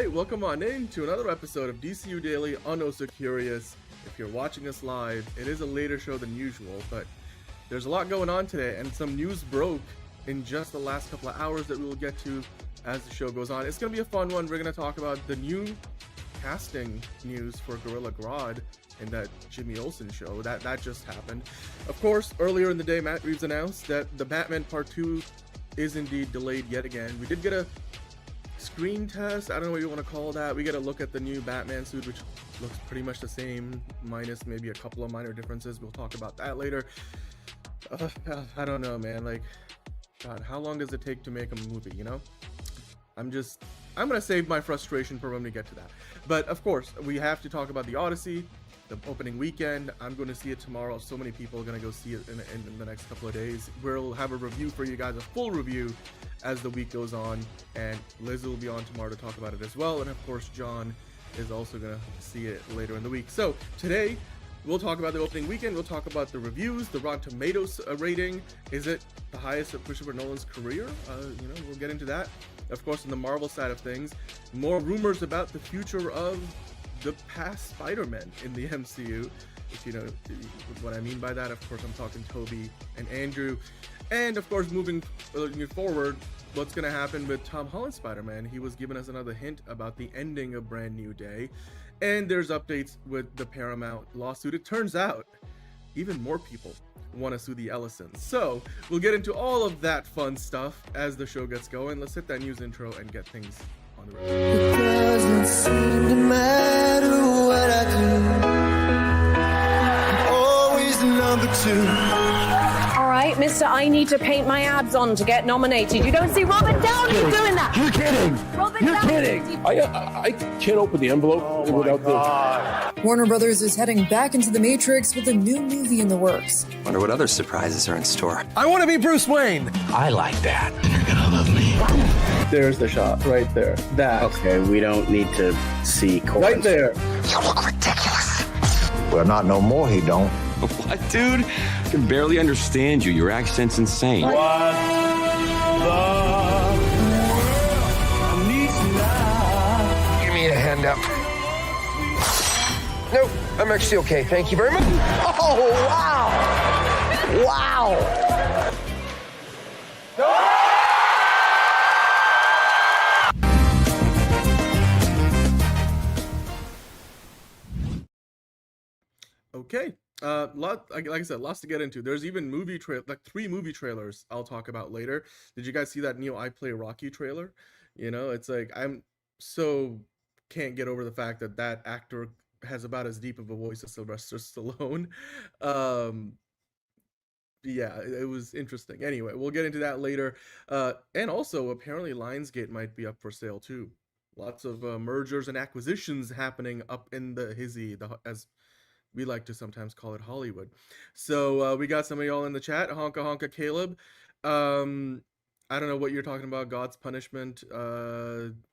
right, welcome on in to another episode of DCU Daily on Oh So Curious. If you're watching us live, it is a later show than usual, but there's a lot going on today, and some news broke in just the last couple of hours that we will get to as the show goes on. It's going to be a fun one. We're going to talk about the new casting news for Gorilla Grodd in that Jimmy Olsen show. That just happened. Of course, earlier in the day, Matt Reeves announced that the Batman Part 2 is indeed delayed yet again. We did get a screen test, I don't know what you want to call that. We get a look at the new Batman suit, which looks pretty much the same, minus maybe a couple of minor differences. We'll talk about that later. I don't know, man. Like, God, how long does it take to make a movie, you know? I'm gonna save my frustration for when we get to that. But of course, we have to talk about the Odyssey, the opening weekend. I'm going to see it tomorrow. So many people are going to go see it in the next couple of days. We'll have a review for you guys, a full review as the week goes on, and Liz will be on tomorrow to talk about it as well. And of course, John is also going to see it later in the week. So today we'll talk about the opening weekend. We'll talk about the reviews, the Rotten Tomatoes rating. Is it the highest of Christopher Nolan's career? We'll get into that. Of course, on the Marvel side of things, more rumors about the future of the past Spider-Man in the MCU. If you know what I mean by that, of course, I'm talking Toby and Andrew. And of course, moving forward, what's going to happen with Tom Holland's Spider-Man? He was giving us another hint about the ending of Brand New Day. And there's updates with the Paramount lawsuit. It turns out even more people want to sue the Ellisons. So we'll get into all of that fun stuff as the show gets going. Let's hit that news intro and get things on the road. It doesn't seem to matter what I do. I'm always the number two. All right, mister, I need to paint my abs on to get nominated. You don't see Robert Downey doing that. You're kidding. You're kidding. I can't open the envelope without the... Warner Brothers is heading back into the Matrix with a new movie in the works. Wonder what other surprises are in store. I want to be Bruce Wayne. I like that. You're gonna love me. There's the shot right there. That. Okay, we don't need to see chords. Right there. You look ridiculous. Well, not no more, he don't. What, dude? I can barely understand you. Your accent's insane. What Give me a hand up. Nope, I'm actually okay. Thank you very much. Oh, wow. Wow. Okay. Like I said, lots to get into. There's even three movie trailers I'll talk about later. Did you guys see that new I Play Rocky trailer? You know, it's like can't get over the fact that actor has about as deep of a voice as Sylvester Stallone. Yeah, it was interesting. Anyway, we'll get into that later. And also, apparently Lionsgate might be up for sale too. Lots of mergers and acquisitions happening up in the hizzy, as we like to sometimes call it, Hollywood. So we got some of y'all in the chat. Honka Honka Caleb. I don't know what you're talking about. God's punishment.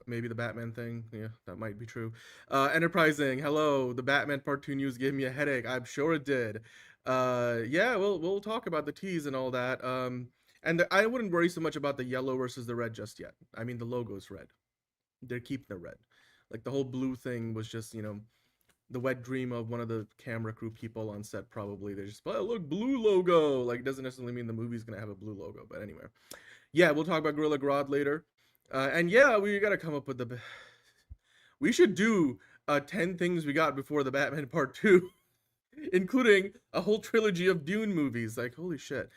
Maybe the Batman thing. Yeah, that might be true. Enterprising. Hello. The Batman Part 2 news gave me a headache. I'm sure it did. Yeah, we'll talk about the tease and all that. And I wouldn't worry so much about the yellow versus the red just yet. I mean, the logo's red. They're keeping the red. Like the whole blue thing was just, the wet dream of one of the camera crew people on set. Probably they just, oh, look, blue logo. Like, it doesn't necessarily mean the movie's gonna have a blue logo, but anyway. Yeah, we'll talk about Gorilla Grodd later. And yeah, we gotta come up with we should do 10 things we got before the Batman Part 2, including a whole trilogy of Dune movies. Like, holy shit.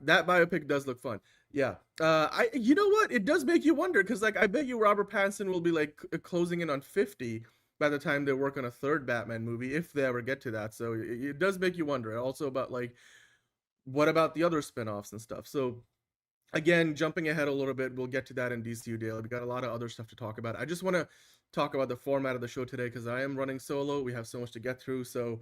That biopic does look fun. Yeah. You know what? It does make you wonder, because like, I bet you Robert Pattinson will be like closing in on 50 by the time they work on a third Batman movie, if they ever get to that. So it does make you wonder. Also about like, what about the other spinoffs and stuff? So again, jumping ahead a little bit, we'll get to that in DCU Daily. We got a lot of other stuff to talk about. I just want to talk about the format of the show today, because I am running solo. We have so much to get through. So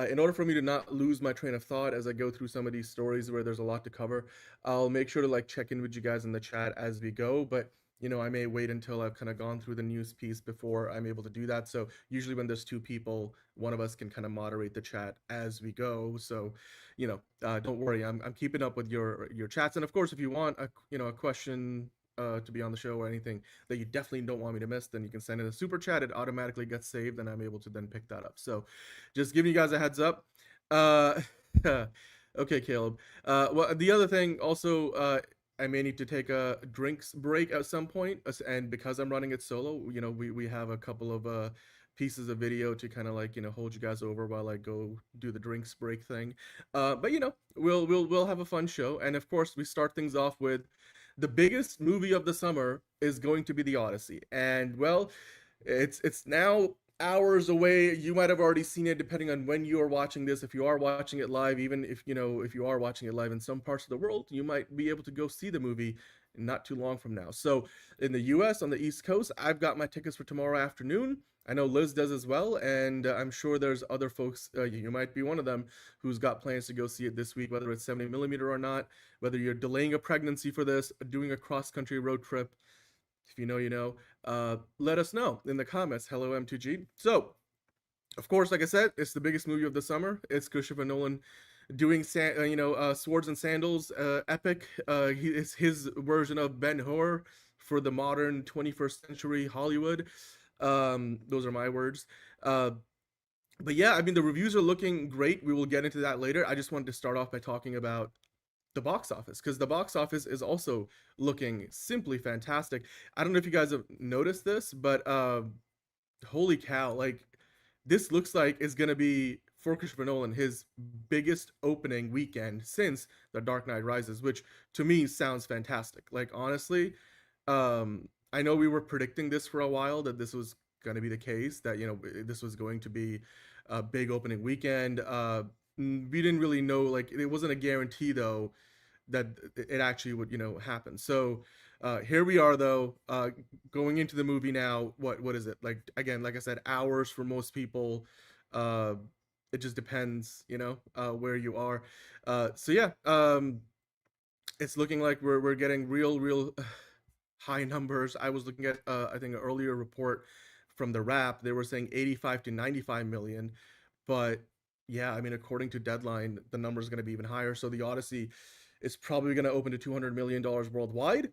in order for me to not lose my train of thought as I go through some of these stories where there's a lot to cover, I'll make sure to like check in with you guys in the chat as we go. But I may wait until I've kind of gone through the news piece before I'm able to do that. So usually when there's two people, one of us can kind of moderate the chat as we go. So, don't worry, I'm keeping up with your chats. And of course, if you want a question to be on the show or anything that you definitely don't want me to miss, then you can send in a super chat. It automatically gets saved, and I'm able to then pick that up. So just giving you guys a heads up. Okay, Caleb. Well, the other thing also, I may need to take a drinks break at some point, and because I'm running it solo, we have a couple of pieces of video to kind of like hold you guys over while I go do the drinks break thing. But we'll have a fun show, and of course we start things off with the biggest movie of the summer is going to be The Odyssey, and well, it's now hours away. You might have already seen it depending on when you are watching this. If you are watching it live, even if you are watching it live in some parts of the world, you might be able to go see the movie not too long from now. So in the US on the East Coast, I've got my tickets for tomorrow afternoon. I know Liz does as well, and I'm sure there's other folks, you might be one of them, who's got plans to go see it this week, whether it's 70mm or not, whether you're delaying a pregnancy for this, doing a cross-country road trip. If you know, you know. Let us know in the comments. Hello, M2G. So, of course, like I said, it's the biggest movie of the summer. It's Christopher Nolan doing, Swords and Sandals epic. It's his version of Ben-Hur for the modern 21st century Hollywood. Those are my words. But yeah, I mean, the reviews are looking great. We will get into that later. I just wanted to start off by talking about the box office, because the box office is also looking simply fantastic. I don't know if you guys have noticed this, but holy cow, like this looks like it's gonna be, for Christopher Nolan, his biggest opening weekend since The Dark Knight Rises, which to me sounds fantastic. Like honestly, I know we were predicting this for a while, that this was gonna be the case, that this was going to be a big opening weekend. We didn't really know, like it wasn't a guarantee though that it actually would happen. So here we are though, going into the movie now. What is it, like, again, like I said, hours for most people. It just depends where you are. So yeah, it's looking like we're getting real high numbers. I was looking at I think an earlier report from the Wrap. They were saying 85 to 95 million, but yeah, I mean, according to Deadline, the number is going to be even higher. So The Odyssey is probably going to open to $200 million worldwide.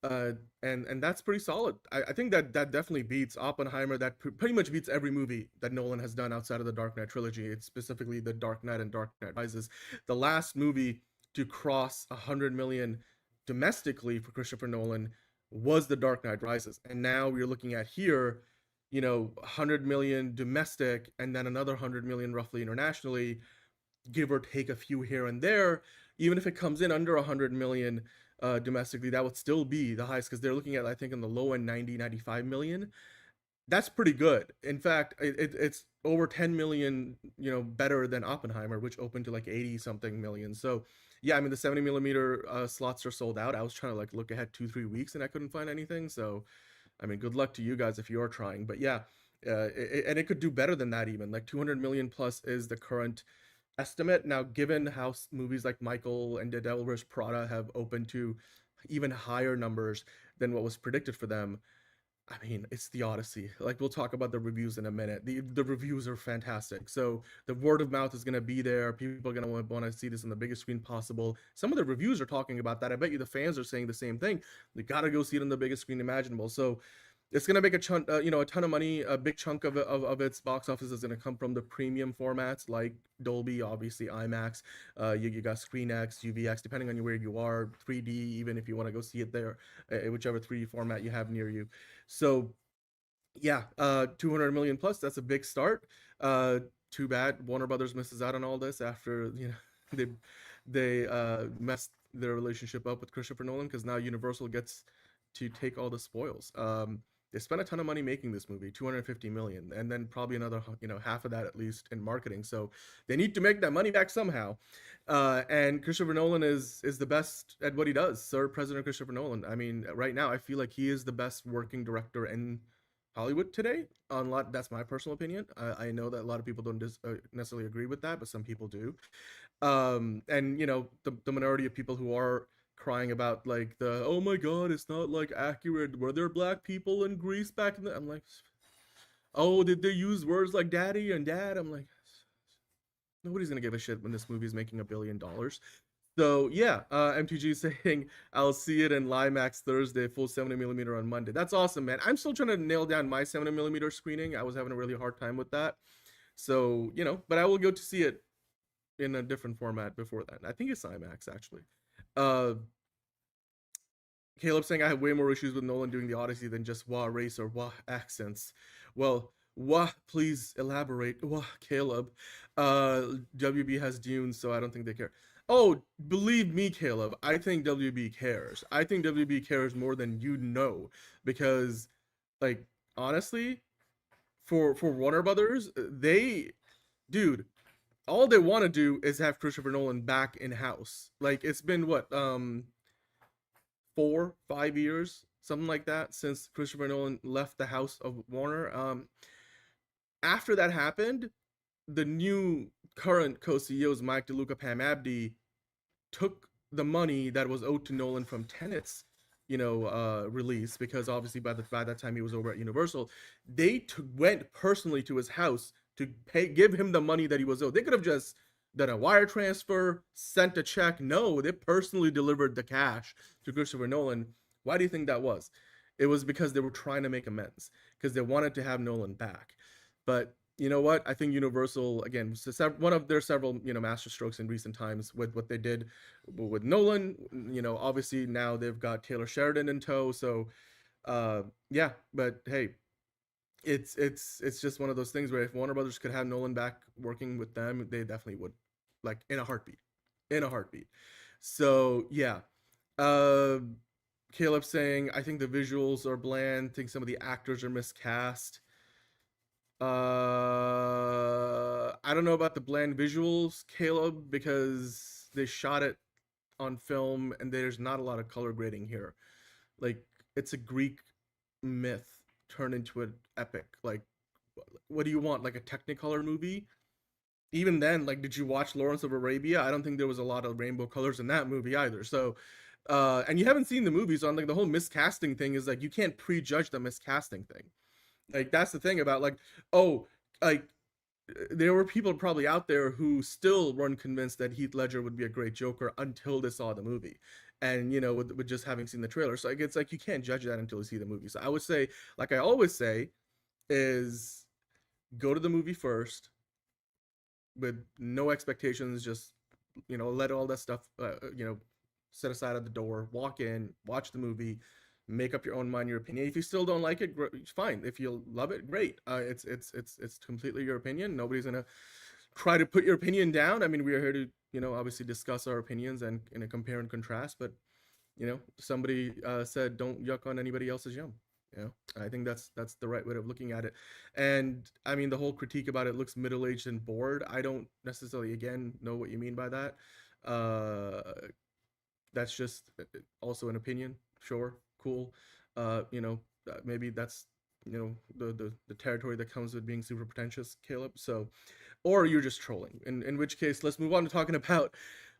And that's pretty solid. I think that definitely beats Oppenheimer. That pretty much beats every movie that Nolan has done outside of the Dark Knight trilogy. It's specifically The Dark Knight and Dark Knight Rises. The last movie to cross 100 million domestically for Christopher Nolan was The Dark Knight Rises. And now we're looking at here, 100 million domestic, and then another 100 million roughly internationally, give or take a few here and there. Even if it comes in under 100 million domestically, that would still be the highest, because they're looking at, I think, in the low end 95 million. That's pretty good. In fact, it's over 10 million, better than Oppenheimer, which opened to like 80 something million. So yeah, I mean, the 70mm slots are sold out. I was trying to like look ahead 2-3 weeks and I couldn't find anything. So I mean, good luck to you guys if you're trying. But yeah, and it could do better than that even. Like 200 million plus is the current estimate. Now, given how movies like Michael and The Devil Wears Prada have opened to even higher numbers than what was predicted for them, I mean, it's The Odyssey. Like, we'll talk about the reviews in a minute. The reviews are fantastic. So the word of mouth is going to be there. People are going to want to see this on the biggest screen possible. Some of the reviews are talking about that. I bet you the fans are saying the same thing. They got to go see it on the biggest screen imaginable. So it's going to make a chunk, a ton of money. A big chunk of its box office is going to come from the premium formats like Dolby, obviously IMAX. You got ScreenX, UVX, depending on where you are, 3D, even if you want to go see it there, whichever 3D format you have near you. So yeah, 200 million plus, that's a big start. Too bad Warner Brothers misses out on all this after they messed their relationship up with Christopher Nolan, because now Universal gets to take all the spoils. They spent a ton of money making this movie, 250 million, and then probably another, half of that at least in marketing. So they need to make that money back somehow. And Christopher Nolan is the best at what he does. Sir President Christopher Nolan. I mean, right now I feel like he is the best working director in Hollywood today. That's my personal opinion. I know that a lot of people don't necessarily agree with that, but some people do. And the minority of people who are crying about like oh my god, it's not like accurate, were there black people in Greece back in the, I'm like, oh, did they use words like daddy and dad? I'm like, nobody's gonna give a shit when this movie is making $1 billion. So yeah, MTG saying I'll see it in Limax Thursday, full 70mm on Monday. That's awesome, man. I'm still trying to nail down my 70mm screening. I was having a really hard time with that. So, but I will go to see it in a different format before that. I think it's IMAX actually. Caleb saying I have way more issues with Nolan doing the Odyssey than just wah race or wah accents. Well, wah, please elaborate. Wah, Caleb. WB has Dune, so I don't think they care. Oh, believe me, Caleb, I think WB cares. I think WB cares more than you know, because, like, honestly, for Warner Brothers, dude, all they want to do is have Christopher Nolan back in house. Like, it's been what 4-5 years, something like that, since Christopher Nolan left the house of Warner. After that happened, the new current co-CEOs, Mike DeLuca, Pam Abdy, took the money that was owed to Nolan from Tenet's, release, because obviously by that time he was over at Universal. They went personally to his house to give him the money that he was owed. They could have just done a wire transfer, sent a check. No, they personally delivered the cash to Christopher Nolan. Why do you think that was? It was because they were trying to make amends, because they wanted to have Nolan back. But you know what? I think Universal, again, one of their several, masterstrokes in recent times with what they did with Nolan. Obviously now they've got Taylor Sheridan in tow. So, yeah. But hey, it's just one of those things where if Warner Brothers could have Nolan back working with them, they definitely would, like, in a heartbeat. So yeah. Caleb saying I think the visuals are bland. Think some of the actors are miscast. I don't know about the bland visuals, Caleb, because they shot it on film and there's not a lot of color grading here. Like, it's a Greek myth turned into an epic. Like, what do you want? Like a Technicolor movie? Even then, like, did you watch Lawrence of Arabia? I don't think there was a lot of rainbow colors in that movie either. So, and you haven't seen the movie, so like the whole miscasting thing is like you can't prejudge the miscasting thing. Like, that's the thing about, like, there were people probably out there who still weren't convinced that Heath Ledger would be a great Joker until they saw the movie. And, with just having seen the trailer. So it's like you can't judge that until you see the movie. So I would say, like I always say, is go to the movie first with no expectations. Just, let all that stuff, set aside at the door, walk in, watch the movie, make up your own mind, your opinion. If you still don't like it, fine. If you love it, great. It's completely your opinion. Nobody's gonna try to put your opinion down. I mean, we are here to, obviously discuss our opinions and compare and contrast. But, somebody said don't yuck on anybody else's yum. I think that's the right way of looking at it. And I mean, the whole critique about it looks middle-aged and bored, I don't necessarily, again, know what you mean by that. That's just also an opinion. Sure, cool. Maybe that's the territory that comes with being super pretentious, Caleb. So, or you're just trolling. In which case, let's move on to talking about.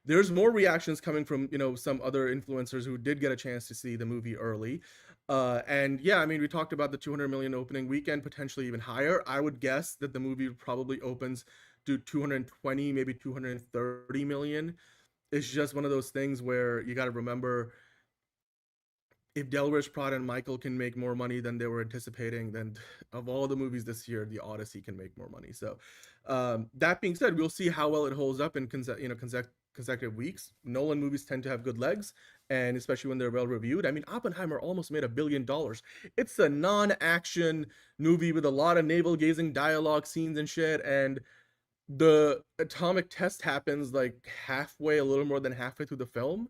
There's more reactions coming from some other influencers who did get a chance to see the movie early. And yeah, I mean, we talked about the 200 million opening weekend, potentially even higher. I would guess that the movie probably opens to 220, maybe 230 million. It's just one of those things where you got to remember, if Delrish, Prada, and Michael can make more money than they were anticipating, then of all the movies this year, The Odyssey can make more money. So, that being said, we'll see how well it holds up in consecutive weeks. Nolan movies tend to have good legs, and especially when they're well reviewed. I mean, Oppenheimer almost made $1 billion. It's a non-action movie with a lot of navel-gazing dialogue scenes and shit, and the atomic test happens like halfway, a little more than halfway through the film.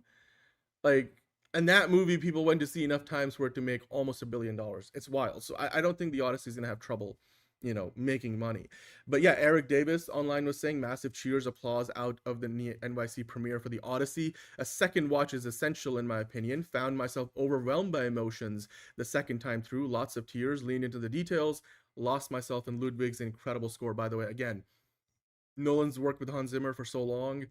Like, and that movie people went to see enough times for it to make almost $1 billion. It's wild. So I don't think The Odyssey is gonna have trouble, making money. But yeah, Eric Davis online was saying massive cheers, applause out of the NYC premiere for The Odyssey. A second watch is essential in my opinion. Found myself overwhelmed by emotions the second time through. Lots of tears, leaned into the details, lost myself in Ludwig's incredible score. By the way, again, Nolan's worked with Hans Zimmer for so long.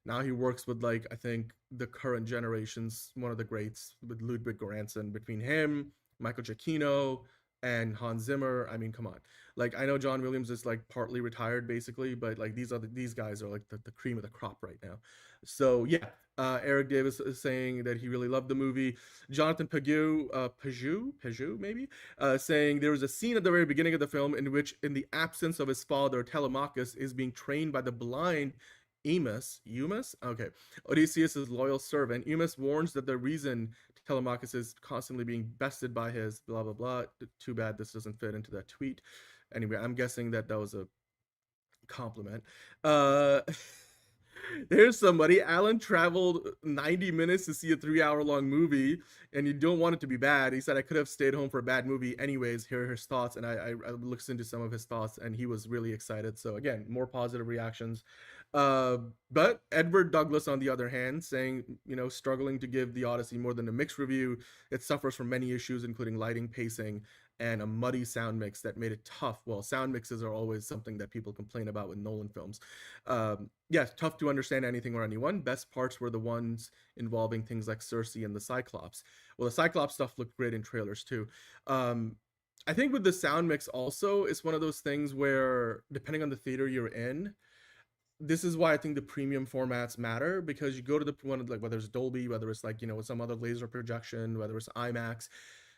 Now he works with, like, I think the current generation's one of the greats with Ludwig Göransson. Between him, Michael Giacchino, and Hans Zimmer. I mean, come on. Like, I know John Williams is like partly retired basically, but like these guys are like the cream of the crop right now. So yeah, Eric Davis is saying that he really loved the movie. Jonathan Peugeot maybe, saying there was a scene at the very beginning of the film in which, in the absence of his father, Telemachus is being trained by the blind Eumus? Okay. Odysseus' loyal servant. Eumus warns that the reason Telemachus is constantly being bested by his blah blah blah. Too bad this doesn't fit into that tweet. Anyway, I'm guessing that was a compliment. Here's somebody. Alan traveled 90 minutes to see a 3-hour-long movie, and you don't want it to be bad. He said, I could have stayed home for a bad movie. Anyways, here are his thoughts, and I looked into some of his thoughts, and he was really excited. So again, more positive reactions. But Edward Douglas, on the other hand, saying, struggling to give The Odyssey more than a mixed review. It suffers from many issues, including lighting, pacing, and a muddy sound mix that made it tough. Well, sound mixes are always something that people complain about with Nolan films. Yeah, tough to understand anything or anyone. Best parts were the ones involving things like Cersei and the Cyclops. Well, the Cyclops stuff looked great in trailers too. I think with the sound mix also, it's one of those things where, depending on the theater you're in, this is why I think the premium formats matter, because you go to the one, like whether it's Dolby, whether it's like, some other laser projection, whether it's IMAX,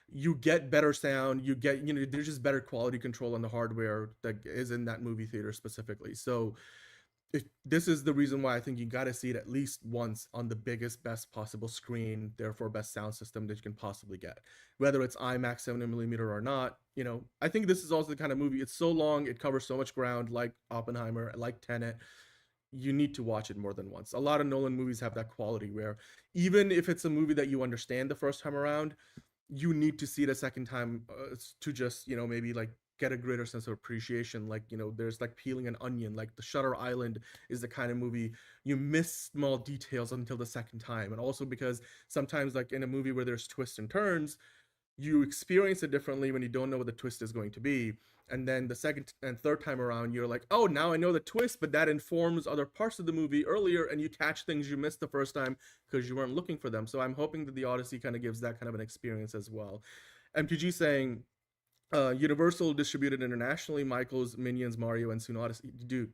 you get better sound, you get, there's just better quality control on the hardware that is in that movie theater specifically. So if this is the reason why I think you got to see it at least once on the biggest, best possible screen, therefore best sound system that you can possibly get, whether it's IMAX 70mm or not. I think this is also the kind of movie, it's so long, it covers so much ground, like Oppenheimer, like Tenet. You need to watch it more than once. A lot of Nolan movies have that quality where even if it's a movie that you understand the first time around, you need to see it a second time to just, maybe like get a greater sense of appreciation. Like, there's like peeling an onion, like the Shutter Island is the kind of movie you miss small details until the second time. And also because sometimes, like in a movie where there's twists and turns, you experience it differently when you don't know what the twist is going to be. And then the second and third time around, you're like, oh, now I know the twist, but that informs other parts of the movie earlier, and you catch things you missed the first time because you weren't looking for them. So I'm hoping that The Odyssey kind of gives that kind of an experience as well. MTG saying, Universal distributed internationally, Michael's, Minions, Mario, and soon Odyssey. Dude,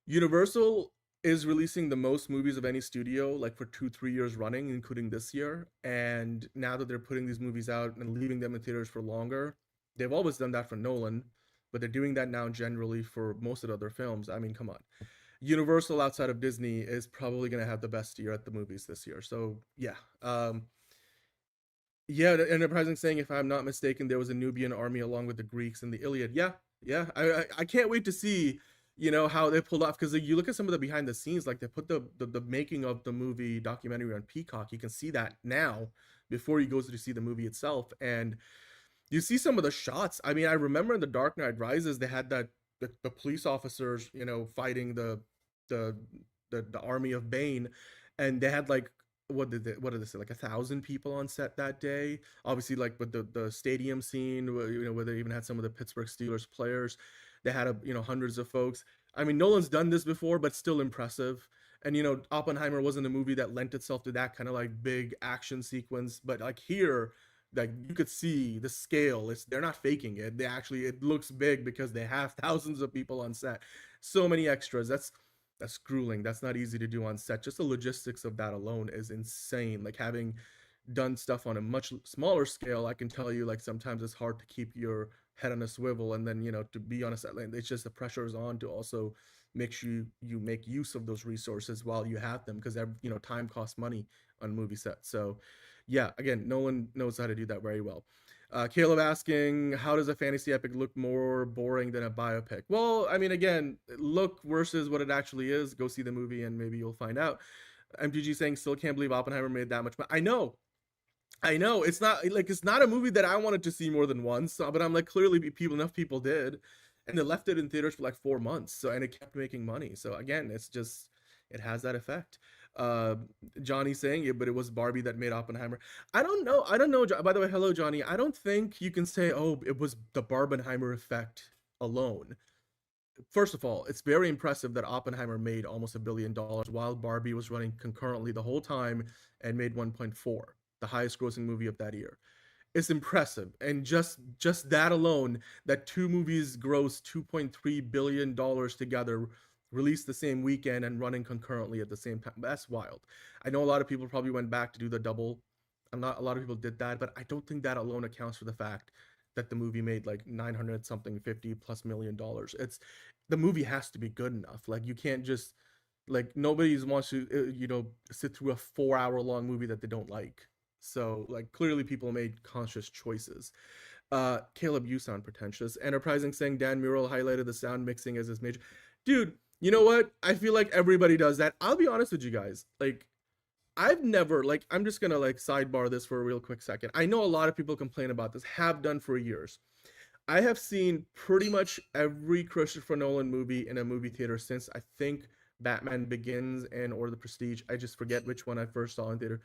Universal is releasing the most movies of any studio, like for 2-3 years running, including this year. And now that they're putting these movies out and leaving them in theaters for longer, they've always done that for Nolan, but they're doing that now generally for most of the other films. I mean, come on. Universal outside of Disney is probably going to have the best year at the movies this year. So yeah. Yeah, the Enterprising saying, if I'm not mistaken, there was a Nubian army along with the Greeks in the Iliad. Yeah. I can't wait to see, how they pulled off, because you look at some of the behind the scenes, like they put the making of the movie documentary on Peacock. You can see that now before you go to see the movie itself, and you see some of the shots. I mean, I remember in The Dark Knight Rises, they had that the police officers, fighting the army of Bane, and they had like what did they say, like 1,000 people on set that day. Obviously, like with the stadium scene, where they even had some of the Pittsburgh Steelers players. They had hundreds of folks. I mean, Nolan's done this before, but still impressive. And Oppenheimer wasn't a movie that lent itself to that kind of like big action sequence, but like here, like you could see the scale. They're not faking it. It looks big because they have thousands of people on set. So many extras. That's grueling. That's not easy to do on set. Just the logistics of that alone is insane. Like, having done stuff on a much smaller scale, I can tell you, like, sometimes it's hard to keep your head on a swivel, and then to be on a set line, it's just the pressure is on to also make sure you make use of those resources while you have them, because time costs money on movie sets. So yeah, again, Nolan knows how to do that very well. Caleb asking, how does a fantasy epic look more boring than a biopic? Well, I mean, again, look versus what it actually is. Go see the movie and maybe you'll find out. MTG saying, still can't believe Oppenheimer made that much money. I know. It's not a movie that I wanted to see more than once, but I'm like, clearly enough people did, and they left it in theaters for like 4 months. So, and it kept making money. So again, it has that effect. Johnny saying it, but it was Barbie that made Oppenheimer. I don't know. By the way, hello, Johnny. I don't think you can say, oh, it was the Barbenheimer effect alone. First of all, it's very impressive that Oppenheimer made almost $1 billion while Barbie was running concurrently the whole time and made 1.4, the highest grossing movie of that year. is impressive. And just that alone, that two movies gross $2.3 billion together, released the same weekend and running concurrently at the same time. That's wild. I know a lot of people probably went back to do the double. I'm not, a lot of people did that, but I don't think that alone accounts for the fact that the movie made like 900 something 50 plus million dollars. It's, the movie has to be good enough. Like, you can't just, like, nobody wants to sit through a 4 hour long movie that they don't like. So like, clearly people made conscious choices. Caleb, you sound pretentious. Enterprising saying Dan Murrell highlighted the sound mixing as his major. Dude, you know what? I feel like everybody does that. I'll be honest with you guys. Like, I've never, like, I'm just gonna like sidebar this for a real quick second. I know a lot of people complain about this, have done for years. I have seen pretty much every Christopher Nolan movie in a movie theater since, I think, Batman Begins and or The Prestige. I just forget which one I first saw in theater.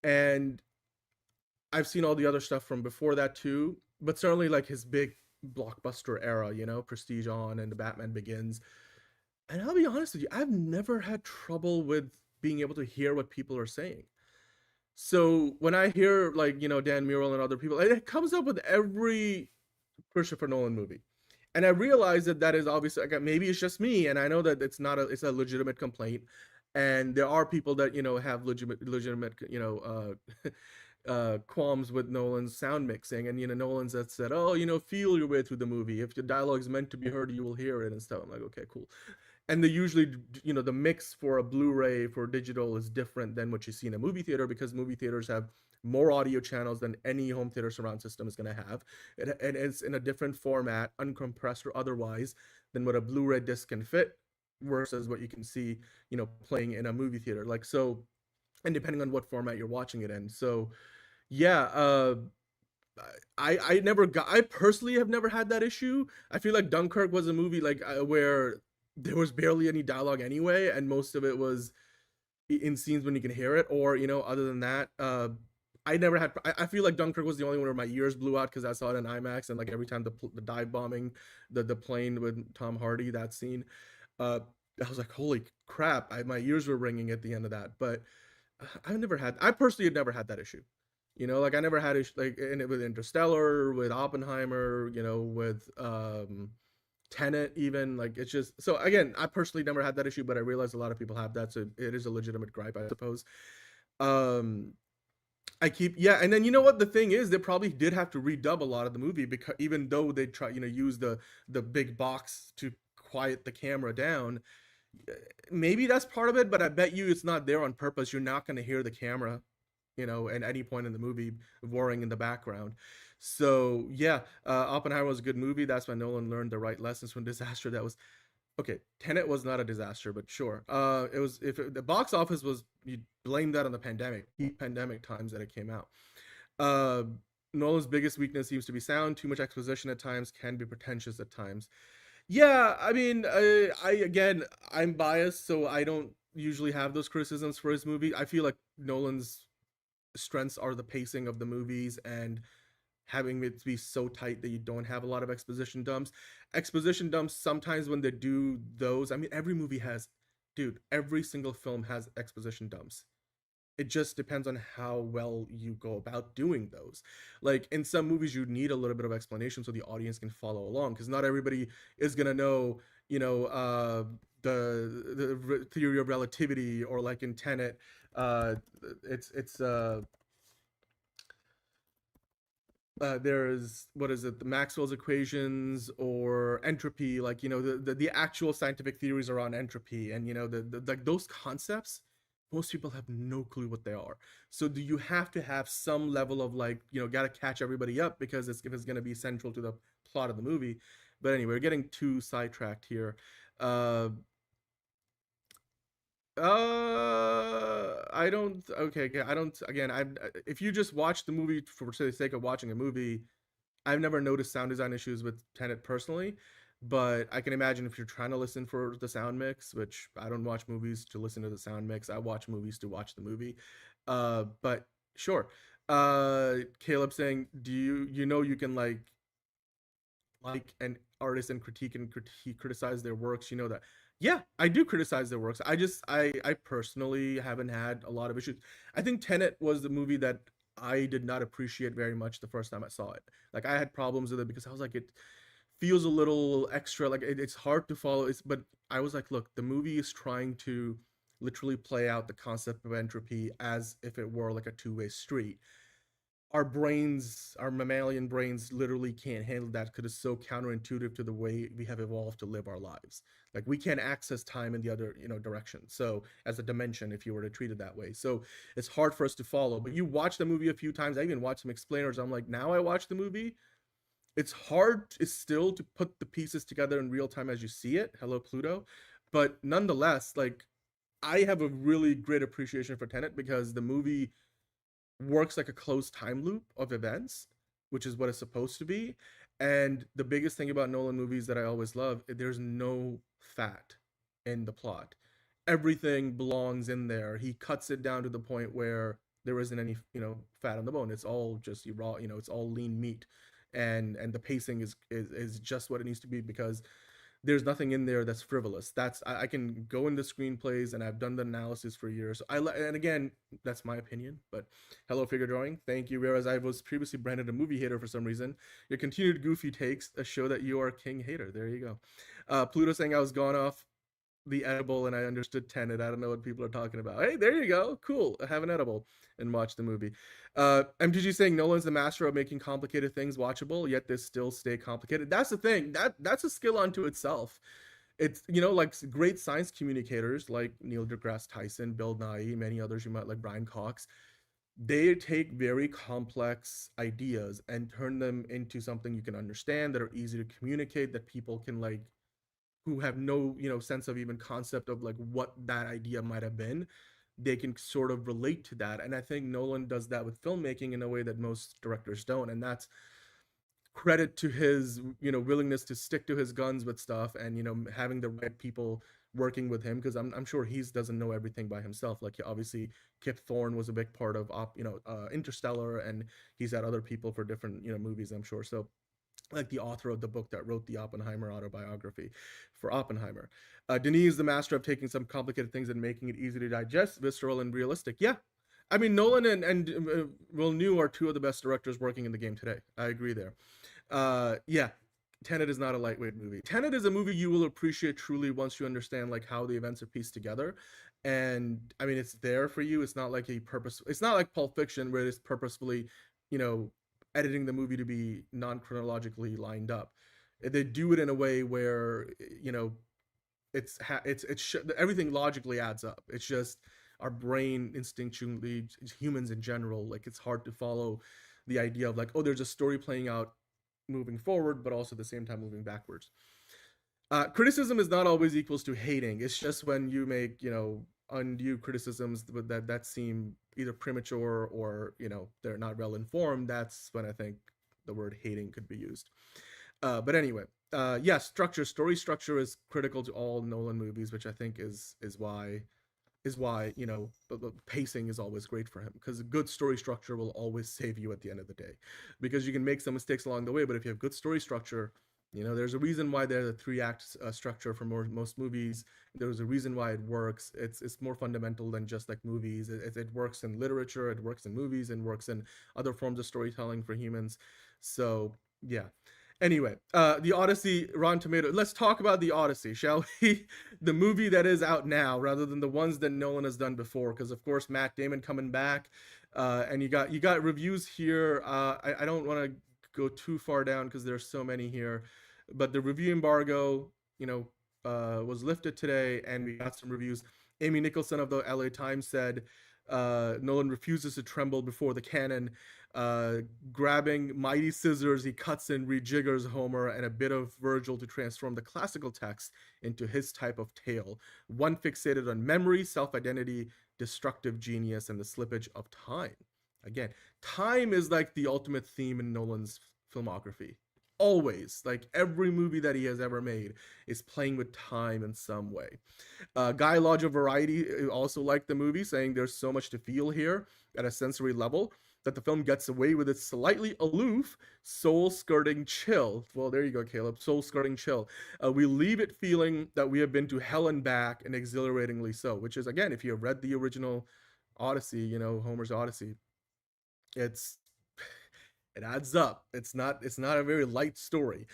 And I've seen all the other stuff from before that too, but certainly like his big blockbuster era, Prestige on and The Batman Begins. And I'll be honest with you, I've never had trouble with being able to hear what people are saying. So when I hear like, Dan Murrell and other people, it comes up with every Christopher Nolan movie. And I realize that is obviously, like, maybe it's just me, and I know that it's a legitimate complaint, and there are people that have legitimate qualms with Nolan's sound mixing, and Nolan's that said, oh, feel your way through the movie. If the dialogue is meant to be heard, you will hear it and stuff. I'm like, okay, cool. And they usually, the mix for a Blu-ray for digital is different than what you see in a movie theater, because movie theaters have more audio channels than any home theater surround system is going to have. And it's in a different format, uncompressed or otherwise, than what a Blu-ray disc can fit versus what you can see, playing in a movie theater. Like, so, and depending on what format you're watching it in. So, yeah, I personally have never had that issue. I feel like Dunkirk was a movie like where there was barely any dialogue anyway, and most of it was in scenes when you can hear it, or other than that, I never had. I feel like Dunkirk was the only one where my ears blew out because I saw it in IMAX, and like every time the dive bombing the plane with Tom Hardy, that scene, I was like, holy crap! My ears were ringing at the end of that. But I personally had never had that issue. Like, I never had it like with Interstellar, with Oppenheimer, with Tenet, even. Like, it's just, so again, I personally never had that issue, but I realize a lot of people have that, so it is a legitimate gripe, I suppose. And then what the thing is, they probably did have to redub a lot of the movie, because even though they try use the big box to quiet the camera down, maybe that's part of it, but I bet you it's not there on purpose. You're not going to hear the camera at any point in the movie whirring in the background. So yeah, Oppenheimer was a good movie. That's when Nolan learned the right lessons from disaster. That was okay. Tenet was not a disaster, but sure. It was, the box office was, you blame that on the pandemic times that it came out. Nolan's biggest weakness seems to be sound. Too much exposition at times, can be pretentious at times. Yeah, I mean, I'm biased, so I don't usually have those criticisms for his movie. I feel like Nolan's strengths are the pacing of the movies and having it be so tight that you don't have a lot of exposition dumps. Exposition dumps, sometimes when they do those, I mean, every movie has, every single film has exposition dumps. It just depends on how well you go about doing those. Like, in some movies, you need a little bit of explanation so the audience can follow along, because not everybody is gonna know, the theory of relativity, or like in Tenet, there's, what is it, the Maxwell's equations or entropy, like, the actual scientific theories around entropy, and like those concepts, most people have no clue what they are. So do you have to have some level of like, gotta catch everybody up, because if it's going to be central to the plot of the movie. But anyway, we're getting too sidetracked here. I don't, again, if you just watch the movie for the sake of watching a movie, I've never noticed sound design issues with Tenet personally, but I can imagine if you're trying to listen for the sound mix, which I don't watch movies to listen to the sound mix, I watch movies to watch the movie. But sure. Caleb saying, do you can like an artist and criticize their works, that. Yeah, I do criticize their works. I personally haven't had a lot of issues. I think Tenet was the movie that I did not appreciate very much the first time I saw it. Like I had problems with it because I was like, it feels a little extra, like it's hard to follow. But I was like, look, the movie is trying to literally play out the concept of entropy as if it were like a two-way street. Our brains, our mammalian brains, literally can't handle that because it's so counterintuitive to the way we have evolved to live our lives. Like we can't access time in the other, direction. So as a dimension, if you were to treat it that way, so it's hard for us to follow. But you watch the movie a few times. I even watched some explainers. I'm like, now I watch the movie. It's hard. It's still to put the pieces together in real time as you see it. Hello, Pluto. But nonetheless, like I have a really great appreciation for Tenet because the movie works like a closed time loop of events, which is what it's supposed to be. And the biggest thing about Nolan movies that I always love, there's no fat in the plot. Everything belongs in there. He cuts it down to the point where there isn't any, fat on the bone. It's all just raw, it's all lean meat. And the pacing is just what it needs to be because there's nothing in there that's frivolous. I can go into screenplays and I've done the analysis for years. And again, that's my opinion. But hello, figure drawing. Thank you. Whereas I was previously branded a movie hater for some reason, your continued goofy takes show that you are a king hater. There you go. Pluto saying I was gone off the edible and I understood Tenet. I don't know what people are talking about. Hey, there you go. Cool. Have an edible and watch the movie. MTG saying Nolan's the master of making complicated things watchable, yet they still stay complicated. That's the thing. That's a skill unto itself. It's, like great science communicators like Neil deGrasse Tyson, Bill Nye, many others you might like, Brian Cox. They take very complex ideas and turn them into something you can understand, that are easy to communicate, that people can like, who have no sense of even concept of like what that idea might have been, they can sort of relate to that. And I think Nolan does that with filmmaking in a way that most directors don't, and that's credit to his willingness to stick to his guns with stuff, and having the right people working with him, because I'm sure he doesn't know everything by himself. Like obviously Kip Thorne was a big part of Interstellar, and he's had other people for different movies, I'm sure. So like the author of the book that wrote the Oppenheimer autobiography for Oppenheimer. Denis is the master of taking some complicated things and making it easy to digest, visceral, and realistic. Yeah. I mean, Nolan and Villeneuve are two of the best directors working in the game today. I agree there. Yeah. Tenet is not a lightweight movie. Tenet is a movie you will appreciate truly once you understand like how the events are pieced together. And I mean, it's there for you. It's not like it's not like Pulp Fiction where it's purposefully, editing the movie to be non-chronologically lined up. They do it in a way where everything logically adds up. It's just our brain instinctually, humans in general, like it's hard to follow the idea of like, oh, there's a story playing out moving forward, but also at the same time moving backwards. Criticism is not always equals to hating. It's just when you make undue criticisms that seem either premature or they're not well informed, that's when I think the word hating could be used. But anyway, yes, story structure is critical to all Nolan movies, which I think is why the pacing is always great for him, because a good story structure will always save you at the end of the day, because you can make some mistakes along the way, but if you have good story structure, there's a reason why there's a 3-act structure for most movies. There's a reason why it works. It's more fundamental than just like movies. It works in literature, it works in movies, and works in other forms of storytelling for humans. So yeah. Anyway, the Odyssey, Rotten Tomatoes. Let's talk about the Odyssey, shall we? The movie that is out now, rather than the ones that Nolan has done before, because of course Matt Damon coming back, and you got reviews here. I don't want to go too far down because there's so many here, but the review embargo was lifted today, and we got some reviews. Amy Nicholson of the LA Times said Nolan refuses to tremble before the canon. Grabbing mighty scissors, he cuts and rejiggers Homer and a bit of Virgil to transform the classical text into his type of tale, one fixated on memory, self-identity, destructive genius, and the slippage of time. Again, time is like the ultimate theme in Nolan's filmography. Always, like every movie that he has ever made is playing with time in some way. Guy Lodge of Variety also liked the movie, saying there's so much to feel here at a sensory level that the film gets away with its slightly aloof, soul-skirting chill. Well, there you go, Caleb. Soul-skirting chill. We leave it feeling that we have been to hell and back, and exhilaratingly so, which is, again, if you have read the original Odyssey, Homer's Odyssey, It's it adds up. It's not a very light story.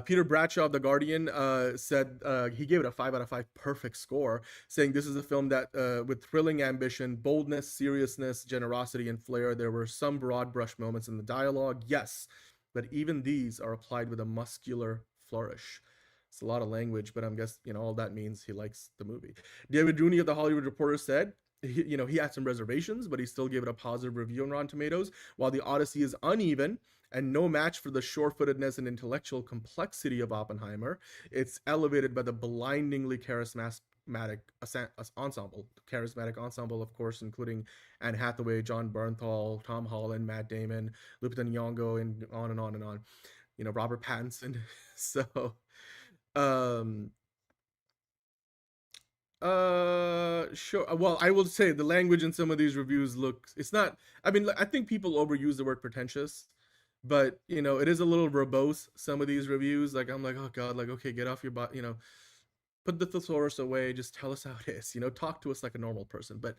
Peter Bradshaw of The Guardian said he gave it a 5 out of 5 perfect score, saying this is a film that with thrilling ambition, boldness, seriousness, generosity, and flair. There were some broad brush moments in the dialogue, yes, but even these are applied with a muscular flourish. It's a lot of language, but I'm guess all that means he likes the movie. David Rooney of The Hollywood Reporter said he had some reservations, but he still gave it a positive review on Rotten Tomatoes. While The Odyssey is uneven and no match for the sure-footedness and intellectual complexity of Oppenheimer, it's elevated by the blindingly charismatic ensemble. Charismatic ensemble, of course, including Anne Hathaway, John Bernthal, Tom Holland, Matt Damon, Lupita Nyong'o, and on and on and on. Robert Pattinson. So, sure. Well, I will say the language in some of these reviews it's not, I mean, I think people overuse the word pretentious, but it is a little verbose, some of these reviews. Like, I'm like, oh God, like, okay, get off your butt, put the thesaurus away, just tell us how it is, talk to us like a normal person. But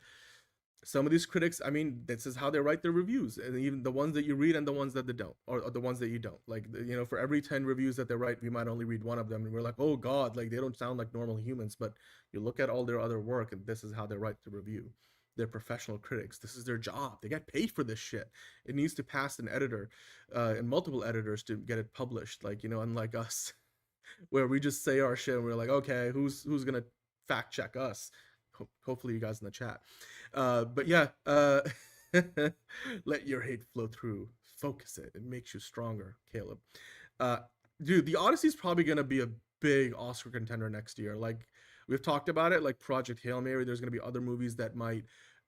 some of these critics, I mean, this is how they write their reviews, and even the ones that you read and the ones that they don't, or the ones that you don't. Like, for every 10 reviews that they write, we might only read one of them, and we're like, oh God, like, they don't sound like normal humans. But you look at all their other work, and this is how they write the review. They're professional critics. This is their job. They get paid for this shit. It needs to pass an editor, and multiple editors to get it published. Like, unlike us, where we just say our shit and we're like, okay, who's gonna fact check us? Hopefully you guys in the chat. But yeah, let your hate flow through. Focus it. It makes you stronger, Caleb. Dude, The Odyssey is probably going to be a big Oscar contender next year. Like, we've talked about it, like Project Hail Mary. There's going to be other movies that might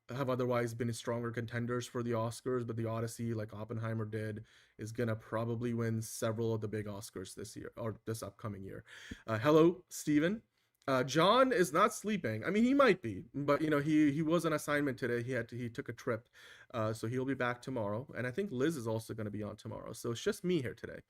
have otherwise been stronger contenders for the Oscars, but The Odyssey, like Oppenheimer did, is going to probably win several of the big Oscars this year, or this upcoming year. Hello, Steven. John is not sleeping. I mean, he might be, but he was on assignment today. He took a trip, so he'll be back tomorrow. And I think Liz is also going to be on tomorrow. So it's just me here today.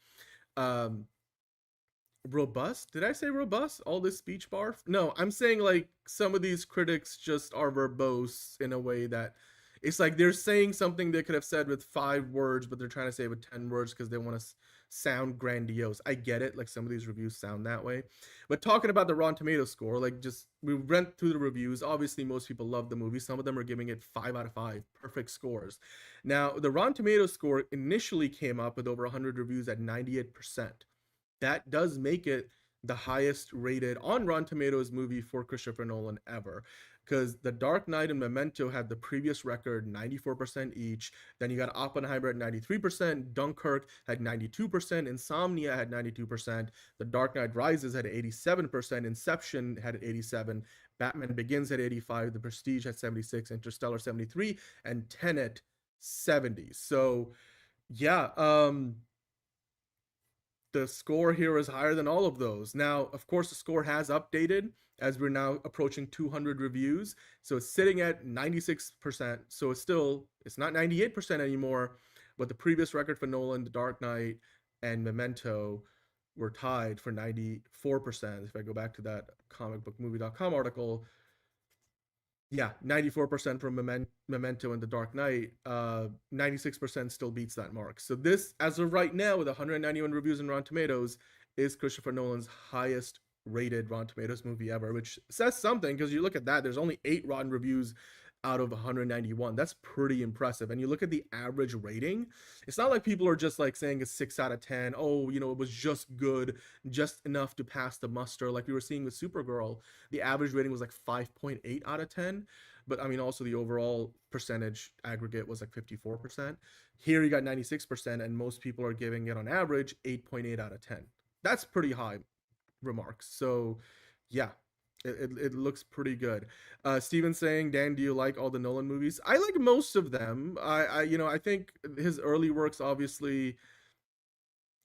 Robust? Did I say robust? All this speech barf? No, I'm saying like some of these critics just are verbose in a way that it's like they're saying something they could have said with 5 words, but they're trying to say it with 10 words because they want to sound grandiose. I get it. Like, some of these reviews sound that way. But talking about the Rotten Tomatoes score, like, just we went through the reviews. Obviously, most people love the movie. Some of them are giving it 5 out of 5. Perfect scores. Now, the Rotten Tomatoes score initially came up with over 100 reviews at 98%. That does make it the highest rated on Rotten Tomatoes movie for Christopher Nolan ever, because The Dark Knight and Memento had the previous record, 94% each. Then you got Oppenheimer at 93%, Dunkirk had 92%, Insomnia had 92%, The Dark Knight Rises had 87%, Inception had 87%, Batman Begins at 85%, The Prestige at 76%, Interstellar 73%, and Tenet 70%. So yeah, the score here is higher than all of those. Now, of course, the score has updated as we're now approaching 200 reviews. So it's sitting at 96%. So it's not 98% anymore, but the previous record for Nolan, The Dark Knight, and Memento were tied for 94%. If I go back to that comicbookmovie.com article, yeah, 94% from Memento and The Dark Knight. 96% still beats that mark. So this, as of right now, with 191 reviews on Rotten Tomatoes, is Christopher Nolan's highest rated Rotten Tomatoes movie ever, which says something, because you look at that, there's only 8 rotten reviews out of 191. That's pretty impressive. And you look at the average rating, it's not like people are just like saying it's 6 out of 10. Oh, it was just good, just enough to pass the muster. Like we were seeing with Supergirl, the average rating was like 5.8 out of 10. But I mean, also the overall percentage aggregate was like 54%. Here you got 96%, and most people are giving it on average 8.8 out of 10. That's pretty high remarks. So yeah, it looks pretty good. Steven's saying, Dan, do you like all the Nolan movies? I like most of them. I think his early works, obviously,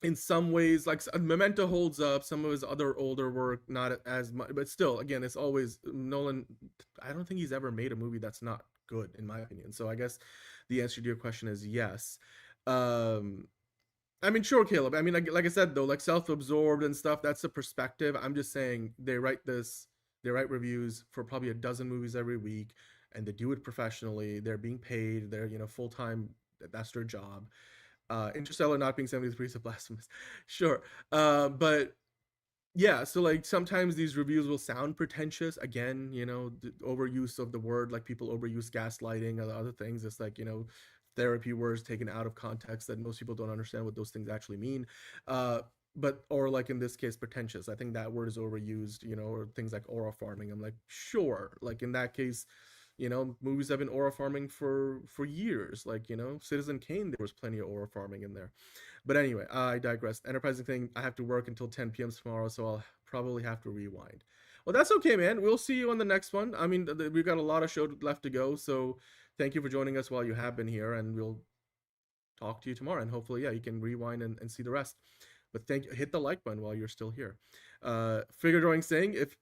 in some ways, like Memento holds up. Some of his other older work, not as much, but still, again, it's always Nolan. I don't think he's ever made a movie that's not good, in my opinion. So I guess the answer to your question is yes. I mean, sure, Caleb. I mean, like I said, though, like self-absorbed and stuff, that's a perspective. I'm just saying they write reviews for probably a dozen movies every week, and they do it professionally. They're being paid. They're, full-time That's their job. Interstellar not being 73 is blasphemous. Sure. But yeah, so like sometimes these reviews will sound pretentious. Again, the overuse of the word, like people overuse gaslighting or other things. It's like, therapy words taken out of context that most people don't understand what those things actually mean. But or like in this case, pretentious. I think that word is overused, or things like aura farming. I'm like, sure. Like in that case, movies have been aura farming for years. Like, Citizen Kane, there was plenty of aura farming in there. But anyway, I digress. Enterprising thing, I have to work until 10 p.m. tomorrow, so I'll probably have to rewind. Well, that's okay, man. We'll see you on the next one. I mean, we've got a lot of show left to go, so thank you for joining us while you have been here, and we'll talk to you tomorrow. And hopefully, yeah, you can rewind and see the rest. But hit the like button while you're still here. Figure drawing saying, if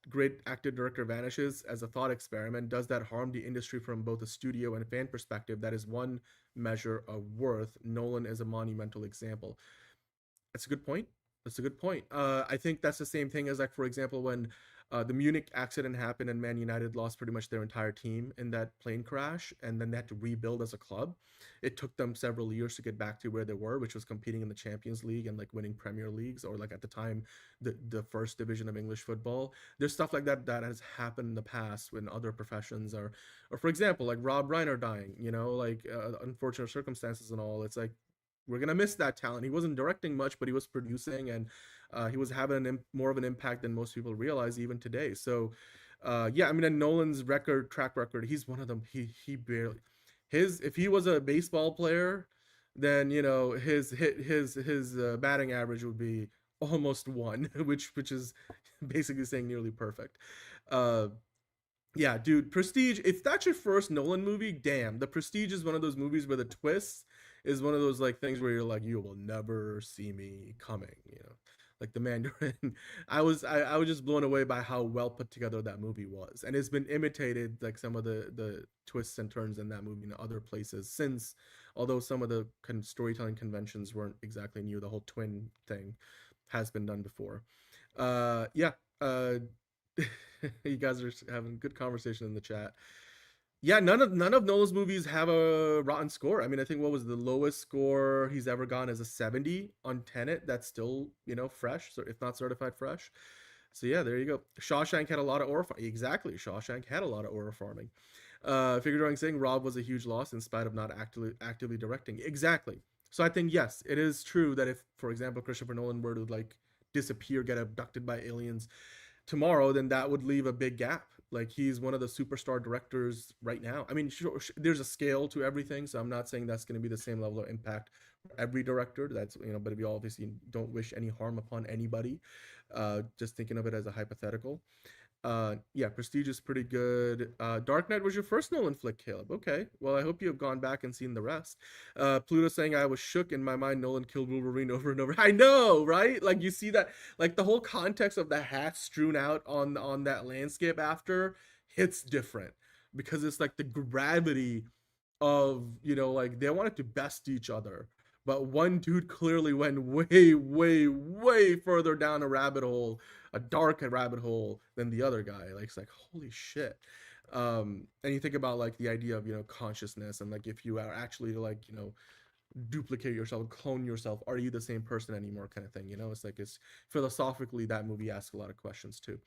great actor director vanishes as a thought experiment, does that harm the industry from both a studio and a fan perspective? That is one measure of worth. Nolan is a monumental example. That's a good point. I think that's the same thing as, like, for example, when the Munich accident happened and Man United lost pretty much their entire team in that plane crash, and then they had to rebuild as a club. It took them several years to get back to where they were, which was competing in the Champions League and like winning Premier Leagues, or like at the time the first division of English football. There's stuff like that that has happened in the past when other professions or for example, like Rob Reiner dying, like unfortunate circumstances and all. It's like, we're gonna miss that talent. He wasn't directing much, but he was producing, and he was having more of an impact than most people realize even today. So yeah, I mean, in Nolan's track record, he's one of them. He barely, if he was a baseball player, then his batting average would be almost 1, which is basically saying nearly perfect. Yeah, dude, Prestige, if that's your first Nolan movie, damn. The Prestige is one of those movies where the twist is one of those like things where you're like, you will never see me coming, like the Mandarin. I was just blown away by how well put together that movie was, and it's been imitated, like some of the twists and turns in that movie in other places since, although some of the storytelling conventions weren't exactly new. The whole twin thing has been done before. Yeah, you guys are having good conversation in the chat. Yeah, none of Nolan's movies have a rotten score. I mean, I think what was the lowest score he's ever gone is a 70 on Tenet. That's still, fresh, so if not certified fresh. So yeah, there you go. Shawshank had a lot of aura farming. Exactly, Shawshank had a lot of aura farming. Figure drawing saying Rob was a huge loss in spite of not actively directing. Exactly. So I think, yes, it is true that if, for example, Christopher Nolan were to like disappear, get abducted by aliens tomorrow, then that would leave a big gap. Like, he's one of the superstar directors right now. I mean, sure, there's a scale to everything, so I'm not saying that's going to be the same level of impact for every director. That's, but we obviously don't wish any harm upon anybody. Just thinking of it as a hypothetical. Yeah, Prestige is pretty good. Dark Knight was your first Nolan flick, Caleb. Okay, well, I hope you have gone back and seen the rest. Pluto saying, I was shook in my mind Nolan killed Wolverine over and over. I know, right? Like, you see that, like, the whole context of the hat strewn out on that landscape after hits different, because it's like the gravity of, like, they wanted to best each other, but one dude clearly went way, way, way further down a rabbit hole, a dark rabbit hole, than the other guy. Like, it's like, holy shit. And you think about like the idea of, consciousness, and like, if you are actually like, duplicate yourself, clone yourself, are you the same person anymore, kind of thing. It's like, it's philosophically, that movie asks a lot of questions too.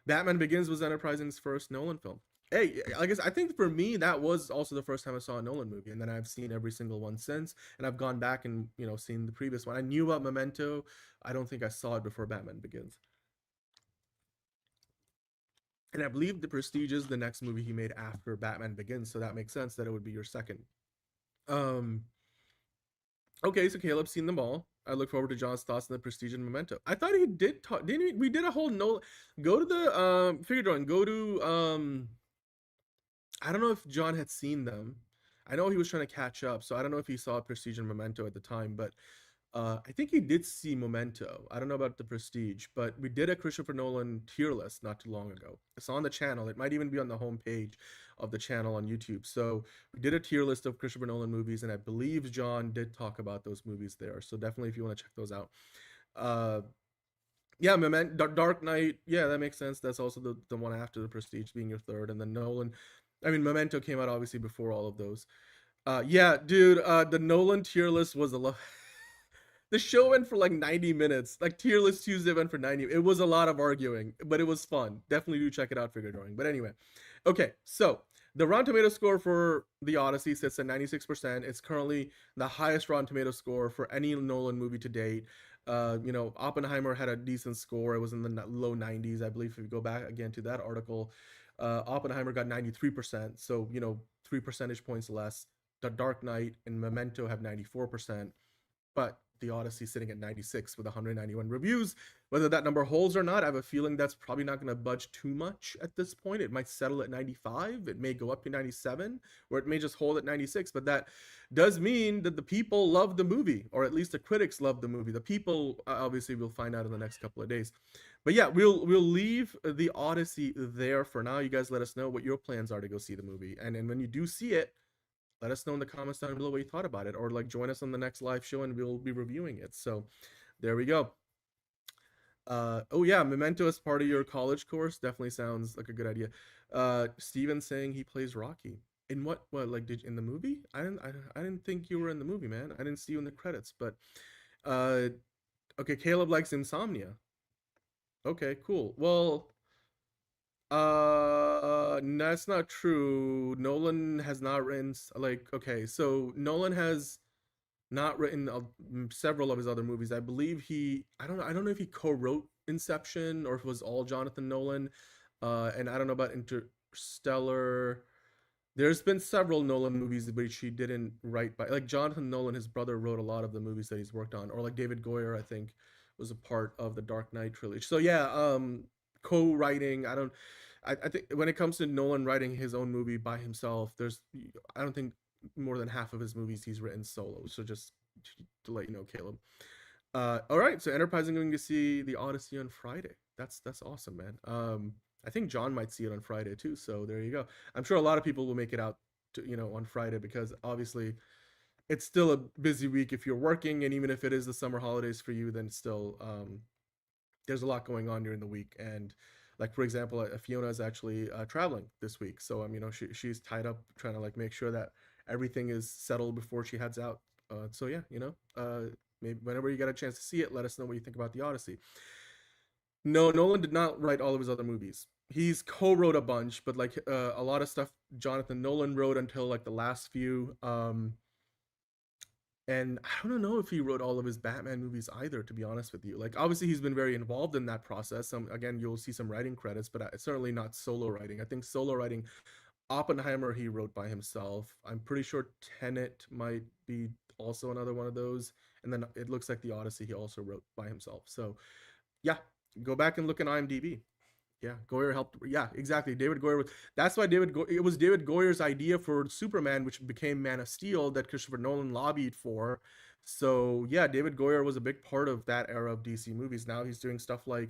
Batman Begins was Enterprising's first Nolan film. Hey, I guess I think for me that was also the first time I saw a Nolan movie, and then I've seen every single one since, and I've gone back and seen the previous one. I knew about Memento. I don't think I saw it before Batman Begins, and I believe The Prestige is the next movie he made after Batman Begins, so that makes sense that it would be your second. Okay, so Caleb's seen them all. I look forward to John's thoughts on The Prestige and Memento. I thought he did talk, didn't he? We did a whole Nolan. Go to the figure drawing. Go to I don't know if John had seen them. I know he was trying to catch up, so I don't know if he saw Prestige and Memento at the time, but I think he did see Memento. I don't know about The Prestige, but we did a Christopher Nolan tier list not too long ago. It's on the channel. It might even be on the homepage of the channel on YouTube. So we did a tier list of Christopher Nolan movies, and I believe John did talk about those movies there. So definitely, if you want to check those out. Yeah, Dark Knight. Yeah, that makes sense. That's also the one after The Prestige being your third, and then Nolan. I mean, Memento came out obviously before all of those. Yeah, dude, the Nolan tier list was a lot. The show went for like 90 minutes. Like tier list Tuesday went for 90. It was a lot of arguing, but it was fun. Definitely do check it out, Figure Drawing. But anyway, okay, so the Rotten Tomato score for The Odyssey sits at 96%. It's currently the highest Rotten Tomato score for any Nolan movie to date. Oppenheimer had a decent score. It was in the low 90s, I believe. If you go back again to that article, Oppenheimer got 93%. So, 3 percentage points less. The Dark Knight and Memento have 94%. But The Odyssey sitting at 96 with 191 reviews. Whether that number holds or not, I have a feeling that's probably not going to budge too much at this point. It might settle at 95. It may go up to 97, or it may just hold at 96. But that does mean that the people love the movie, or at least the critics love the movie. The people, obviously, we'll find out in the next couple of days. But yeah, we'll leave The Odyssey there for now. You guys let us know what your plans are to go see the movie. And when you do see it, let us know in the comments down below what you thought about it, or like join us on the next live show and we'll be reviewing it. So there we go. Oh yeah, Memento as part of your college course definitely sounds like a good idea. Steven saying he plays Rocky. In what like did in the movie? I didn't think you were in the movie, man. I didn't see you in the credits, but okay, Caleb likes Insomnia. Okay, cool. Well, that's not true. Nolan has not written okay, so Nolan has not written several of his other movies. I believe I don't know if he co-wrote Inception or if it was all Jonathan Nolan. And I don't know about Interstellar. There's been several Nolan movies which he didn't write by, like Jonathan Nolan, his brother wrote a lot of the movies that he's worked on, or like David Goyer, I think, was a part of the Dark Knight trilogy. So yeah, co-writing, I think when it comes to Nolan writing his own movie by himself, I don't think more than half of his movies he's written solo. So just to let you know, Caleb. All right, so Enterprising going to see The Odyssey on Friday. That's awesome, man. I think John might see it on Friday too. So there you go. I'm sure a lot of people will make it out to, on Friday, because obviously it's still a busy week if you're working, and even if it is the summer holidays for you, then still there's a lot going on during the week. And like, for example, Fiona is actually traveling this week, so she's tied up trying to like make sure that everything is settled before she heads out. So yeah, maybe whenever you get a chance to see it, let us know what you think about The Odyssey. No, Nolan did not write all of his other movies. He's co-wrote a bunch, but like a lot of stuff Jonathan Nolan wrote until like the last few. And I don't know if he wrote all of his Batman movies either, to be honest with you. Like, obviously, he's been very involved in that process. Again, you'll see some writing credits, but certainly not solo writing. I think solo writing, Oppenheimer, he wrote by himself. I'm pretty sure Tenet might be also another one of those. And then it looks like The Odyssey he also wrote by himself. So, yeah, go back and look at IMDb. Yeah, Goyer helped. Yeah, exactly. David Goyer that's why it was David Goyer's idea for Superman, which became Man of Steel, that Christopher Nolan lobbied for. So yeah, David Goyer was a big part of that era of DC movies. Now he's doing stuff like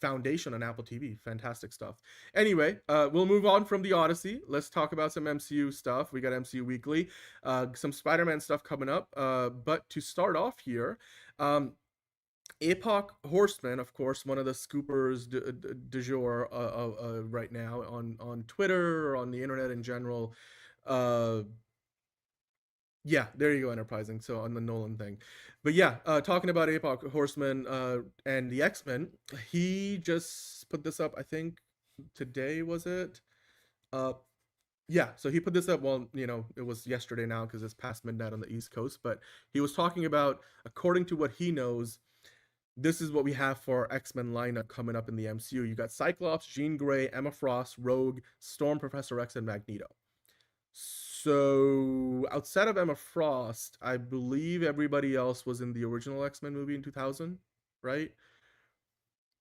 Foundation on Apple TV. Fantastic stuff. Anyway, we'll move on from The Odyssey. Let's talk about some MCU stuff. We got MCU Weekly, some Spider-Man stuff coming up. But to start off here, Epoch Horseman, of course, one of the scoopers du jour right now on Twitter or on the internet in general. Yeah, there you go, Enterprising. So on the Nolan thing. But yeah, talking about Epoch Horseman and the X-Men, he just put this up, I think today, was it? Yeah, so he put this up, well, it was yesterday now because it's past midnight on the East Coast, but he was talking about, according to what he knows, this is what we have for our X-Men lineup coming up in the MCU. You got Cyclops, Jean Grey, Emma Frost, Rogue, Storm, Professor X, and Magneto. So outside of Emma Frost, I believe everybody else was in the original X-Men movie in 2000, right?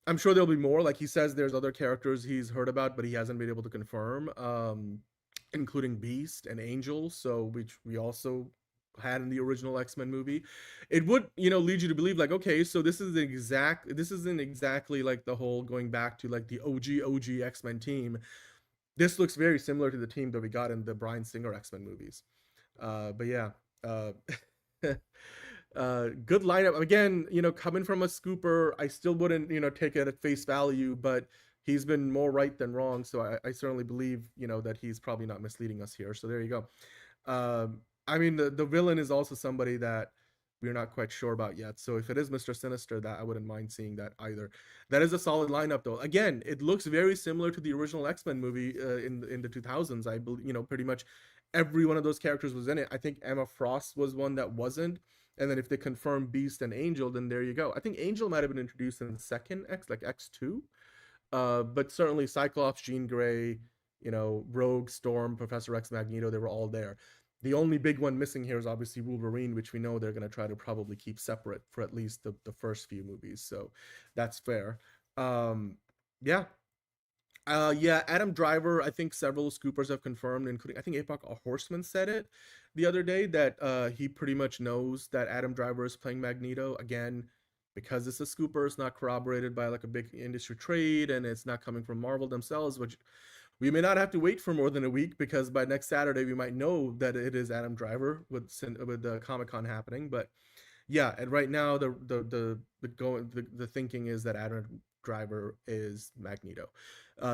I'm sure there'll be more. Like he says, there's other characters he's heard about, but he hasn't been able to confirm, including Beast and Angel, so which we also had in the original X-Men movie. It would, lead you to believe like, okay, so this isn't exactly like the whole going back to like the OG X-Men team. This looks very similar to the team that we got in the Bryan Singer X-Men movies. But yeah, good lineup. Again, coming from a scooper, I still wouldn't, take it at face value, but he's been more right than wrong. So I certainly believe, that he's probably not misleading us here. So there you go. I mean, the villain is also somebody that we're not quite sure about yet. So if it is Mr. Sinister, that I wouldn't mind seeing that either. That is a solid lineup, though. Again, it looks very similar to the original X-Men movie in the 2000s. I believe, pretty much every one of those characters was in it. I think Emma Frost was one that wasn't. And then if they confirm Beast and Angel, then there you go. I think Angel might have been introduced in the second X, like X2. But certainly Cyclops, Jean Grey, Rogue, Storm, Professor X, Magneto, they were all there. The only big one missing here is obviously Wolverine, which we know they're going to try to probably keep separate for at least the first few movies. So that's fair. Yeah. Adam Driver, I think several scoopers have confirmed, including, I think Apoc Horseman said it the other day, that he pretty much knows that Adam Driver is playing Magneto. Again, because it's a scooper, it's not corroborated by like a big industry trade, and it's not coming from Marvel themselves, which we may not have to wait for more than a week, because by next Saturday we might know that it is Adam Driver with the Comic-Con happening. But yeah, and right now the thinking is that Adam Driver is Magneto.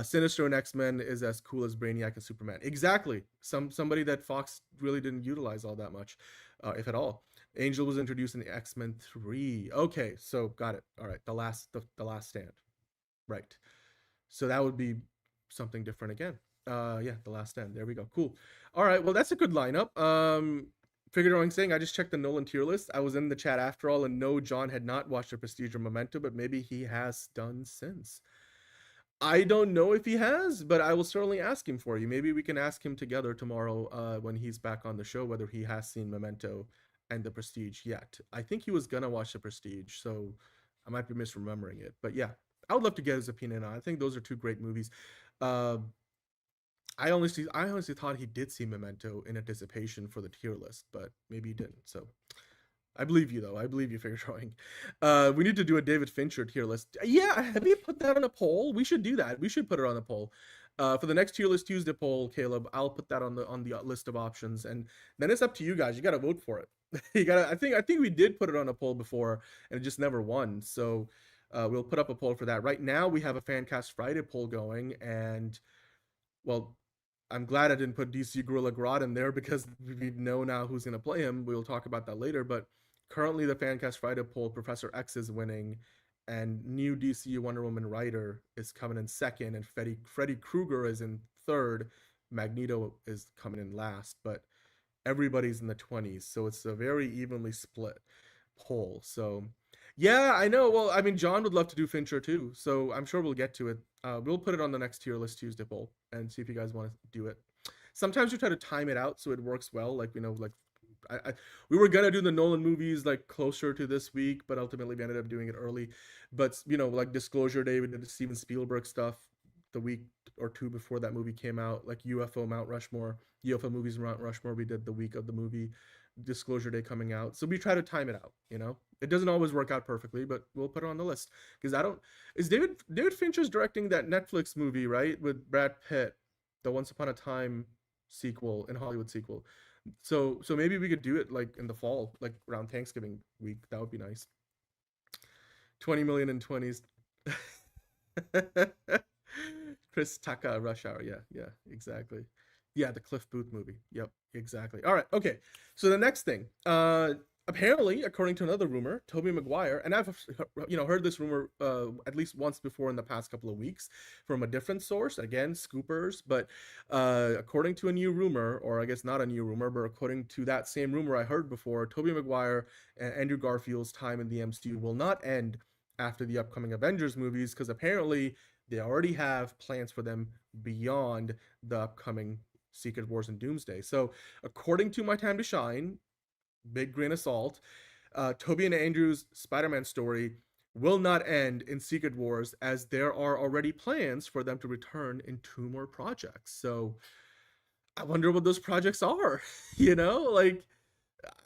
Sinister and X-Men is as cool as Brainiac and Superman. Exactly. Somebody that Fox really didn't utilize all that much, if at all. Angel was introduced in X-Men 3. Okay, so got it. All right, the last stand. Right. So that would be something different again. The Last Stand. There we go. Cool. All right, well, that's a good lineup. Figure drawing saying, I just checked the Nolan tier list. I was in the chat after all, and no, John had not watched The Prestige or Memento, but maybe he has done since. I don't know if he has, but I will certainly ask him for you. Maybe we can ask him together tomorrow when he's back on the show, whether he has seen Memento and The Prestige yet. I think he was gonna watch The Prestige, so I might be misremembering it. But yeah, I would love to get his opinion on it. I think those are two great movies. I honestly thought he did see Memento in anticipation for the tier list, but maybe he didn't. So I believe you, though. I believe you, Figure Drawing. We need to do a David Fincher tier list. Yeah, have you put that on a poll? We should do that. We should put it on a poll. For the next tier list Tuesday poll, Caleb, I'll put that on the list of options, and then it's up to you guys. You got to vote for it. You got to. I think we did put it on a poll before, and it just never won. So we'll put up a poll for that. Right now, we have a Fancast Friday poll going, and well, I'm glad I didn't put DC Gorilla Grodd in there, because we know now who's going to play him. We'll talk about that later, but currently the Fancast Friday poll, Professor X is winning, and new DCU Wonder Woman writer is coming in second, and Freddy Krueger is in third. Magneto is coming in last, but everybody's in the 20s, so it's a very evenly split poll. So yeah, I know. Well, I mean, John would love to do Fincher too, so I'm sure we'll get to it. We'll put it on the next tier list Tuesday poll and see if you guys want to do it. Sometimes we try to time it out so it works well. Like, we were gonna do the Nolan movies like closer to this week, but ultimately we ended up doing it early. But like Disclosure Day, we did the Steven Spielberg stuff the week or two before that movie came out. Like UFO movies Mount Rushmore, we did the week of the movie Disclosure Day coming out. So we try to time it out. It doesn't always work out perfectly, but we'll put it on the list, because is David Fincher's directing that Netflix movie, right, with Brad Pitt, the Once Upon a Time sequel, in Hollywood sequel. So maybe we could do it like in the fall, like around Thanksgiving week. That would be nice. 20 million in 20s. Chris Tucker, Rush Hour. Yeah, exactly. Yeah, the Cliff Booth movie. Yep, exactly. All right, okay. So the next thing, apparently, according to another rumor, Tobey Maguire, and I've heard this rumor at least once before in the past couple of weeks from a different source, again, scoopers, but according to a new rumor, or I guess not a new rumor, but according to that same rumor I heard before, Tobey Maguire and Andrew Garfield's time in the MCU will not end after the upcoming Avengers movies, because apparently they already have plans for them beyond the upcoming Secret Wars and Doomsday. So according to My Time to Shine, big grain of salt, Tobey and Andrew's Spider-Man story will not end in Secret Wars, as there are already plans for them to return in 2 more projects. So I wonder what those projects are.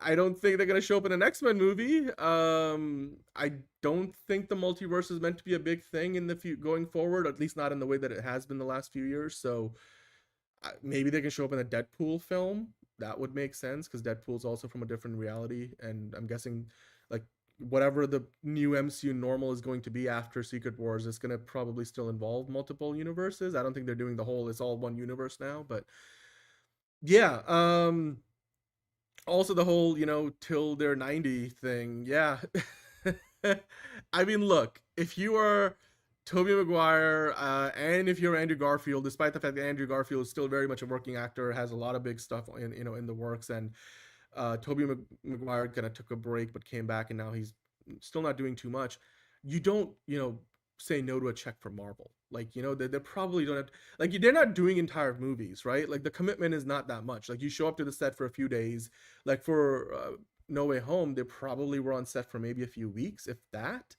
I don't think they're going to show up in an X-Men movie. I don't think the multiverse is meant to be a big thing in the going forward, at least not in the way that it has been the last few years. So maybe they can show up in a Deadpool film. That would make sense, because Deadpool's also from a different reality, and I'm guessing like whatever the new MCU normal is going to be after Secret Wars, it's going to probably still involve multiple universes. I don't think they're doing the whole it's all one universe now, but yeah. Also the whole, till they're 90 thing. Yeah. I mean, look, if you are Tobey Maguire, and if you're Andrew Garfield, despite the fact that Andrew Garfield is still very much a working actor, has a lot of big stuff in the works, and Tobey Maguire kind of took a break but came back, and now he's still not doing too much. You don't, say no to a check from Marvel. Like, they probably don't have, like, they're not doing entire movies, right? Like, the commitment is not that much. Like, you show up to the set for a few days. Like, for No Way Home, they probably were on set for maybe a few weeks, if that.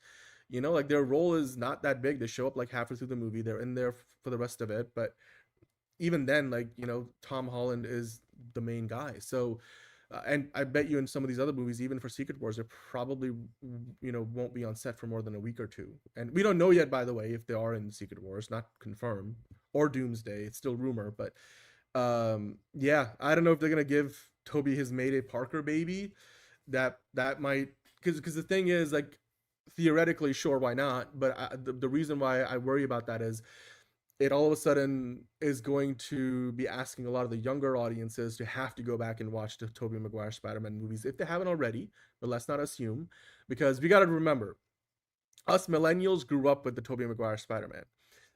Like, their role is not that big. They show up like halfway through the movie. They're in there for the rest of it. But even then, like, Tom Holland is the main guy. So, and I bet you in some of these other movies, even for Secret Wars, they probably, won't be on set for more than a week or two. And we don't know yet, by the way, if they are in Secret Wars, not confirmed, or Doomsday. It's still rumor. But yeah, I don't know if they're going to give Toby his Mayday Parker baby. That might, because the thing is, like, theoretically, sure, why not? But the reason why I worry about that is it all of a sudden is going to be asking a lot of the younger audiences to have to go back and watch the Tobey Maguire Spider-Man movies if they haven't already, but let's not assume, because we got to remember, us millennials grew up with the Tobey Maguire Spider-Man,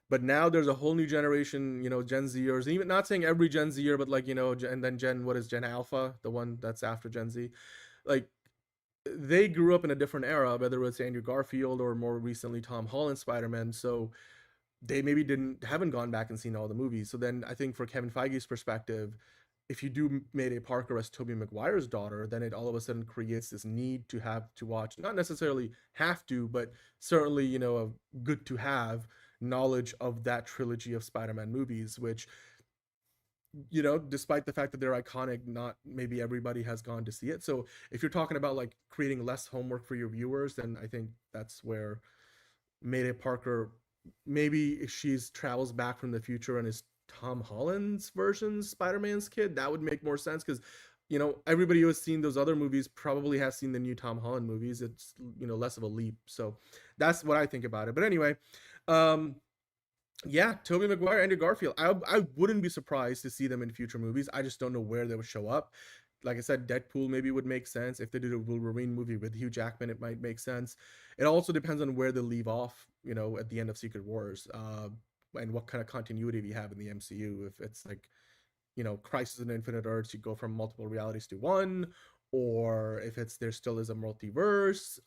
but now there's a whole new generation, Gen Zers, even not saying every Gen Zer, but like, and then Gen Alpha, the one that's after Gen Z, like, they grew up in a different era, whether it's Andrew Garfield or more recently Tom Holland Spider-Man, so they maybe haven't gone back and seen all the movies. So then I think for Kevin Feige's perspective, if you do Mayday Parker as Tobey Maguire's daughter, then it all of a sudden creates this need to have to watch, not necessarily have to, but certainly, a good to have knowledge of that trilogy of Spider-Man movies, which, despite the fact that they're iconic, not maybe everybody has gone to see it. So if you're talking about like creating less homework for your viewers, then I think that's where Mayday Parker, maybe if she's travels back from the future and is Tom Holland's version's Spider-Man's kid, that would make more sense, because everybody who has seen those other movies probably has seen the new Tom Holland movies. It's less of a leap. So that's what I think about it. But anyway, yeah, Tobey Maguire, Andrew Garfield, I wouldn't be surprised to see them in future movies. I just don't know where they would show up. Like I said, Deadpool maybe would make sense. If they did a Wolverine movie with Hugh Jackman, it might make sense. It also depends on where they leave off, at the end of Secret Wars, and what kind of continuity we have in the MCU. If it's like, Crisis on Infinite Earths, you go from multiple realities to one, or if it's there still is a multiverse,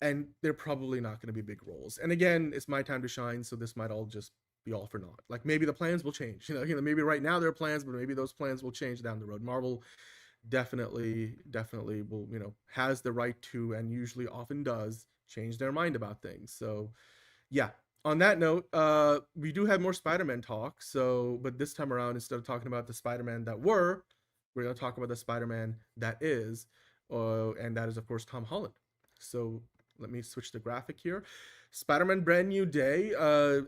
and they're probably not going to be big roles. And again, it's my time to shine, so this might all just be all for naught. Like, maybe the plans will change. Maybe right now there are plans, but maybe those plans will change down the road. Marvel definitely will, has the right to, and usually often does, change their mind about things. So yeah, on that note, we do have more Spider-Man talk. So, but this time around, instead of talking about the Spider-Man that we're going to talk about the Spider-Man that is, and that is of course Tom Holland. So let me switch the graphic here. Spider-Man Brand New Day.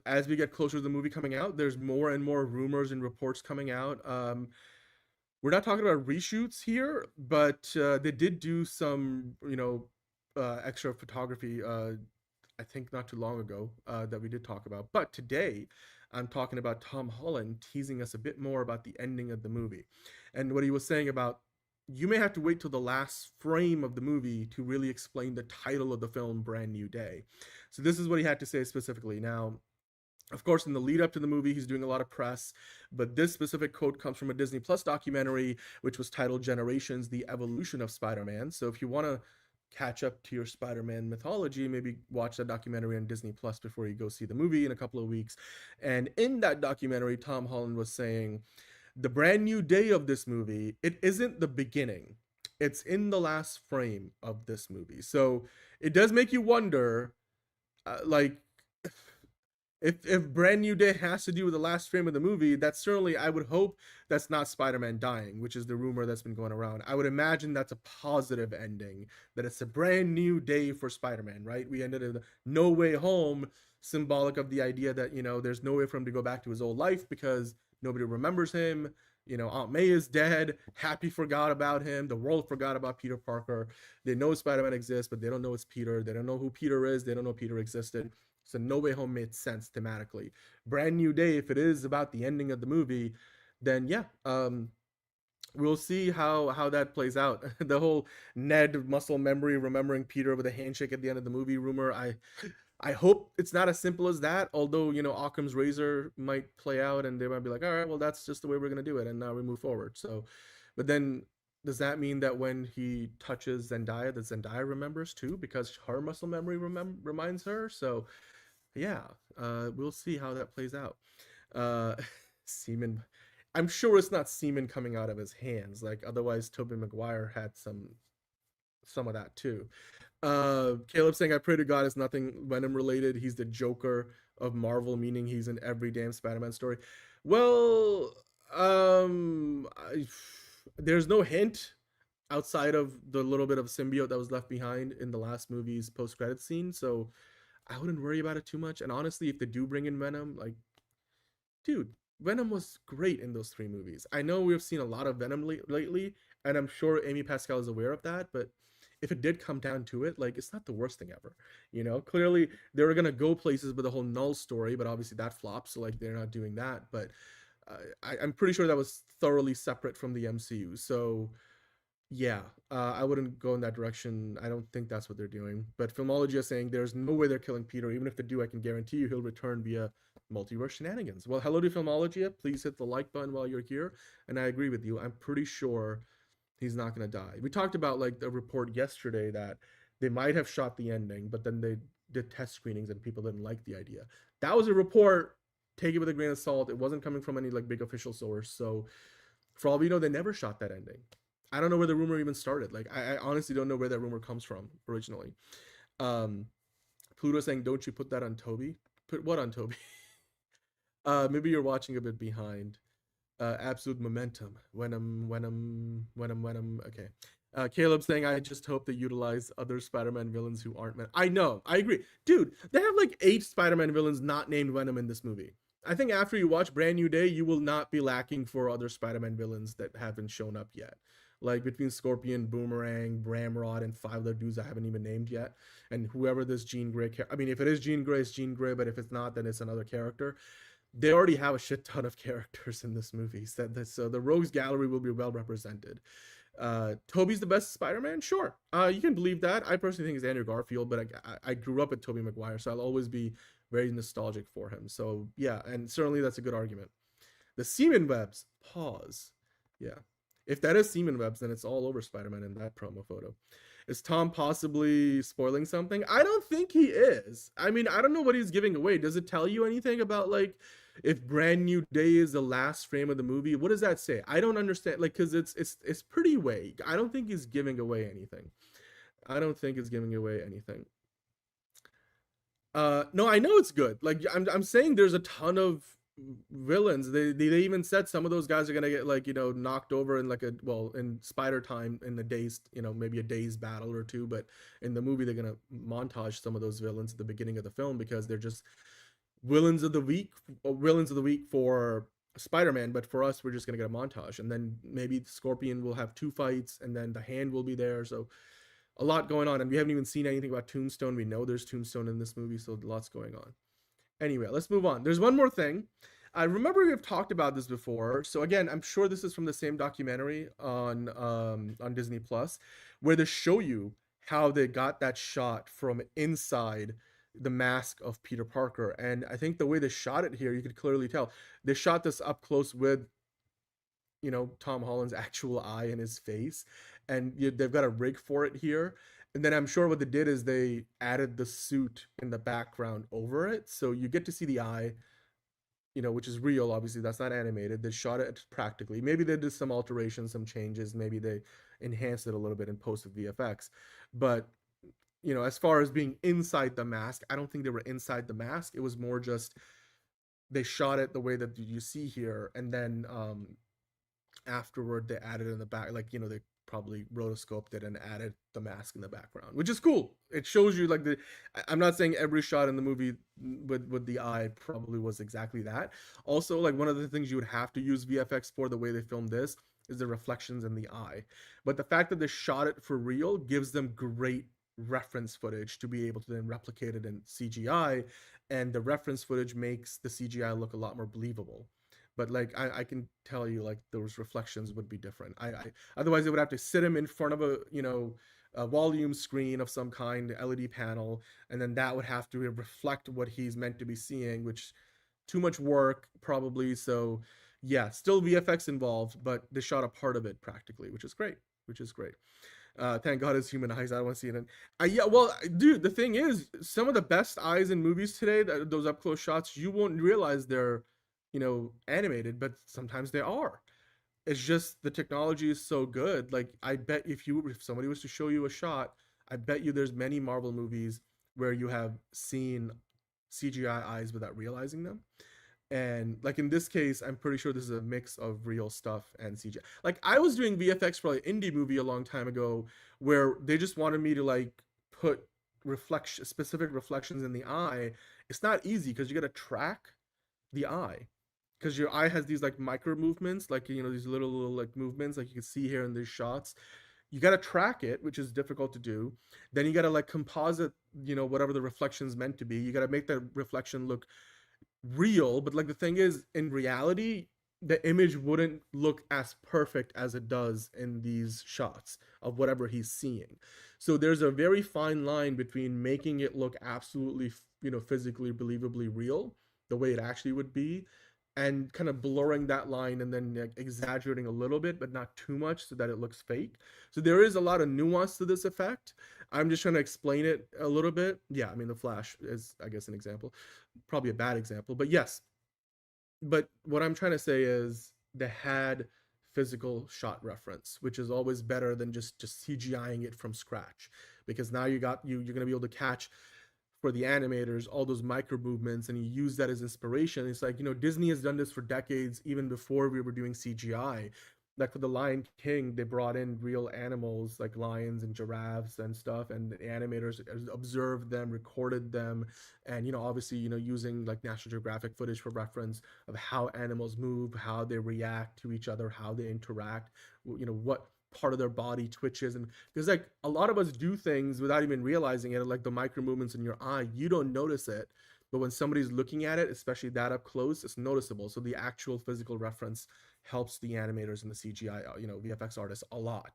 As we get closer to the movie coming out, there's more and more rumors and reports coming out. We're not talking about reshoots here, but they did do some, extra photography, I think not too long ago, that we did talk about. But today, I'm talking about Tom Holland teasing us a bit more about the ending of the movie. And what he was saying about, you may have to wait till the last frame of the movie to really explain the title of the film, Brand New Day. So this is what he had to say specifically. Now, of course, in the lead up to the movie, he's doing a lot of press, but this specific quote comes from a Disney Plus documentary, which was titled Generations, The Evolution of Spider-Man. So if you want to catch up to your Spider-Man mythology, maybe watch that documentary on Disney Plus before you go see the movie in a couple of weeks. And in that documentary, Tom Holland was saying, the brand new day of this movie, it isn't the beginning. It's in the last frame of this movie. So it does make you wonder, if Brand New Day has to do with the last frame of the movie, that's certainly, I would hope that's not Spider-Man dying, which is the rumor that's been going around. I would imagine that's a positive ending, that it's a brand new day for Spider-Man, right? We ended in No Way Home, symbolic of the idea that, there's no way for him to go back to his old life because nobody remembers him. Aunt May is dead. Happy forgot about him. The world forgot about Peter Parker. They know Spider-Man exists, but they don't know it's Peter. They don't know who Peter is. They don't know Peter existed. So No Way Home made sense thematically. Brand New Day, if it is about the ending of the movie, then yeah, we'll see how that plays out. The whole Ned muscle memory remembering Peter with a handshake at the end of the movie rumor, I hope it's not as simple as that, although, Occam's razor might play out and they might be like, all right, well, that's just the way we're going to do it. And now we move forward. So, but then does that mean that when he touches Zendaya, that Zendaya remembers too, because her muscle memory reminds her? So yeah, we'll see how that plays out. Semen, I'm sure it's not semen coming out of his hands. Like, otherwise Tobey Maguire had some of that too. Caleb saying, I pray to God it's nothing Venom related. He's the Joker of Marvel, meaning he's in every damn Spider-Man story. Well, there's no hint outside of the little bit of symbiote that was left behind in the last movie's post-credit scene, so I wouldn't worry about it too much. And honestly, if they do bring in Venom, like, dude, Venom was great in those 3 movies. I know we've seen a lot of Venom lately, and I'm sure Amy Pascal is aware of that, but if it did come down to it, like, it's not the worst thing ever. Clearly they were gonna go places with the whole Null story, but obviously that flopped, so like they're not doing that. But I'm pretty sure that was thoroughly separate from the MCU. So yeah, I wouldn't go in that direction. I don't think that's what they're doing. But Filmology is saying there's no way they're killing Peter. Even if they do, I can guarantee you he'll return via multiverse shenanigans. Well, hello to Filmology. Please hit the like button while you're here. And I agree with you. I'm pretty sure he's not going to die. We talked about like the report yesterday that they might have shot the ending, but then they did test screenings and people didn't like the idea. That was a report. Take it with a grain of salt. It wasn't coming from any like big official source. So for all we know, they never shot that ending. I don't know where the rumor even started. Like, I honestly don't know where that rumor comes from originally. Pluto saying, don't you put that on Toby? Put what on Toby? Maybe you're watching a bit behind. Absolute momentum. Venom. Okay. Caleb saying, I just hope they utilize other Spider-Man villains who aren't Venom. I know. I agree. Dude, they have like 8 Spider-Man villains not named Venom in this movie. I think after you watch Brand New Day, you will not be lacking for other Spider-Man villains that haven't shown up yet. Like between Scorpion, Boomerang, Ramrod, and 5 other dudes I haven't even named yet. And whoever this Jean Grey I mean, if it is Jean Grey, it's Jean Grey, but if it's not, then it's another character. They already have a shit ton of characters in this movie, so the Rogues Gallery will be well represented. Toby's the best Spider-Man? Sure. You can believe that. I personally think it's Andrew Garfield, but I grew up with Tobey Maguire, so I'll always be very nostalgic for him. So yeah, and certainly that's a good argument. The semen webs, pause. Yeah. If that is semen webs, then it's all over Spider-Man in that promo photo. Is Tom possibly spoiling something? I don't think he is. I mean, I don't know what he's giving away. Does it tell you anything about like if Brand New Day is the last frame of the movie? What does that say? I don't understand. Like, because it's pretty vague. I don't think he's giving away anything. No, I know it's good. Like I'm saying, there's a ton of villains. They even said some of those guys are gonna get like knocked over in like in Spider Time in the days, maybe a day's battle or two, but in the movie they're gonna montage some of those villains at the beginning of the film because they're just villains of the week for Spider-Man, but for us we're just gonna get a montage, and then maybe Scorpion will have 2 fights and then the Hand will be there. So a lot going on, and we haven't even seen anything about Tombstone. We know there's Tombstone in this movie, so lots going on. Anyway, let's move on. There's one more thing. I remember we've talked about this before. So again, I'm sure this is from the same documentary on Disney Plus, where they show you how they got that shot from inside the mask of Peter Parker. And I think the way they shot it here, you could clearly tell they shot this up close with Tom Holland's actual eye in his face, and they've got a rig for it here. And then I'm sure what they did is they added the suit in the background over it. So you get to see the eye, which is real. Obviously, that's not animated. They shot it practically. Maybe they did some alterations, some changes. Maybe they enhanced it a little bit in post with VFX. But, as far as being inside the mask, I don't think they were inside the mask. It was more just they shot it the way that you see here. And then afterward they added in the back, like, you know, they probably rotoscoped it and added the mask in the background, which is cool. It shows you like I'm not saying every shot in the movie with the eye probably was exactly that. Also, like, one of the things you would have to use VFX for, the way they filmed this, is the reflections in the eye. But the fact that they shot it for real gives them great reference footage to be able to then replicate it in CGI, and the reference footage makes the CGI look a lot more believable. But like I can tell you, like, those reflections would be different. I otherwise they would have to sit him in front of a, you know, a volume screen of some kind, LED panel, and then that would have to reflect what he's meant to be seeing, which too much work probably. So yeah, still VFX involved, but they shot a part of it practically, which is great. Thank God it's human eyes. I don't want to see it. Yeah, well, dude, the thing is, some of the best eyes in movies today, those up close shots, you won't realize they're, you know, animated, but sometimes they are. It's just the technology is so good. Like, I bet if somebody was to show you a shot, I bet you there's many Marvel movies where you have seen CGI eyes without realizing them. And like in this case, I'm pretty sure this is a mix of real stuff and CGI. Like, I was doing VFX for like an indie movie a long time ago where they just wanted me to like put specific reflections in the eye. It's not easy because you got to track the eye, because your eye has these like micro movements, like, you know, these little like movements like you can see here in these shots. You got to track it, which is difficult to do. Then you got to like composite, you know, whatever the reflection's meant to be. You got to make that reflection look real, but like the thing is, in reality, the image wouldn't look as perfect as it does in these shots of whatever he's seeing. So there's a very fine line between making it look absolutely, you know, physically believably real, the way it actually would be, and kind of blurring that line and then like exaggerating a little bit, but not too much so that it looks fake. So there is a lot of nuance to this effect. I'm just trying to explain it a little bit. Yeah, I mean, the Flash is, I guess, an example, probably a bad example, but yes. But what I'm trying to say is they had physical shot reference, which is always better than just CGIing it from scratch, because now you're going to be able to catch, for the animators, all those micro movements, and you use that as inspiration. It's like, you know, Disney has done this for decades, even before we were doing CGI. Like for the Lion King, they brought in real animals like lions and giraffes and stuff, and the animators observed them, recorded them, and, you know, obviously, you know, using like National Geographic footage for reference of how animals move, how they react to each other, how they interact, you know, what part of their body twitches. And because like a lot of us do things without even realizing it, like the micro movements in your eye, you don't notice it, but when somebody's looking at it, especially that up close, it's noticeable. So the actual physical reference helps the animators and the CGI, you know, VFX artists a lot,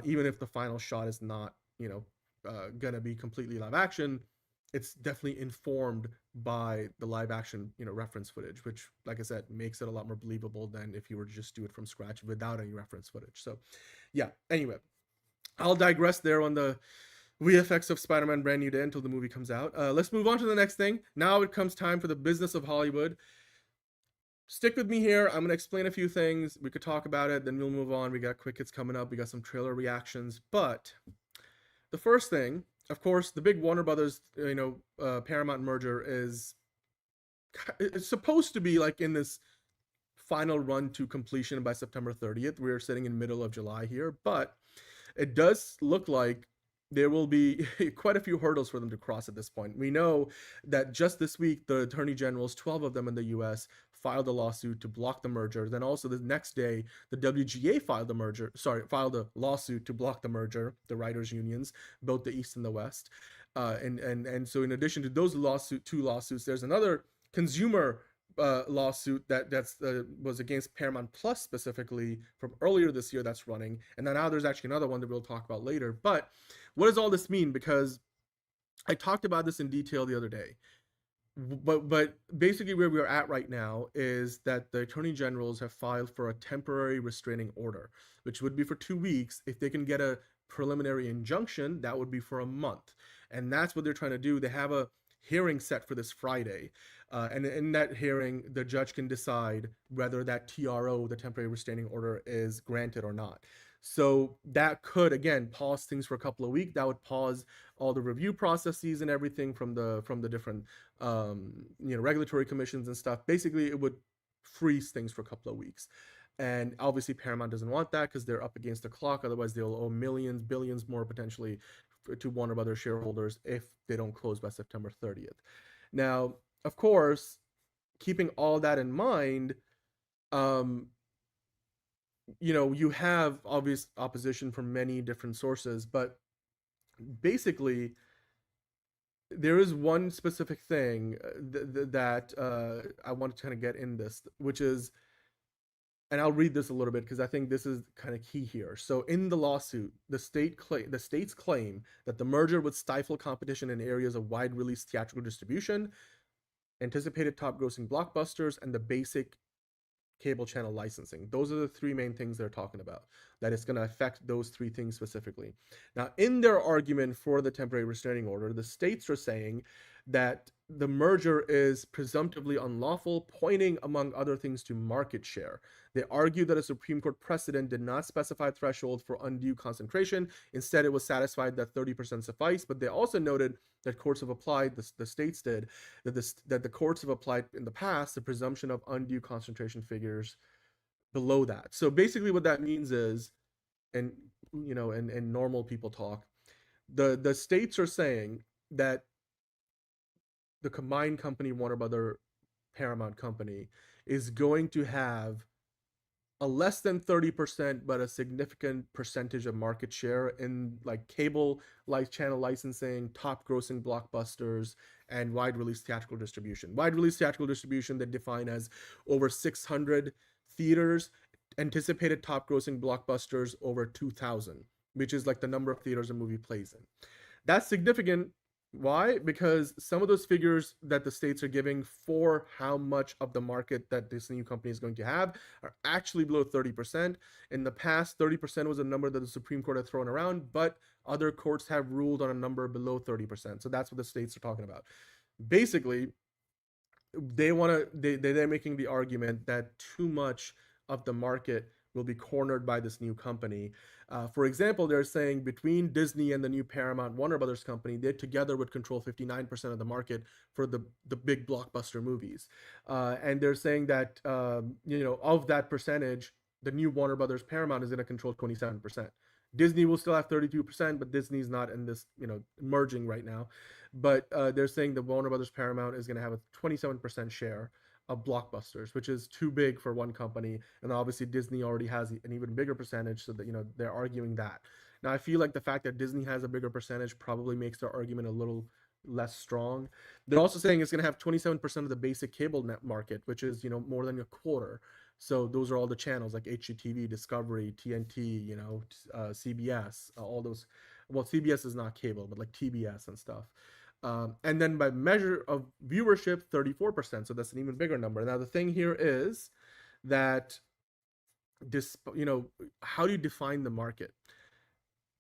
even if the final shot is not, you know, gonna be completely live action. It's definitely informed by the live action, you know, reference footage, which, like I said, makes it a lot more believable than if you were to just do it from scratch without any reference footage. So yeah, anyway, I'll digress there on the VFX of Spider-Man Brand New Day until the movie comes out. Let's move on to the next thing. Now it comes time for the business of Hollywood. Stick with me here. I'm going to explain a few things. We could talk about it, then we'll move on. We got quick hits coming up. We got some trailer reactions. But the first thing, of course, the big Warner Brothers, you know, Paramount merger is it's supposed to be like in this final run to completion by September 30th. We're sitting in middle of July here, but it does look like there will be quite a few hurdles for them to cross at this point. We know that just this week, the attorney generals, 12 of them in the US, filed a lawsuit to block the merger. Then also the next day, the WGA filed a lawsuit to block the merger, the writers' unions, both the East and the West. And so in addition to those two lawsuits, there's another consumer lawsuit that was against Paramount Plus specifically from earlier this year that's running. And then now there's actually another one that we'll talk about later. But what does all this mean? Because I talked about this in detail the other day. But basically where we're at right now is that the attorney generals have filed for a temporary restraining order, which would be for 2 weeks. If they can get a preliminary injunction, that would be for a month. And that's what they're trying to do. They have a hearing set for this Friday. And in that hearing, the judge can decide whether that TRO, the temporary restraining order, is granted or not. So that could, again, pause things for a couple of weeks. That would pause all the review processes and everything from the different you know, regulatory commissions and stuff. Basically, it would freeze things for a couple of weeks. And obviously Paramount doesn't want that because they're up against the clock. Otherwise, they'll owe millions, billions more potentially to Warner Brothers shareholders if they don't close by September 30th. Now, of course, keeping all that in mind, you have obvious opposition from many different sources, but basically, there is one specific thing that I want to kind of get in this, which is, and I'll read this a little bit because I think this is kind of key here. So in the lawsuit, the states claim that the merger would stifle competition in areas of wide release theatrical distribution, anticipated top grossing blockbusters, and the basic cable channel licensing. Those are the three main things they're talking about, that it's going to affect those three things specifically. Now, in their argument for the temporary restraining order, the states are saying that the merger is presumptively unlawful, pointing, among other things, to market share. They argue that a Supreme Court precedent did not specify threshold for undue concentration. Instead, it was satisfied that 30% sufficed, but they also noted that courts have applied, the states did, that the courts have applied in the past the presumption of undue concentration figures below that. So basically what that means is, and in normal people talk, the states are saying that the combined company, Warner Brothers Paramount company, is going to have a less than 30%, but a significant percentage of market share in like cable channel licensing, top grossing blockbusters, and wide release theatrical distribution. Wide release theatrical distribution they define as over 600 theaters, anticipated top grossing blockbusters over 2,000, which is like the number of theaters a movie plays in. That's significant. Why? Because some of those figures that the states are giving for how much of the market that this new company is going to have are actually below 30%. In the past, 30% was a number that the Supreme Court had thrown around, but other courts have ruled on a number below 30%. So that's what the states are talking about. Basically, they're making the argument that too much of the market will be cornered by this new company. For example, they're saying between Disney and the new Paramount Warner Brothers company, they together would control 59% of the market for the big blockbuster movies. And they're saying that, of that percentage, the new Warner Brothers Paramount is going to control 27%. Disney will still have 32%, but Disney's not in this, merging right now. But they're saying the Warner Brothers Paramount is going to have a 27% share of blockbusters, which is too big for one company, and obviously Disney already has an even bigger percentage, so that they're arguing that. Now I feel like the fact that Disney has a bigger percentage probably makes their argument a little less strong. They're also saying it's going to have 27% of the basic cable net market, which is more than a quarter. So those are all the channels like HGTV, Discovery, TNT, CBS, all those. Well, CBS is not cable, but like TBS and stuff. And then by measure of viewership, 34%. So that's an even bigger number. Now, the thing here is that how do you define the market?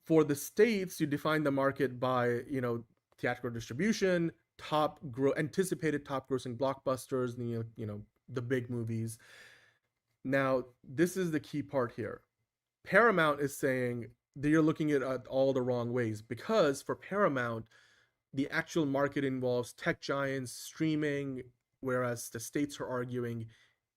For the states, you define the market by, theatrical distribution, anticipated top grossing blockbusters, the big movies. Now, this is the key part here. Paramount is saying that you're looking at it all the wrong ways, because for Paramount, the actual market involves tech giants, streaming, whereas the states are arguing,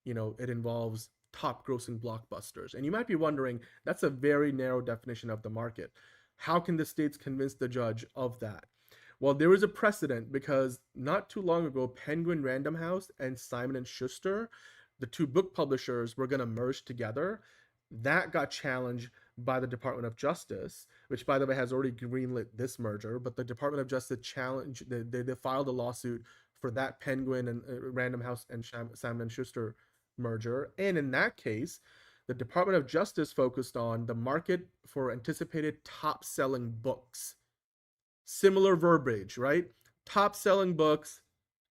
it involves top grossing blockbusters. And you might be wondering, that's a very narrow definition of the market. How can the states convince the judge of that? Well, there is a precedent, because not too long ago, Penguin Random House and Simon & Schuster, the two book publishers, were going to merge together. That got challenged by the Department of Justice, which, by the way, has already greenlit this merger. But the Department of Justice challenged, they filed a lawsuit for that Penguin and Random House and Simon & Schuster merger. And in that case, the Department of Justice focused on the market for anticipated top-selling books. Similar verbiage, right? Top-selling books,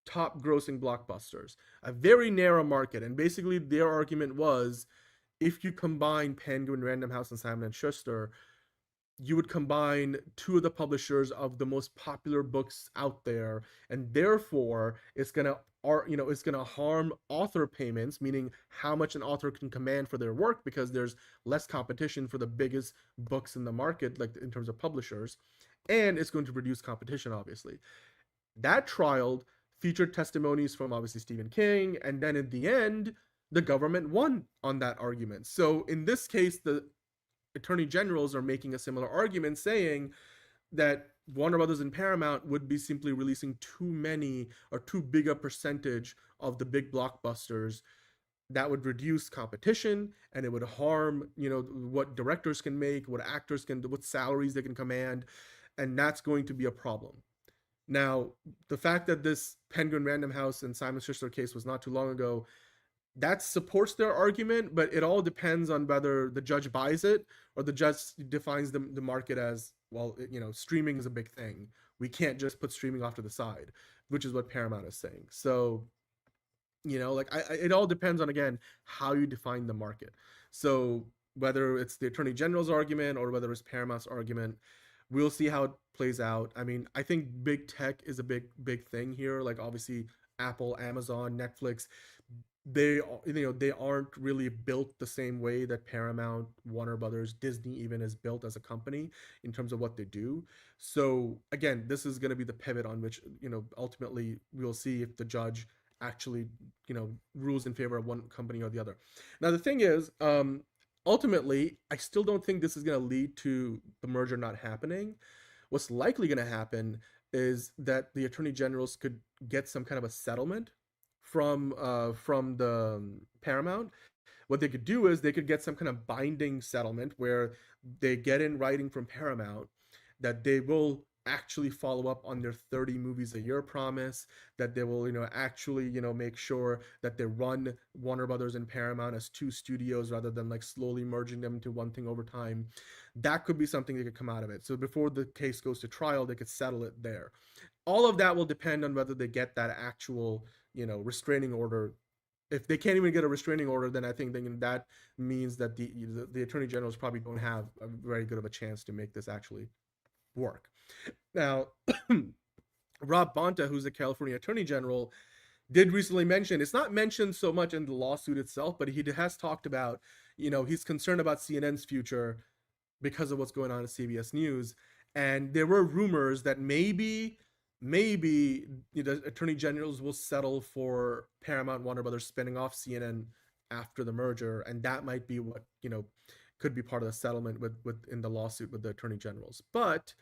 top-grossing blockbusters. A very narrow market. And basically, their argument was, if you combine Penguin Random House and Simon & Schuster, you would combine two of the publishers of the most popular books out there, and therefore it's gonna harm author payments, meaning how much an author can command for their work, because there's less competition for the biggest books in the market, like in terms of publishers, and it's going to reduce competition, obviously. That trial featured testimonies from obviously Stephen King, and then in the end, the government won on that argument. So in this case, the attorney generals are making a similar argument, saying that Warner Brothers and Paramount would be simply releasing too many or too big a percentage of the big blockbusters. That would reduce competition, and it would harm, what directors can make, what actors can do, what salaries they can command, and that's going to be a problem. Now, the fact that this Penguin Random House and Simon Schuster case was not too long ago, that supports their argument, but it all depends on whether the judge buys it or the judge defines the market as, well, streaming is a big thing. We can't just put streaming off to the side, which is what Paramount is saying. So, it all depends on, again, how you define the market. So whether it's the Attorney General's argument or whether it's Paramount's argument, we'll see how it plays out. I mean, I think big tech is a big thing here. Like, obviously, Apple, Amazon, Netflix, they aren't really built the same way that Paramount, Warner Brothers, Disney even is built as a company in terms of what they do. So again, this is going to be the pivot on which, ultimately we'll see if the judge actually, rules in favor of one company or the other. Now, the thing is, ultimately, I still don't think this is going to lead to the merger not happening. What's likely going to happen is that the attorney generals could get some kind of a settlement from the Paramount. What they could do is they could get some kind of binding settlement where they get in writing from Paramount that they will actually follow up on their 30 movies a year promise, that they will actually make sure that they run Warner Brothers and Paramount as two studios rather than like slowly merging them into one thing over time. That could be something that could come out of it. So before the case goes to trial, they could settle it there. All of that will depend on whether they get that actual restraining order. If they can't even get a restraining order, then I think that means that the attorney generals probably don't have a very good of a chance to make this actually work. Now, Rob Bonta, who's the California Attorney General, did recently mention, it's not mentioned so much in the lawsuit itself, but he has talked about, he's concerned about CNN's future because of what's going on at CBS News. And there were rumors that maybe attorney generals will settle for Paramount, Warner Brothers spinning off CNN after the merger, and that might be what could be part of the settlement with in the lawsuit with the attorney generals. But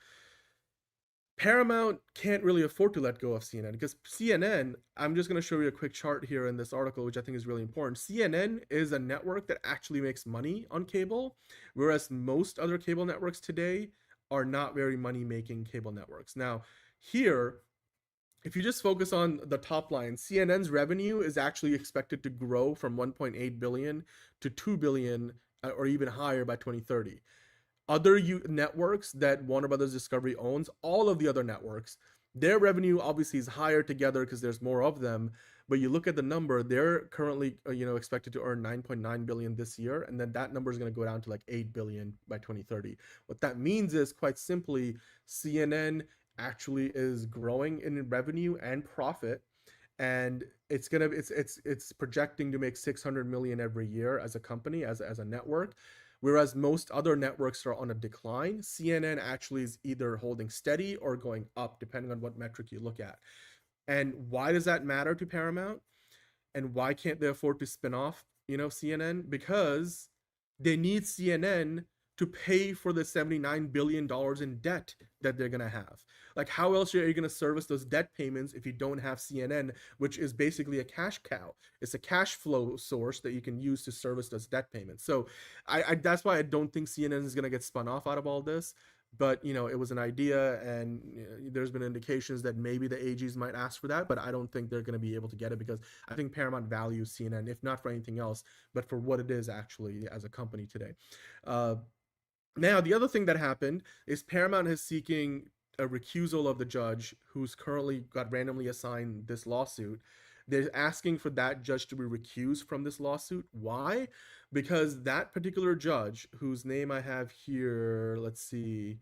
Paramount can't really afford to let go of CNN because CNN, I'm just going to show you a quick chart here in this article, which I think is really important. CNN is a network that actually makes money on cable, whereas most other cable networks today are not very money-making cable networks. Now, here, if you just focus on the top line, CNN's revenue is actually expected to grow from 1.8 billion to 2 billion or even higher by 2030. Other networks that Warner Brothers Discovery owns, all of the other networks, their revenue obviously is higher together because there's more of them. But you look at the number, they're currently expected to earn 9.9 billion this year, and then that number is going to go down to like 8 billion by 2030. What that means is, quite simply, CNN actually is growing in revenue and profit, and it's projecting to make 600 million every year as a company, as a network, whereas most other networks are on a decline. CNN actually is either holding steady or going up, depending on what metric you look at. And why does that matter to Paramount? And why can't they afford to spin off CNN? Because they need CNN to pay for the $79 billion in debt that they're going to have. Like, how else are you going to service those debt payments if you don't have CNN, which is basically a cash cow? It's a cash flow source that you can use to service those debt payments. So that's why I don't think CNN is going to get spun off out of all this. But, it was an idea, and there's been indications that maybe the AGs might ask for that, but I don't think they're going to be able to get it because I think Paramount values CNN, if not for anything else, but for what it is actually as a company today. Now, the other thing that happened is Paramount is seeking a recusal of the judge who's currently got randomly assigned this lawsuit. They're asking for that judge to be recused from this lawsuit. Why? Because that particular judge, whose name I have here, let's see,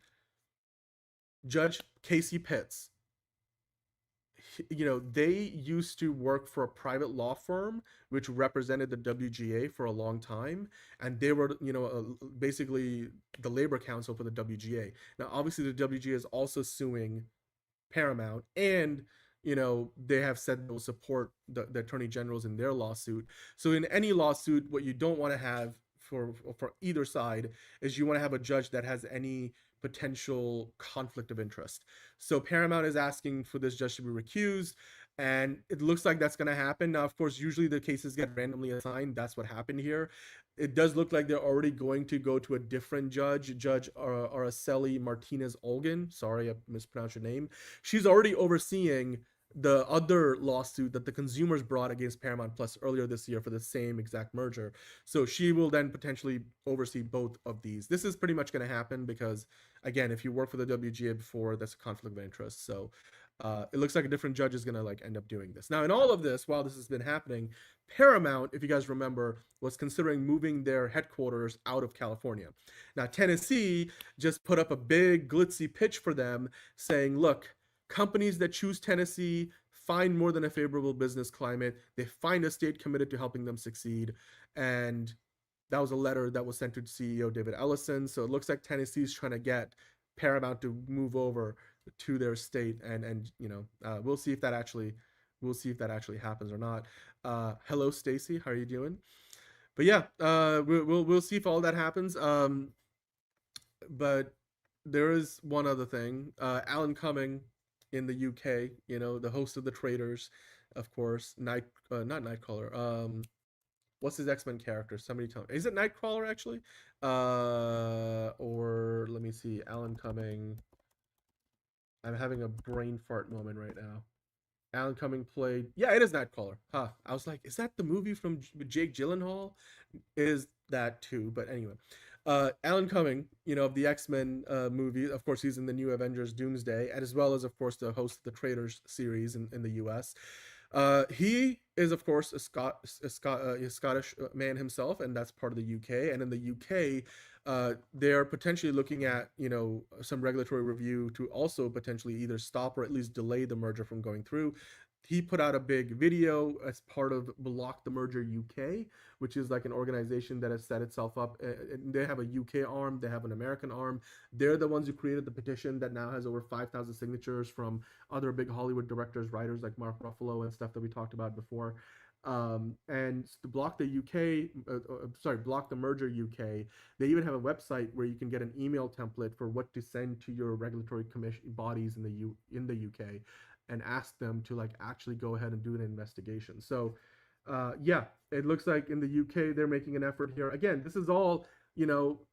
Judge Casey Pitts, they used to work for a private law firm which represented the WGA for a long time, and they were basically the labor counsel for the WGA. Now obviously the WGA is also suing Paramount, and they have said they'll support the attorney generals in their lawsuit. So in any lawsuit, what you don't want to have for either side is you want to have a judge that has any potential conflict of interest. So Paramount is asking for this judge to be recused, and it looks like that's going to happen. Now, of course, usually the cases get randomly assigned. That's what happened here. It does look like they're already going to go to a different judge, Judge Araceli Martinez Olgan. Sorry, I mispronounced your name. She's already overseeing the other lawsuit that the consumers brought against Paramount Plus earlier this year for the same exact merger. So she will then potentially oversee both of these. This is pretty much going to happen because, again, if you work for the WGA before, that's a conflict of interest. So it looks like a different judge is going to end up doing this. Now, in all of this, while this has been happening, Paramount, if you guys remember, was considering moving their headquarters out of California. Now, Tennessee just put up a big glitzy pitch for them saying, look, companies that choose Tennessee find more than a favorable business climate. They find a state committed to helping them succeed. And that was a letter that was sent to CEO David Ellison. So it looks like Tennessee's trying to get Paramount to move over to their state. And we'll see if that actually happens or not. Hello, Stacy. How are you doing? But yeah, we'll see if all that happens. But there is one other thing. Alan Cumming in the UK, the host of The Traitors, of course, not Nightcrawler. What's his X-Men character? Somebody tell me. Is it Nightcrawler actually? Or let me see. Alan Cumming. I'm having a brain fart moment right now. Alan Cumming played. Yeah, it is Nightcrawler. Huh. I was like, is that the movie from Jake Gyllenhaal? It is that too. But anyway. Alan Cumming, of the X-Men movie, of course, he's in the new Avengers Doomsday, and as well as, of course, the host of the Traitors series in the US. He is, of course, a Scottish man himself, and that's part of the UK. And in the UK, they're potentially looking at, some regulatory review to also potentially either stop or at least delay the merger from going through. He put out a big video as part of Block the Merger UK, which is like an organization that has set itself up. They have a UK arm, they have an American arm. They're the ones who created the petition that now has over 5,000 signatures from other big Hollywood directors, writers like Mark Ruffalo and stuff that we talked about before. And to block the Block the Merger UK, they even have a website where you can get an email template for what to send to your regulatory commission bodies in the UK. And ask them to actually go ahead and do an investigation. So yeah, it looks like in the UK they're making an effort here. Again, this is all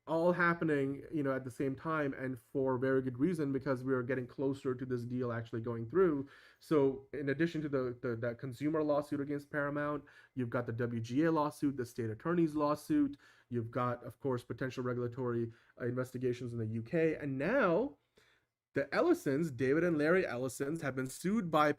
all happening at the same time, and for very good reason, because we are getting closer to this deal actually going through. So in addition to the consumer lawsuit against Paramount, you've got the WGA lawsuit, the state attorney's lawsuit, you've got, of course, potential regulatory investigations in the UK, and now the Ellisons, David and Larry Ellisons, have been sued by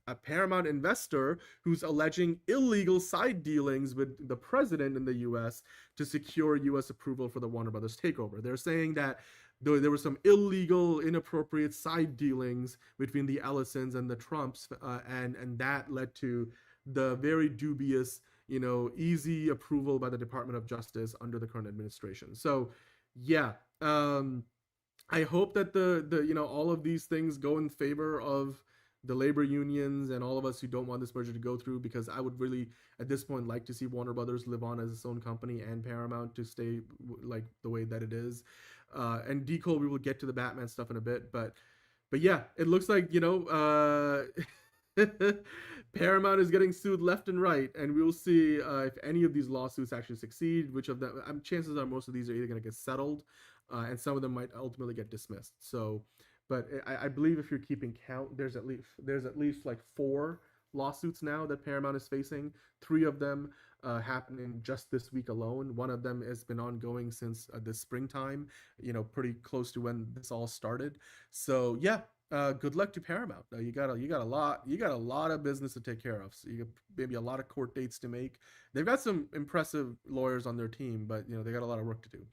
a Paramount investor who's alleging illegal side dealings with the president in the U.S. to secure U.S. approval for the Warner Brothers takeover. They're saying that there were some illegal, inappropriate side dealings between the Ellisons and the Trumps, and that led to the very dubious, easy approval by the Department of Justice under the current administration. So, yeah. I hope that the all of these things go in favor of the labor unions and all of us who don't want this merger to go through, because I would really, at this point, like to see Warner Brothers live on as its own company and Paramount to stay like the way that it is. And Decole, we will get to the Batman stuff in a bit, but yeah, it looks like Paramount is getting sued left and right, and we'll see if any of these lawsuits actually succeed. Which of them? Chances are most of these are either going to get settled. And some of them might ultimately get dismissed. So, but I believe if you're keeping count, there's at least like 4 lawsuits now that Paramount is facing. 3 of them happening just this week alone. One of them has been ongoing since this springtime. Pretty close to when this all started. So yeah, good luck to Paramount. You got a lot of business to take care of. So you got maybe a lot of court dates to make. They've got some impressive lawyers on their team, but they got a lot of work to do.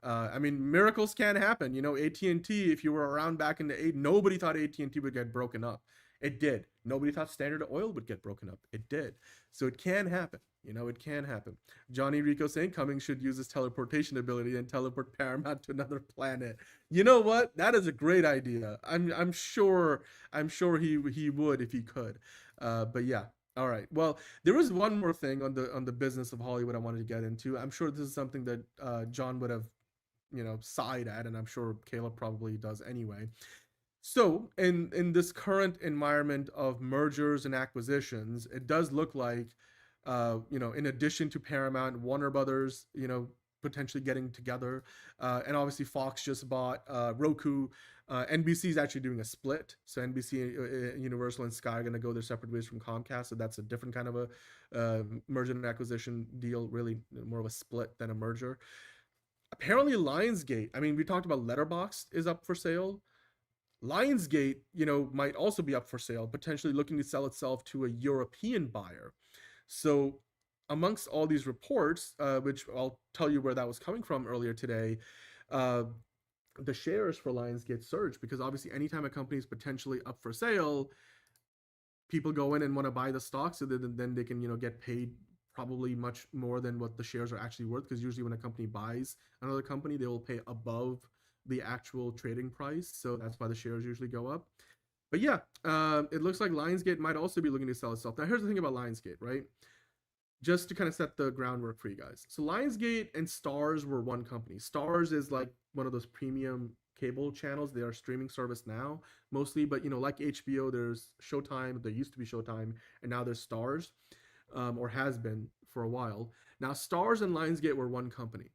Miracles can happen. AT&T, if you were around back in the 80s, nobody thought AT&T would get broken up. It did. Nobody thought Standard Oil would get broken up. It did. So it can happen. You know, it can happen. Johnny Rico saying Cummings should use his teleportation ability and teleport Paramount to another planet. You know what? That is a great idea. I'm sure he would if he could. But yeah. All right. Well, there was one more thing on the business of Hollywood I wanted to get into. I'm sure this is something that John would have, sighed at, and I'm sure Caleb probably does anyway. So, in this current environment of mergers and acquisitions, it does look like, in addition to Paramount, Warner Brothers, potentially getting together, and obviously Fox just bought Roku. NBC is actually doing a split, so NBC, Universal, and Sky are going to go their separate ways from Comcast. So that's a different kind of a merger and acquisition deal, really more of a split than a merger. Apparently, Lionsgate. I mean, we talked about Letterboxd is up for sale. Lionsgate, might also be up for sale, potentially looking to sell itself to a European buyer. So, amongst all these reports, which I'll tell you where that was coming from earlier today, the shares for Lionsgate surged because obviously anytime a company is potentially up for sale, people go in and want to buy the stock so that then they can, get paid probably much more than what the shares are actually worth, because usually when a company buys another company, they will pay above the actual trading price. So that's why the shares usually go up. But yeah, it looks like Lionsgate might also be looking to sell itself. Now, here's the thing about Lionsgate, right? Just to kind of set the groundwork for you guys. So Lionsgate and Starz were one company. Starz is like one of those premium cable channels. They are streaming service now, mostly. But, like HBO, there's Showtime. There used to be Showtime, and now there's Starz, or has been for a while. Now, Starz and Lionsgate were one company.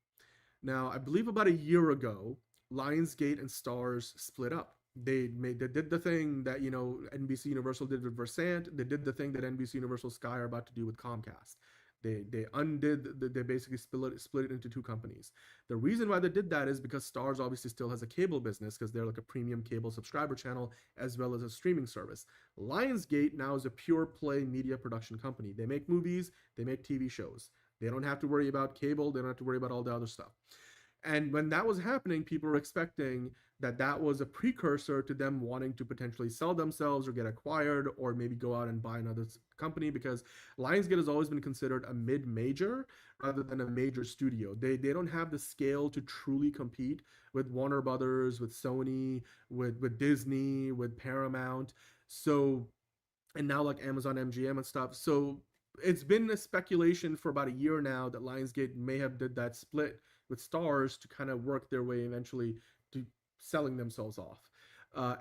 Now, I believe about a year ago, Lionsgate and Starz split up. They did the thing that NBC Universal did with Versant. They did the thing that NBC Universal Sky are about to do with Comcast. They basically split it into two companies. The reason why they did that is because Starz obviously still has a cable business, because they're like a premium cable subscriber channel as well as a streaming service. Lionsgate now is a pure play media production company. They make movies, they make TV shows. They don't have to worry about cable. They don't have to worry about all the other stuff. And when that was happening, people were expecting that was a precursor to them wanting to potentially sell themselves or get acquired, or maybe go out and buy another company, because Lionsgate has always been considered a mid-major rather than a major studio. They don't have the scale to truly compete with Warner Brothers, with Sony, with Disney, with Paramount. So, and now like Amazon MGM and stuff. So it's been a speculation for about a year now that Lionsgate may have did that split with Starz to kind of work their way eventually to selling themselves off.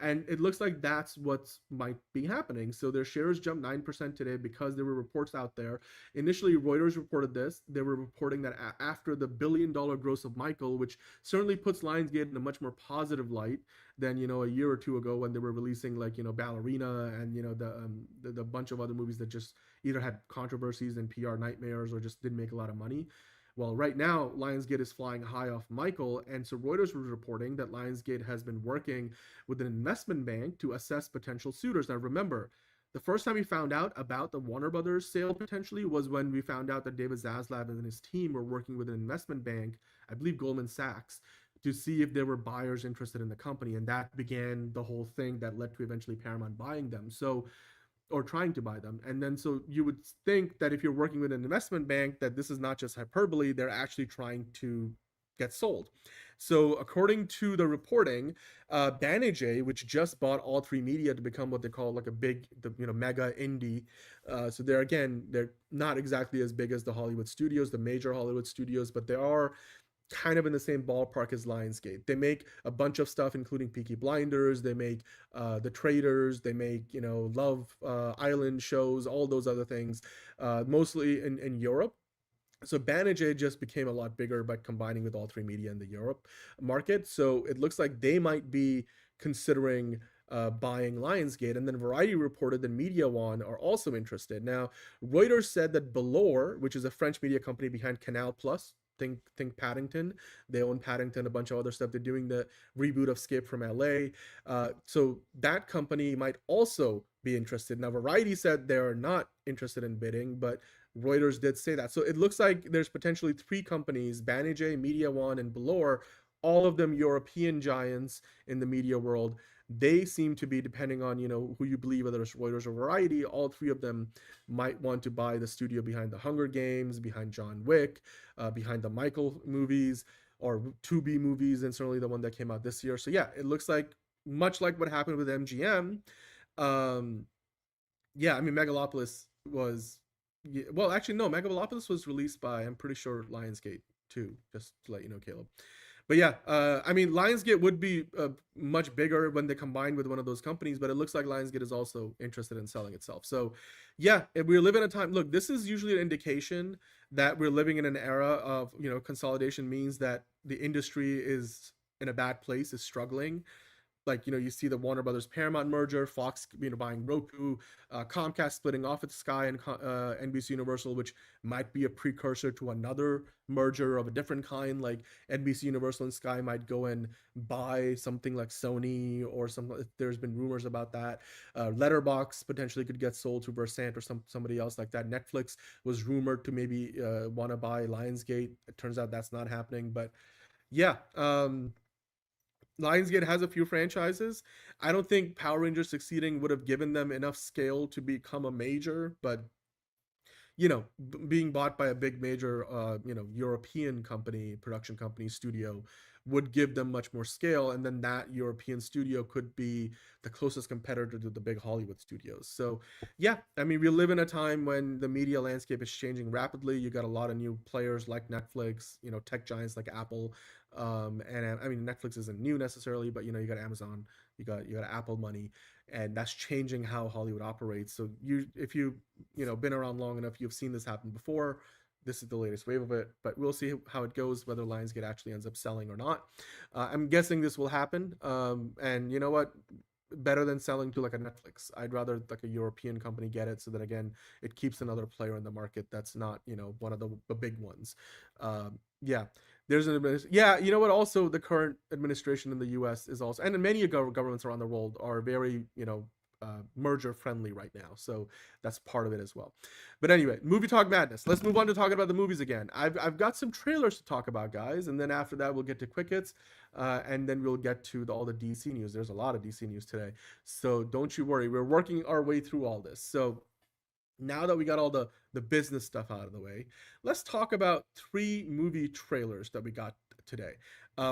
And it looks like that's what might be happening. So their shares jumped 9% today because there were reports out there. Initially, Reuters reported this. They were reporting that after the $1 billion gross of Michael, which certainly puts Lionsgate in a much more positive light than, a year or two ago when they were releasing like, Ballerina and, the bunch of other movies that just either had controversies and PR nightmares or just didn't make a lot of money. Well, right now, Lionsgate is flying high off Michael, and so Reuters was reporting that Lionsgate has been working with an investment bank to assess potential suitors. Now, remember, the first time we found out about the Warner Brothers sale potentially was when we found out that David Zaslav and his team were working with an investment bank, I believe Goldman Sachs, to see if there were buyers interested in the company, and that began the whole thing that led to eventually Paramount buying them. Or trying to buy them. And then so you would think that if you're working with an investment bank, that this is not just hyperbole, they're actually trying to get sold. So according to the reporting, Banijay, which just bought All3Media to become what they call like a big, mega indie. So they're not exactly as big as the Hollywood studios, the major Hollywood studios, but they are kind of in the same ballpark as Lionsgate. They make a bunch of stuff, including Peaky Blinders. They make The Traitors. They make, Love Island shows, all those other things, mostly in Europe. So Banijay just became a lot bigger by combining with All3Media in the Europe market. So it looks like they might be considering buying Lionsgate. And then Variety reported that Media One are also interested. Now, Reuters said that Belor, which is a French media company behind Canal Plus, think Paddington. They own Paddington, a bunch of other stuff. They're doing the reboot of Escape from LA. So that company might also be interested. Now, Variety said they're not interested in bidding, but Reuters did say that. So it looks like there's potentially three companies, Banijay, Media One, and Belor, all of them European giants in the media world. They seem to be, depending on, you know, who you believe, whether it's Reuters or Variety, all three of them might want to buy the studio behind the Hunger Games, behind John Wick, behind the Michael movies, or 2B movies, and certainly the one that came out this year. So yeah, it looks like much like what happened with MGM. Yeah, I mean, Megalopolis was, yeah, well, actually, no, Megalopolis was released by, I'm pretty sure, Lionsgate too, just to let you know, Caleb. But yeah, I mean, Lionsgate would be much bigger when they combine with one of those companies, but it looks like Lionsgate is also interested in selling itself. So yeah, if we live in a time, look, this is usually an indication that we're living in an era of, you know, consolidation means that the industry is in a bad place, is struggling. Like, you know, you see the Warner Brothers Paramount merger, Fox, you know, buying Roku, Comcast splitting off its Sky and NBC Universal, which might be a precursor to another merger of a different kind. Like NBC Universal and Sky might go and buy something like Sony or some. There's been rumors about that. Letterbox potentially could get sold to Versant or somebody else like that. Netflix was rumored to maybe want to buy Lionsgate. It turns out that's not happening, but yeah. Lionsgate has a few franchises. I don't think Power Rangers succeeding would have given them enough scale to become a major, but you know, being bought by a big major, you know, European company, production company, studio would give them much more scale. And then that European studio could be the closest competitor to the big Hollywood studios. So yeah, I mean, we live in a time when the media landscape is changing rapidly. You got a lot of new players like Netflix, you know, tech giants like Apple. And I mean, Netflix isn't new necessarily, but you know, you got Amazon, you got Apple money, and that's changing how Hollywood operates. So if you know, been around long enough, you've seen this happen before. This is the latest wave of it, but we'll see how it goes, whether Lionsgate actually ends up selling or not. I'm guessing this will happen. And you know what? Better than selling to like a Netflix. I'd rather like a European company get it, so that again, it keeps another player in the market that's not, you know, one of the big ones. Yeah, there's an yeah, you know what? Also, the current administration in the U.S. is also, and in many governments around the world are very, you know, merger friendly right now, so that's part of it as well. But anyway, movie talk madness. Let's move on to talking about the movies again. I've got some trailers to talk about, guys, and then after that we'll get to quick hits, and then we'll get to all the DC news. There's a lot of DC news today, so don't you worry, we're working our way through all this. So now that we got all the business stuff out of the way, let's talk about 3 movie trailers that we got today.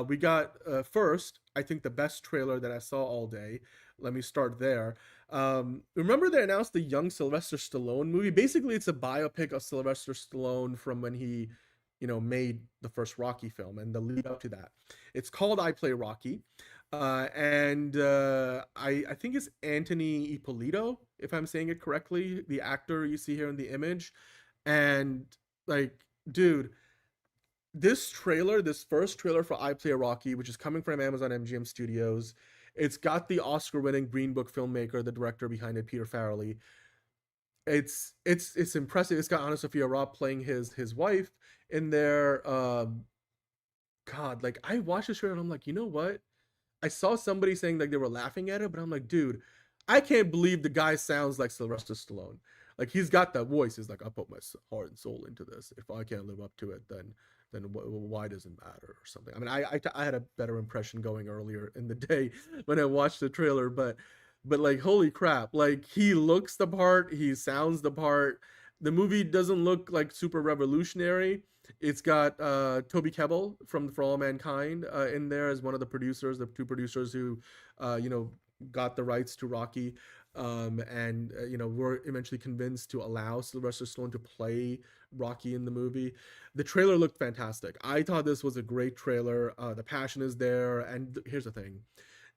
We got first, I think the best trailer that I saw all day. Let me start there. Remember they announced the young Sylvester Stallone movie? Basically, it's a biopic of Sylvester Stallone from when he, you know, made the first Rocky film and the lead up to that. It's called I Play Rocky. And I think it's Anthony Ippolito, if I'm saying it correctly, the actor you see here in the image. And like, dude, this trailer, this first trailer for I Play Rocky, which is coming from Amazon MGM Studios, it's got the Oscar-winning Green Book filmmaker, the director behind it, Peter Farrelly. It's impressive. It's got Anna Sophia Robb playing his wife in there. God, like I watched this trailer and I'm like, you know what? I saw somebody saying like they were laughing at it, but I'm like, dude, I can't believe the guy sounds like Sylvester Stallone. Like he's got that voice. He's like, I put my heart and soul into this. If I can't live up to it, then why does it matter or something? I mean, I had a better impression going earlier in the day when I watched the trailer, but like, holy crap, like he looks the part, he sounds the part. The movie doesn't look like super revolutionary. It's got Toby Kebbell from For All Mankind in there as one of the producers, the 2 producers who, you know, got the rights to Rocky, and you know, were eventually convinced to allow Sylvester Stallone to play Rocky in the movie. The trailer looked fantastic. I thought this was a great trailer. The passion is there, and here's the thing.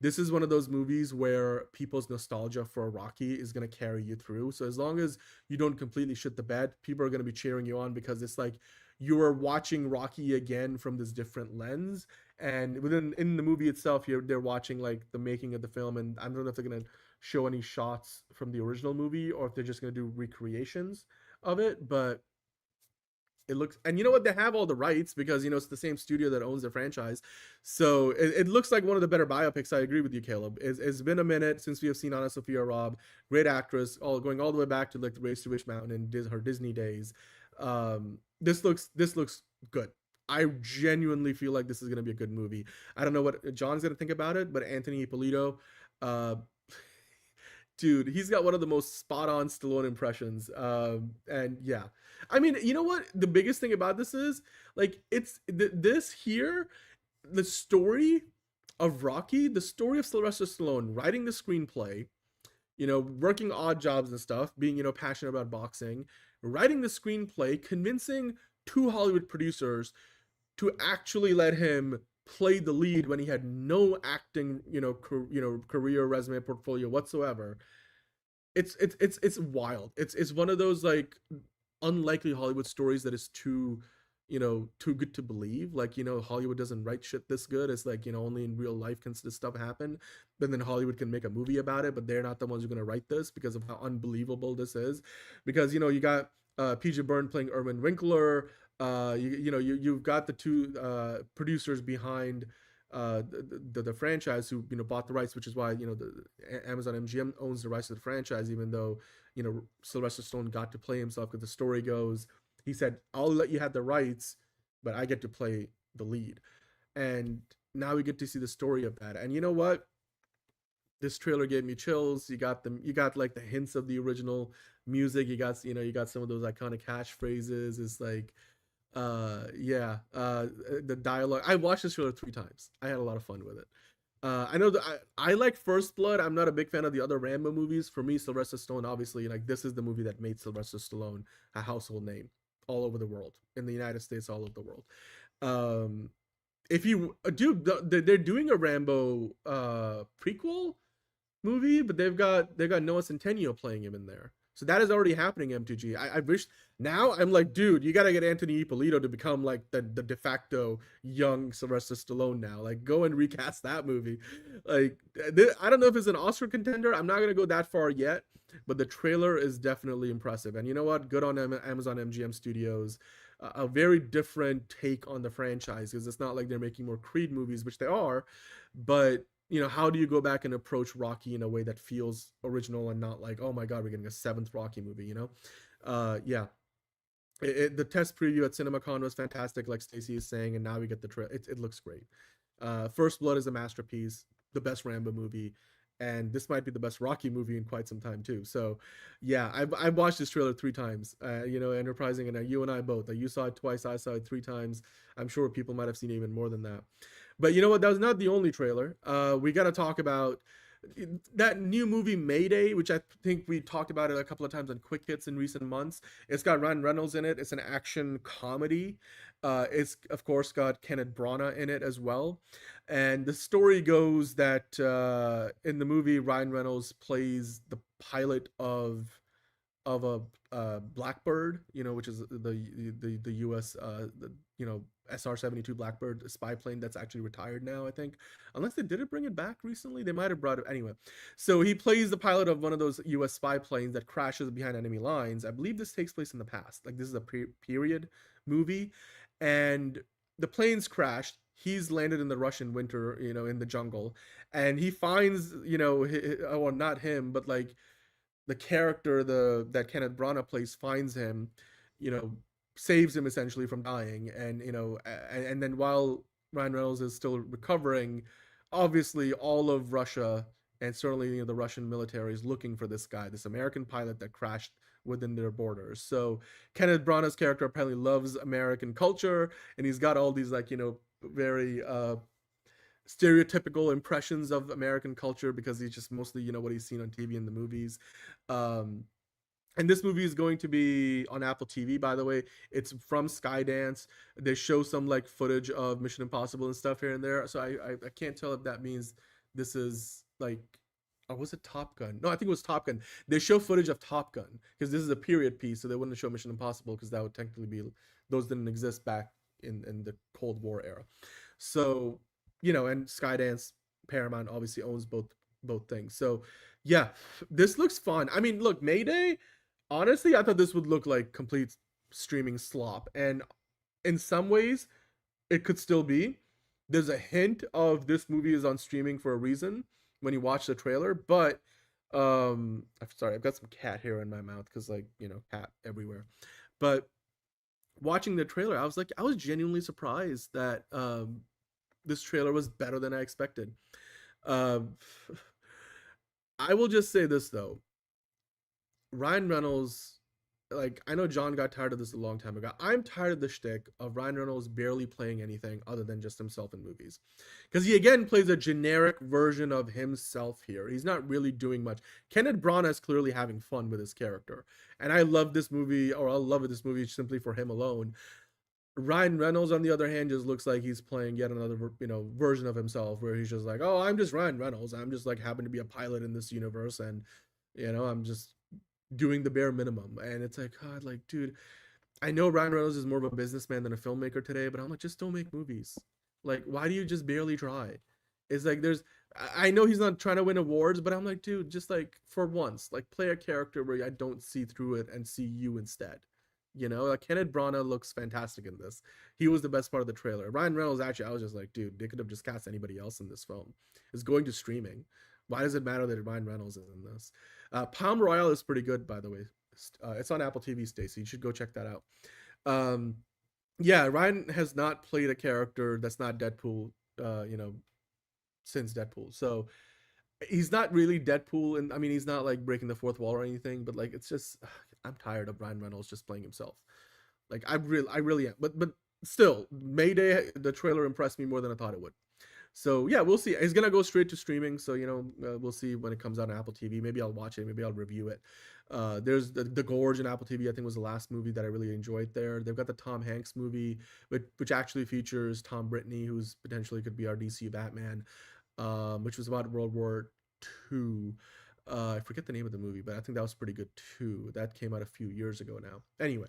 This is one of those movies where people's nostalgia for Rocky is going to carry you through. So as long as you don't completely shit the bed, people are going to be cheering you on because it's like you are watching Rocky again from this different lens. And in the movie itself, they're watching like the making of the film, and I don't know if they're going to show any shots from the original movie or if they're just going to do recreations of it. But it looks, and you know what, they have all the rights because, you know, it's the same studio that owns the franchise, so it looks like one of the better biopics. I agree with you, Caleb. It's been a minute since we have seen Anna Sophia Robb, great actress, going all the way back to like the Race to Witch Mountain and her Disney days. This looks good. I genuinely feel like this is gonna be a good movie. I don't know what John's gonna think about it, but Anthony Ippolito, uh, dude, he's got one of the most spot on Stallone impressions. And yeah, I mean, you know what? The biggest thing about this is like this here, the story of Rocky, the story of Sylvester Stallone writing the screenplay, working odd jobs and stuff, being, passionate about boxing, writing the screenplay, convincing two Hollywood producers to actually let him play the lead when he had no acting, career, resume, portfolio whatsoever. It's wild. It's one of those like unlikely Hollywood stories that is too good to believe. Like, Hollywood doesn't write shit this good. It's like, only in real life can this stuff happen. But then Hollywood can make a movie about it, but they're not the ones who are going to write this because of how unbelievable this is. Because, you got PJ Byrne playing Erwin Winkler. You've got the two producers behind the franchise who bought the rights, which is why the Amazon MGM owns the rights to the franchise, even though Sylvester Stallone got to play himself. Because the story goes, he said, I'll let you have the rights, but I get to play the lead. And now we get to see the story of that. And you know what? This trailer gave me chills. You got like the hints of the original music. You got some of those iconic catchphrases. It's like, the dialogue. I watched this trailer 3 times. I had a lot of fun with it. I know that I like First Blood. I'm not a big fan of the other Rambo movies. For me, Sylvester Stallone, obviously, like this is the movie that made Sylvester Stallone a household name all over the world, in the United States, all over the world. If you they're doing a Rambo prequel movie, but they've got Noah Centineo playing him in there. So that is already happening, M2G. I wish, now I'm like, dude, you got to get Anthony Ippolito to become like the de facto young Sylvester Stallone now. Like, go and recast that movie. Like, I don't know if it's an Oscar contender. I'm not going to go that far yet, but the trailer is definitely impressive. And you know what? Good on Amazon MGM Studios. A very different take on the franchise, because it's not like they're making more Creed movies, which they are, but how do you go back and approach Rocky in a way that feels original and not like, oh my god, we're getting a 7th Rocky movie, the test preview at CinemaCon was fantastic, like Stacey is saying, and now we get the trailer. It looks great. First Blood is a masterpiece, the best Rambo movie, and this might be the best Rocky movie in quite some time too. So yeah, I've watched this trailer 3 times, Enterprising, and you and I both. You saw it twice, I saw it 3 times. I'm sure people might have seen even more than that. But you know what? That was not the only trailer. We got to talk about that new movie Mayday, which I think we talked about it a couple of times on Quick Hits in recent months. It's got Ryan Reynolds in it. It's an action comedy. It's of course got Kenneth Branagh in it as well. And the story goes that in the movie, Ryan Reynolds plays the pilot of a Blackbird, which is the U.S. SR-72 Blackbird spy plane that's actually retired now, I think. Unless they didn't bring it back recently, they might have brought it anyway. So he plays the pilot of one of those U.S. spy planes that crashes behind enemy lines. I believe this takes place in the past. Like, this is a period movie, and the plane's crashed. He's landed in the Russian winter, in the jungle, and he finds, well, not him, but like the character that Kenneth Branagh plays finds him, saves him essentially from dying, and and then while Ryan Reynolds is still recovering, obviously all of Russia, and certainly the Russian military, is looking for this guy, this American pilot that crashed within their borders. So Kenneth Branagh's character apparently loves American culture, and he's got all these very stereotypical impressions of American culture, because he's just mostly what he's seen on TV in the movies. And this movie is going to be on Apple TV, by the way. It's from Skydance. They show some footage of Mission Impossible and stuff here and there. So I can't tell if that means this is or was it Top Gun? No, I think it was Top Gun. They show footage of Top Gun because this is a period piece, so they wouldn't show Mission Impossible because that would technically be, those didn't exist back in the Cold War era. So, and Skydance, Paramount obviously owns both things. So yeah, this looks fun. I mean, look, Mayday, honestly, I thought this would look like complete streaming slop, and in some ways it could still be. There's a hint of this movie is on streaming for a reason when you watch the trailer, but I'm sorry, I've got some cat hair in my mouth because cat everywhere. But watching the trailer, I was genuinely surprised that this trailer was better than I expected. Um, I will just say this though, Ryan Reynolds, like I know John got tired of this a long time ago. I'm tired of the shtick of Ryan Reynolds barely playing anything other than just himself in movies, because he again plays a generic version of himself here. He's not really doing much. Kenneth Branagh is clearly having fun with his character, and I love this movie, or I love this movie simply for him alone. Ryan Reynolds, on the other hand, just looks like he's playing yet another, version of himself, where he's just like, "Oh, I'm just Ryan Reynolds. I'm just like happen to be a pilot in this universe, and I'm just doing the bare minimum." And it's like, God, like, dude, I know Ryan Reynolds is more of a businessman than a filmmaker today, but I'm like, just don't make movies. Like, why do you just barely try? It's like I know he's not trying to win awards, but I'm like, dude, just like for once, like play a character where I don't see through it and see you instead. Like Kenneth Branagh looks fantastic in this. He was the best part of the trailer. Ryan Reynolds, actually, I was just like, dude, they could have just cast anybody else in this film. It's going to streaming. Why does it matter that Ryan Reynolds is in this? Palm Royale is pretty good, by the way. It's on Apple TV, Stacey. You should go check that out. Yeah, Ryan has not played a character that's not Deadpool, since Deadpool. So he's not really Deadpool, and I mean, he's not like breaking the fourth wall or anything, but like, it's just, I'm tired of Ryan Reynolds just playing himself. Like, I really am. But still, Mayday, the trailer impressed me more than I thought it would. So yeah, we'll see. It's gonna go straight to streaming, so we'll see when it comes out on Apple TV. Maybe I'll watch it. Maybe I'll review it. There's the Gorge on Apple TV. I think was the last movie that I really enjoyed there. They've got the Tom Hanks movie, which actually features Tom Brittney, who's potentially could be our DCU Batman, which was about World War II. I forget the name of the movie, but I think that was pretty good too. That came out a few years ago now. Anyway,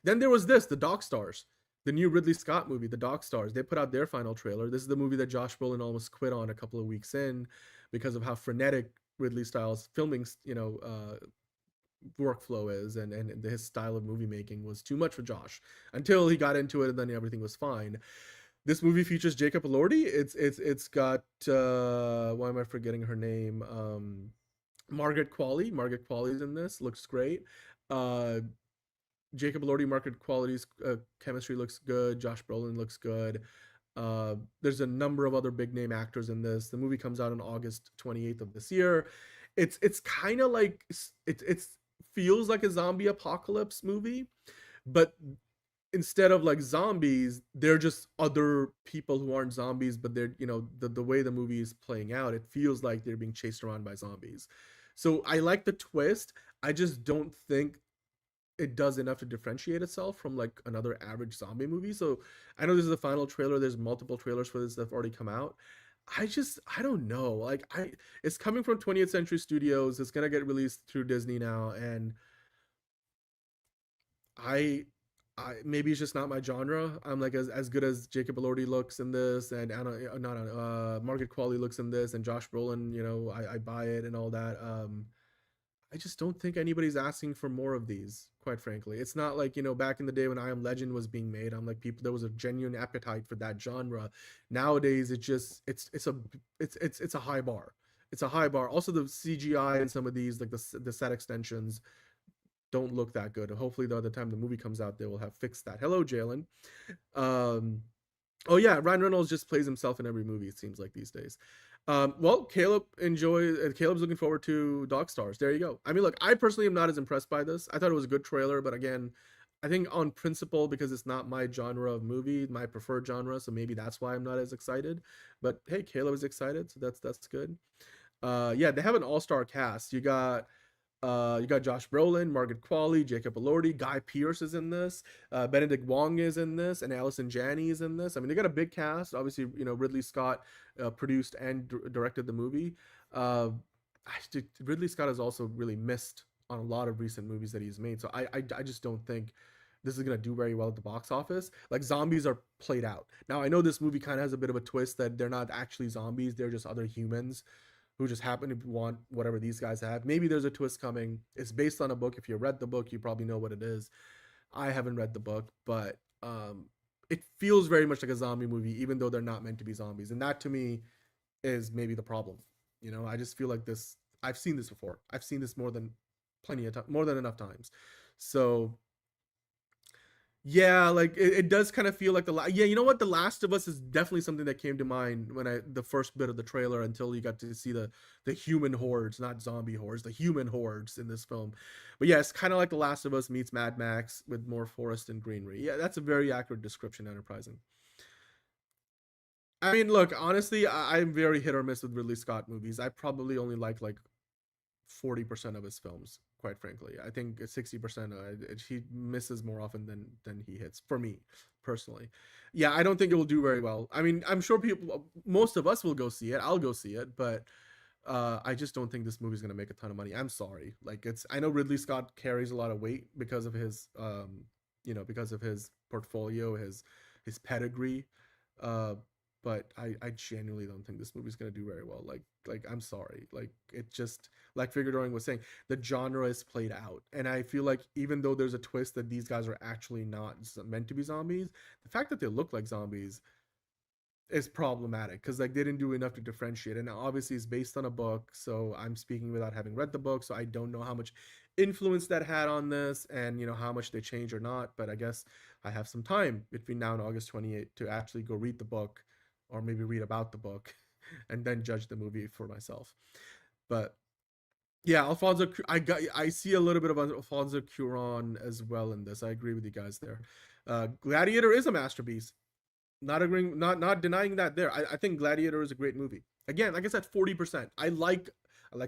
then there was the Dog Stars. The new Ridley Scott movie, The Dog Stars. They put out their final trailer. This is the movie that Josh Brolin almost quit on a couple of weeks in because of how frenetic Ridley Styles filming, workflow is, and his style of movie making was too much for Josh until he got into it, and then everything was fine. This movie features Jacob Elordi. It's got why am I forgetting her name? Margaret Qualley. Margaret Qualley's in this. Looks great. Jacob Elordi, Margaret Qualley's chemistry looks good. Josh Brolin looks good. There's a number of other big name actors in this. The movie comes out on August 28th of this year. It's kind of like it feels like a zombie apocalypse movie, but instead of like zombies, they're just other people who aren't zombies, but they're the way the movie is playing out, it feels like they're being chased around by zombies. So I like the twist. I just don't think it does enough to differentiate itself from like another average zombie movie. So I know this is the final trailer. There's multiple trailers for this that have already come out. I don't know. Like it's coming from 20th Century Studios. It's gonna get released through Disney now, and I maybe it's just not my genre. I'm like as good as Jacob Elordi looks in this, and Margaret Qualley looks in this, and Josh Brolin. I buy it and all that. I just don't think anybody's asking for more of these, quite frankly. It's not like, back in the day when I Am Legend was being made, I'm like, there was a genuine appetite for that genre. Nowadays, it's a high bar. It's a high bar. Also, the CGI and some of these, like the set extensions, don't look that good. Hopefully, by the time the movie comes out, they will have fixed that. Hello, Jalen. Oh yeah, Ryan Reynolds just plays himself in every movie, it seems like these days. Well, Caleb's looking forward to Dog Stars. There you go. I mean, look, I personally am not as impressed by this. I thought it was a good trailer, but again, I think on principle, because it's not my genre of movie, my preferred genre, so maybe that's why I'm not as excited. But hey, Caleb is excited, so that's good. Yeah, they have an all-star cast. You got Josh Brolin, Margaret Qualley, Jacob Elordi, Guy Pearce is in this, Benedict Wong is in this, and Allison Janney is in this. I mean, they got a big cast. Obviously, Ridley Scott produced and directed the movie. Ridley Scott has also really missed on a lot of recent movies that he's made. So I just don't think this is going to do very well at the box office. Like, zombies are played out. Now, I know this movie kind of has a bit of a twist that they're not actually zombies. They're just other humans who just happen to want whatever these guys have. Maybe there's a twist coming. It's based on a book. If you read the book, you probably know what it is. I haven't read the book, but it feels very much like a zombie movie, even though they're not meant to be zombies. And that, to me, is maybe the problem. I just feel like this. I've seen this before. I've seen this more than enough times. So Yeah, like it does kind of feel like yeah, you know what? The Last of Us is definitely something that came to mind when the first bit of the trailer until you got to see the human hordes, not zombie hordes, the human hordes in this film. But yeah, it's kind of like The Last of Us meets Mad Max with more forest and greenery. Yeah, that's a very accurate description, Enterprising. I mean, look, honestly, I'm very hit or miss with Ridley Scott movies. I probably only like 40% of his films, quite frankly. I think 60% he misses more often than he hits, for me personally. Yeah, I don't think it will do very well. I mean, I'm sure most of us will go see it. I'll go see it, but I just don't think this movie's gonna make a ton of money. I'm sorry. Like, I know Ridley Scott carries a lot of weight because of his because of his portfolio, his pedigree. But I genuinely don't think this movie's gonna do very well. Like I'm sorry. Like, it just, like Figuring was saying, the genre is played out, and I feel like even though there's a twist that these guys are actually not meant to be zombies, the fact that they look like zombies is problematic because like they didn't do enough to differentiate. And obviously it's based on a book, so I'm speaking without having read the book, so I don't know how much influence that had on this and how much they changed or not. But I guess I have some time between now and August 28th to actually go read the book, or maybe read about the book and then judge the movie for myself. But yeah, I see a little bit of Alfonso Cuarón as well in this. I agree with you guys there. Gladiator is a masterpiece. Not denying that there. I think Gladiator is a great movie. Again, like I said, 40%. I like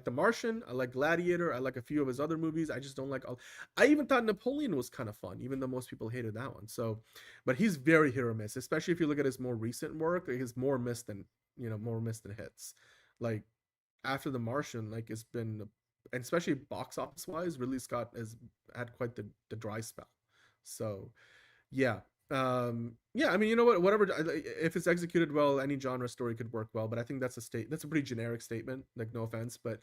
The Martian. I like Gladiator. I like a few of his other movies. I just don't like all. I even thought Napoleon was kind of fun, even though most people hated that one. So, but he's very hit or miss, especially if you look at his more recent work. He's more miss than hits. Like, after The Martian, like, it's been, and especially box office wise, Ridley Scott has had quite the dry spell. So yeah. Yeah, I mean, you know what, whatever, if it's executed well, any genre story could work well. But I think that's a pretty generic statement, like, no offense, but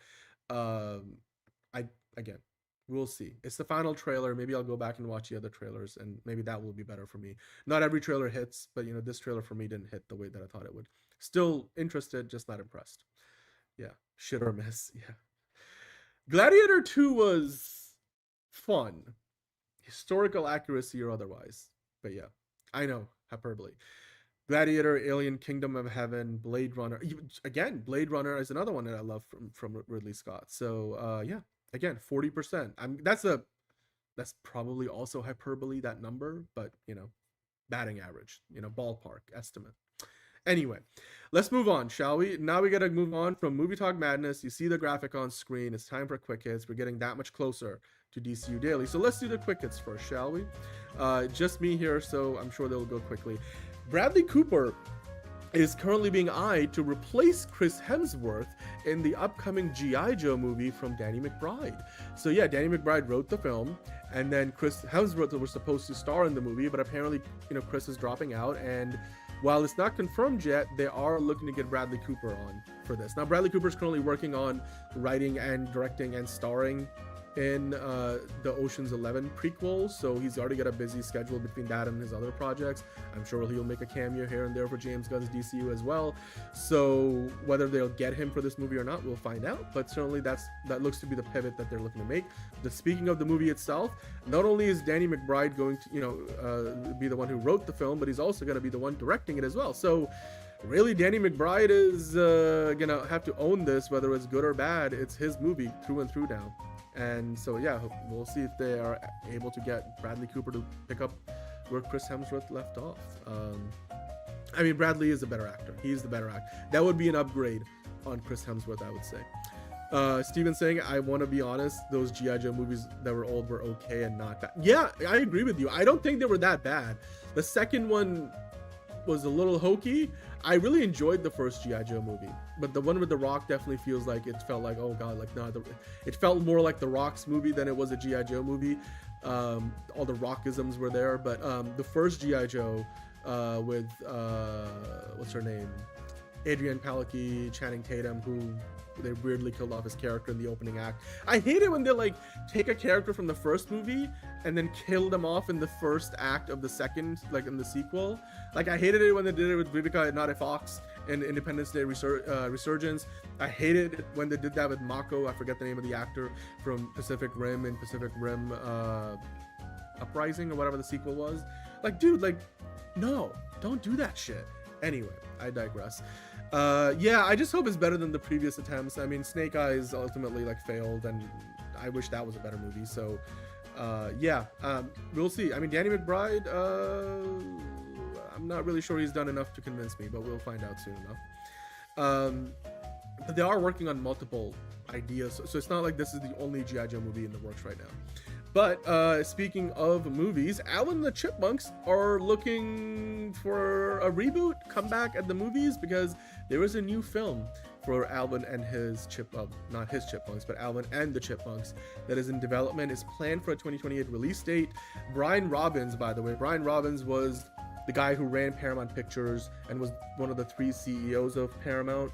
again, we'll see. It's the final trailer. Maybe I'll go back and watch the other trailers, and maybe that will be better for me. Not every trailer hits, but this trailer for me didn't hit the way that I thought it would. Still interested, just not impressed. Yeah, shit or miss. Yeah. Gladiator 2 was fun, historical accuracy or otherwise. But yeah, I know, hyperbole. Gladiator, Alien, Kingdom of Heaven, Blade Runner. Again, Blade Runner is another one that I love from Ridley Scott. So yeah, again, 40%. That's probably also hyperbole, that number, but batting average, ballpark estimate. Anyway, let's move on, shall we? Now we got to move on from Movie Talk Madness. You see the graphic on screen. It's time for quick hits. We're getting that much closer to DCU Daily. So let's do the quick hits first, shall we? Just me here, so I'm sure they'll go quickly. Bradley Cooper is currently being eyed to replace Chris Hemsworth in the upcoming G.I. Joe movie from Danny McBride. So yeah, Danny McBride wrote the film, and then Chris Hemsworth was supposed to star in the movie, but apparently, Chris is dropping out, and while it's not confirmed yet, they are looking to get Bradley Cooper on for this. Now, Bradley Cooper is currently working on writing and directing and starring in the Ocean's 11 prequel, so he's already got a busy schedule between that and his other projects. I'm sure he'll make a cameo here and there for James Gunn's DCU as well. So whether they'll get him for this movie or not, we'll find out. But certainly that looks to be the pivot that they're looking to make. Speaking of the movie itself, not only is Danny McBride going to be the one who wrote the film, but he's also going to be the one directing it as well. So really, Danny McBride is gonna have to own this, whether it's good or bad. It's his movie through and through now. And so yeah, we'll see if they are able to get Bradley Cooper to pick up where Chris Hemsworth left off. I mean, Bradley is a better actor. He's the better actor. That would be an upgrade on Chris Hemsworth, I would say. Steven saying, I want to be honest, those G.I. Joe movies that were old were okay and not bad. Yeah, I agree with you. I don't think they were that bad. The second one was a little hokey. I really enjoyed the first G.I. Joe movie, but the one with The Rock definitely feels like it felt like, oh god, like no, it felt more like The Rock's movie than it was a G.I. Joe movie. All the Rockisms were there, but the first G.I. Joe with what's her name, Adrienne Palicki, Channing Tatum, who they weirdly killed off his character in the opening act. I hate it when they like take a character from the first movie and then kill them off in the first act of the second, like in the sequel. Like, I hated it when they did it with Vivica Not a Fox in Independence Day Resurgence. I hated it when they did that with Mako. I forget the name of the actor from Pacific Rim and Pacific Rim Uprising or whatever the sequel was. Like, dude, like, no, don't do that shit. Anyway, I digress. Yeah, I just hope it's better than the previous attempts. I mean, Snake Eyes ultimately like failed, and I wish that was a better movie. So, yeah, we'll see. I mean, Danny McBride, I'm not really sure he's done enough to convince me, but we'll find out soon enough. But they are working on multiple ideas, so it's not like this is the only G.I. Joe movie in the works right now. But speaking of movies, Alvin and the Chipmunks are looking for a reboot, comeback at the movies, because there is a new film for Alvin and his not his Chipmunks, but Alvin and the Chipmunks that is in development. Is planned for a 2028 release date. Brian Robbins, by the way, Brian Robbins was the guy who ran Paramount Pictures and was one of the 3 CEOs of Paramount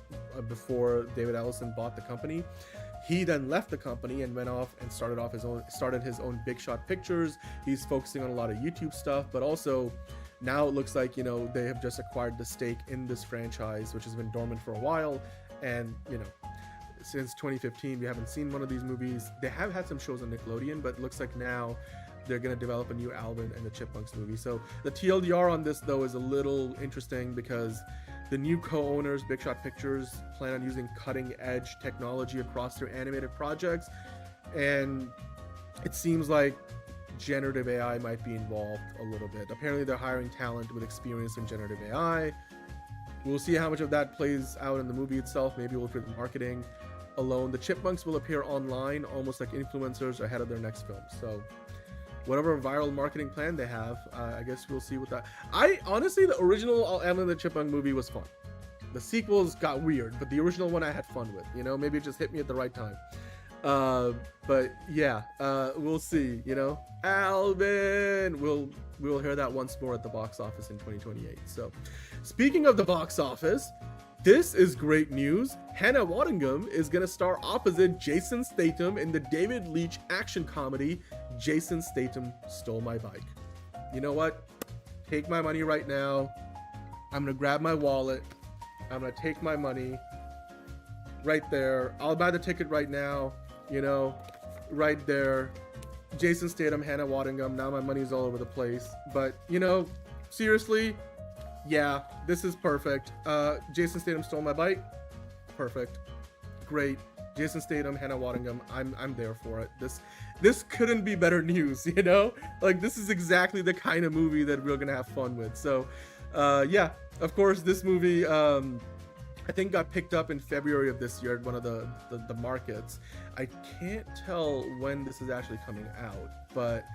before David Ellison bought the company. He then left the company and went off and started his own Big Shot Pictures. He's focusing on a lot of YouTube stuff, but also now it looks like, you know, they have just acquired the stake in this franchise, which has been dormant for a while. And, you know, since 2015, we haven't seen one of these movies. They have had some shows on Nickelodeon, but it looks like now they're going to develop a new Alvin and the Chipmunks movie. So the TLDR on this, though, is a little interesting because the new co-owners, Big Shot Pictures, plan on using cutting-edge technology across their animated projects, and it seems like generative AI might be involved a little bit. Apparently, they're hiring talent with experience in generative AI. We'll see how much of that plays out in the movie itself. Maybe we'll put the marketing alone. The Chipmunks will appear online, almost like influencers ahead of their next film. So whatever viral marketing plan they have, I guess we'll see what that. I honestly, the original Alvin and the Chipmunk movie was fun. The sequels got weird, but the original one I had fun with. You know, maybe it just hit me at the right time. But yeah, we'll see. You know, Alvin. We'll hear that once more at the box office in 2028. So, speaking of the box office, this is great news. Hannah Waddingham is gonna star opposite Jason Statham in the David Leitch action comedy Jason Statham Stole My Bike. You know what? Take my money right now. I'm gonna grab my wallet. I'm gonna take my money right there. I'll buy the ticket right now. You know, right there. Jason Statham, Hannah Waddingham. Now my money's all over the place. But, you know, seriously, yeah, this is perfect. Jason Statham Stole My Bike. Perfect. Great. Jason Statham, Hannah Waddingham. I'm there for it. This couldn't be better news, you know? Like, this is exactly the kind of movie that we're gonna have fun with. So, yeah, of course, this movie, I think got picked up in February of this year at one of the markets. I can't tell when this is actually coming out, but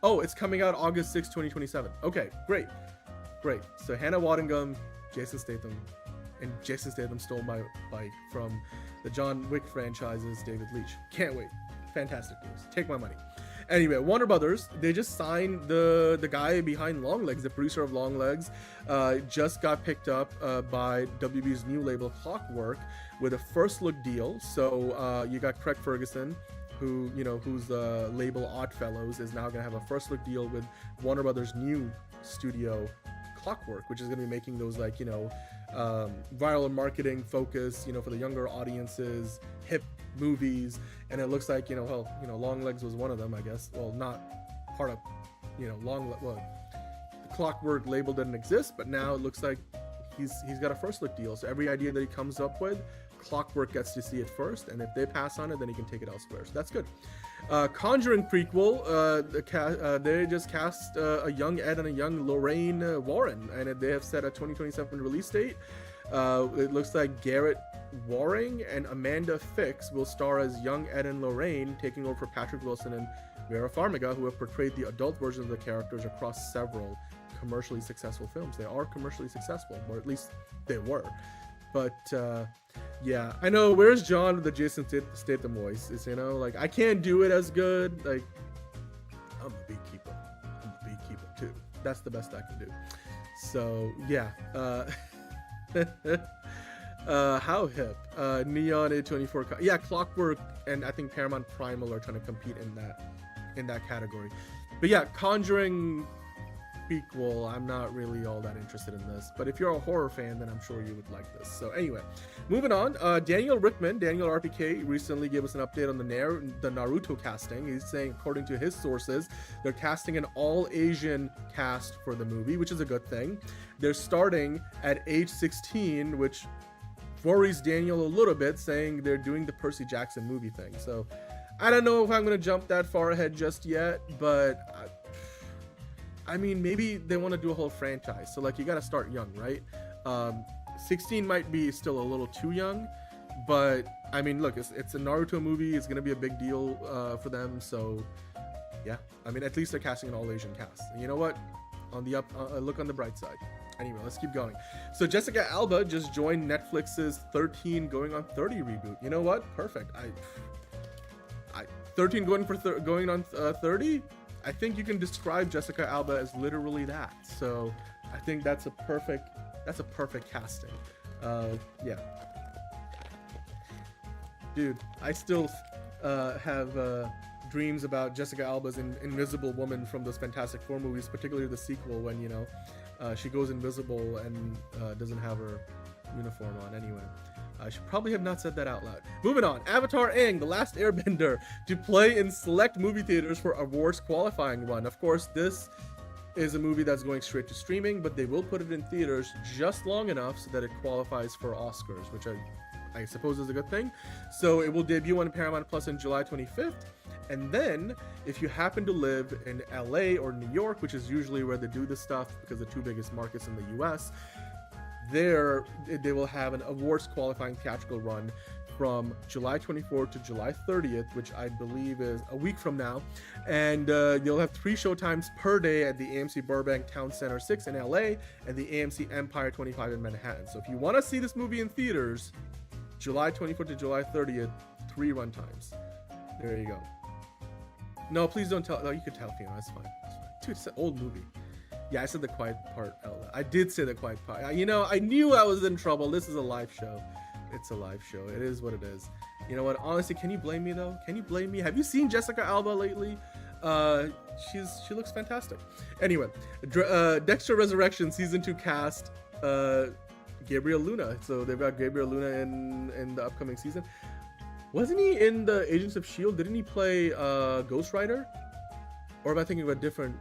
oh, it's coming out August 6, 2027. Okay, great. So Hannah Waddingham, Jason Statham, and Jason Statham Stole My Bike from the John Wick franchise's David Leitch. Can't wait. Fantastic news. Take my money. Anyway, Warner Brothers, they just signed the guy behind Longlegs, the producer of Longlegs, just got picked up by WB's new label Clockwork with a first look deal. So you got Craig Ferguson, who, you know, whose label Oddfellows is now gonna have a first look deal with Warner Brothers' new studio Clockwork, which is gonna be making those, like, you know, viral marketing focus, you know, for the younger audiences, hip movies. And it looks like, you know, well, you know, Longlegs was one of them, I guess. Well, not part of, you know, the Clockwork label didn't exist, but now it looks like he's got a first look deal. So every idea that he comes up with, Clockwork gets to see it first, and if they pass on it, then he can take it elsewhere. So that's good. Conjuring prequel, they just cast a young Ed and a young Lorraine Warren, and they have set a 2027 release date. It looks like Garrett Waring and Amanda Fix will star as young Ed and Lorraine, taking over for Patrick Wilson and Vera Farmiga, who have portrayed the adult versions of the characters across several commercially successful films. They are commercially successful, or at least they were. But yeah, I know. Where's John with the Jason Statham voice? Is, you know, like, I can't do it as good. Like, I'm a beekeeper. I'm a beekeeper too. That's the best I can do. So yeah. How hip. Neon A24. Yeah, Clockwork and I think Paramount Primal are trying to compete in that category. But yeah, Conjuring prequel, I'm not really all that interested in this. But if you're a horror fan, then I'm sure you would like this. So anyway, moving on. Daniel RPK, recently gave us an update on the Naruto casting. He's saying, according to his sources, they're casting an all-Asian cast for the movie, which is a good thing. They're starting at age 16, which worries Daniel a little bit, saying they're doing the Percy Jackson movie thing. So I don't know if I'm going to jump that far ahead just yet, but I mean, maybe they want to do a whole franchise. So, like, you got to start young, right? 16 might be still a little too young, but I mean, look, it's a Naruto movie. It's going to be a big deal for them. So, yeah, I mean, at least they're casting an all-Asian cast. And you know what? On the look on the bright side. Anyway, let's keep going. So Jessica Alba just joined Netflix's 13 going on 30 reboot. You know what? Perfect. I 13 going on 30. I think you can describe Jessica Alba as literally that. So I think that's a perfect casting. Yeah, dude, I still have dreams about Jessica Alba's Invisible Woman from those Fantastic Four movies, particularly the sequel when, you know, she goes invisible and doesn't have her uniform on. Anyway, I should probably have not said that out loud. Moving on. Avatar Aang, The Last Airbender, to play in select movie theaters for awards qualifying run. Of course, this is a movie that's going straight to streaming, but they will put it in theaters just long enough so that it qualifies for Oscars, which I suppose is a good thing. So it will debut on Paramount Plus on July 25th. And then, if you happen to live in LA or New York, which is usually where they do this stuff because the two biggest markets in the US, there they will have an awards qualifying theatrical run from July 24th to July 30th, which I believe is a week from now. And you'll have 3 showtimes per day at the AMC Burbank Town Center 6 in LA and the AMC Empire 25 in Manhattan. So if you want to see this movie in theaters, July 24th to July 30th, 3 run times. There you go. No, please don't tell. No, you could tell Fiona. That's fine. That's fine. Dude, it's an old movie. Yeah, I said the quiet part out loud. I did say the quiet part. You know, I knew I was in trouble. This is a live show. It's a live show. It is what it is. You know what? Honestly, can you blame me though? Can you blame me? Have you seen Jessica Alba lately? She looks fantastic. Anyway, Dexter Resurrection season 2 cast. Gabriel Luna. So they've got Gabriel Luna in the upcoming season. Wasn't he in the Agents of S.H.I.E.L.D.? Didn't he play Ghost Rider? Or am I thinking of a different...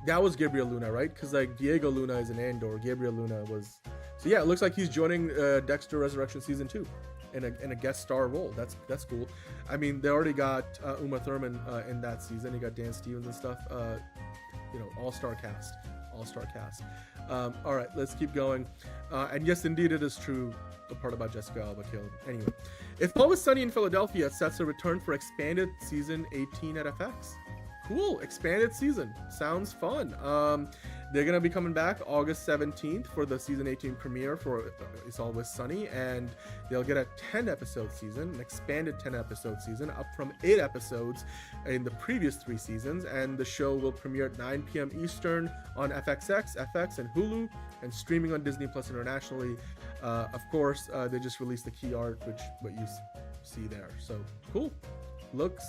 That was Gabriel Luna, right? Because like Diego Luna is in Andor. Gabriel Luna was... So yeah, it looks like he's joining Dexter Resurrection Season 2 in a guest star role. That's cool. I mean, they already got Uma Thurman in that season. You got Dan Stevens and stuff. You know, all-star cast. All right, let's keep going. And yes, indeed, it is true, the part about Jessica Alba killed. Anyway, If Always Sunny in Philadelphia sets a return for expanded season 18 at FX. Cool, expanded season. Sounds fun. They're going to be coming back August 17th for the season 18 premiere for It's Always Sunny, and they'll get a 10-episode season, an expanded 10-episode season, up from 8 episodes in the previous 3 seasons, and the show will premiere at 9 p.m. Eastern on FXX, FX, and Hulu, and streaming on Disney Plus internationally. Of course, they just released the key art, which what you see there. So, cool. Looks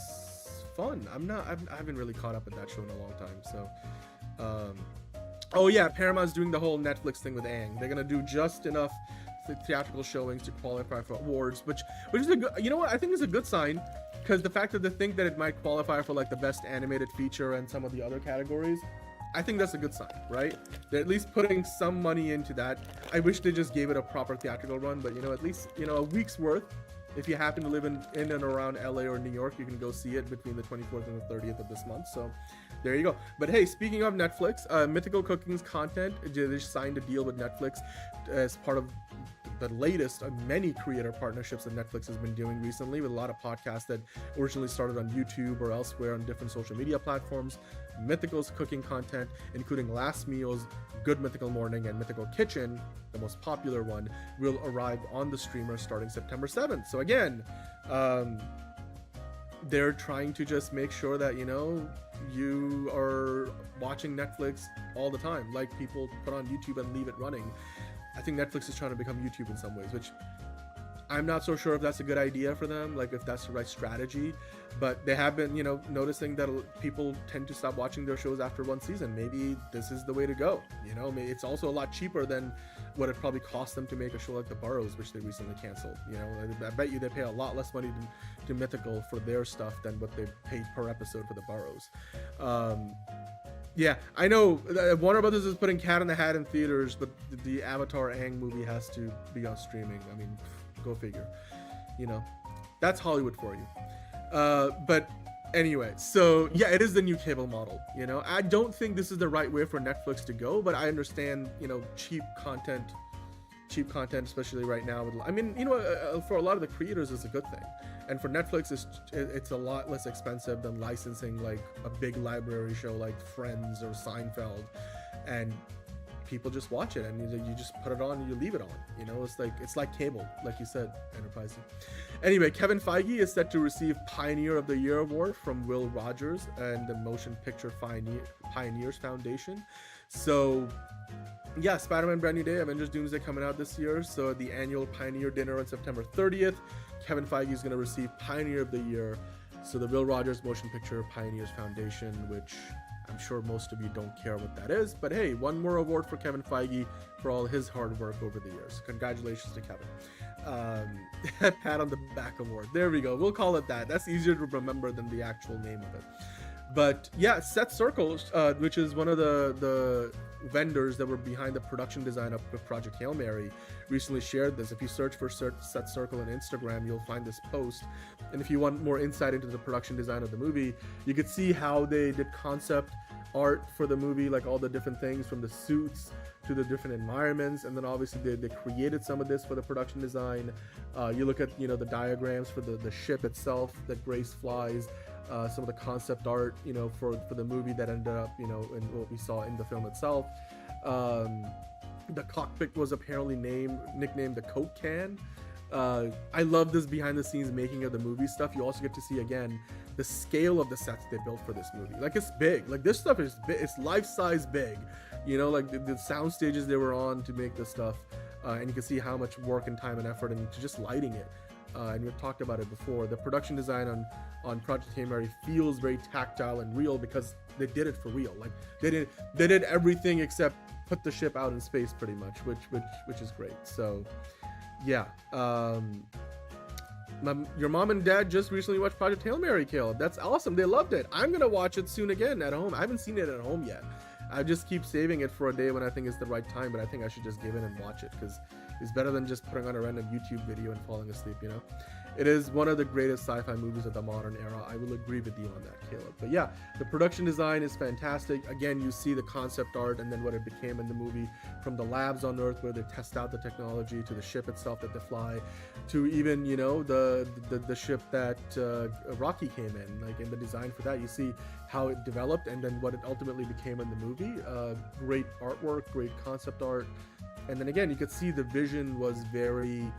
fun. I haven't really caught up with that show in a long time, so... Oh yeah, Paramount's doing the whole Netflix thing with Aang. They're gonna do just enough theatrical showings to qualify for awards, which is a good, you know what, I think is a good sign, because the fact that they think that it might qualify for like the best animated feature and some of the other categories, I think that's a good sign, right? They're at least putting some money into that. I wish they just gave it a proper theatrical run, but you know, at least, you know, a week's worth. If you happen to live in and around LA or New York, you can go see it between the 24th and the 30th of this month. So there you go. But hey, speaking of Netflix, Mythical Cooking's content, they signed a deal with Netflix as part of the latest of many creator partnerships that Netflix has been doing recently, with a lot of podcasts that originally started on YouTube or elsewhere on different social media platforms. Mythical's cooking content, including Last Meals, Good Mythical Morning, and Mythical Kitchen, the most popular one, will arrive on the streamer starting September 7th. So again, they're trying to just make sure that, you know, you are watching Netflix all the time, like people put on YouTube and leave it running. I think Netflix is trying to become YouTube in some ways, which I'm not so sure if that's a good idea for them, like if that's the right strategy, but they have been, noticing that people tend to stop watching their shows after one season. Maybe this is the way to go. It's also a lot cheaper than what it probably cost them to make a show like The Burrows, which they recently canceled. I bet you they pay a lot less money to Mythical for their stuff than what they paid per episode for The Burrows. Yeah, I know Warner Brothers is putting Cat in the Hat in theaters, but the Avatar Aang movie has to be on streaming. I mean, go figure. That's Hollywood for you. But anyway, so yeah, it is the new cable model. I don't think this is the right way for Netflix to go, but I understand, cheap content, especially right now. For a lot of the creators, it's a good thing. And for Netflix, it's a lot less expensive than licensing like a big library show like Friends or Seinfeld, and people just watch it and you just put it on and you leave it on. It's like cable, like you said, Enterprise. Anyway, Kevin Feige is set to receive Pioneer of the Year award from Will Rogers and the Motion Picture Pioneers Foundation. So yeah, Spider-Man Brand New Day, Avengers Doomsday coming out this year. So at the annual Pioneer Dinner on September 30th, Kevin Feige is going to receive Pioneer of the Year. So the Will Rogers Motion Picture Pioneers Foundation, which I'm sure most of you don't care what that is, but hey, one more award for Kevin Feige for all his hard work over the years. Congratulations to Kevin. Pat on the back award. There we go. We'll call it that. That's easier to remember than the actual name of it. But yeah, Set Circle, which is one of the vendors that were behind the production design of Project Hail Mary, recently shared this. If you search for Set Circle on Instagram, you'll find this post. And if you want more insight into the production design of the movie, you could see how they did concept art for the movie, like all the different things from the suits to the different environments, and then obviously they created some of this for the production design. You look at the diagrams for the ship itself that Grace flies, some of the concept art for the movie that ended up in what we saw in the film itself. The cockpit was apparently nicknamed the Coke Can. I love this behind the scenes making of the movie stuff. You also get to see again the scale of the sets they built for this movie. Like, it's big. Like, this stuff is big. It's life-size big. Like the sound stages they were on to make this stuff, and you can see how much work and time and effort into just lighting it. And we've talked about it before. The production design on Project Hail Mary feels very tactile and real because they did it for real. Like, they did everything except put the ship out in space, pretty much, which is great. So yeah, your mom and dad just recently watched Project Hail Mary, Caleb. That's awesome. They loved it. I'm gonna watch it soon again at home. I haven't seen it at home yet. I just keep saving it for a day when I think it's the right time, but I think I should just give in and watch it because it's better than just putting on a random YouTube video and falling asleep. It is one of the greatest sci-fi movies of the modern era. I will agree with you on that, Caleb. But yeah, the production design is fantastic. Again, you see the concept art and then what it became in the movie, from the labs on Earth where they test out the technology, to the ship itself that they fly, to even the ship that Rocky came in. Like, in the design for that, you see how it developed and then what it ultimately became in the movie. Great artwork, great concept art, and then again, you could see the vision was very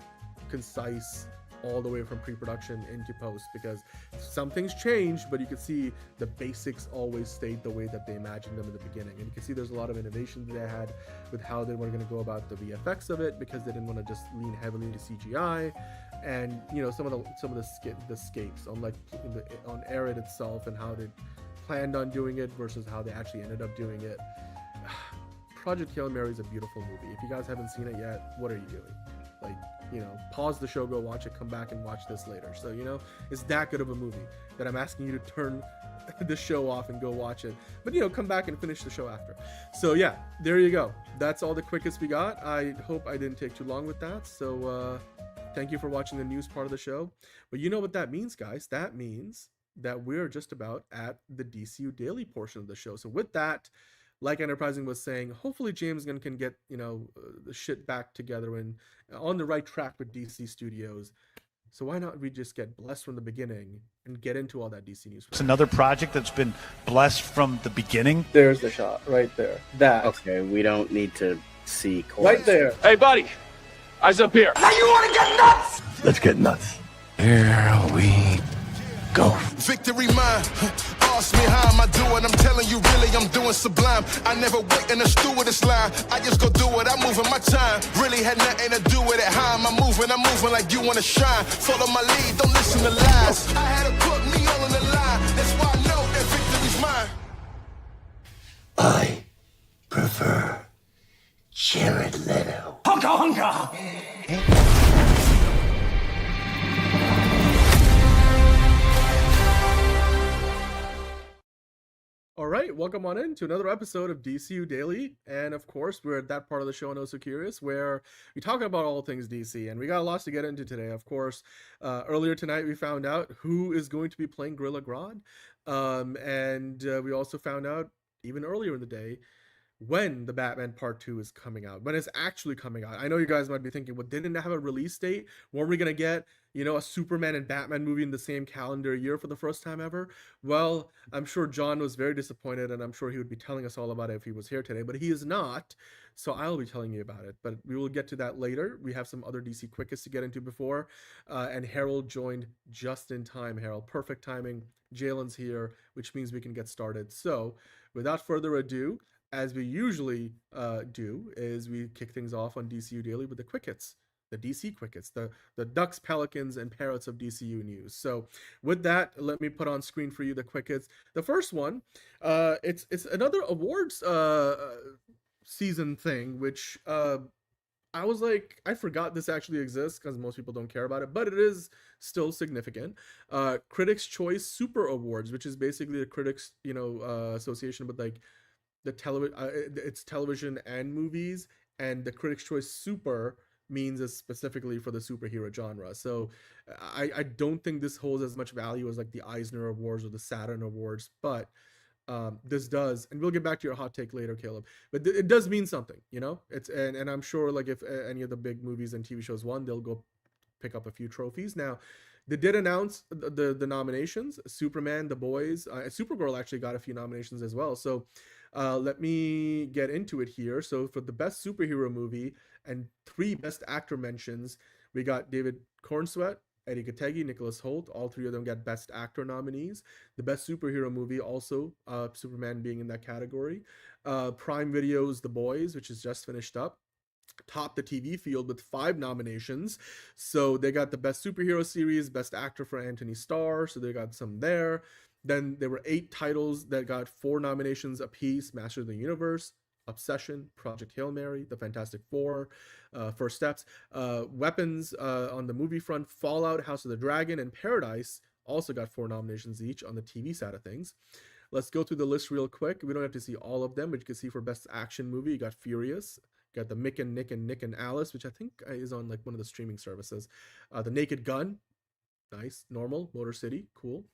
concise all the way from pre-production into post, because some things changed, but you could see the basics always stayed the way that they imagined them in the beginning. And you can see there's a lot of innovation that they had with how they were going to go about the VFX of it, because they didn't want to just lean heavily into CGI, and some of the scapes on on Arid itself and how they planned on doing it versus how they actually ended up doing it. Project Hail Mary is a beautiful movie. If you guys haven't seen it yet, what are you doing? Like, pause the show, go watch it, come back and watch this later. So, it's that good of a movie that I'm asking you to turn the show off and go watch it. But, come back and finish the show after. So, yeah, there you go. That's all the quickest we got. I hope I didn't take too long with that. So, thank you for watching the news part of the show. But you know what that means, guys? That means that we're just about at the DCU Daily portion of the show. So, with that, like Enterprising was saying, hopefully James Gunn can get, the shit back together and on the right track with DC Studios. So why not we just get blessed from the beginning and get into all that DC news? It's another project that's been blessed from the beginning. There's the shot right there. That. Okay, we don't need to see chorus. Right there. Hey, buddy. Eyes up here. Now you want to get nuts? Let's get nuts. Here we go. Vic victory mine. Ask me how am I doing, I'm telling you really I'm doing sublime. I never wait in a stewardess line, I just go do it, I'm moving my time. Really had nothing to do with it, how am I moving? I'm moving like you wanna shine. Follow my lead, don't listen to lies. I had to put me all on the line, that's why I know that victory's mine. I prefer Jared Leto. Hunka hunka! All right, welcome on in to another episode of DCU Daily. And of course, we're at that part of the show on Oh So Curious where we talk about all things DC. And we got a lot to get into today. Of course, earlier tonight, we found out who is going to be playing Gorilla Grodd. And we also found out, even earlier in the day, when the Batman Part 2 is coming out, when it's actually coming out. I know you guys might be thinking, well, didn't it have a release date? Weren't we going to get, a Superman and Batman movie in the same calendar year for the first time ever? Well, I'm sure John was very disappointed, and I'm sure he would be telling us all about it if he was here today, but he is not, so I'll be telling you about it. But we will get to that later. We have some other DC quickies to get into before, and Harold joined just in time. Harold, perfect timing. Jalen's here, which means we can get started. So, without further ado, as we usually do, is we kick things off on DCU Daily with the quick hits, the DC quick hits, the Ducks, Pelicans, and Parrots of DCU news. So with that, let me put on screen for you the quick hits. The first one, it's another awards season thing, which I was like, I forgot this actually exists because most people don't care about it, but it is still significant. Critics' Choice Super Awards, which is basically the critics, association with like it's television and movies, and the Critics' Choice Super means is specifically for the superhero genre. So I don't think this holds as much value as like the Eisner Awards or the Saturn Awards, but this does, and we'll get back to your hot take later, Caleb, but it does mean something, it's and I'm sure like if any of the big movies and TV shows won, they'll go pick up a few trophies. Now they did announce the nominations. Superman, The Boys, Supergirl actually got a few nominations as well. So let me get into it here. So for the best superhero movie and 3 best actor mentions, we got David Cornsweet, Eddie Kategi, Nicholas Hoult. All 3 of them got best actor nominees. The best superhero movie also, Superman being in that category. Prime Video's The Boys, which is just finished up, topped the TV field with 5 nominations. So they got the best superhero series, best actor for Anthony Starr, so they got some there. Then there were 8 titles that got 4 nominations apiece: Master of the Universe, Obsession, Project Hail Mary, The Fantastic Four, First Steps. Weapons on the movie front, Fallout, House of the Dragon, and Paradise also got 4 nominations each on the TV side of things. Let's go through the list real quick. We don't have to see all of them, but you can see for best action movie, you got Furious, you got the Mick and Nick and Alice, which I think is on like one of the streaming services. The Naked Gun, nice. Normal, Motor City, cool.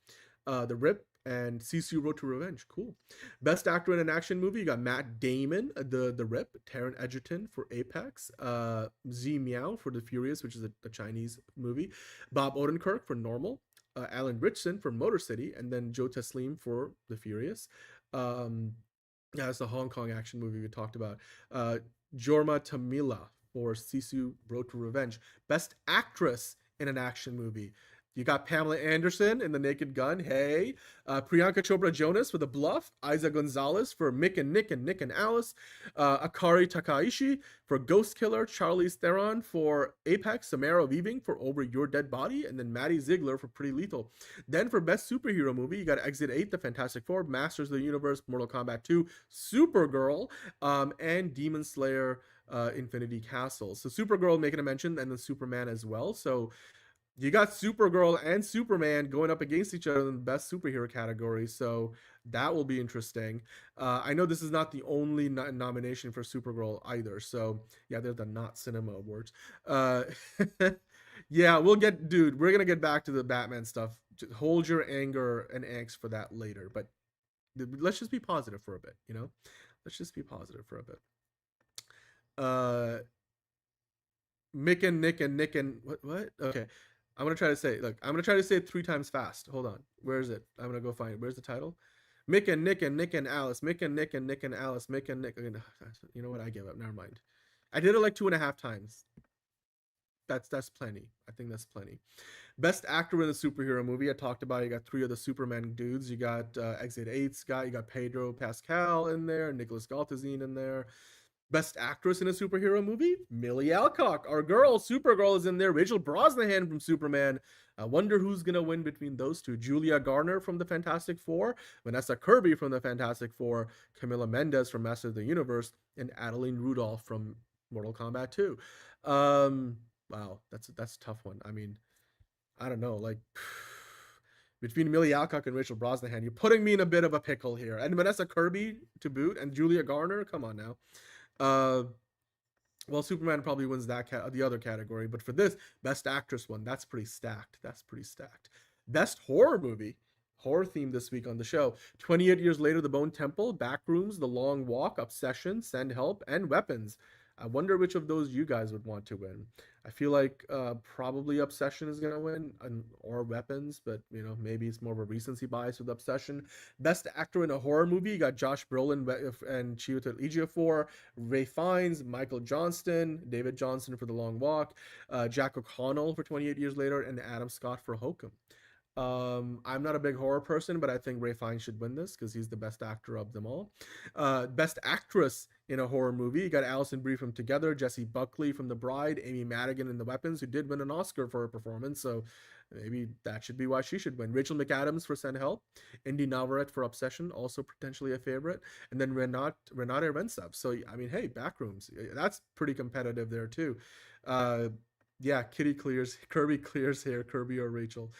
The Rip, and CCU Road to Revenge, cool. Best actor in an action movie, you got Matt Damon, the Rip, Taron Egerton for Apex, Z Meow for The Furious, which is a Chinese movie, Bob Odenkirk for Normal, Alan Ritchson for Motor City, and then Joe Taslim for The Furious. That's the Hong Kong action movie we talked about. Jorma Tamila for Sisu Road to Revenge. Best actress in an action movie, you got Pamela Anderson in The Naked Gun, hey. Priyanka Chopra Jonas for The Bluff. Isa Gonzalez for Mick and Nick and Alice. Akari Takaishi for Ghost Killer. Charlize Theron for Apex. Samara Weaving for Over Your Dead Body. And then Maddie Ziegler for Pretty Lethal. Then for Best Superhero Movie, you got Exit 8, The Fantastic Four, Masters of the Universe, Mortal Kombat 2, Supergirl, and Demon Slayer Infinity Castle. So Supergirl making a mention, and then Superman as well. So you got Supergirl and Superman going up against each other in the best superhero category, so that will be interesting. I know this is not the only nomination for Supergirl either, so yeah, they're the Not Cinema Awards. Yeah, we're gonna get back to the Batman stuff. Just hold your anger and angst for that later, but let's just be positive for a bit, Let's just be positive for a bit. Mick and Nick and what? Okay. I'm going to try to say, I'm going to try to say it 3 times fast. Hold on. Where is it? I'm going to go find it. Where's the title? Mick and Nick and Alice. Mick and Nick and Alice. Mick and Nick. You know what? I give up. Never mind. I did it like 2.5 times. that's plenty. I think that's plenty. Best actor in a superhero movie. I talked about. You got 3 of the Superman dudes. You got Exit 8's guy. You got Pedro Pascal in there. Nicholas Galtazine in there. Best actress in a superhero movie. Millie Alcock, our girl. Supergirl is in there. Rachel Brosnahan from Superman. I wonder who's gonna win between those two. Julia Garner from the Fantastic Four. Vanessa Kirby from the Fantastic Four. Camila Mendes from Master of the Universe. And Adeline Rudolph from Mortal Kombat 2. Wow, that's a tough one. I mean, I don't know, like between Millie Alcock and Rachel Brosnahan, you're putting me in a bit of a pickle here. And Vanessa Kirby to boot, and Julia Garner, come on now. Well, Superman probably wins that the other category, but for this best actress one, that's pretty stacked. Best horror movie, horror theme this week on the show. 28 Years Later, The Bone Temple, Backrooms, The Long Walk, Obsession, Send Help, and Weapons. I wonder which of those you guys would want to win. I feel like probably Obsession is going to win, or Weapons, but you know, maybe it's more of a recency bias with Obsession. Best actor in a horror movie, you got Josh Brolin and Chiwetel Ejiofor, Ray Fiennes, Michael Johnston, David Johnson for The Long Walk, Jack O'Connell for 28 Years Later, and Adam Scott for Hokum. I'm not a big horror person, but I think Ray Fiennes should win this because he's the best actor of them all. Best actress in a horror movie, you got Alison Brie from Together, Jessie Buckley from The Bride, Amy Madigan in The Weapons, who did win an Oscar for her performance, so maybe that should be why she should win. Rachel McAdams for Send Help, Indy Navarrete for Obsession, also potentially a favorite, and then Renate Rentsov. So I mean, hey, Backrooms, that's pretty competitive there too. Yeah, Kirby clears here, Kirby or Rachel.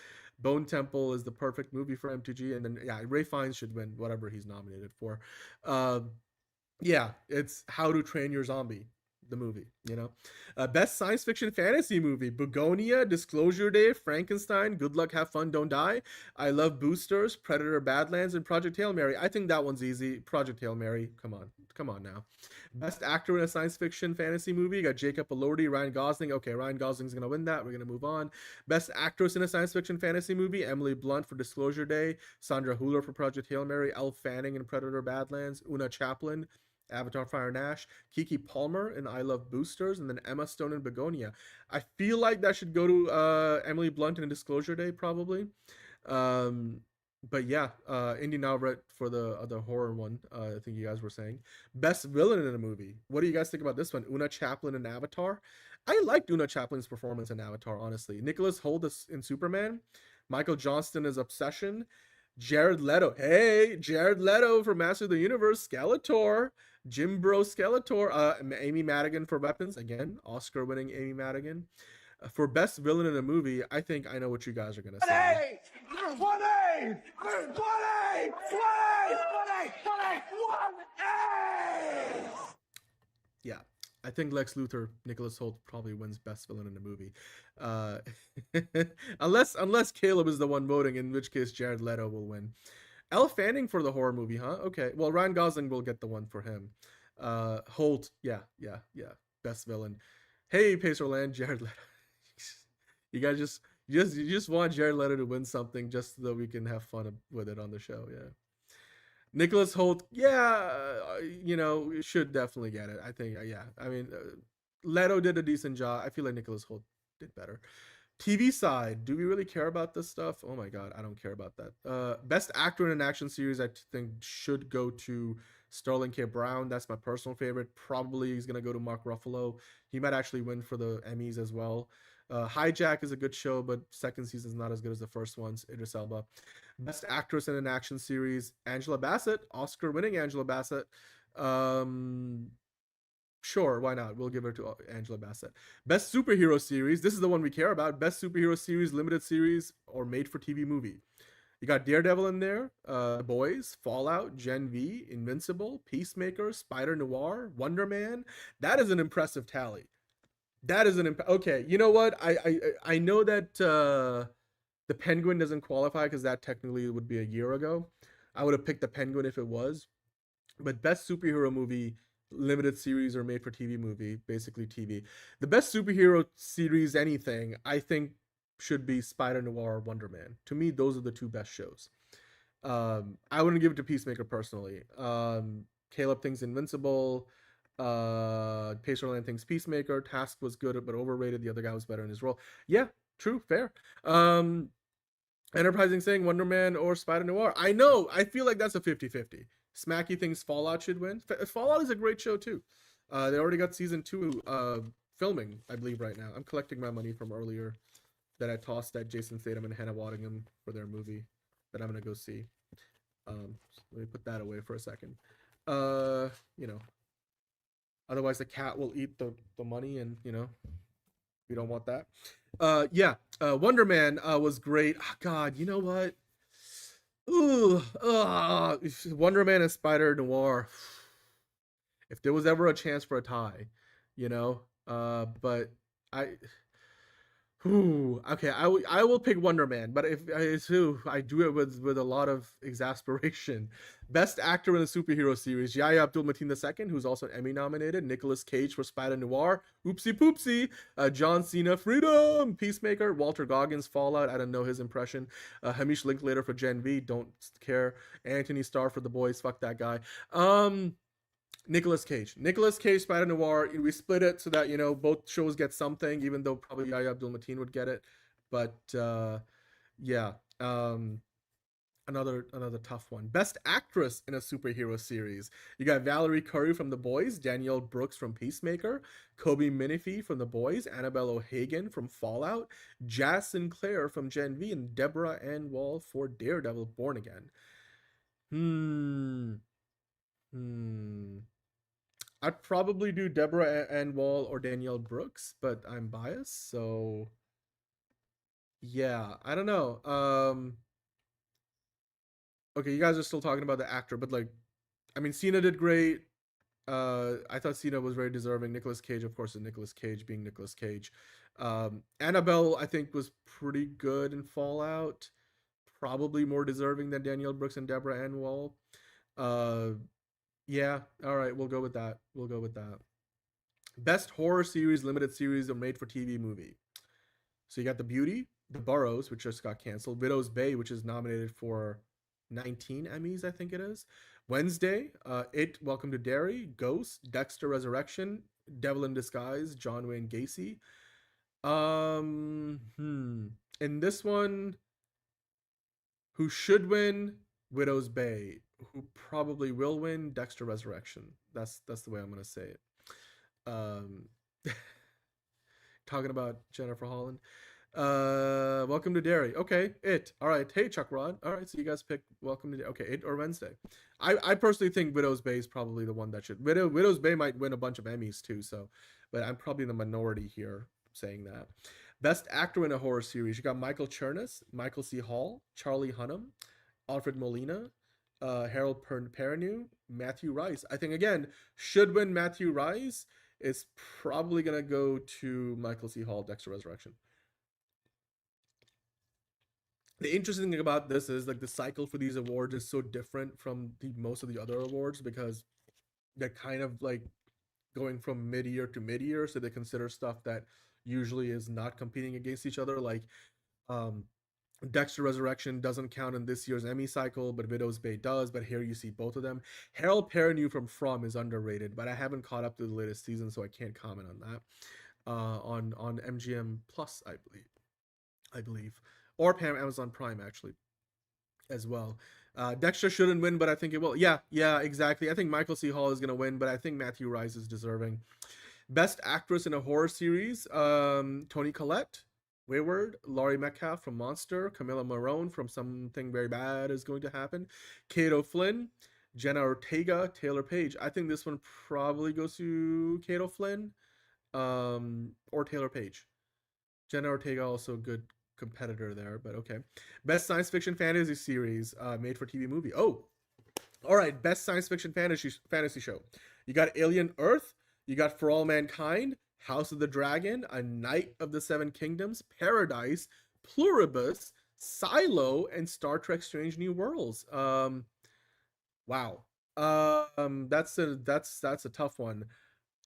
Bone Temple is the perfect movie for MTG, and then yeah, Ray Fiennes should win whatever he's nominated for. Yeah, it's How to Train Your Zombie, the movie, you know. Best science fiction fantasy movie: Begonia, Disclosure Day, Frankenstein, Good Luck, Have Fun, Don't Die, I Love Boosters, Predator, Badlands, and Project Hail Mary. I think that one's easy. Project Hail Mary, come on now. Best actor in a science fiction fantasy movie, you got Jacob Elordi, Ryan Gosling. Okay, Ryan Gosling's gonna win that. We're gonna move on. Best actress in a science fiction fantasy movie, Emily Blunt for Disclosure Day, Sandra Hüller for Project Hail Mary, Elle Fanning in Predator, Badlands, Una Chaplin, Avatar Fire and Ash, Keke Palmer in I Love Boosters, and then Emma Stone in Begonia. I feel like that should go to Emily Blunt in Disclosure Day, probably. But yeah, Indy Navarrete for the other horror one, I think you guys were saying. Best villain in a movie. What do you guys think about this one? Una Chaplin in Avatar. I liked Una Chaplin's performance in Avatar, honestly. Nicholas Hoult in Superman. Michael Johnston is Obsession. Jared Leto. Hey, Jared Leto for Master of the Universe, Skeletor. Jim Bro Skeletor. Amy Madigan for Weapons. Again, Oscar-winning Amy Madigan. For best villain in a movie, I think I know what you guys are going to say. Yeah, I think Lex Luthor, Nicholas Hoult, probably wins best villain in a movie. Unless Caleb is the one voting, in which case Jared Leto will win. Elle Fanning for the horror movie, huh? Okay. Well, Ryan Gosling will get the one for him. Holt, yeah. Best villain. Hey, Pacerland, Jared Leto. You guys just want Jared Leto to win something just so that we can have fun with it on the show, yeah. Nicholas Hoult, yeah, should definitely get it. I think, yeah. I mean, Leto did a decent job. I feel like Nicholas Hoult did better. TV side, do we really care about this stuff? Oh my god, I don't care about that. Best actor in an action series, I think should go to Sterling K. Brown. That's my personal favorite. Probably he's gonna go to Mark Ruffalo. He might actually win for the Emmys as well. Hijack is a good show, but second season is not as good as the first ones. Idris Elba. Best actress in an action series, Angela Bassett, Oscar-winning Angela Bassett. Sure, why not? We'll give her to Angela Bassett. Best superhero series. This is the one we care about. Best superhero series, limited series, or made-for-TV movie. You got Daredevil in there, The Boys, Fallout, Gen V, Invincible, Peacemaker, Spider Noir, Wonder Man. That is an impressive tally. That is okay. You know what? I know that the Penguin doesn't qualify because that technically would be a year ago. I would have picked the Penguin if it was. But best superhero movie, limited series, or made for TV movie, basically TV. The best superhero series, anything, I think should be Spider Noir or Wonder Man. To me, those are the two best shows. I wouldn't give it to Peacemaker personally. Caleb thinks Invincible. Pacer Land thinks Peacemaker. Task was good but overrated. The other guy was better in his role. Yeah, true, fair. Enterprising saying Wonder Man or Spider Noir. I know. I feel like that's a 50-50. Smacky thinks Fallout should win. Fallout is a great show too. They already got season 2 filming, I believe, right now. I'm collecting my money from earlier that I tossed at Jason Statham and Hannah Waddingham for their movie that I'm gonna go see. Let me put that away for a second. You know, otherwise the cat will eat the money, and you know, we don't want that. Yeah, Wonder Man was great. Oh, God, you know what? Ooh, Wonder Man and Spider Noir. If there was ever a chance for a tie, you know, but okay, I will pick Wonder Man, but if I do it with a lot of exasperation. Best actor in a superhero series: Yahya Abdul-Mateen II, who's also Emmy nominated. Nicolas Cage for Spider Noir. Oopsie poopsie. John Cena, Freedom. Peacemaker. Walter Goggins, Fallout. I don't know his impression. Hamish Linklater for Gen V. Don't care. Anthony Starr for The Boys. Fuck that guy. Nicolas Cage, Spider Noir. We split it so that, you know, both shows get something, even though probably Yahya Abdul-Mateen would get it. But yeah, another tough one. Best actress in a superhero series: you got Valerie Curry from The Boys, Danielle Brooks from Peacemaker, Kobe Minifie from The Boys, Annabelle O'Hagan from Fallout, Jazz Sinclair from Gen V, and Deborah Ann Wall for Daredevil Born Again. I'd probably do Deborah Ann Wall or Danielle Brooks, but I'm biased, so yeah, I don't know. Okay, you guys are still talking about the actor, but like, I mean, Cena did great. I thought Cena was very deserving. Nicolas Cage, of course, is Nicolas Cage being Nicolas Cage. Annabelle, I think, was pretty good in Fallout. Probably more deserving than Danielle Brooks and Deborah Ann Wall. Yeah, all right, we'll go with that. Best horror series, limited series, or made-for-TV movie. So you got The Beauty, The Burrows, which just got canceled. Widow's Bay, which is nominated for 19 Emmys, I think it is. Wednesday, It, Welcome to Derry, Ghost, Dexter Resurrection, Devil in Disguise, John Wayne Gacy. In this one, who should win? Widow's Bay. Who probably will win? Dexter Resurrection. That's the way I'm gonna say it. Talking about Jennifer Holland. Welcome to Derry. Okay, It. All right. Hey, Chuck Rod. All right, so you guys pick Welcome to Derry. Okay, It or Wednesday. I personally think Widow's Bay is probably the one that should. Widow's Bay might win a bunch of Emmys too. So, but I'm probably in the minority here saying that. Best actor in a horror series: you got Michael Chernus, Michael C. Hall, Charlie Hunnam, Alfred Molina, Harold Perrineau, Matthew Rice. I think, again, should win Matthew Rice. It's probably going to go to Michael C. Hall, Dexter Resurrection. The interesting thing about this is, like, the cycle for these awards is so different from most of the other awards, because they're kind of like going from mid-year to mid-year, so they consider stuff that usually is not competing against each other. Like, Dexter Resurrection doesn't count in this year's Emmy cycle, but Widow's Bay does. But here you see both of them. Harold Perrineau from From is underrated, but I haven't caught up to the latest season, so I can't comment on that. On MGM Plus, I believe, or Amazon Prime actually, as well. Dexter shouldn't win, but I think it will. Yeah, exactly. I think Michael C. Hall is gonna win, but I think Matthew Rice is deserving. Best actress in a horror series: Toni Collette, Wayward, Laurie Metcalf from Monster, Camilla Morrone from Something Very Bad Is Going to Happen, Kate O'Flynn, Jenna Ortega, Taylor Page. I think this one probably goes to Kate O'Flynn, or Taylor Page. Jenna Ortega also a good competitor there, but okay. Best science fiction fantasy series, made for TV movie. Oh, all right. Best science fiction fantasy show. You got Alien Earth. You got For All Mankind, House of the Dragon, A Knight of the Seven Kingdoms, Paradise, Pluribus, Silo, and Star Trek: Strange New Worlds. Wow. That's a tough one.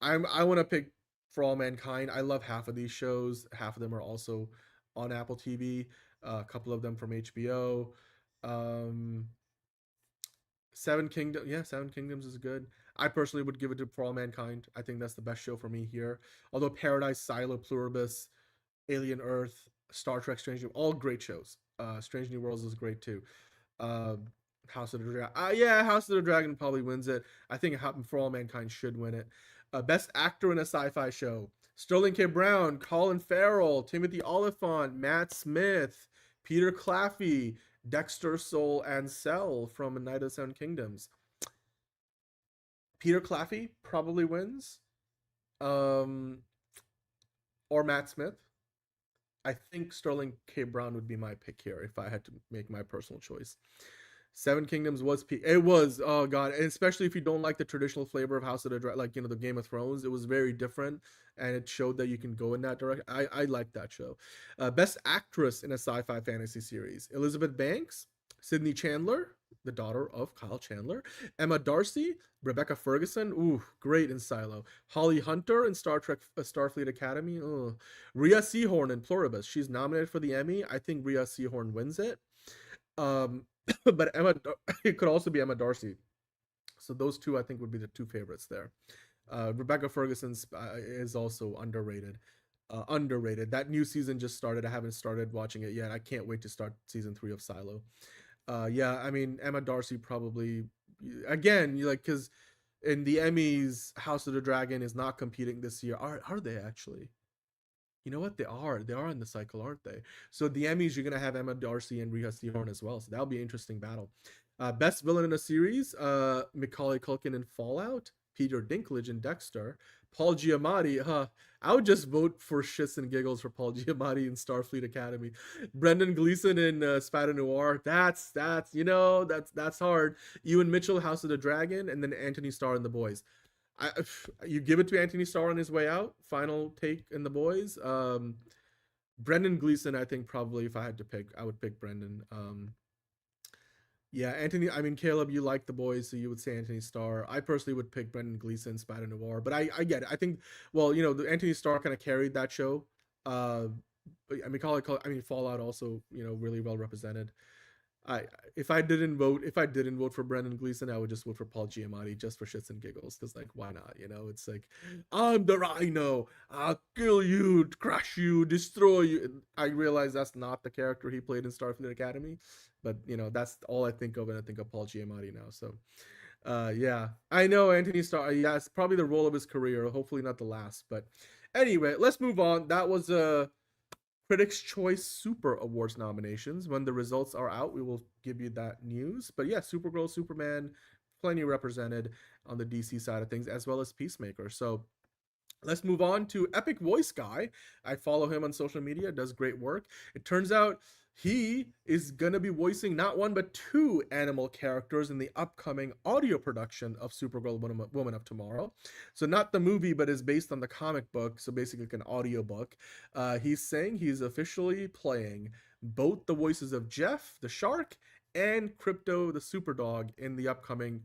I want to pick For All Mankind. I love half of these shows. Half of them are also on Apple TV. A couple of them from HBO. Seven Kingdoms is good. I personally would give it to For All Mankind. I think that's the best show for me here. Although Paradise, Silo, Pluribus, Alien Earth, Star Trek, Strange New, all great shows. Strange New Worlds is great too. House of the Dragon. Yeah, House of the Dragon probably wins it. I think For All Mankind should win it. Best actor in a sci-fi show: Sterling K. Brown, Colin Farrell, Timothy Olyphant, Matt Smith, Peter Claffey, Dexter, Soul, and Cell from A Night of the Seven Kingdoms. Peter Claffey probably wins. Or Matt Smith. I think Sterling K. Brown would be my pick here if I had to make my personal choice. Seven Kingdoms was it was, oh god, and especially if you don't like the traditional flavor of House of the Dragon, like, you know, the Game of Thrones, it was very different, and it showed that you can go in that direction. I like that show. Best actress in a sci-fi fantasy series: Elizabeth Banks, Sydney Chandler, the daughter of Kyle Chandler, Emma Darcy, Rebecca Ferguson, ooh, great in Silo, Holly Hunter in Star Trek Starfleet Academy, Rhea Seehorn in Pluribus, she's nominated for the Emmy. I think Rhea Seehorn wins it. But it could also be Emma Darcy. So those two, I think, would be the two favorites there. Rebecca Ferguson is also underrated. That new season just started. I haven't started watching it yet. I can't wait to start season 3 of Silo. Yeah, I mean, Emma Darcy probably, again, because in the Emmys, House of the Dragon is not competing this year. Are they actually? You know what? They are in the cycle, aren't they? So the Emmys, you're going to have Emma Darcy and Rhea Seehorn as well. So that'll be an interesting battle. Best villain in a series: Macaulay Culkin in Fallout, Peter Dinklage in Dexter, Paul Giamatti. I would just vote for shits and giggles for Paul Giamatti in Starfleet Academy. Brendan Gleeson in Spada Noir. That's hard. Ewan Mitchell, House of the Dragon, and then Anthony Starr in The Boys. You give it to Anthony Starr on his way out. Final take in The Boys. Brendan Gleeson, I think probably if I had to pick, I would pick Brendan. Yeah, Caleb, you like The Boys, so you would say Anthony Starr. I personally would pick Brendan Gleeson, Spada Noir, but I get it. I think, the Anthony Starr kind of carried that show. Fallout also, really well represented. If I didn't vote for Brendan Gleeson, I would just vote for Paul Giamatti just for shits and giggles, because, like, why not? It's like, I'm the Rhino, I'll kill you, crush you, destroy you. I realize that's not the character he played in Starfleet Academy, but that's all I think of when I think of Paul Giamatti now. So yeah, I know Anthony Starr, yeah, it's probably the role of his career, hopefully not the last. But anyway, let's move on. That was Critics' Choice Super Awards nominations. When the results are out, we will give you that news. But yeah, Supergirl, Superman, plenty represented on the DC side of things, as well as Peacemaker. So let's move on to Epic Voice Guy. I follow him on social media, does great work. It turns out he is going to be voicing not one but 2 animal characters in the upcoming audio production of Supergirl Woman of Tomorrow. So not the movie, but is based on the comic book, so basically like an audio book. He's saying he's officially playing both the voices of Jeff, the shark, and Crypto, the super dog, in the upcoming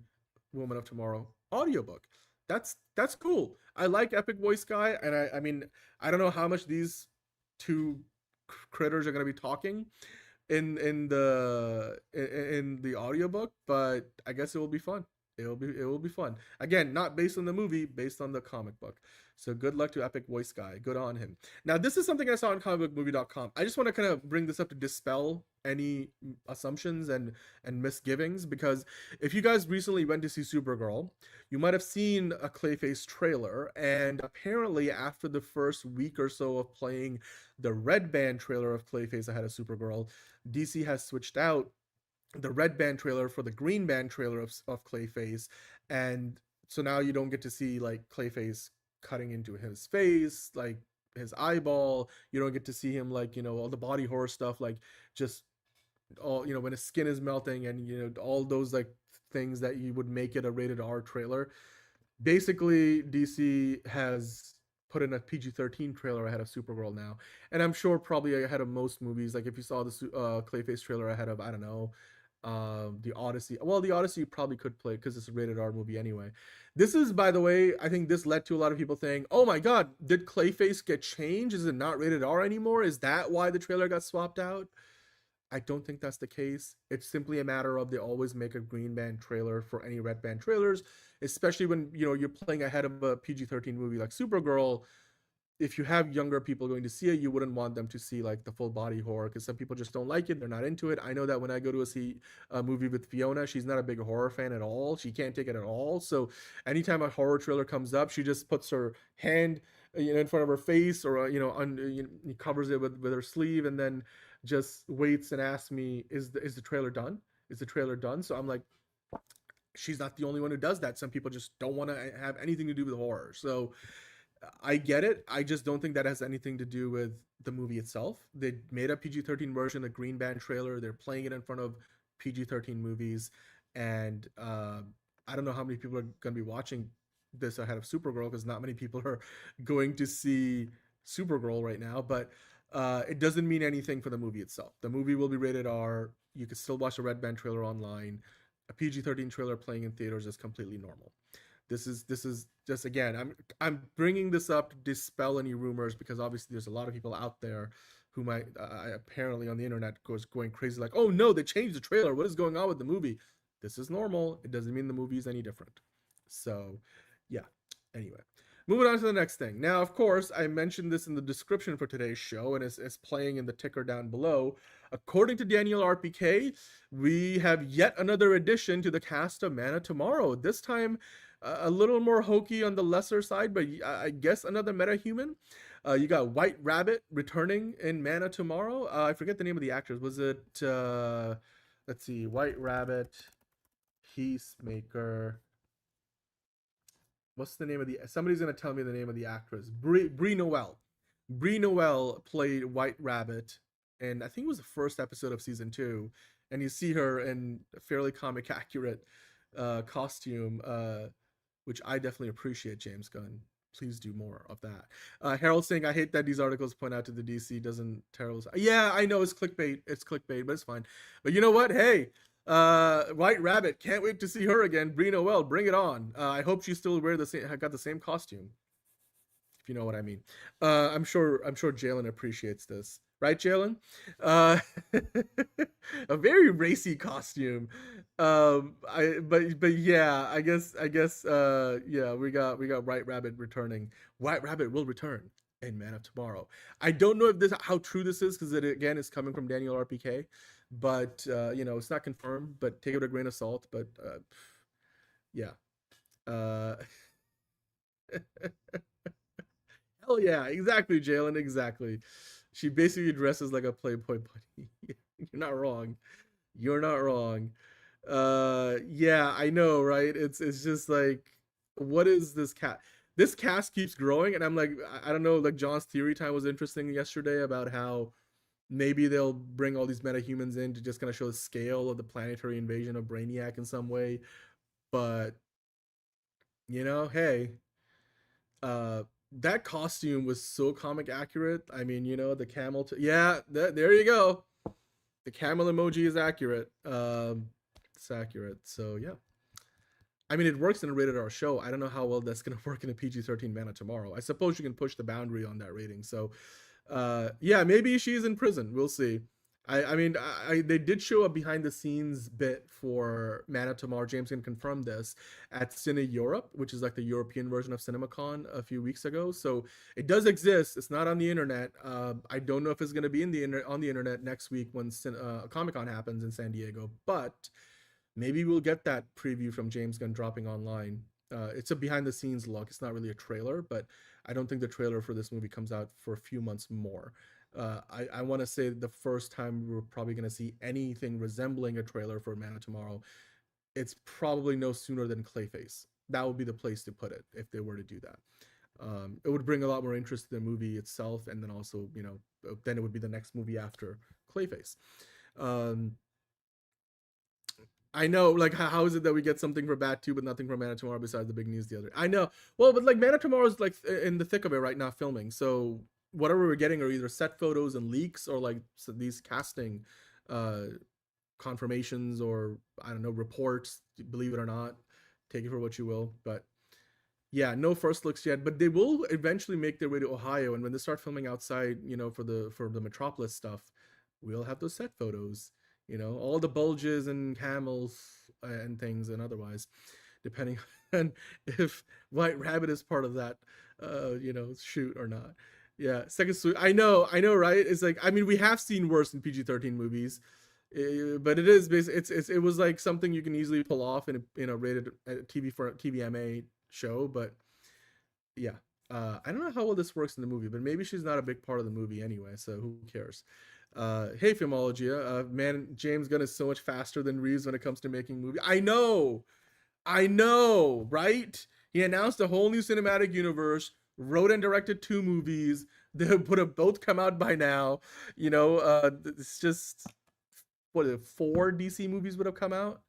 Woman of Tomorrow audiobook. That's cool. I like Epic Voice Guy, and I don't know how much these 2 critters are going to be talking in the audiobook, but I guess it will be fun. It will be fun. Again, not based on the movie, based on the comic book. So good luck to Epic Voice Guy. Good on him. Now, this is something I saw on comicbookmovie.com. I just want to kind of bring this up to dispel any assumptions and misgivings, because if you guys recently went to see Supergirl, you might have seen a Clayface trailer, and apparently after the first week or so of playing the red band trailer of Clayface ahead of Supergirl, DC has switched out the red band trailer for the green band trailer of Clayface, and so now you don't get to see like Clayface cutting into his face, like his eyeball. You don't get to see him like, all the body horror stuff, like just all, when his skin is melting, and all those like things that you would make it a rated R trailer. Basically, DC has put in a PG-13 trailer ahead of Supergirl now, and I'm sure probably ahead of most movies. Like if you saw the Clayface trailer ahead of, I don't know, the Odyssey. Well, the Odyssey probably could play because it's a rated R movie anyway. This is, by the way, I think this led to a lot of people saying, oh my god, did Clayface get changed? Is it not rated R anymore? Is that why the trailer got swapped out? I don't think that's the case. It's simply a matter of they always make a green band trailer for any red band trailers, especially when you're playing ahead of a PG-13 movie like Supergirl. If you have younger people going to see it, you wouldn't want them to see like the full body horror because some people just don't like it. They're not into it. I know that when I go to see a movie with Fiona, she's not a big horror fan at all. She can't take it at all. So anytime a horror trailer comes up, she just puts her hand in front of her face, or covers it with her sleeve, and then just waits and asks me, is the trailer done? Is the trailer done? So I'm like, she's not the only one who does that. Some people just don't want to have anything to do with horror. So I get it. I just don't think that has anything to do with the movie itself. They made a PG-13 version, a green band trailer. They're playing it in front of PG-13 movies, and I don't know how many people are going to be watching this ahead of Supergirl, because not many people are going to see Supergirl right now. But it doesn't mean anything for the movie itself. The movie will be rated R. You can still watch a red band trailer online. A PG-13 trailer playing in theaters is completely normal. This is just, again, I'm bringing this up to dispel any rumors, because obviously there's a lot of people out there who might apparently on the internet going crazy like, oh no, they changed the trailer, what is going on with the movie? This is normal. It doesn't mean the movie is any different. So yeah, anyway, moving on to the next thing. Now, of course, I mentioned this in the description for today's show, and it's playing in the ticker down below. According to Daniel RPK, we have yet another addition to the cast of Man of Tomorrow. This time a little more hokey on the lesser side, but I guess another metahuman. You got White Rabbit returning in Man of Tomorrow. I forget the name of the actors. Was it, let's see, White Rabbit, Peacemaker. What's the name of somebody's going to tell me the name of the actress. Brie Noel. Brie Noel played White Rabbit, and I think it was the first episode of season 2. And you see her in a fairly comic accurate costume, which I definitely appreciate, James Gunn. Please do more of that. Harold saying, I hate that these articles point out to the DC doesn't terrible. Yeah, I know it's clickbait. It's clickbait, but it's fine. But you know what? Hey, White Rabbit, can't wait to see her again. Brie Noel, bring it on. I hope she still got the same costume, if you know what I mean. I'm sure Jalen appreciates this. Right, Jalen? A very racy costume. But yeah, I guess yeah, we got White Rabbit returning. White Rabbit will return in Man of Tomorrow. I don't know if how true this is, because it again is coming from Daniel RPK, but it's not confirmed, but take it with a grain of salt. But yeah. Hell yeah, exactly, Jalen, exactly. She basically dresses like a Playboy bunny. You're not wrong. You're not wrong. Yeah, I know, right? It's just like, what is this cat? This cast keeps growing, and I'm like, I don't know, like John's theory time was interesting yesterday about how maybe they'll bring all these metahumans in to just kind of show the scale of the planetary invasion of Brainiac in some way. But hey, that costume was so comic accurate. I mean, the camel. Yeah, there you go. The camel emoji is accurate. It's accurate. So yeah. I mean, it works in a rated R show. I don't know how well that's going to work in a PG-13 Man of Tomorrow. I suppose you can push the boundary on that rating. So, yeah, maybe she's in prison. We'll see. I mean, they did show a behind-the-scenes bit for Man of Tomorrow. James can confirm this at Cine Europe, which is like the European version of CinemaCon a few weeks ago. So it does exist. It's not on the internet. I don't know if it's going to be on the internet next week when Comic-Con happens in San Diego, but maybe we'll get that preview from James Gunn dropping online. It's a behind-the-scenes look. It's not really a trailer, but I don't think the trailer for this movie comes out for a few months more. I want to say the first time we're probably going to see anything resembling a trailer for Man of Tomorrow, it's probably no sooner than Clayface. That would be the place to put it if they were to do that. It would bring a lot more interest to the movie itself, and then also, then it would be the next movie after Clayface. I know, like, how is it that we get something for Bat 2 but nothing for Man of Tomorrow besides the big news the other? I know. Well, but like Man of Tomorrow is like in the thick of it right now, filming. So whatever we're getting are either set photos and leaks, or like these casting confirmations, or I don't know, reports. Believe it or not, take it for what you will. But yeah, no first looks yet. But they will eventually make their way to Ohio, and when they start filming outside, for the Metropolis stuff, we'll have those set photos, all the bulges and camels and things and otherwise, depending on if White Rabbit is part of that, shoot or not. Yeah, second suite. I know, right? It's like, I mean, we have seen worse in PG-13 movies, but it is basically, it was like something you can easily pull off in a rated TV for a TVMA show, but yeah. I don't know how well this works in the movie, but maybe she's not a big part of the movie anyway, so who cares? Hey, Filmologia. Man, James Gunn is so much faster than Reeves when it comes to making movies. I know, right? He announced a whole new cinematic universe, wrote and directed 2 movies. They would have both come out by now. It's just, 4 DC movies would have come out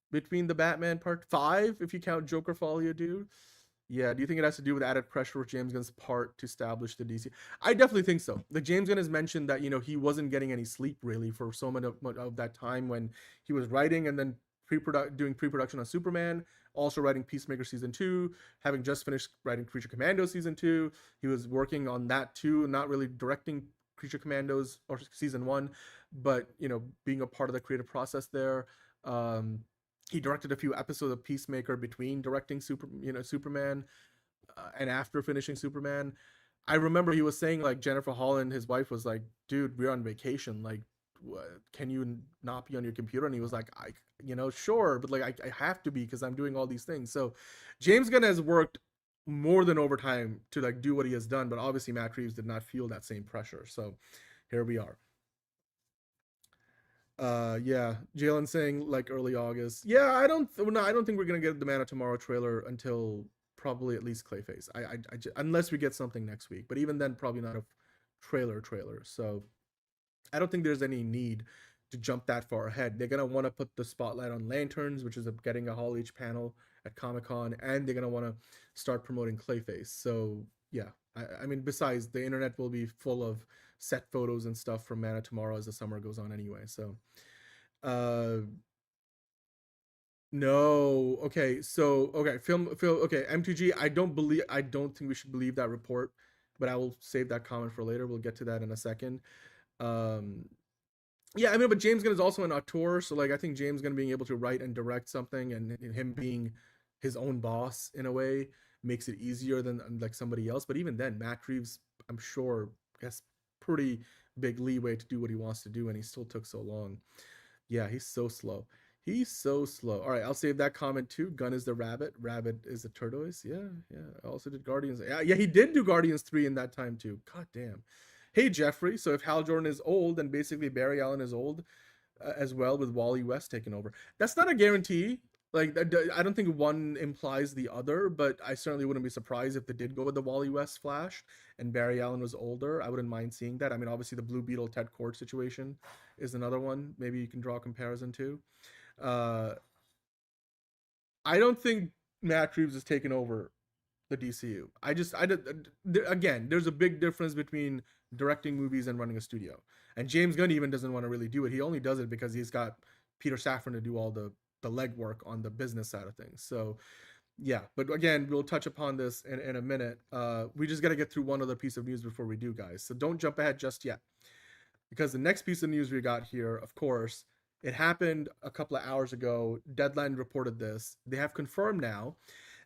between the Batman Part 5, if you count Joker Folio, dude. Yeah, do you think it has to do with added pressure with James Gunn's part to establish the DC? I definitely think so. The James Gunn has mentioned that, he wasn't getting any sleep really for so much of that time when he was writing and then doing pre-production on Superman, also writing Peacemaker Season 2, having just finished writing Creature Commando Season 2. He was working on that too, not really directing Creature Commandos or Season 1, but, being a part of the creative process there. He directed a few episodes of Peacemaker between directing Superman, and after finishing Superman. I remember he was saying, like, Jennifer Holland, his wife, was like, dude, we're on vacation. Like, can you not be on your computer? And he was like, sure, but like, I have to be because I'm doing all these things. So James Gunn has worked more than overtime to like do what he has done, but obviously Matt Reeves did not feel that same pressure. So here we are. Yeah, Jalen saying like early August. Yeah, I don't think we're gonna get the Man of Tomorrow trailer until probably at least Clayface. Unless we get something next week, but even then, probably not a trailer. So I don't think there's any need to jump that far ahead. They're gonna want to put the spotlight on Lanterns, which is getting a Hall H panel at Comic-Con, and they're gonna want to start promoting Clayface. So yeah, I mean, besides, the internet will be full of set photos and stuff from Man of Tomorrow as the summer goes on anyway. So no, okay, so okay, okay, MTG, I don't think we should believe that report, but I will save that comment for later. We'll get to that in a second. Yeah, I mean, but James Gunn is also an auteur, so like I think James Gunn being able to write and direct something, and him being his own boss in a way, makes it easier than like somebody else. But even then, Matt Reeves, I'm sure, has pretty big leeway to do what he wants to do, and he still took so long. Yeah, he's so slow. All right, I'll save that comment too. Gunn is the rabbit. Rabbit is the tortoise. Yeah. I also did Guardians. Yeah, he did do Guardians 3 in that time too. God damn. Hey, Jeffrey. So if Hal Jordan is old, then basically Barry Allen is old as well, with Wally West taking over. That's not a guarantee. Like, I don't think one implies the other, but I certainly wouldn't be surprised if they did go with the Wally West Flash and Barry Allen was older. I wouldn't mind seeing that. I mean, obviously the Blue Beetle Ted Kord situation is another one. Maybe you can draw a comparison to. I don't think Matt Reeves has taken over the DCU. Again, there's a big difference between directing movies and running a studio. And James Gunn even doesn't want to really do it. He only does it because he's got Peter Safran to do all the legwork on the business side of things. So yeah, but again, we'll touch upon this in a minute. We just got to get through one other piece of news before we do, guys. So don't jump ahead just yet, because the next piece of news we got here, of course, it happened a couple of hours ago. Deadline reported this. They have confirmed now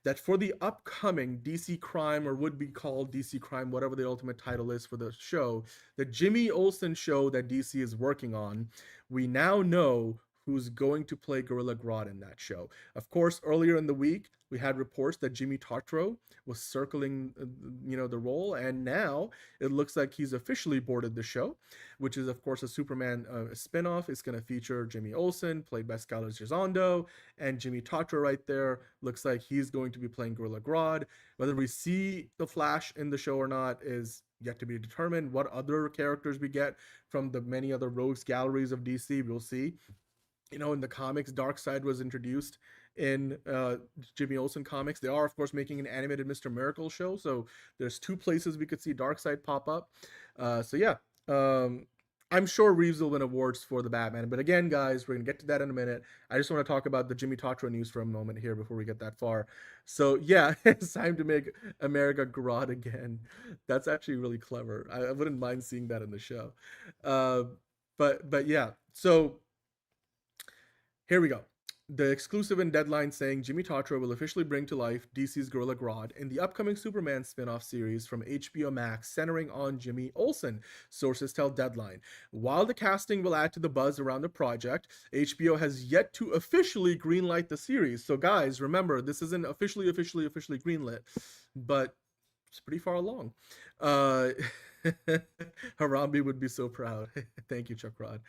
that for the upcoming DC Crime, or would be called DC Crime, whatever the ultimate title is for the show, the Jimmy Olsen show that DC is working on, we now know who's going to play Gorilla Grodd in that show. Of course, earlier in the week, we had reports that Jimmy Tatro was circling, the role, and now it looks like he's officially boarded the show, which is, of course, a Superman spinoff. It's going to feature Jimmy Olsen, played by Skylar Gisondo, and Jimmy Tatro right there. Looks like he's going to be playing Gorilla Grodd. Whether we see the Flash in the show or not is yet to be determined. What other characters we get from the many other rogues galleries of DC, we'll see. In the comics, Darkseid was introduced in Jimmy Olsen comics. They are, of course, making an animated Mr. Miracle show, so there's 2 places we could see Darkseid pop up. So yeah, I'm sure Reeves will win awards for the Batman. But again, guys, we're going to get to that in a minute. I just want to talk about the Jimmy Tatro news for a moment here before we get that far. So yeah, it's time to make America Grodd again. That's actually really clever. I wouldn't mind seeing that in the show. But yeah, so here we go. The exclusive and deadline saying Jimmy Tatro will officially bring to life DC's Gorilla Grodd in the upcoming Superman spin-off series from HBO Max centering on Jimmy Olsen, sources tell Deadline. While the casting will add to the buzz around the project, HBO has yet to officially greenlight the series. So guys, remember, this isn't officially greenlit, but it's pretty far along. Harambe would be so proud. Thank you, Chuck Rod.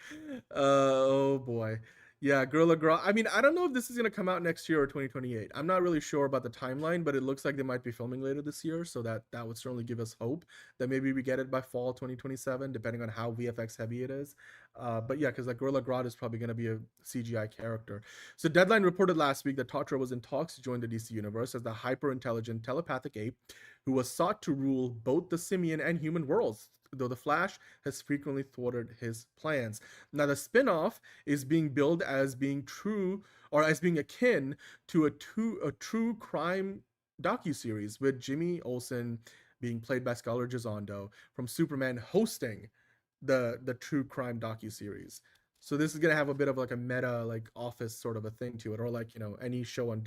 Oh boy. Yeah, Gorilla Grodd. I mean, I don't know if this is going to come out next year or 2028. I'm not really sure about the timeline, but it looks like they might be filming later this year, so that would certainly give us hope that maybe we get it by fall 2027, depending on how VFX heavy it is. But yeah, because like Gorilla Grodd is probably going to be a CGI character. So Deadline reported last week that Tatro was in talks to join the DC universe as the hyper-intelligent telepathic ape who was sought to rule both the simian and human worlds, though the Flash has frequently thwarted his plans. Now, the spin-off is being billed as being true, or as being akin to a true crime docuseries, with Jimmy Olsen being played by Scarlett Gisondo from Superman hosting the true crime docuseries. So this is gonna have a bit of like a meta, like Office sort of a thing to it, or like, you know, any show on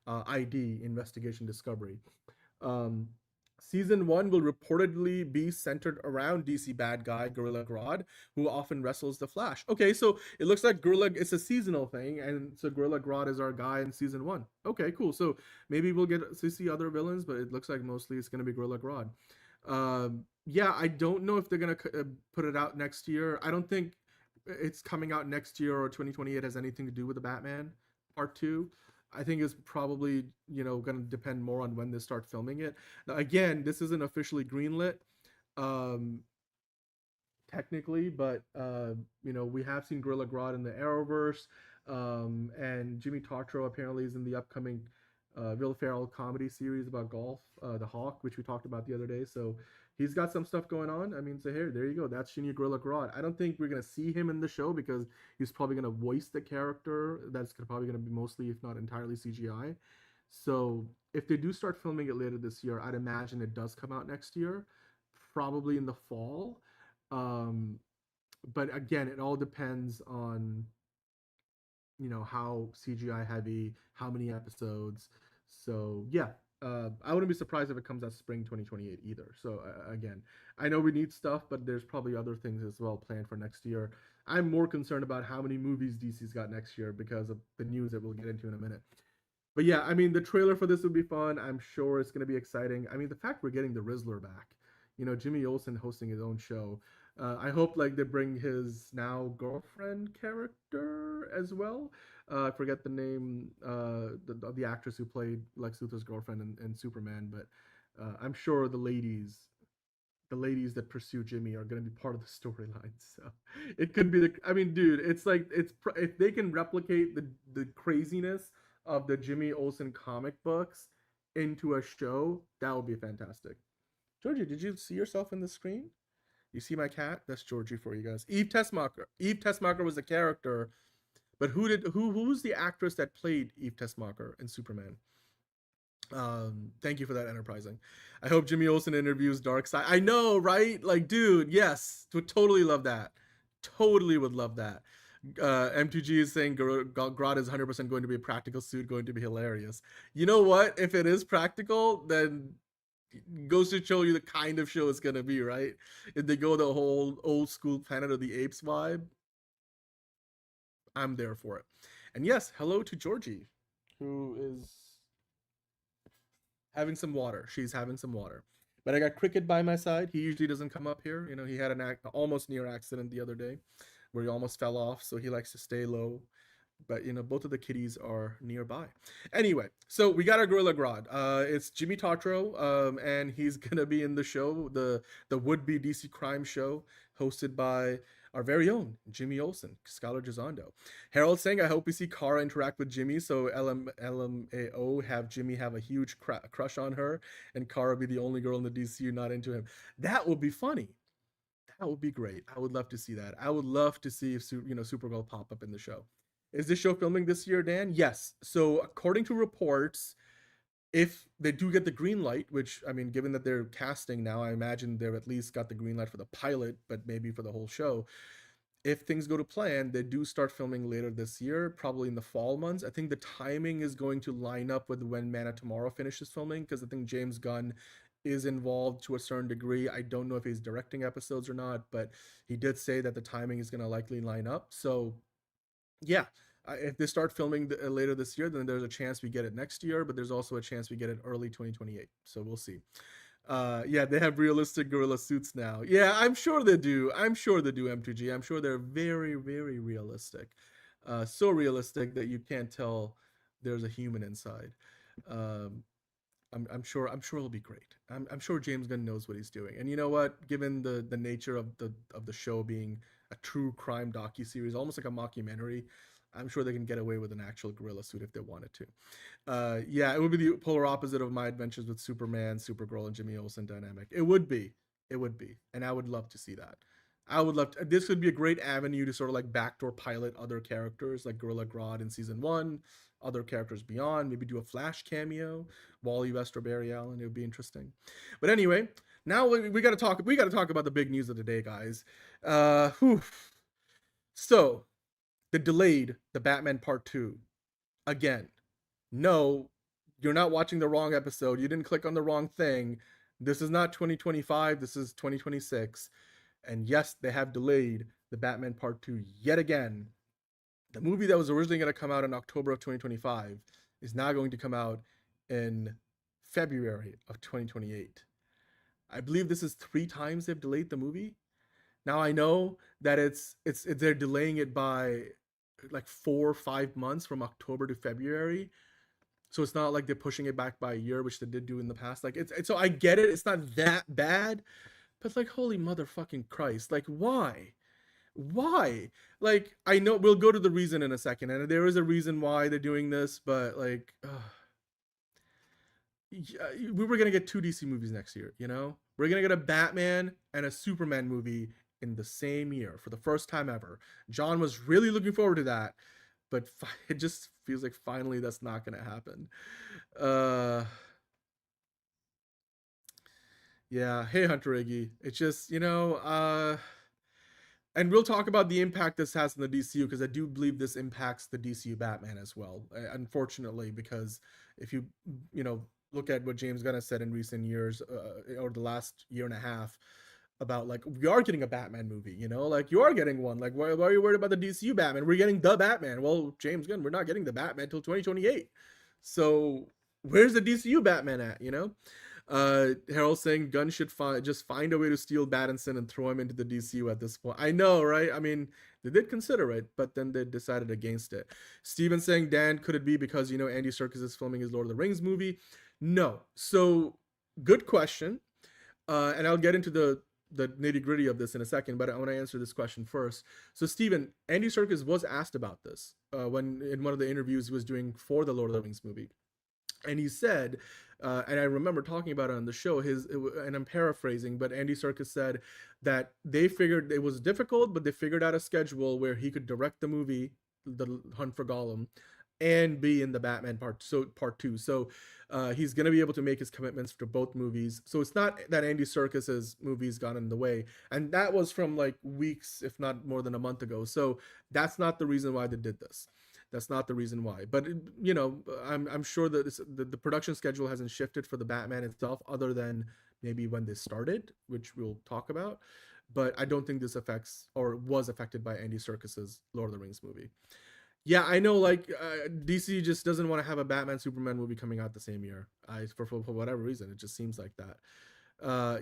ID, Investigation Discovery. Season 1 will reportedly be centered around DC bad guy Gorilla Grodd, who often wrestles the Flash. Okay, so it looks like it's a seasonal thing, and so Gorilla Grodd is our guy in season 1. Okay, cool. So maybe we'll get to see other villains, but it looks like mostly it's going to be Gorilla Grodd. Yeah, I don't know if they're going to put it out next year. I don't think it's coming out next year or 2028 has anything to do with the Batman Part 2. I think it's probably, you know, going to depend more on when they start filming it. Now, again, this isn't officially greenlit, technically, but, you know, we have seen Gorilla Grodd in the Arrowverse, and Jimmy Tatro apparently is in the upcoming Will Ferrell comedy series about golf, The Hawk, which we talked about the other day. So he's got some stuff going on. I mean, so here, there you go. That's your new Gorilla Grodd. I don't think we're going to see him in the show because he's probably going to voice the character. That's probably going to be mostly, if not entirely, CGI. So if they do start filming it later this year, I'd imagine it does come out next year, probably in the fall. But again, it all depends on, you know, how CGI heavy, how many episodes. So yeah, I wouldn't be surprised if it comes out spring 2028 either. So again, I know we need stuff, but there's probably other things as well planned for next year. I'm more concerned about how many movies DC's got next year because of the news that we'll get into in a minute. But yeah, I mean, the trailer for this would be fun. I'm sure it's going to be exciting. I mean, the fact we're getting the Rizzler back, you know, Jimmy Olsen hosting his own show. I hope like they bring his now girlfriend character as well. I forget the name of the actress who played Lex Luthor's girlfriend in Superman, but I'm sure the ladies that pursue Jimmy are going to be part of the storyline. So it could be I mean, dude, it's like if they can replicate the craziness of the Jimmy Olsen comic books into a show, that would be fantastic. Georgie, did you see yourself in the screen? You see my cat? That's Georgie for you guys. Eve Tessmacher. Eve Tessmacher was the character, but who's the actress that played Eve Tessmacher in Superman? Thank you for that, Enterprising. I hope Jimmy Olsen interviews Darkseid. I know, right? Like, dude, yes, would totally love that. Totally would love that. M2G is saying Grodd is 100% going to be a practical suit, going to be hilarious. You know what? If it is practical, then goes to show you the kind of show it's gonna be, right? If they go the whole old school Planet of the Apes vibe, I'm there for it. And yes, hello to Georgie, who is having some water. She's having some water. But I got Cricket by my side. He usually doesn't come up here. You know, he had an almost near accident the other day where he almost fell off, so he likes to stay low. But, you know, both of the kitties are nearby. Anyway, so we got our Gorilla Grodd. It's Jimmy Tatro, and he's going to be in the show, the would-be DC crime show, hosted by our very own Jimmy Olsen, Scarlett Gisondo. Harold saying, I hope we see Kara interact with Jimmy, so LMAO have Jimmy have a huge crush on her, and Kara be the only girl in the DCU not into him. That would be funny. That would be great. I would love to see that. I would love to see if, you know, Supergirl pop up in the show. Is this show filming this year, Dan? Yes. So according to reports, if they do get the green light, which, I mean, given that they're casting now, I imagine they've at least got the green light for the pilot, but maybe for the whole show. If things go to plan, they do start filming later this year, probably in the fall months. I think the timing is going to line up with when Man of Tomorrow finishes filming, because I think James Gunn is involved to a certain degree. I don't know if he's directing episodes or not, but he did say that the timing is going to likely line up. So, yeah, if they start filming later this year, then there's a chance we get it next year, but there's also a chance we get it early 2028. So we'll see. Yeah, they have realistic gorilla suits now. Yeah, I'm sure they do. I'm sure they do, M2G. I'm sure they're very, very realistic. So realistic that you can't tell there's a human inside. I'm sure it'll be great. I'm sure James Gunn knows what he's doing. And you know what? Given the nature of the show being a true crime docuseries, almost like a mockumentary, I'm sure they can get away with an actual gorilla suit if they wanted to. Yeah, it would be the polar opposite of my adventures with Superman, Supergirl, and Jimmy Olsen dynamic. It would be. And I would love to see that. I would love to. This would be a great avenue to sort of like backdoor pilot other characters like Gorilla Grodd in season 1, other characters beyond, maybe do a Flash cameo, Wally West or Barry Allen. It would be interesting. But anyway, now we got to talk about the big news of the day, guys. So, they delayed the Batman Part 2 again. No, you're not watching the wrong episode. You didn't click on the wrong thing. This is not 2025. This is 2026. And yes, they have delayed the Batman Part 2 yet again. The movie that was originally going to come out in October of 2025 is now going to come out in February of 2028. I believe this is 3 times they've delayed the movie. Now I know that they're delaying it by like 4 or 5 months from October to February. So it's not like they're pushing it back by a year, which they did do in the past. Like it's so I get it. It's not that bad, but like, holy motherfucking Christ. Like, why? Like, I know we'll go to the reason in a second, and there is a reason why they're doing this, but like, we were gonna get 2 DC movies next year, you know? We're gonna get a Batman and a Superman movie in the same year for the first time ever. John was really looking forward to that, but it just feels like finally that's not gonna happen. Yeah, hey Hunter Iggy. It's just, you know, and we'll talk about the impact this has in the DCU, because I do believe this impacts the DCU Batman as well, unfortunately, because if you know, look at what James Gunn has said in recent years, or the last year and a half, about like, we are getting a Batman movie, you know, like you are getting one. Like, why are you worried about the DCU Batman? We're getting the Batman. Well, James Gunn, we're not getting the Batman until 2028. So where's the DCU Batman at, you know? Harold saying Gunn should just find a way to steal Battinson and throw him into the DCU at this point. I know, right? I mean, they did consider it, but then they decided against it. Steven saying, Dan, could it be because, you know, Andy Serkis is filming his Lord of the Rings movie? No. So, good question. And I'll get into the nitty gritty of this in a second, but I want to answer this question first. So, Steven, Andy Serkis was asked about this when in one of the interviews he was doing for the Lord of the Rings movie. And he said, and I remember talking about it on the show, and I'm paraphrasing, but Andy Serkis said that they figured it was difficult, but they figured out a schedule where he could direct the movie, The Hunt for Gollum, and be in the Batman part 2. So he's going to be able to make his commitments for both movies. So it's not that Andy Serkis's movies got in the way. And that was from like weeks, if not more than a month ago. So that's not the reason why they did this. That's not the reason why. But, you know, I'm sure that the production schedule hasn't shifted for the Batman itself, other than maybe when this started, which we'll talk about. But I don't think this affects or was affected by Andy Serkis's Lord of the Rings movie. Yeah, I know, like, DC just doesn't want to have a Batman Superman movie coming out the same year. For whatever reason, it just seems like that.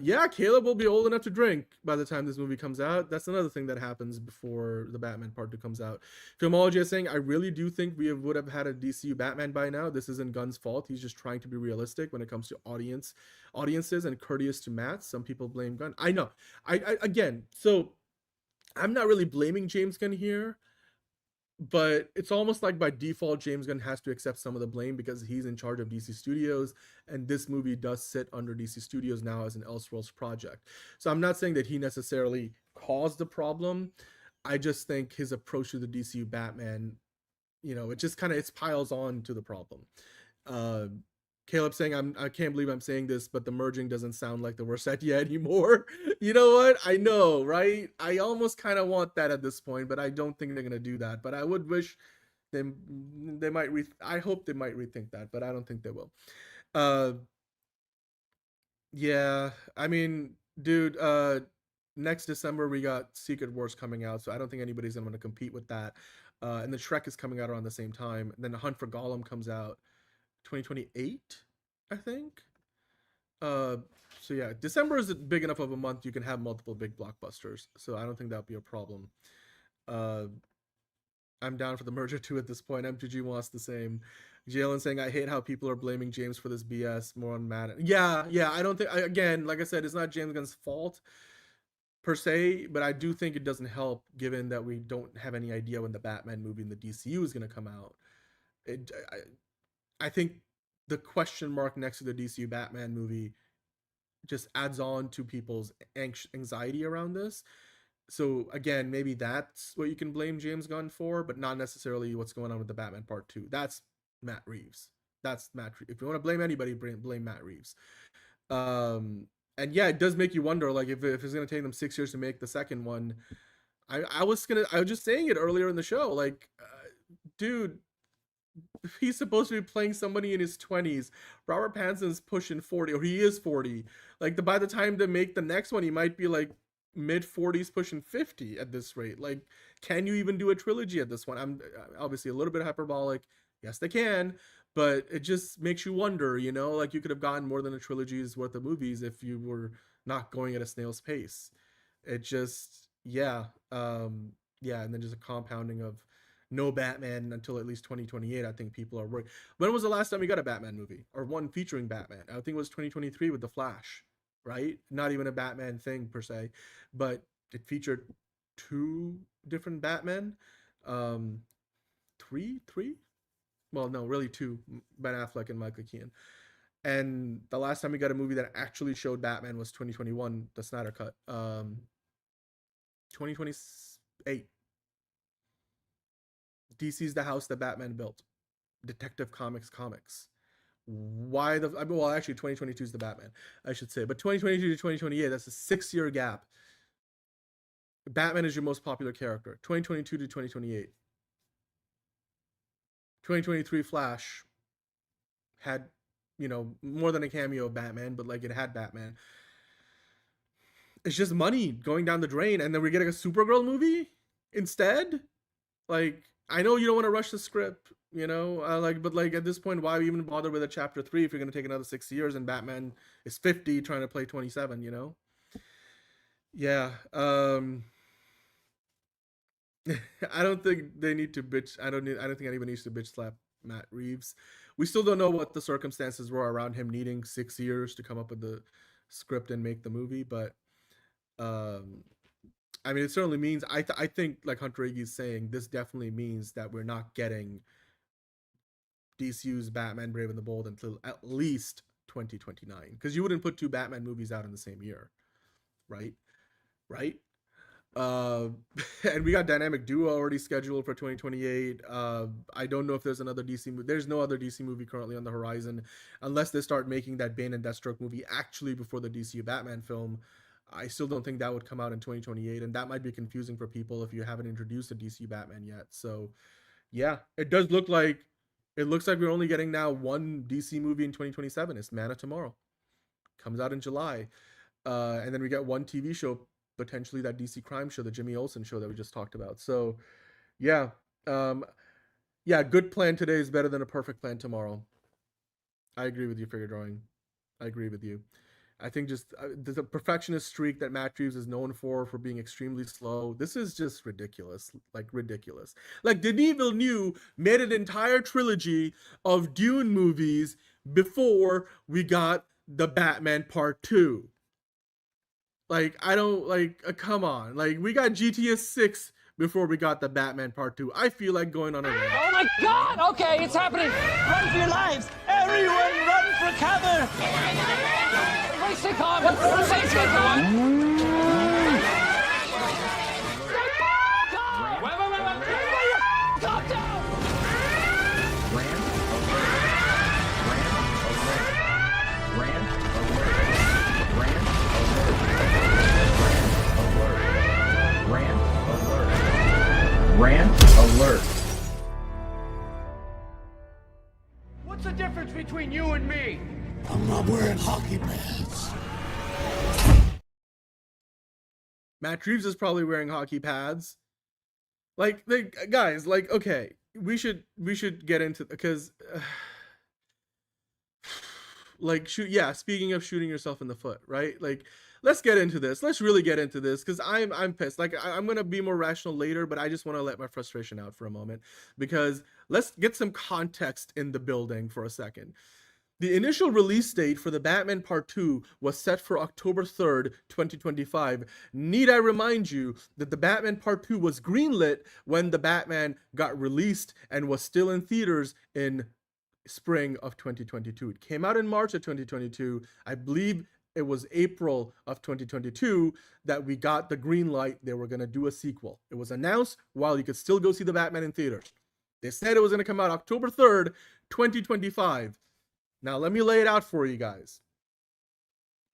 Yeah, Caleb will be old enough to drink by the time this movie comes out. That's another thing that happens before the Batman Part 2 comes out. Filmology is saying, I really do think we would have had a DCU Batman by now. This isn't Gunn's fault. He's just trying to be realistic when it comes to audiences and courteous to Matt. Some people blame Gunn. I know. Again, so I'm not really blaming James Gunn here, but it's almost like by default, James Gunn has to accept some of the blame because he's in charge of DC Studios, and this movie does sit under DC Studios now as an Elseworlds project. So I'm not saying that he necessarily caused the problem. I just think his approach to the DCU Batman, you know, it just kind of piles on to the problem. Caleb saying, I can't believe I'm saying this, but the merging doesn't sound like the worst idea anymore. You know what? I know, right? I almost kind of want that at this point, but I don't think they're going to do that. But I would wish they might, I hope they might rethink that, but I don't think they will. Yeah, I mean, dude, next December we got Secret Wars coming out, so I don't think anybody's going to compete with that. And then Shrek is coming out around the same time. And then The Hunt for Gollum comes out 2028, I think. So yeah, December is big enough of a month you can have multiple big blockbusters, so I don't think that'll be a problem. I'm down for the merger too at this point. MTG wants the same. Jalen saying, I hate how people are blaming James for this BS, more on Matt. Yeah, I don't think, again, like I said, it's not James Gunn's fault per se, but I do think it doesn't help given that we don't have any idea when the Batman movie in the DCU is going to come out. I think the question mark next to the DCU Batman movie just adds on to people's anxiety around this. So again, maybe that's what you can blame James Gunn for, but not necessarily what's going on with the Batman Part 2. That's Matt Reeves. If you want to blame anybody, blame Matt Reeves. And yeah, it does make you wonder, like, if it's going to take them 6 years to make the second one. I was just saying it earlier in the show, like, dude, he's supposed to be playing somebody in his 20s. Robert Pattinson's pushing 40, or he is 40. Like, by the time they make the next one, he might be like mid 40s, pushing 50 at this rate. Like, can you even do a trilogy at this one? I'm obviously a little bit hyperbolic. Yes, they can, but it just makes you wonder, you know, like you could have gotten more than a trilogy's worth of movies if you were not going at a snail's pace. It just, yeah, and then just a compounding of no Batman until at least 2028. I think people are worried. When was the last time we got a Batman movie or one featuring Batman? I think it was 2023 with The Flash, right? Not even a Batman thing per se, but it featured 2 different Batmen. 3? Well, no, really 2, Ben Affleck and Michael Keaton. And the last time we got a movie that actually showed Batman was 2021, the Snyder Cut. 2028. DC's the house that Batman built. Detective Comics. Why well, actually 2022 is the Batman, I should say. But 2022 to 2028, that's a 6-year gap. Batman is your most popular character. 2022 to 2028. 2023 Flash had, you know, more than a cameo of Batman, but like it had Batman. It's just money going down the drain, and then we're getting a Supergirl movie instead. Like, I know you don't want to rush the script, you know, but at this point, why even bother with a chapter 3 if you're going to take another 6 years and Batman is 50 trying to play 27, you know? Yeah. I don't think they need to bitch. I don't think anybody needs to bitch slap Matt Reeves. We still don't know what the circumstances were around him needing 6 years to come up with the script and make the movie, but I mean, it certainly means, I think, like Hunter Iggy is saying, this definitely means that we're not getting DCU's Batman Brave and the Bold until at least 2029, because you wouldn't put 2 Batman movies out in the same year, right? And we got Dynamic Duo already scheduled for 2028. I don't know if there's another DC movie. There's no other DC movie currently on the horizon, unless they start making that Bane and Deathstroke movie actually before the DCU Batman film. I still don't think that would come out in 2028, and that might be confusing for people if you haven't introduced a DC Batman yet. So yeah, it looks like we're only getting now one DC movie in 2027. It's Man of Tomorrow. Comes out in July. And then we get one TV show, potentially that DC crime show, the Jimmy Olsen show that we just talked about. So yeah, good plan today is better than a perfect plan tomorrow. I agree with you, Figure Drawing. I agree with you. I think just there's a perfectionist streak that Matt Reeves is known for being extremely slow. This is just ridiculous, ridiculous. Like, Denis Villeneuve made an entire trilogy of Dune movies before we got the Batman Part 2. Like, I don't, come on. Like, we got GTA 6 before we got the Batman Part 2. I feel like going on a rant. Oh my God! Okay, it's happening. Run for your lives. Everyone run for cover. Stay calm. Stay calm. Wait. Calm down. difference between you and me? I'm not wearing hockey pads. Matt Reeves is probably wearing hockey pads. Like, guys, like, okay, we should get into, because like, speaking of shooting yourself in the foot, right? Like, let's get into this. Let's really get into this, because I'm pissed. Like, I'm gonna be more rational later, but I just want to let my frustration out for a moment, because let's get some context in the building for a second. The initial release date for the Batman Part 2 was set for October 3rd, 2025. Need I remind you that the Batman Part 2 was greenlit when the Batman got released and was still in theaters in spring of 2022. It came out in March of 2022. I believe it was April of 2022 that we got the green light. They were going to do a sequel. It was announced while you could still go see the Batman in theaters. They said it was going to come out October 3rd, 2025. Now, let me lay it out for you guys.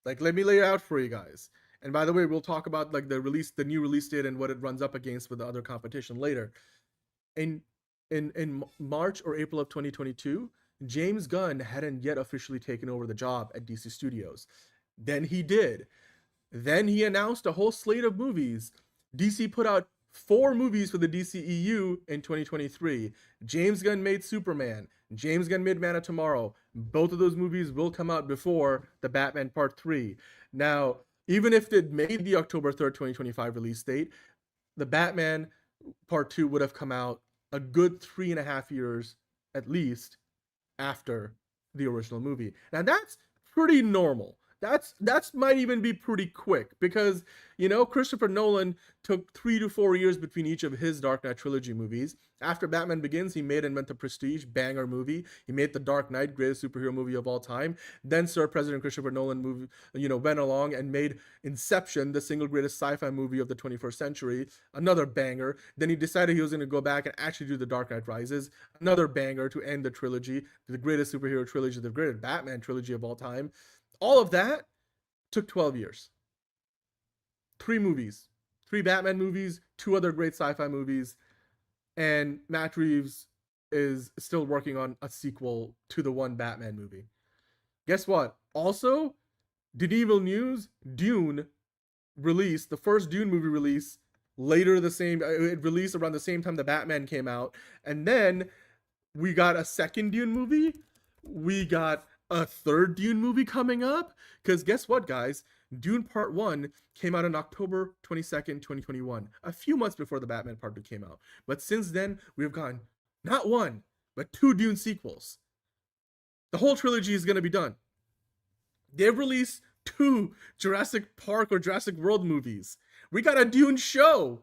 And by the way, we'll talk about like the new release date and what it runs up against with the other competition later. In March or April of 2022, James Gunn hadn't yet officially taken over the job at DC Studios. Then he did. Then he announced a whole slate of movies. DC put out 4 movies for the DCEU in 2023. James Gunn made Superman. James Gunn made Man of Tomorrow. Both of those movies will come out before the Batman Part 3. Now, even if it made the October 3rd, 2025 release date, the Batman Part 2 would have come out a good 3.5 years at least after the original movie. Now, that's pretty normal. That's might even be pretty quick, because, you know, Christopher Nolan took 3 to 4 years between each of his Dark Knight trilogy movies. After Batman Begins, he made and went to Prestige, banger movie. He made The Dark Knight, greatest superhero movie of all time. Then Sir President Christopher Nolan went along and made Inception, the single greatest sci-fi movie of the 21st century, another banger. Then he decided he was going to go back and actually do The Dark Knight Rises, another banger to end the trilogy, the greatest superhero trilogy, the greatest Batman trilogy of all time. All of that took 12 years. 3 movies, 3 Batman movies, 2 other great sci-fi movies, and Matt Reeves is still working on a sequel to the one Batman movie. Guess what? Also, Evil News, Dune released, the first Dune movie release it released around the same time the Batman came out, and then we got a second Dune movie. We got a third Dune movie coming up, because guess what, guys? Dune Part 1 came out on October 22nd, 2021, a few months before the Batman Part 2 came out. But since then, we've gotten not 1, but 2 Dune sequels. The whole trilogy is going to be done. They've released 2 Jurassic Park or Jurassic World movies. We got a Dune show.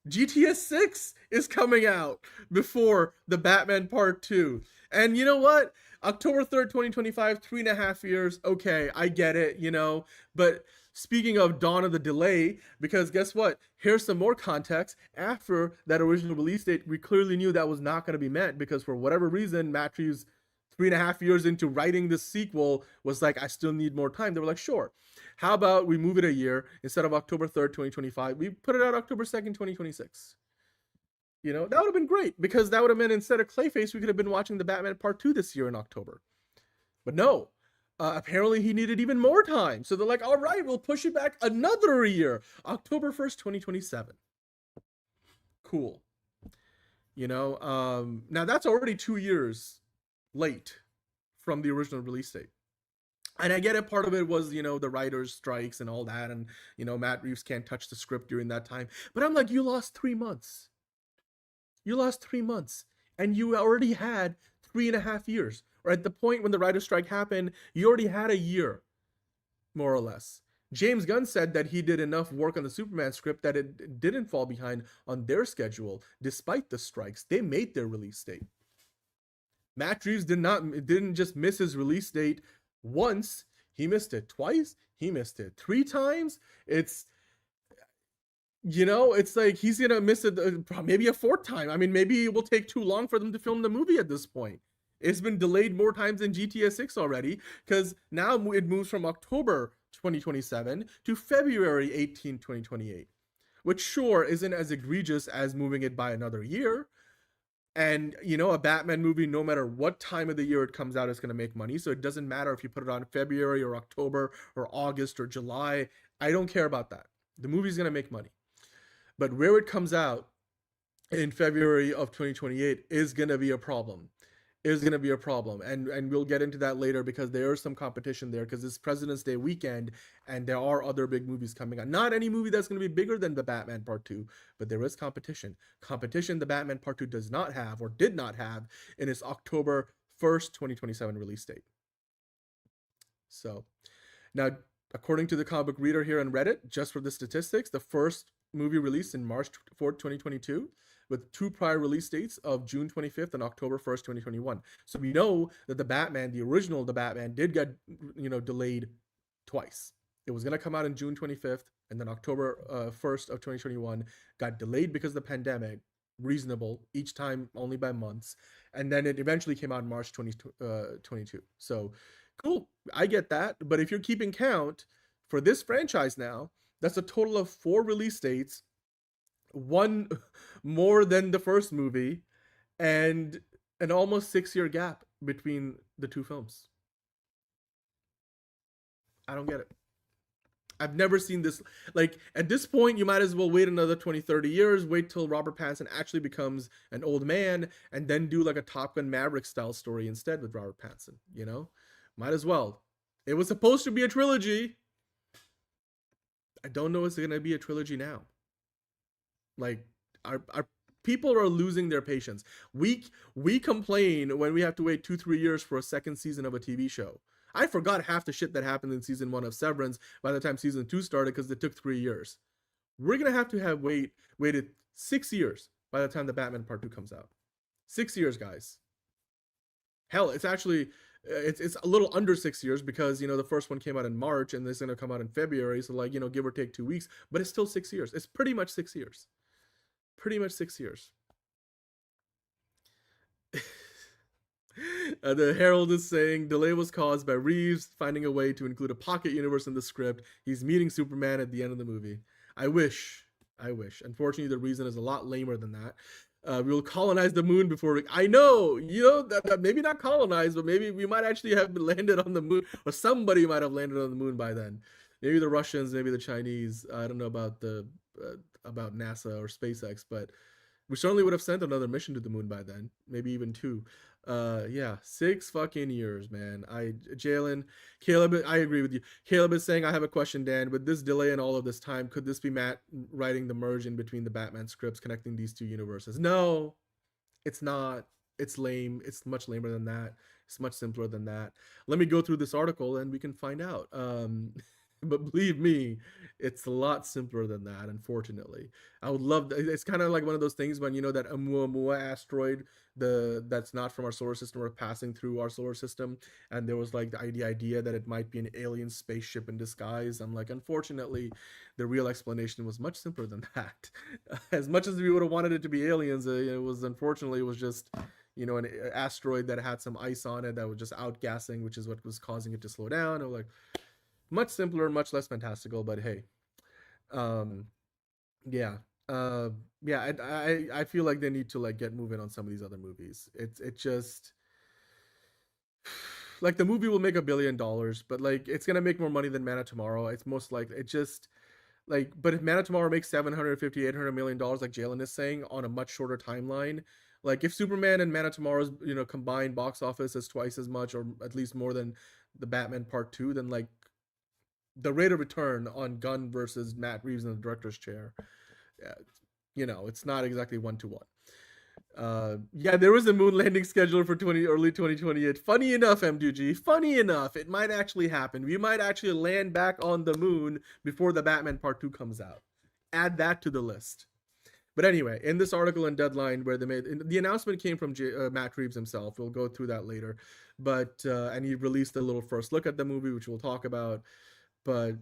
GTS 6 is coming out before the Batman Part 2. And you know what? October 3rd, 2025, 3.5 years. Okay, I get it, you know. But speaking of dawn of the delay, because guess what? Here's some more context. After that original release date, we clearly knew that was not going to be met, because for whatever reason, Matt Reeves, 3.5 years into writing this sequel, was like, I still need more time. They were like, sure. How about we move it a year? Instead of October 3rd, 2025, we put it out October 2nd, 2026. You know, that would have been great, because that would have meant instead of Clayface, we could have been watching the Batman Part 2 this year in October. But no, apparently he needed even more time. So they're like, all right, we'll push it back another year. October 1st, 2027. Cool. You know, now that's already 2 years late from the original release date. And I get it, part of it was, you know, the writers' strikes and all that. And, you know, Matt Reeves can't touch the script during that time. But I'm like, you lost 3 months. You lost 3 months, and you already had 3.5 years. Or at the point when the writer's strike happened, you already had a year, more or less. James Gunn said that he did enough work on the Superman script that it didn't fall behind on their schedule, despite the strikes. They made their release date. Matt Reeves didn't just miss his release date once. He missed it twice. He missed it 3 times. It's, you know, it's like he's going to miss it maybe a 4th time. I mean, maybe it will take too long for them to film the movie at this point. It's been delayed more times than GTA 6 already, because now it moves from October 2027 to February 18, 2028, which sure isn't as egregious as moving it by another year, And a Batman movie, no matter what time of the year it comes out, is going to make money. So it doesn't matter if you put it on February or October or August or July. I don't care about that. The movie's going to make money. But where it comes out in February of 2028 is going to be a problem. And we'll get into that later, because there is some competition there, because it's President's Day weekend and there are other big movies coming out. Not any movie that's going to be bigger than the Batman Part 2, but there is competition the Batman Part 2 does not have, or did not have, in its October 1st 2027 release date. So now, according to the comic book reader here on Reddit, just for the statistics, the first movie released in March 4th 2022, with 2 prior release dates of June 25th and October 1st, 2021. So we know that the original Batman did get, delayed twice. It was going to come out in June 25th, and then October 1st of 2021 got delayed because of the pandemic. Reasonable, each time only by months. And then it eventually came out in March 2022. So cool, I get that. But if you're keeping count for this franchise now, that's a total of 4 release dates, one more than the first movie, and an almost 6-year gap between the 2 films. I don't get it. I've never seen this. Like, at this point, you might as well wait another 20, 30 years, wait till Robert Pattinson actually becomes an old man, and then do like a Top Gun Maverick style story instead with Robert Pattinson, Might as well. It was supposed to be a trilogy. I don't know if it's going to be a trilogy now. Like, our people are losing their patience. We complain when we have to wait 2-3 years for a second season of a TV show. I forgot half the shit that happened in season 1 of Severance by the time season 2 started, because it took 3 years. We're gonna have to have waited 6 years by the time the Batman Part 2 comes out. 6 years, guys. Hell, it's actually it's a little under 6 years, because the first one came out in March and this is gonna come out in February, so like give or take 2 weeks, but it's still 6 years. It's pretty much 6 years. Pretty much 6 years. The Herald is saying delay was caused by Reeves finding a way to include a pocket universe in the script. He's meeting Superman at the end of the movie. I wish. Unfortunately, the reason is a lot lamer than that. We will colonize the moon before I know, that maybe not colonize, but maybe we might actually have landed on the moon, or somebody might have landed on the moon by then. Maybe the Russians, maybe the Chinese. I don't know about about NASA or SpaceX, but we certainly would have sent another mission to the moon by then, maybe even 2. 6 fucking years, man. Jalen, Caleb, I agree with you. Caleb is saying, I have a question, Dan. With this delay and all of this time, could this be Matt writing the merge in between the Batman scripts, connecting these 2 universes? No, it's not. It's lame. It's much lamer than that. It's much simpler than that. Let me go through this article and we can find out. But believe me, it's a lot simpler than that, unfortunately. I would love it's kind of like one of those things when that Oumuamua asteroid, that's not from our solar system, or passing through our solar system, and there was like the idea that it might be an alien spaceship in disguise. I'm like, unfortunately, the real explanation was much simpler than that. As much as we would have wanted it to be aliens, it was just an asteroid that had some ice on it that was just outgassing, which is what was causing it to slow down. I'm like, much simpler, much less fantastical, but hey, I feel like they need to like get moving on some of these other movies. It just like the movie will make $1 billion, but like it's gonna make more money than Man of Tomorrow. It's most likely. It just like, but if Man of Tomorrow makes $750-800 million, like Jalen is saying, on a much shorter timeline. Like if Superman and Man of Tomorrow's combined box office is twice as much, or at least more than the Batman Part 2, then like the rate of return on Gunn versus Matt Reeves in the director's chair, it's not exactly 1-to-1. There is a moon landing scheduled for early 2028. Funny enough, M2G, it might actually happen. We might actually land back on the moon before the Batman Part 2 comes out. Add that to the list. But anyway, in this article in Deadline, where the announcement came from Matt Reeves himself. We'll go through that later. But and he released a little first look at the movie, which we'll talk about. But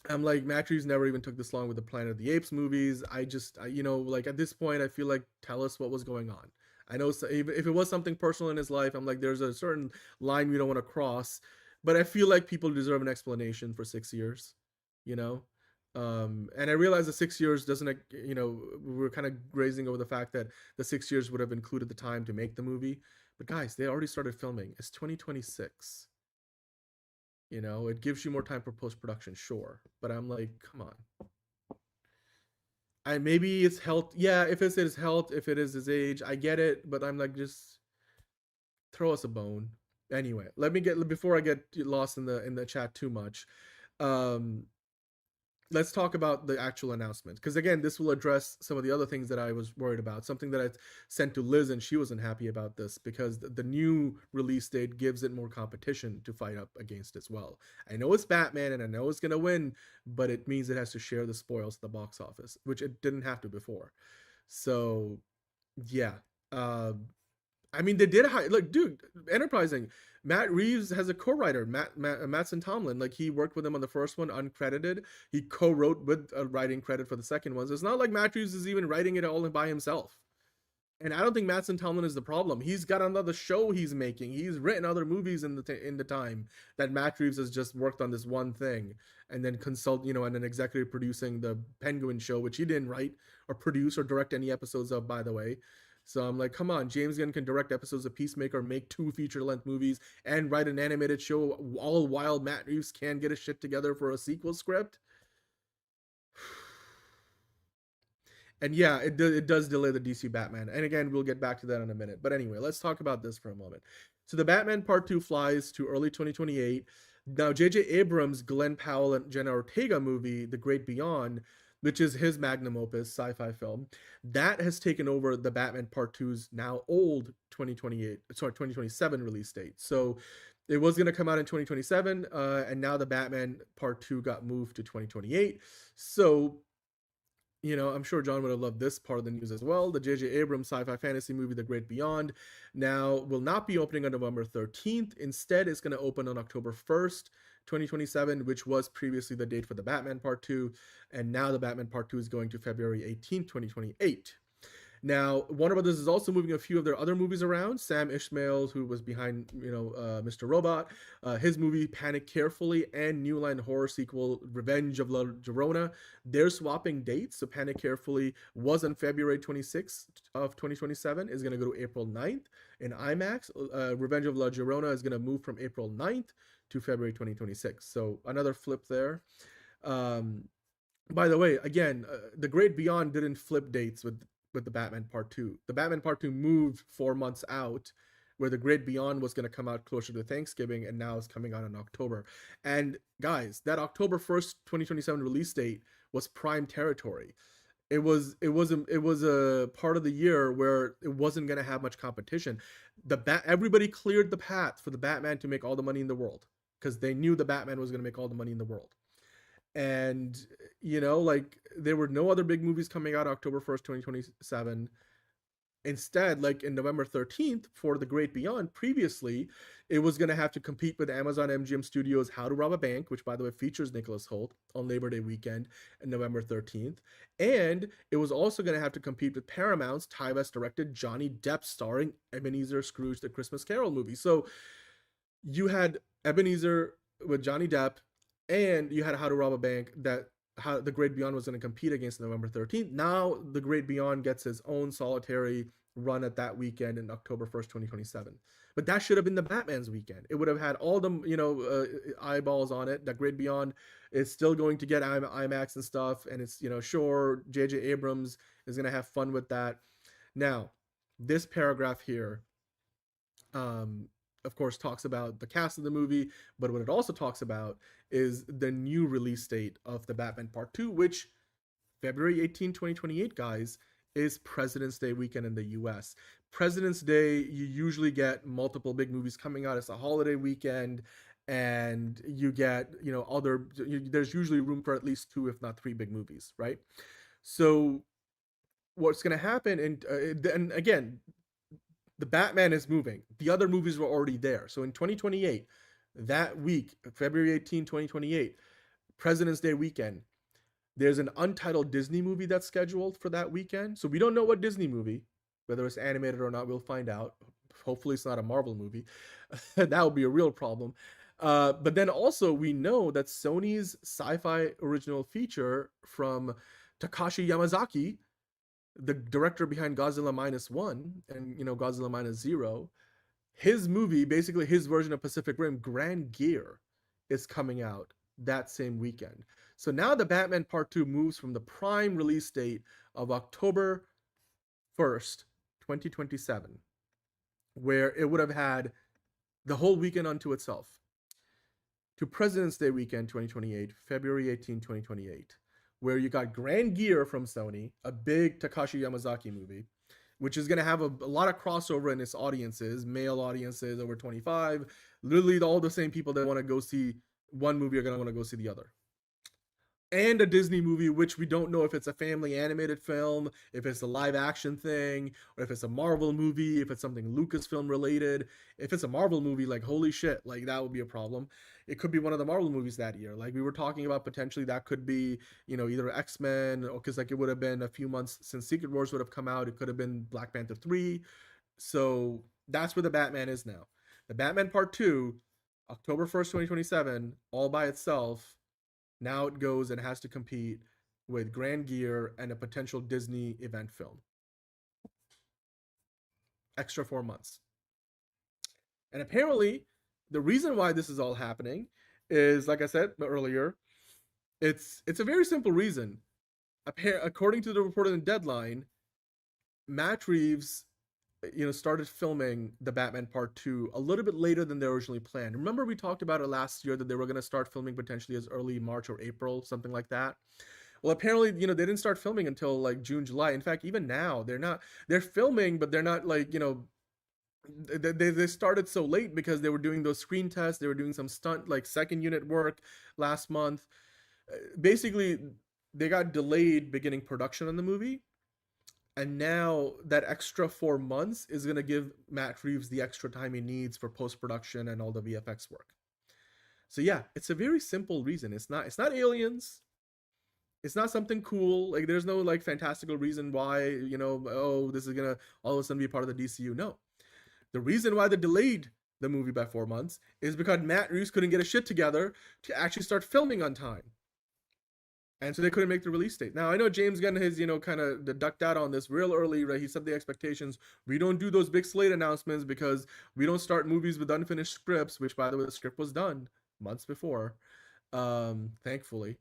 I'm like, Matt Reeves never even took this long with the Planet of the Apes movies. Like at this point, I feel like, tell us what was going on. I know if it was something personal in his life, I'm like, there's a certain line we don't want to cross. But I feel like people deserve an explanation for 6 years, And I realize the 6 years doesn't, you know, we're kind of grazing over the fact that the 6 years would have included the time to make the movie. But guys, they already started filming. It's 2026. You know, it gives you more time for post-production, sure. But I'm like, come on. And maybe it's health. Yeah, if it's his health, if it is his age, I get it. But I'm like, just throw us a bone. Anyway, before I get lost in the chat too much. Let's talk about the actual announcement, because again, this will address some of the other things that I was worried about. Something that I sent to Liz, and she wasn't happy about this because the new release date gives it more competition to fight up against as well. I know it's Batman and I know it's gonna win, but it means it has to share the spoils at the box office, which it didn't have to before. So yeah, I mean, they did look, dude, enterprising. Matt Reeves has a co-writer, Mattson Tomlin. Like, he worked with him on the first one, uncredited. He co-wrote with a writing credit for the second one. So it's not like Matt Reeves is even writing it all by himself. And I don't think Mattson Tomlin is the problem. He's got another show he's making. He's written other movies in the time that Matt Reeves has just worked on this one thing, and then and then executive producing the Penguin show, which he didn't write or produce or direct any episodes of, by the way. So I'm like, come on, James Gunn can direct episodes of Peacemaker, make 2 feature-length movies, and write an animated show, all while Matt Reeves can't get his shit together for a sequel script. And yeah, it does delay the DC Batman. And again, we'll get back to that in a minute. But anyway, let's talk about this for a moment. So the Batman Part 2 flies to early 2028. Now, J.J. Abrams' Glenn Powell and Jenna Ortega movie, The Great Beyond, which is his magnum opus sci-fi film, that has taken over the Batman Part 2's now old 2027 release date. So it was going to come out in 2027, and now the Batman Part 2 got moved to 2028. So, you know, I'm sure John would have loved this part of the news as well. The J.J. Abrams sci-fi fantasy movie, The Great Beyond, now will not be opening on November 13th. Instead, it's going to open on October 1st, 2027, which was previously the date for the Batman Part 2, and now the Batman Part 2 is going to February 18th, 2028. Now, Warner Brothers is also moving a few of their other movies around. Sam Ishmael, who was behind, Mr. Robot, his movie Panic Carefully, and New Line horror sequel Revenge of La Llorona, they're swapping dates. So Panic Carefully was on February 26th of 2027, is going to go to April 9th in IMAX. Revenge of La Llorona is going to move from April 9th to February 2026. So another flip there. By the way, again, The Great Beyond didn't flip dates with the Batman Part 2. The Batman Part 2 moved 4 months out, where The Great Beyond was going to come out closer to Thanksgiving, and now it's coming out in October. And guys, that October 1st, 2027 release date was prime territory. It was a part of the year where it wasn't going to have much competition. Everybody cleared the path for the Batman to make all the money in the world, because they knew the Batman was going to make all the money in the world. And, you know, like, there were no other big movies coming out October 1st, 2027. Instead, like in November 13th for The Great Beyond, previously, it was going to have to compete with Amazon MGM Studios' How to Rob a Bank, which, by the way, features Nicholas Hoult on Labor Day weekend and November 13th. And it was also going to have to compete with Paramount's Ty West-directed Johnny Depp starring Ebenezer Scrooge, The Christmas Carol movie. So you had Ebenezer with Johnny Depp, and you had How to Rob a Bank, how The Great Beyond was going to compete against November 13th. Now The Great Beyond gets his own solitary run at that weekend in October 1st, 2027. But that should have been the Batman's weekend. It would have had all the, eyeballs on it. The Great Beyond is still going to get IMAX and stuff. And it's, sure, J.J. Abrams is going to have fun with that. Now, this paragraph here, of course, talks about the cast of the movie, but what it also talks about is the new release date of the Batman Part 2, which February 18, 2028, guys, is President's Day weekend in the US. President's Day, you usually get multiple big movies coming out. It's a holiday weekend, and you get, there's usually room for at least 2, if not 3 big movies, right? So what's going to happen, and again, the Batman is moving. The other movies were already there. So in 2028, that week, February 18, 2028, President's Day weekend, there's an Untitled Disney movie that's scheduled for that weekend. So we don't know what Disney movie, whether it's animated or not, we'll find out. Hopefully it's not a Marvel movie. That would be a real problem. But then also we know that Sony's sci-fi original feature from Takashi Yamazaki, the director behind Godzilla -1 and Godzilla -0, his movie, basically his version of Pacific Rim, Grand Gear, is coming out that same weekend. So now the Batman Part 2 moves from the prime release date of October 1st, 2027, where it would have had the whole weekend unto itself, to President's Day weekend 2028, February 18, 2028, where you got Grand Gear from Sony, a big Takashi Yamazaki movie, which is going to have a lot of crossover in its audiences, male audiences over 25, literally all the same people that want to go see one movie are going to want to go see the other. And a Disney movie, which we don't know if it's a family animated film, if it's a live action thing, or if it's a Marvel movie, if it's something Lucasfilm related. If it's a Marvel movie, like, holy shit, like, that would be a problem. It could be one of the Marvel movies that year. Like, we were talking about potentially that could be, either X-Men, or because, like, it would have been a few months since Secret Wars would have come out. It could have been Black Panther 3. So that's where the Batman is now. The Batman Part 2, October 1st, 2027, all by itself. Now it goes and has to compete with Grand Gear and a potential Disney event film. Extra 4 months. And apparently, the reason why this is all happening is, like I said earlier, it's a very simple reason. According to the report in Deadline, Matt Reeves started filming the Batman Part 2 a little bit later than they originally planned. Remember we talked about it last year that they were going to start filming potentially as early March or April, something like that. Well, apparently, they didn't start filming until like June, July. In fact, even now, they're filming, but they're not like, they started so late because they were doing those screen tests. They were doing some stunt, like second unit work last month. Basically, they got delayed beginning production on the movie. And now that extra 4 months is going to give Matt Reeves the extra time he needs for post-production and all the VFX work. So yeah, it's a very simple reason. It's not aliens. It's not something cool. Like, there's no like fantastical reason why, this is going to all of a sudden be part of the DCU. No. The reason why they delayed the movie by 4 months is because Matt Reeves couldn't get his shit together to actually start filming on time. And so they couldn't make the release date. Now, I know James Gunn has, kind of ducked out on this real early, right? He set the expectations. We don't do those big slate announcements because we don't start movies with unfinished scripts, which, by the way, the script was done months before, thankfully.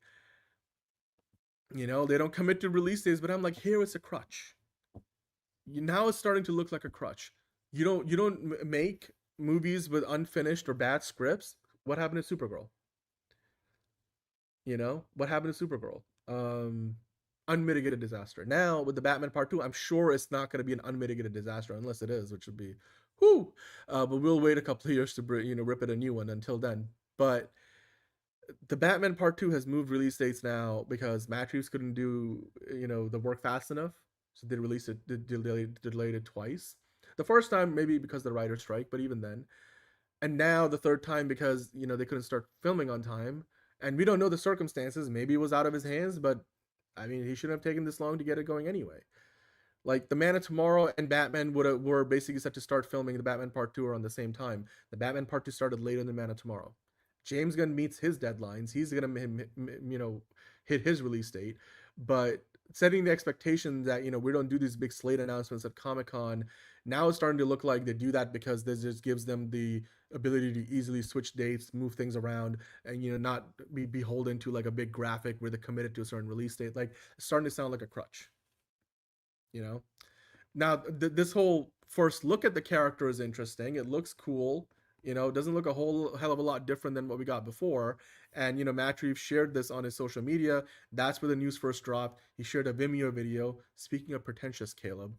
They don't commit to release dates, but I'm like, here it's a crutch. Now it's starting to look like a crutch. You don't make movies with unfinished or bad scripts. What happened to Supergirl? What happened to Supergirl? Unmitigated disaster. Now with the Batman Part 2, I'm sure it's not going to be an unmitigated disaster unless it is, which would be whoo. But we'll wait a couple of years to rip it a new one until then. But the Batman Part 2 has moved release dates now because Matt Reeves couldn't do the work fast enough, so they released it, delayed it twice. The first time maybe because of the writer's strike, but even then. And now the third time because they couldn't start filming on time. And we don't know the circumstances. Maybe it was out of his hands, but I mean, he shouldn't have taken this long to get it going anyway. Like, The Man of Tomorrow and Batman were basically set to start filming the Batman Part 2 around the same time. The Batman Part 2 started later than The Man of Tomorrow. James Gunn meets his deadlines. He's going to hit his release date. But setting the expectation that, we don't do these big slate announcements at Comic-Con, now it's starting to look like they do that because this just gives them the ability to easily switch dates, move things around, and not be beholden to like a big graphic where they're committed to a certain release date. Like, it's starting to sound like a crutch. Now this whole first look at the character is interesting. It looks cool. It doesn't look a whole hell of a lot different than what we got before. And Matt Reeves shared this on his social media. That's where the news first dropped. He shared a Vimeo video. Speaking of pretentious, Caleb,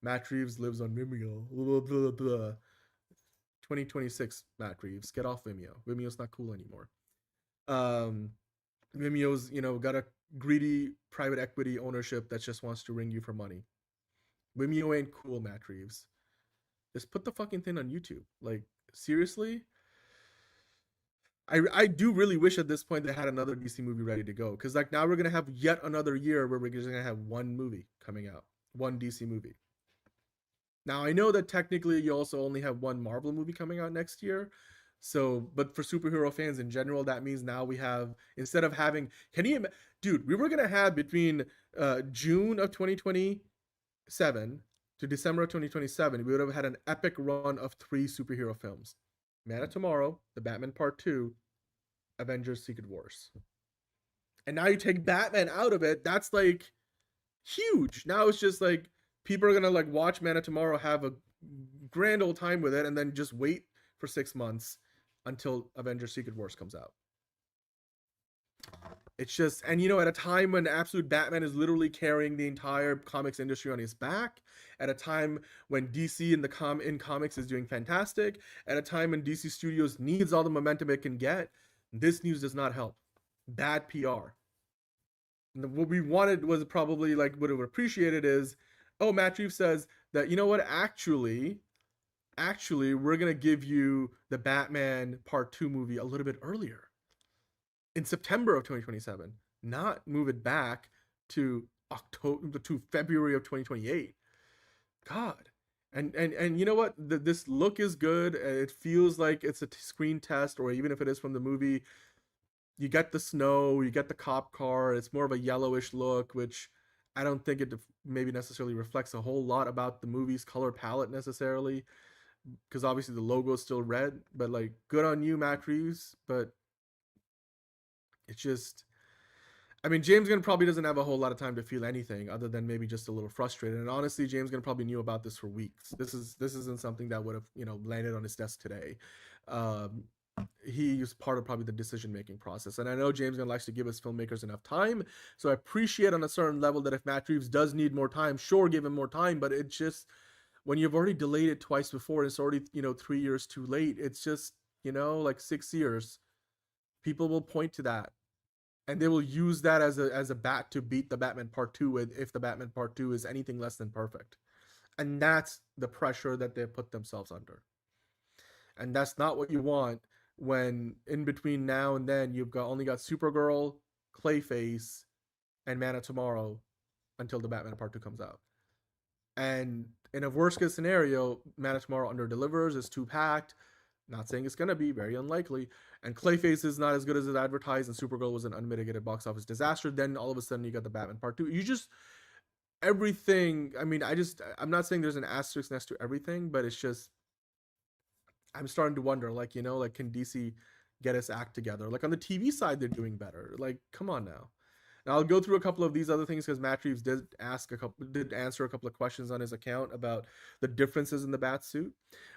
Matt Reeves lives on Vimeo. Blah, blah, blah. 2026, Matt Reeves, get off Vimeo. Vimeo's not cool anymore. Vimeo's, got a greedy private equity ownership that just wants to ring you for money. Vimeo ain't cool, Matt Reeves. Just put the fucking thing on YouTube. Like, seriously? I do really wish at this point they had another DC movie ready to go. Because, like, now we're going to have yet another year where we're just going to have one movie coming out. One DC movie. Now, I know that technically you also only have one Marvel movie coming out next year, So, but for superhero fans in general, that means now we have, instead of having, dude, we were going to have between June of 2027 to December of 2027, we would have had an epic run of 3 superhero films. Man of Tomorrow, The Batman Part 2, Avengers Secret Wars. And now you take Batman out of it, that's like huge. Now it's just like people are going to like watch Man of Tomorrow, have a grand old time with it, and then just wait for 6 months until Avengers Secret Wars comes out. It's just, and you know, at a time when absolute Batman is literally carrying the entire comics industry on his back, at a time when DC in comics is doing fantastic, at a time when DC Studios needs all the momentum it can get, this news does not help. Bad PR. And what we wanted was probably like, what it would appreciated is, oh, Matt Reeves says that, you know what, actually, we're going to give you the Batman Part 2 movie a little bit earlier. In September of 2027, not move it back to February of 2028. God. And you know what? This look is good. It feels like it's a screen test, or even if it is from the movie, you get the snow, you get the cop car. It's more of a yellowish look, which I don't think it maybe necessarily reflects a whole lot about the movie's color palette necessarily, because obviously the logo is still red. But like, good on you, Matt Reeves. But it's just, I mean, James Gunn probably doesn't have a whole lot of time to feel anything other than maybe just a little frustrated. And honestly, James Gunn probably knew about this for weeks. This isn't something that would have, you know, landed on his desk today. He is part of probably the decision-making process. And I know James Gunn likes to give his filmmakers enough time. So I appreciate on a certain level that if Matt Reeves does need more time, sure, give him more time. But it's just, when you've already delayed it twice before, and it's already, you know, 3 years too late, it's just, you know, like 6 years. People will point to that, and they will use that as a bat to beat the Batman Part 2 with, if the Batman Part 2 is anything less than perfect. And that's the pressure that they put themselves under. And that's not what you want when in between now and then you've only got Supergirl, Clayface, and Man of Tomorrow until the Batman Part 2 comes out. And in a worst case scenario, Man of Tomorrow under-delivers, is too packed. Not saying it's going to be, very unlikely. And Clayface is not as good as it advertised, and Supergirl was an unmitigated box office disaster. Then all of a sudden you got the Batman Part 2. You just, everything, I mean, I'm not saying there's an asterisk next to everything, but it's just, I'm starting to wonder, like, you know, like, can DC get its act together? Like, on the TV side, they're doing better. Like, come on now. Now, I'll go through a couple of these other things because Matt Reeves did answer a couple of questions on his account about the differences in the bat suit.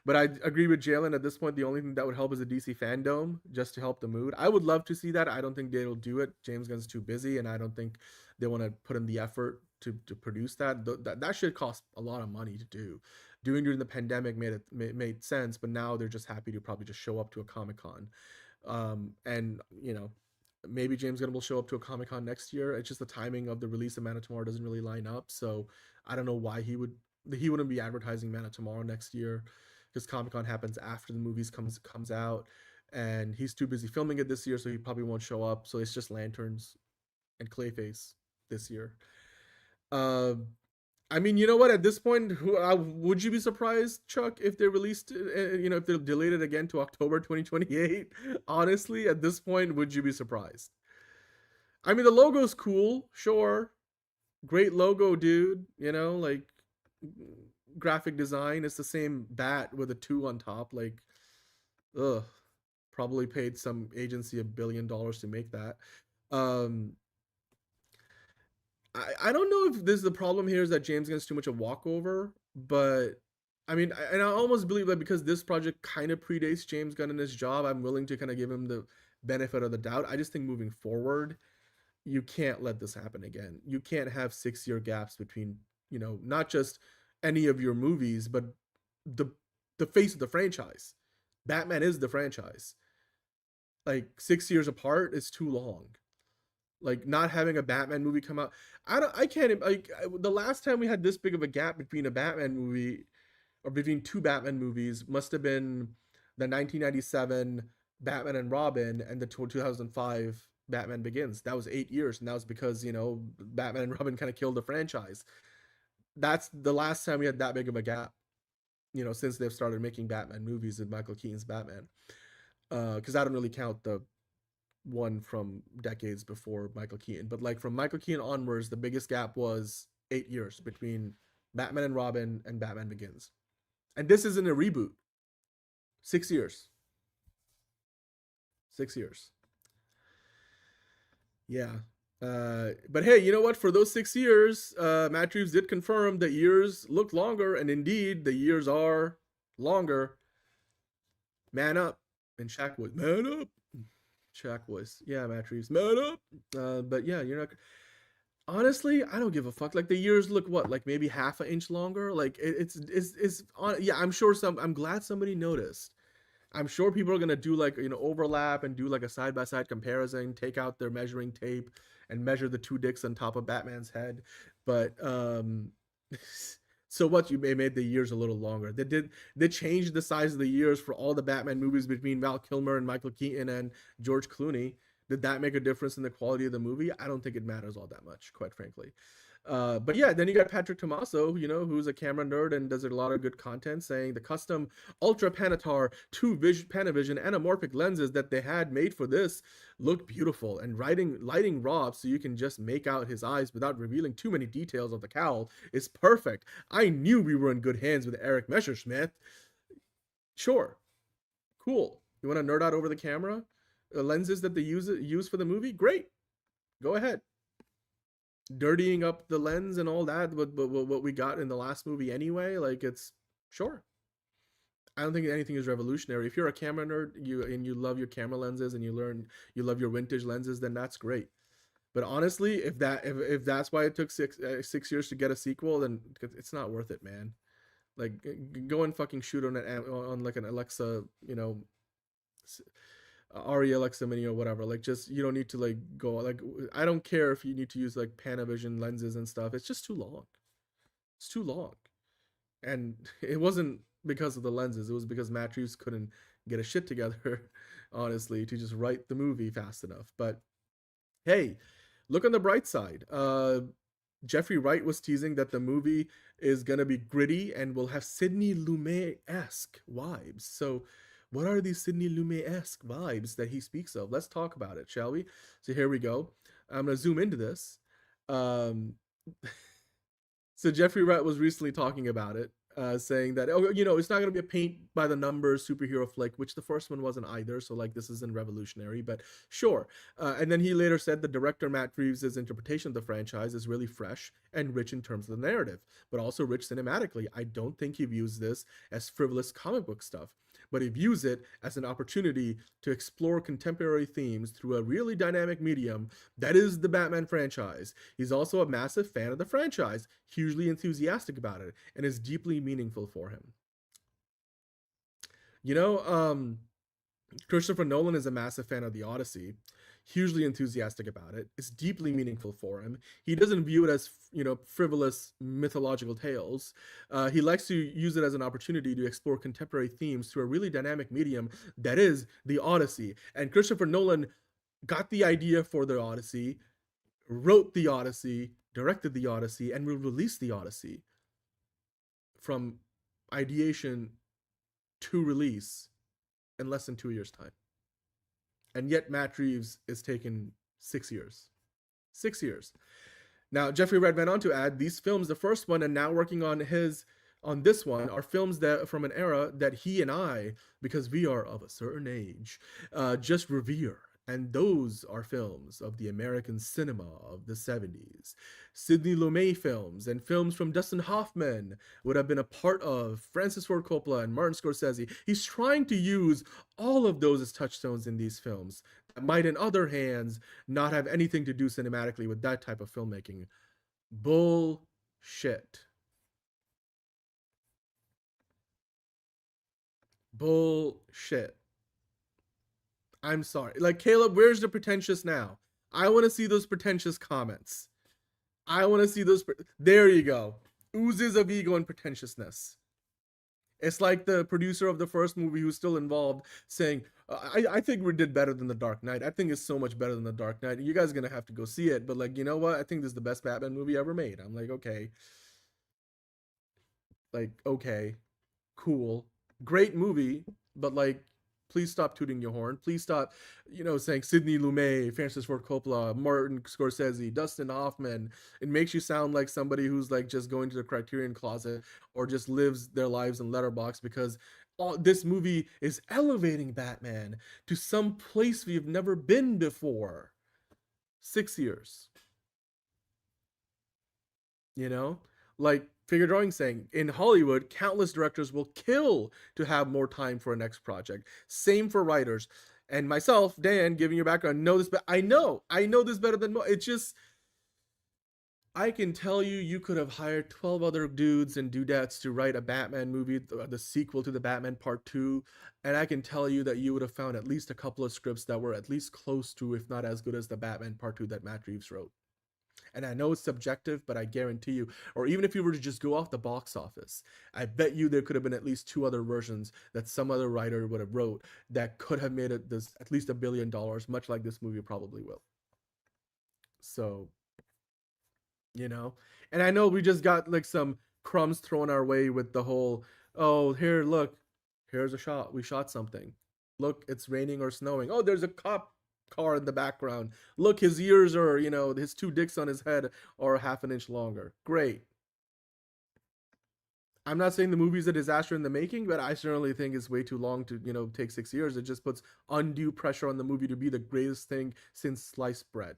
But I agree with Jalen. At this point, the only thing that would help is a DC fandom, just to help the mood. I would love to see that. I don't think they'll do it. James Gunn's too busy, and I don't think they want to put in the effort to produce that. That should cost a lot of money to do. Doing during the pandemic made sense, but now they're just happy to probably just show up to a Comic-Con. And, you know, maybe James Gunn will show up to a Comic-Con next year. It's just the timing of the release of Man of Tomorrow doesn't really line up. So I don't know why he wouldn't be advertising Man of Tomorrow next year, because Comic-Con happens after the movies comes out, and he's too busy filming it this year, so he probably won't show up. So it's just Lanterns and Clayface this year. I mean, you know what? At this point, would you be surprised, Chuck, if they released, if they delayed it again to October 2028? Honestly, at this point, would you be surprised? I mean, the logo's cool, sure. Great logo, dude. You know, like, graphic design. It's the same bat with a 2 on top. Like, ugh. Probably paid some agency $1 billion to make that. I don't know if this is the problem here, is that James Gunn is too much a walkover, but I mean, and I almost believe that because this project kind of predates James Gunn in his job, I'm willing to kind of give him the benefit of the doubt. I just think moving forward, you can't let this happen again. You can't have 6-year gaps between, you know, not just any of your movies, but the face of the franchise. Batman is the franchise. Like, 6 years apart is too long. Like, not having a Batman movie come out, the last time we had this big of a gap between a Batman movie, or between 2 Batman movies, must have been the 1997 Batman and Robin and the 2005 Batman Begins. That was 8 years, and that was because, you know, Batman and Robin kind of killed the franchise. That's the last time we had that big of a gap, you know, since they've started making Batman movies with Michael Keaton's Batman. because I don't really count the one from decades before Michael Keaton, but like from Michael Keaton onwards, the biggest gap was 8 years between Batman and Robin and Batman Begins. And this isn't a reboot. 6 years. 6 years. Yeah. But hey, you know what? For those 6 years, Matt Reeves did confirm that years look longer, and indeed, the years are longer. Man up. And Shaq was, man up. Shaq was, yeah, Matt Reeves, man up. But yeah, you're not... Honestly, I don't give a fuck. Like, the years look what? Like, maybe half an inch longer? Like, it's on... Yeah, I'm sure I'm glad somebody noticed. I'm sure people are gonna do like, you know, overlap and do like a side-by-side comparison, take out their measuring tape and measure the two dicks on top of Batman's head. But so what? You made the years a little longer. They changed the size of the years for all the Batman movies between Val Kilmer and Michael Keaton and George Clooney. Did that make a difference in the quality of the movie? I don't think it matters all that much, quite frankly. But yeah, then you got Patrick Tomaso, you know, who's a camera nerd and does a lot of good content, saying the custom Ultra Panatar 2 Panavision anamorphic lenses that they had made for this look beautiful, and lighting Rob so you can just make out his eyes without revealing too many details of the cowl is perfect. I knew we were in good hands with Eric Messerschmidt. Sure. Cool. You want to nerd out over the camera? Lenses that they use for the movie? Great. Go ahead. Dirtying up the lens and all that, what we got in the last movie anyway, like, it's sure. I don't think anything is revolutionary. If you're a camera nerd, you love your camera lenses and you love your vintage lenses, then that's great. But honestly, if that's why it took 6 years to get a sequel, then it's not worth it, man. Like, go and fucking shoot on like an Alexa, you know, Arri Alexa Mini or whatever. Like, just, you don't need to like go, like, I don't care if you need to use like Panavision lenses and stuff. It's just too long. It's too long. And it wasn't because of the lenses. It was because Matt Reeves couldn't get a shit together, honestly, to just write the movie fast enough. But hey, look on the bright side. Jeffrey Wright was teasing that the movie is gonna be gritty and will have Sidney Lumet-esque vibes. So what are these Sidney Lumet-esque vibes that he speaks of? Let's talk about it, shall we? So here we go. I'm going to zoom into this. So Jeffrey Wright was recently talking about it, saying that, oh, you know, it's not going to be a paint by the numbers superhero flick, which the first one wasn't either. So like, this isn't revolutionary, but sure. And then he later said the director Matt Reeves' interpretation of the franchise is really fresh and rich in terms of the narrative, but also rich cinematically. I don't think he views this as frivolous comic book stuff, but he views it as an opportunity to explore contemporary themes through a really dynamic medium that is the Batman franchise. He's also a massive fan of the franchise, hugely enthusiastic about it, and is deeply meaningful for him. You know, Christopher Nolan is a massive fan of The Odyssey, hugely enthusiastic about it. It's deeply meaningful for him. He doesn't view it as, you know, frivolous mythological tales. He likes to use it as an opportunity to explore contemporary themes through a really dynamic medium that is The Odyssey. And Christopher Nolan got the idea for The Odyssey, wrote The Odyssey, directed The Odyssey, and will release The Odyssey from ideation to release in less than 2 years' time. And yet Matt Reeves is taking 6 years. 6 years. Now, Jeffrey Wright went on to add, these films, the first one and now working on this one, are films that from an era that he and I, because we are of a certain age, just revere. And those are films of the American cinema of the 70s. Sidney Lumet films and films from Dustin Hoffman would have been a part of Francis Ford Coppola and Martin Scorsese. He's trying to use all of those as touchstones in these films that might, in other hands, not have anything to do cinematically with that type of filmmaking. Bullshit. Bullshit. I'm sorry. Like, Caleb, where's the pretentious now? I want to see those pretentious comments. I want to see those. There you go. Oozes of ego and pretentiousness. It's like the producer of the first movie who's still involved saying, I think we did better than The Dark Knight. I think it's so much better than The Dark Knight. You guys are going to have to go see it. But, like, you know what? I think this is the best Batman movie ever made. I'm like, okay. Like, okay. Cool. Great movie. But, like, Please stop tooting your horn. Please stop, saying Sidney Lumet, Francis Ford Coppola, Martin Scorsese, Dustin Hoffman. It makes you sound like somebody who's like just going to the Criterion Closet or just lives their lives in Letterboxd, because this movie is elevating Batman to some place we've never been before. 6 years. Like Figure Drawing saying, in Hollywood, countless directors will kill to have more time for a next project. Same for writers. And myself, Dan, giving your background, know this, but I know this better than most. It's just, I can tell you could have hired 12 other dudes and dudettes to write a Batman movie, the sequel to the Batman Part 2, and I can tell you that you would have found at least a couple of scripts that were at least close to, if not as good as, the Batman Part 2 that Matt Reeves wrote. And I know it's subjective, but I guarantee you, or even if you were to just go off the box office, I bet you there could have been at least 2 other versions that some other writer would have wrote that could have made this at least $1 billion, much like this movie probably will. So, and I know we just got like some crumbs thrown our way with the whole, oh, here, look, here's a shot. We shot something. Look, it's raining or snowing. Oh, there's a cop car in the background. Look, his ears are, his 2 dicks on his head are half an inch longer. Great. I'm not saying the movie's a disaster in the making, but I certainly think it's way too long to, take 6 years. It just puts undue pressure on the movie to be the greatest thing since sliced bread.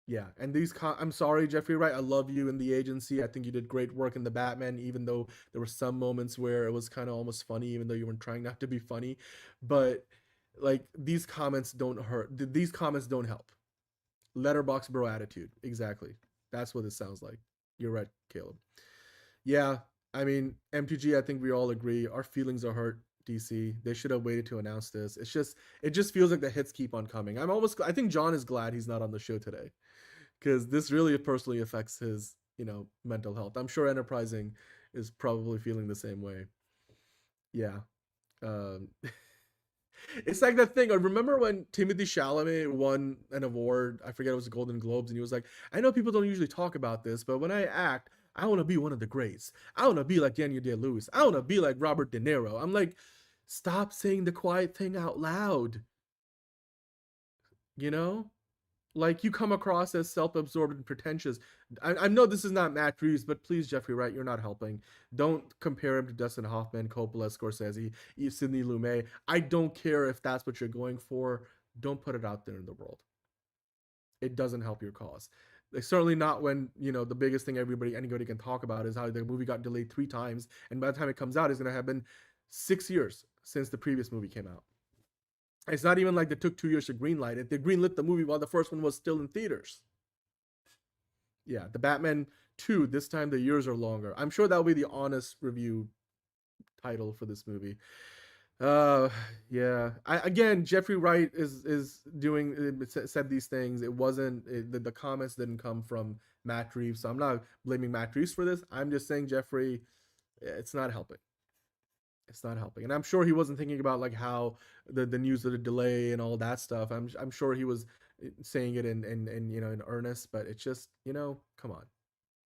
Yeah, and I'm sorry, Jeffrey Wright, I love you in the agency. I think you did great work in the Batman, even though there were some moments where it was kind of almost funny, even though you weren't trying not to be funny. But like, these comments don't hurt. These comments don't help. Letterbox bro attitude. Exactly. That's what it sounds like. You're right, Caleb. Yeah, I mean, MTG, I think we all agree. Our feelings are hurt, DC. They should have waited to announce this. It just feels like the hits keep on coming. I think John is glad he's not on the show today, because this really personally affects his, mental health. I'm sure Enterprising is probably feeling the same way. Yeah. It's like that thing. I remember when Timothée Chalamet won an award. I forget, it was the Golden Globes, and he was like, I know people don't usually talk about this, but when I act, I want to be one of the greats. I want to be like Daniel Day-Lewis. I want to be like Robert De Niro. I'm like, stop saying the quiet thing out loud. Like, you come across as self-absorbed and pretentious. I know this is not Matt Reeves, but please, Jeffrey Wright, you're not helping. Don't compare him to Dustin Hoffman, Coppola, Scorsese, Sidney Lumet. I don't care if that's what you're going for. Don't put it out there in the world. It doesn't help your cause. Like, certainly not when, the biggest thing anybody can talk about is how the movie got delayed 3 times, and by the time it comes out, it's going to have been 6 years since the previous movie came out. It's not even like they took 2 years to greenlight it. They greenlit the movie while the first one was still in theaters. Yeah, the Batman 2, this time the years are longer. I'm sure that'll be the honest review title for this movie. Yeah. Again, Jeffrey Wright is doing, said these things. It wasn't, the comments didn't come from Matt Reeves, so I'm not blaming Matt Reeves for this. I'm just saying, Jeffrey, it's not helping. It's not helping. And I'm sure he wasn't thinking about like how the news of the delay and all that stuff. I'm sure he was saying it in earnest, but it's just, come on.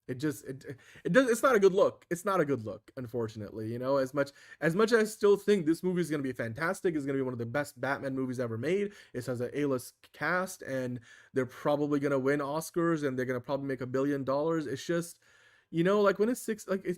It's not a good look. It's not a good look, unfortunately. As much as I still think this movie is going to be fantastic, it's going to be one of the best Batman movies ever made. It has an A-list cast, and they're probably going to win Oscars, and they're going to probably make $1 billion. It's just, like when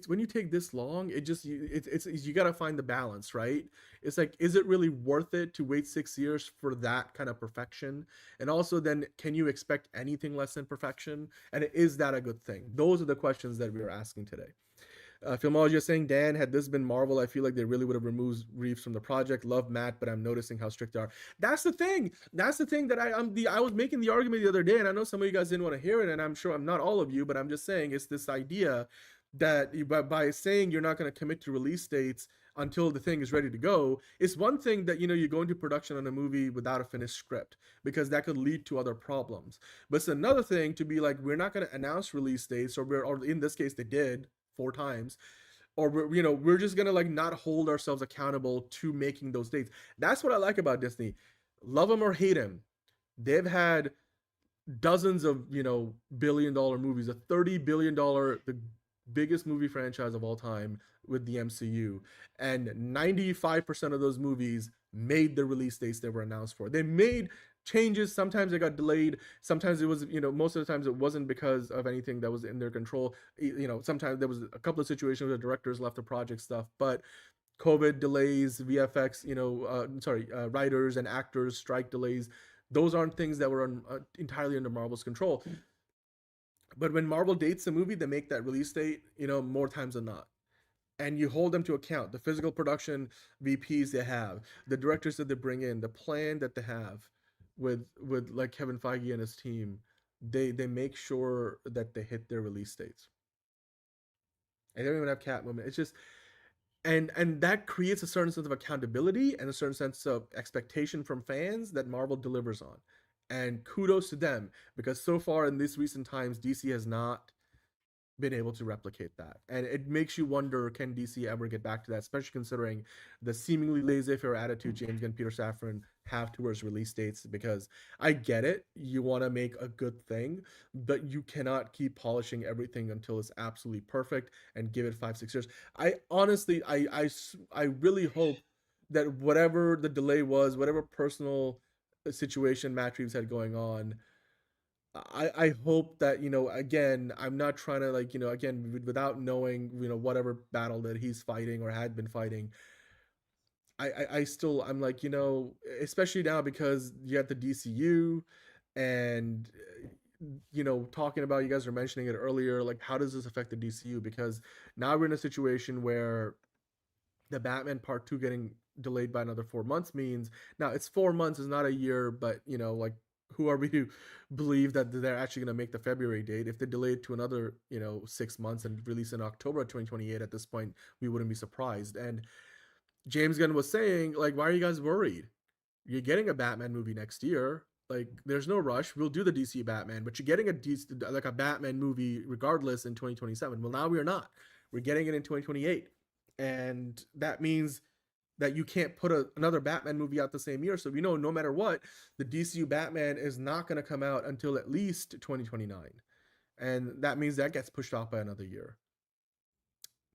when you take this long, you got to find the balance, right? It's like, is it really worth it to wait 6 years for that kind of perfection? And also then, can you expect anything less than perfection? And is that a good thing? Those are the questions that we are asking today. Filmology is saying, Dan, had this been Marvel, I feel like they really would have removed Reeves from the project. Love Matt, but I'm noticing how strict they are. That's the thing. That's the thing that I was making the argument the other day, and I know some of you guys didn't want to hear it, and I'm sure I'm not all of you, but I'm just saying it's this idea that by saying you're not going to commit to release dates until the thing is ready to go, it's one thing that, you go into production on a movie without a finished script, because that could lead to other problems. But it's another thing to be like, we're not going to announce release dates, or in this case, they did 4 times, or we're just gonna like not hold ourselves accountable to making those dates. That's what I like about Disney. Love them or hate them, they've had dozens of billion-dollar movies. A $30 billion The biggest movie franchise of all time with the MCU, and 95% of those movies made the release dates they were announced for. They made changes. Sometimes they got delayed. Sometimes it was, most of the times it wasn't because of anything that was in their control. Sometimes there was a couple of situations where the directors left the project stuff, but COVID delays, VFX, writers and actors strike delays. Those aren't things that were entirely under Marvel's control. But when Marvel dates a movie, they make that release date, more times than not. And you hold them to account. The physical production VPs they have, the directors that they bring in, the plan that they have with like Kevin Feige and his team, they make sure that they hit their release dates. And they don't even have Catwoman. It's just, and that creates a certain sense of accountability and a certain sense of expectation from fans that Marvel delivers on. And kudos to them, because so far in these recent times, DC has not been able to replicate that. And it makes you wonder, can DC ever get back to that, especially considering the seemingly laissez-faire attitude James Gunn, Peter Safran have towards release dates. Because I get it, you want to make a good thing, but you cannot keep polishing everything until it's absolutely perfect and give it 5-6 years. I honestly, I really hope that whatever the delay was, whatever personal situation Matt Reeves had going on, I hope that, again, I'm not trying to again, without knowing, whatever battle that he's fighting or had been fighting, I'm like, especially now because you got the DCU and, talking about, you guys were mentioning it earlier, like, how does this affect the DCU? Because now we're in a situation where the Batman Part 2 getting delayed by another 4 months means, now it's 4 months, is not a year, but, who are we to believe that they're actually going to make the February date? If they delay it to another, 6 months and release in October of 2028, at this point, we wouldn't be surprised. And James Gunn was saying, like, why are you guys worried? You're getting a Batman movie next year. Like, there's no rush. We'll do the DC Batman, but you're getting a Batman movie regardless in 2027. Well, now we are not. We're getting it in 2028. And that means that you can't put another Batman movie out the same year. So we know no matter what, the DCU Batman is not going to come out until at least 2029. And that means that gets pushed off by another year.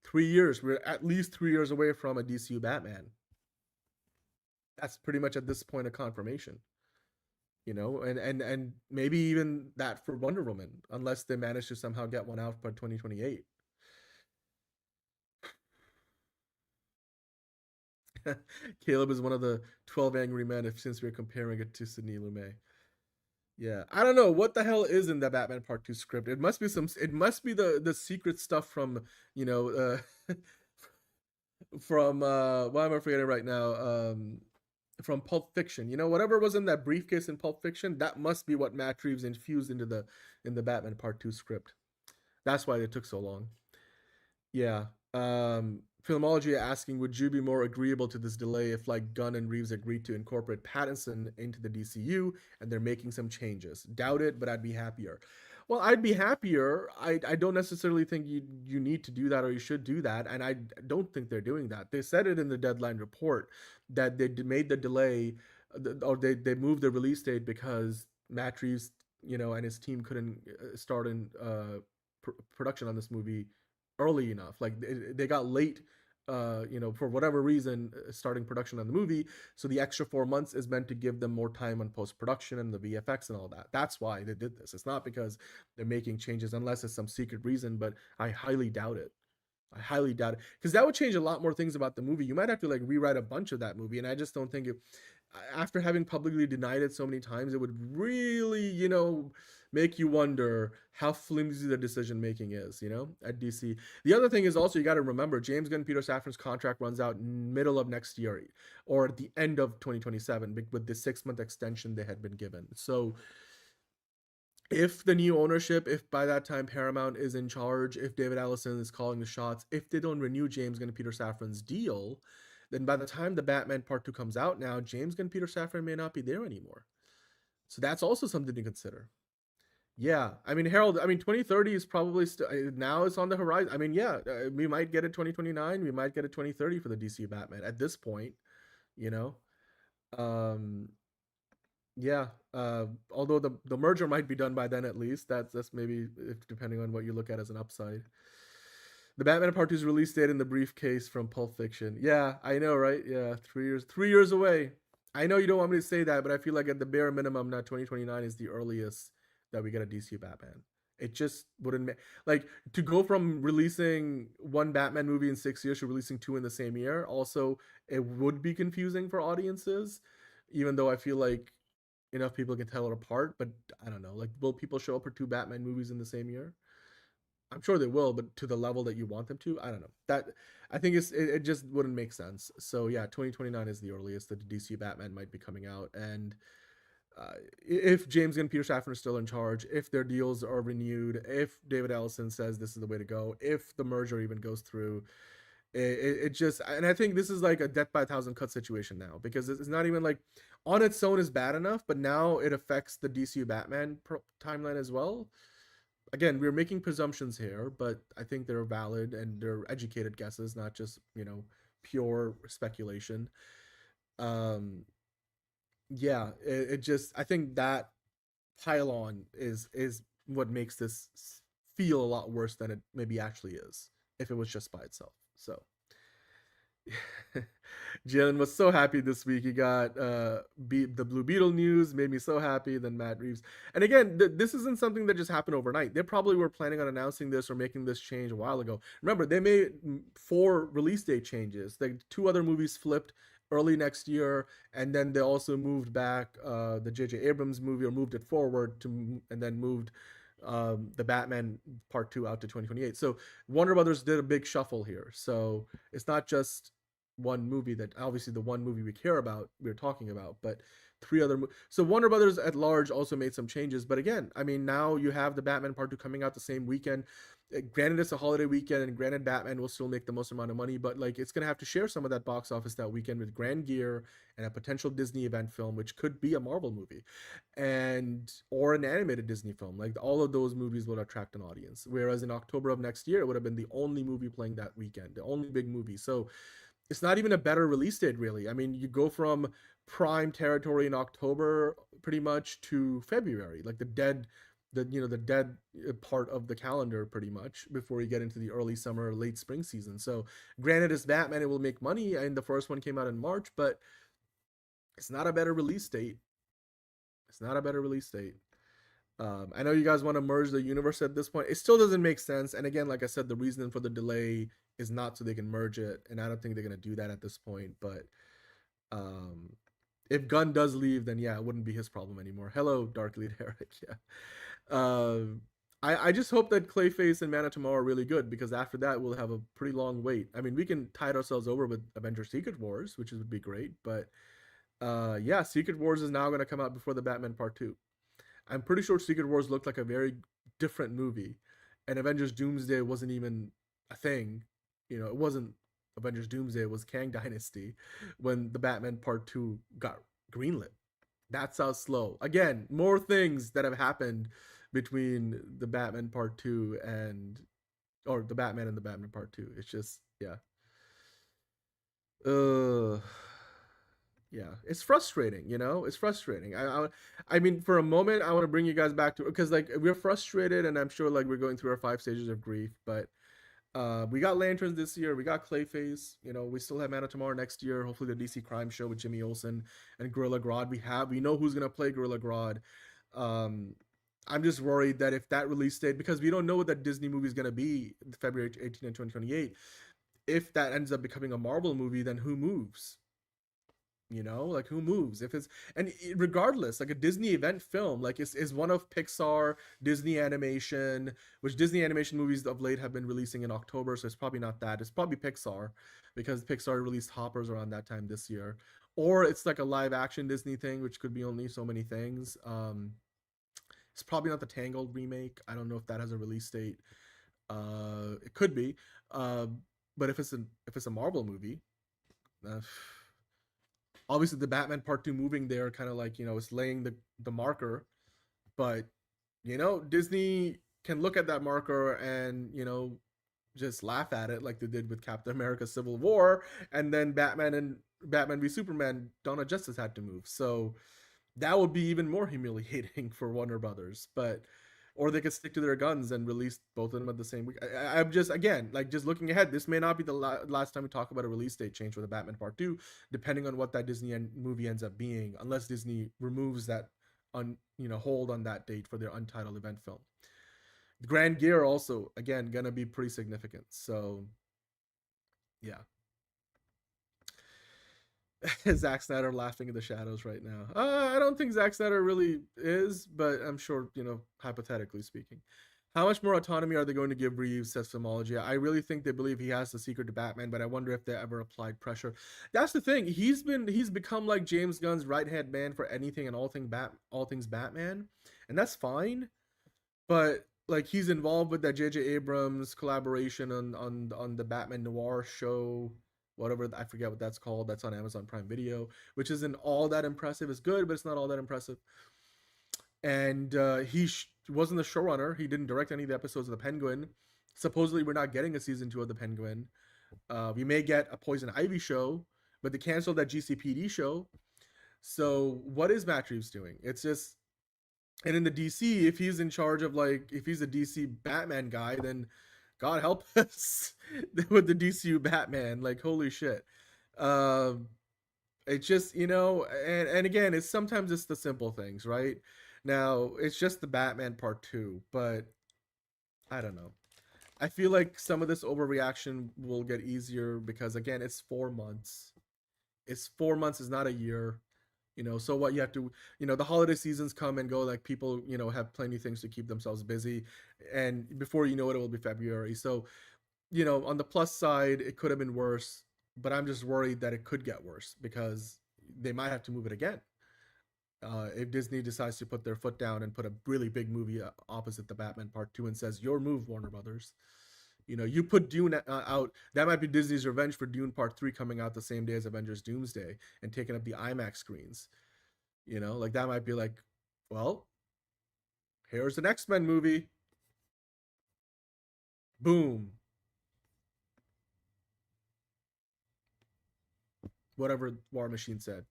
3 years. We're at least 3 years away from a DCU Batman. That's pretty much at this point a confirmation. And maybe even that for Wonder Woman, unless they manage to somehow get one out by 2028. Caleb is one of the 12 angry men since we're comparing it to Sidney Lumet. Yeah, I don't know what the hell is in the Batman Part 2 script. It must be the secret stuff from, from why am I forgetting right now? From Pulp Fiction. Whatever was in that briefcase in Pulp Fiction, that must be what Matt Reeves infused into the Batman Part 2 script. That's why it took so long. Yeah. Filmology asking, would you be more agreeable to this delay if, like, Gunn and Reeves agreed to incorporate Pattinson into the DCU and they're making some changes? Doubt it, but I'd be happier. Well, I'd be happier. I don't necessarily think you need to do that or you should do that, and I don't think they're doing that. They said it in the Deadline report that they made the delay, or they moved the release date because Matt Reeves, and his team couldn't start in production on this movie early enough. Like, they got late, for whatever reason, starting production on the movie. So the extra 4 months is meant to give them more time on post-production and the VFX and all that. That's why they did this. It's not because they're making changes, unless it's some secret reason, but I highly doubt it. Because that would change a lot more things about the movie. You might have to, like, rewrite a bunch of that movie, and I just don't think after having publicly denied it so many times, it would really, make you wonder how flimsy the decision making is, at DC. The other thing is also, you got to remember, James Gunn, Peter Safran's contract runs out middle of next year, or at the end of 2027, with the 6-month extension they had been given. So if the new ownership, if by that time Paramount is in charge, if David Allison is calling the shots, if they don't renew James Gunn and Peter Safran's deal, then by the time the Batman Part 2 comes out now, James Gunn and Peter Safran may not be there anymore. So that's also something to consider. Yeah, I mean, Harold, 2030 is probably now it's on the horizon. I mean, yeah, we might get it 2029, we might get it 2030 for the DC Batman at this point, Yeah, although the merger might be done by then at least. That's maybe, if depending on what you look at as an upside. The Batman Part 2's release date in the briefcase from Pulp Fiction. Yeah, I know, right? Yeah, 3 years away. I know you don't want me to say that, but I feel like at the bare minimum, now 2029 is the earliest that we get a DCU Batman. It just wouldn't make, like, to go from releasing one Batman movie in 6 years to releasing two in the same year. Also, it would be confusing for audiences, even though I feel like enough people can tell it apart. But I don't know, like, will people show up for two Batman movies in the same year? I'm sure they will, but to the level that you want them to, I don't know. That, I think it just wouldn't make sense. So yeah, 2029 is the earliest that the DC Batman might be coming out. And if James Gunn and Peter Safran are still in charge, if their deals are renewed, if David Ellison says this is the way to go, if the merger even goes through, it just, and I think this is like a death by a thousand cut situation now, because it's not even like on its own is bad enough, but now it affects the DCU Batman timeline as well. Again, we're making presumptions here, but I think they're valid and they're educated guesses, not just, pure speculation. Yeah, it just, I think that pile-on is what makes this feel a lot worse than it maybe actually is if it was just by itself. So Jalen was so happy this week. He got the Blue Beetle news, made me so happy. Then Matt Reeves, and again, this isn't something that just happened overnight. They probably were planning on announcing this or making this change a while ago. Remember, they made 4 release date changes. Like 2 other movies flipped early next year, and then they also moved back the J.J. Abrams movie, or moved it forward to, and then moved the Batman Part 2 out to 2028. So Warner Brothers did a big shuffle here. So it's not just one movie, that obviously the one movie we care about, we're talking about, but 3 other so Warner Brothers at large also made some changes. But again, I mean, now you have the Batman Part 2 coming out the same weekend. Granted, it's a holiday weekend, and granted, Batman will still make the most amount of money, but like, it's gonna have to share some of that box office that weekend with Grand Gear and a potential Disney event film, which could be a Marvel movie, or an animated Disney film. Like, all of those movies will attract an audience. Whereas in October of next year, it would have been the only movie playing that weekend, the only big movie. So it's not even a better release date, really. I mean, you go from prime territory in October pretty much to February, like the dead part of the calendar pretty much, before you get into the early summer, late spring season. So granted, it's Batman, it will make money, and the first one came out in March, but it's not a better release date. It's not a better release date. I know you guys want to merge the universe at this point. It still doesn't make sense. And again, like I said, the reason for the delay is not so they can merge it, and I don't think they're going to do that at this point. But if Gunn does leave, then yeah, it wouldn't be his problem anymore. Hello, Darkly Derek. Yeah. I just hope that Clayface and Man of Tomorrow are really good, because after that we'll have a pretty long wait. I mean, we can tide ourselves over with Avengers Secret Wars, which would be great, but yeah, Secret Wars is now going to come out before the Batman Part 2. I'm pretty sure Secret Wars looked like a very different movie, and Avengers Doomsday wasn't even a thing. It wasn't Avengers Doomsday, it was Kang Dynasty when the Batman Part 2 got greenlit. That's how slow. Again, more things that have happened between the Batman Part 2 or the Batman and the Batman Part 2. It's just, yeah. Yeah, it's frustrating, it's frustrating. I mean, for a moment, I want to bring you guys back to, because like, we're frustrated, and I'm sure like we're going through our 5 stages of grief, but we got Lanterns this year, we got Clayface, we still have Man of Tomorrow next year, hopefully the DC Crime Show with Jimmy Olsen and Gorilla Grodd. We know who's going to play Gorilla Grodd. I'm just worried that if that release date, because we don't know what that Disney movie is going to be February 18 and 2028, if that ends up becoming a Marvel movie, then who moves? Like, who moves? Regardless, like, a Disney event film, like, is one of Pixar, Disney animation, which Disney animation movies of late have been releasing in October, so it's probably not that. It's probably Pixar, because Pixar released Hoppers around that time this year. Or it's like a live action Disney thing, which could be only so many things. It's probably not the Tangled remake. I don't know if that has a release date. It could be. But if it's a Marvel movie, obviously the Batman Part 2 moving there kind of like, it's laying the marker, but Disney can look at that marker and just laugh at it like they did with Captain America Civil War, and then Batman v Superman, Dawn of Justice had to move. So that would be even more humiliating for Warner Brothers. But or they could stick to their guns and release both of them at the same week. I'm just, again, like, just looking ahead, this may not be the last time we talk about a release date change for the Batman Part 2, depending on what that Disney movie ends up being, unless Disney removes that hold on that date for their Untitled event film. The Grand Gear also, again, gonna be pretty significant. So, yeah. Zack Snyder laughing in the shadows right now. I don't think Zack Snyder really is, but I'm sure, hypothetically speaking. How much more autonomy are they going to give Reeves, says Filmology? I really think they believe he has the secret to Batman, but I wonder if they ever applied pressure. That's the thing. He's become like James Gunn's right-hand man for anything and all things Batman, and that's fine. But like, he's involved with that J.J. Abrams collaboration on the Batman Noir show, whatever, I forget what that's called. That's on Amazon Prime Video, which isn't all that impressive. It's good, but it's not all that impressive. And he wasn't the showrunner. He didn't direct any of the episodes of The Penguin. Supposedly, we're not getting a season 2 of The Penguin. We may get a Poison Ivy show, but they canceled that GCPD show. So what is Matt Reeves doing? It's just, and in the DC, if he's in charge of, like, if he's a DC Batman guy, then God help us with the DCU Batman. Like, holy shit. It's just, and again, sometimes it's the simple things, right? Now, it's just the Batman Part 2, but I don't know. I feel like some of this overreaction will get easier because, again, it's 4 months. It's 4 months, is not a year. So what you have to, the holiday seasons come and go, like, people, have plenty of things to keep themselves busy. And before you know it will be February. So, on the plus side, it could have been worse, but I'm just worried that it could get worse because they might have to move it again. If Disney decides to put their foot down and put a really big movie opposite the Batman Part 2 and says, your move, Warner Brothers. You put Dune out, that might be Disney's revenge for Dune Part 3 coming out the same day as Avengers Doomsday and taking up the IMAX screens. Like, that might be like, well, here's an X-Men movie. Boom. Whatever War Machine said.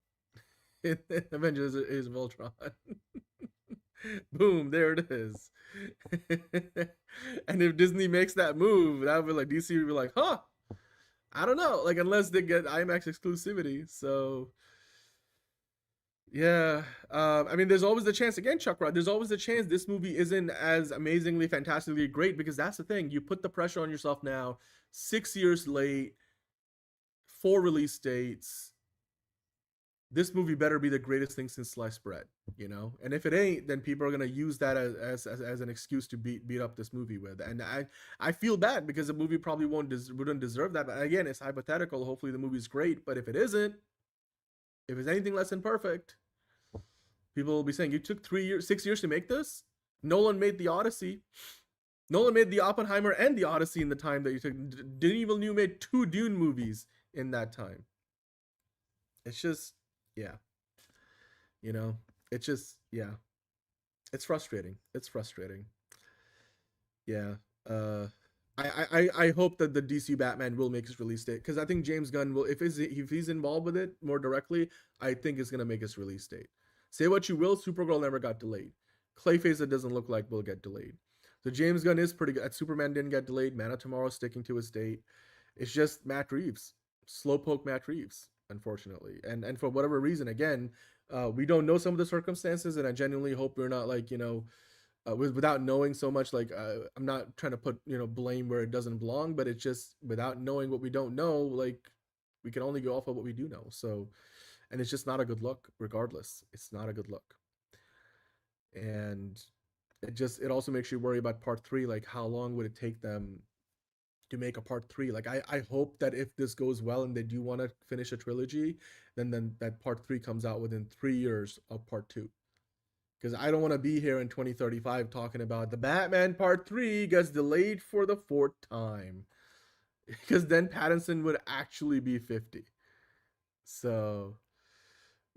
Avengers Age of Ultron. Boom, there it is. And if Disney makes that move, that would be like, DC would be like, huh, I don't know, like, unless they get IMAX exclusivity. So yeah, I mean, there's always the chance, again, Chuck Rod, there's always the chance this movie isn't as amazingly, fantastically great, because that's the thing, you put the pressure on yourself now, 6 years late, 4 release dates. This movie better be the greatest thing since sliced bread, And if it ain't, then people are gonna use that as an excuse to beat up this movie with. And I feel bad because the movie probably wouldn't deserve that. But again, it's hypothetical. Hopefully the movie's great. But if it isn't, if it's anything less than perfect, people will be saying, you took 6 years to make this. Nolan made the Odyssey. Nolan made the Oppenheimer and the Odyssey in the time that you took. Denis Villeneuve made 2 Dune movies in that time. It's just. Yeah. It's just, yeah. It's frustrating. Yeah. I hope that the DC Batman will make his release date, because I think James Gunn will, if he's involved with it more directly, I think it's gonna make his release date. Say what you will, Supergirl never got delayed. Clayface, it doesn't look like, will get delayed. So James Gunn is pretty good. Superman didn't get delayed. Man of Tomorrow sticking to his date. It's just Matt Reeves, slowpoke Matt Reeves, unfortunately, and for whatever reason, again, we don't know some of the circumstances, and I genuinely hope we're not like, without knowing so much, like, I'm not trying to put blame where it doesn't belong, but it's just, without knowing what we don't know, like, we can only go off of what we do know. So, and it's just not a good look. Regardless, it's not a good look, and it also makes you worry about part 3. Like, how long would it take them to make a part 3? Like, I hope that if this goes well and they do want to finish a trilogy, then that part 3 comes out within 3 years of part 2. Because I don't want to be here in 2035 talking about the Batman part 3 gets delayed for the 4th time. Because then Pattinson would actually be 50. So,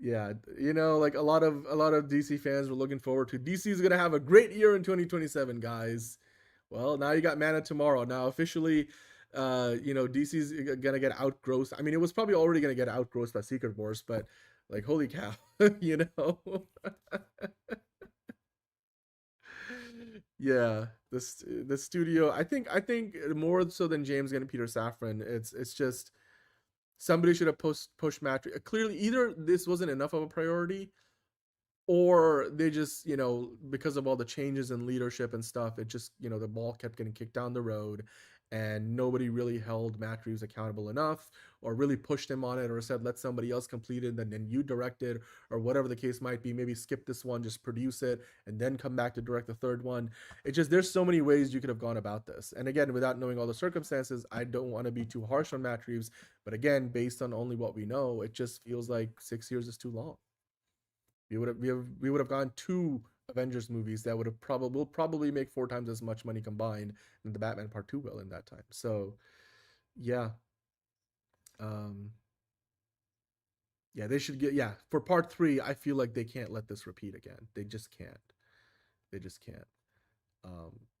yeah, like, a lot of DC fans were looking forward to, DC's going to have a great year in 2027, guys. Well, now you got Man of Tomorrow. Now, officially, DC's going to get outgrossed. I mean, it was probably already going to get outgrossed by Secret Wars, but, like, holy cow, Yeah, the studio. I think more so than James Gunn and Peter Safran. It's just somebody should have pushed Matt. Clearly, either this wasn't enough of a priority, or they just, because of all the changes in leadership and stuff, it just, the ball kept getting kicked down the road, and nobody really held Matt Reeves accountable enough, or really pushed him on it, or said let somebody else complete it and then you direct it, or whatever the case might be. Maybe skip this one, just produce it and then come back to direct the third one. It just, there's so many ways you could have gone about this, and again, without knowing all the circumstances, I don't want to be too harsh on Matt Reeves, but again, based on only what we know, it just feels like 6 years is too long. We would have gotten 2 Avengers movies that would have probably make 4 times as much money combined than the Batman Part 2 will in that time. So, yeah. Yeah, they should get, for Part 3, I feel like they can't let this repeat again. They just can't. They just can't.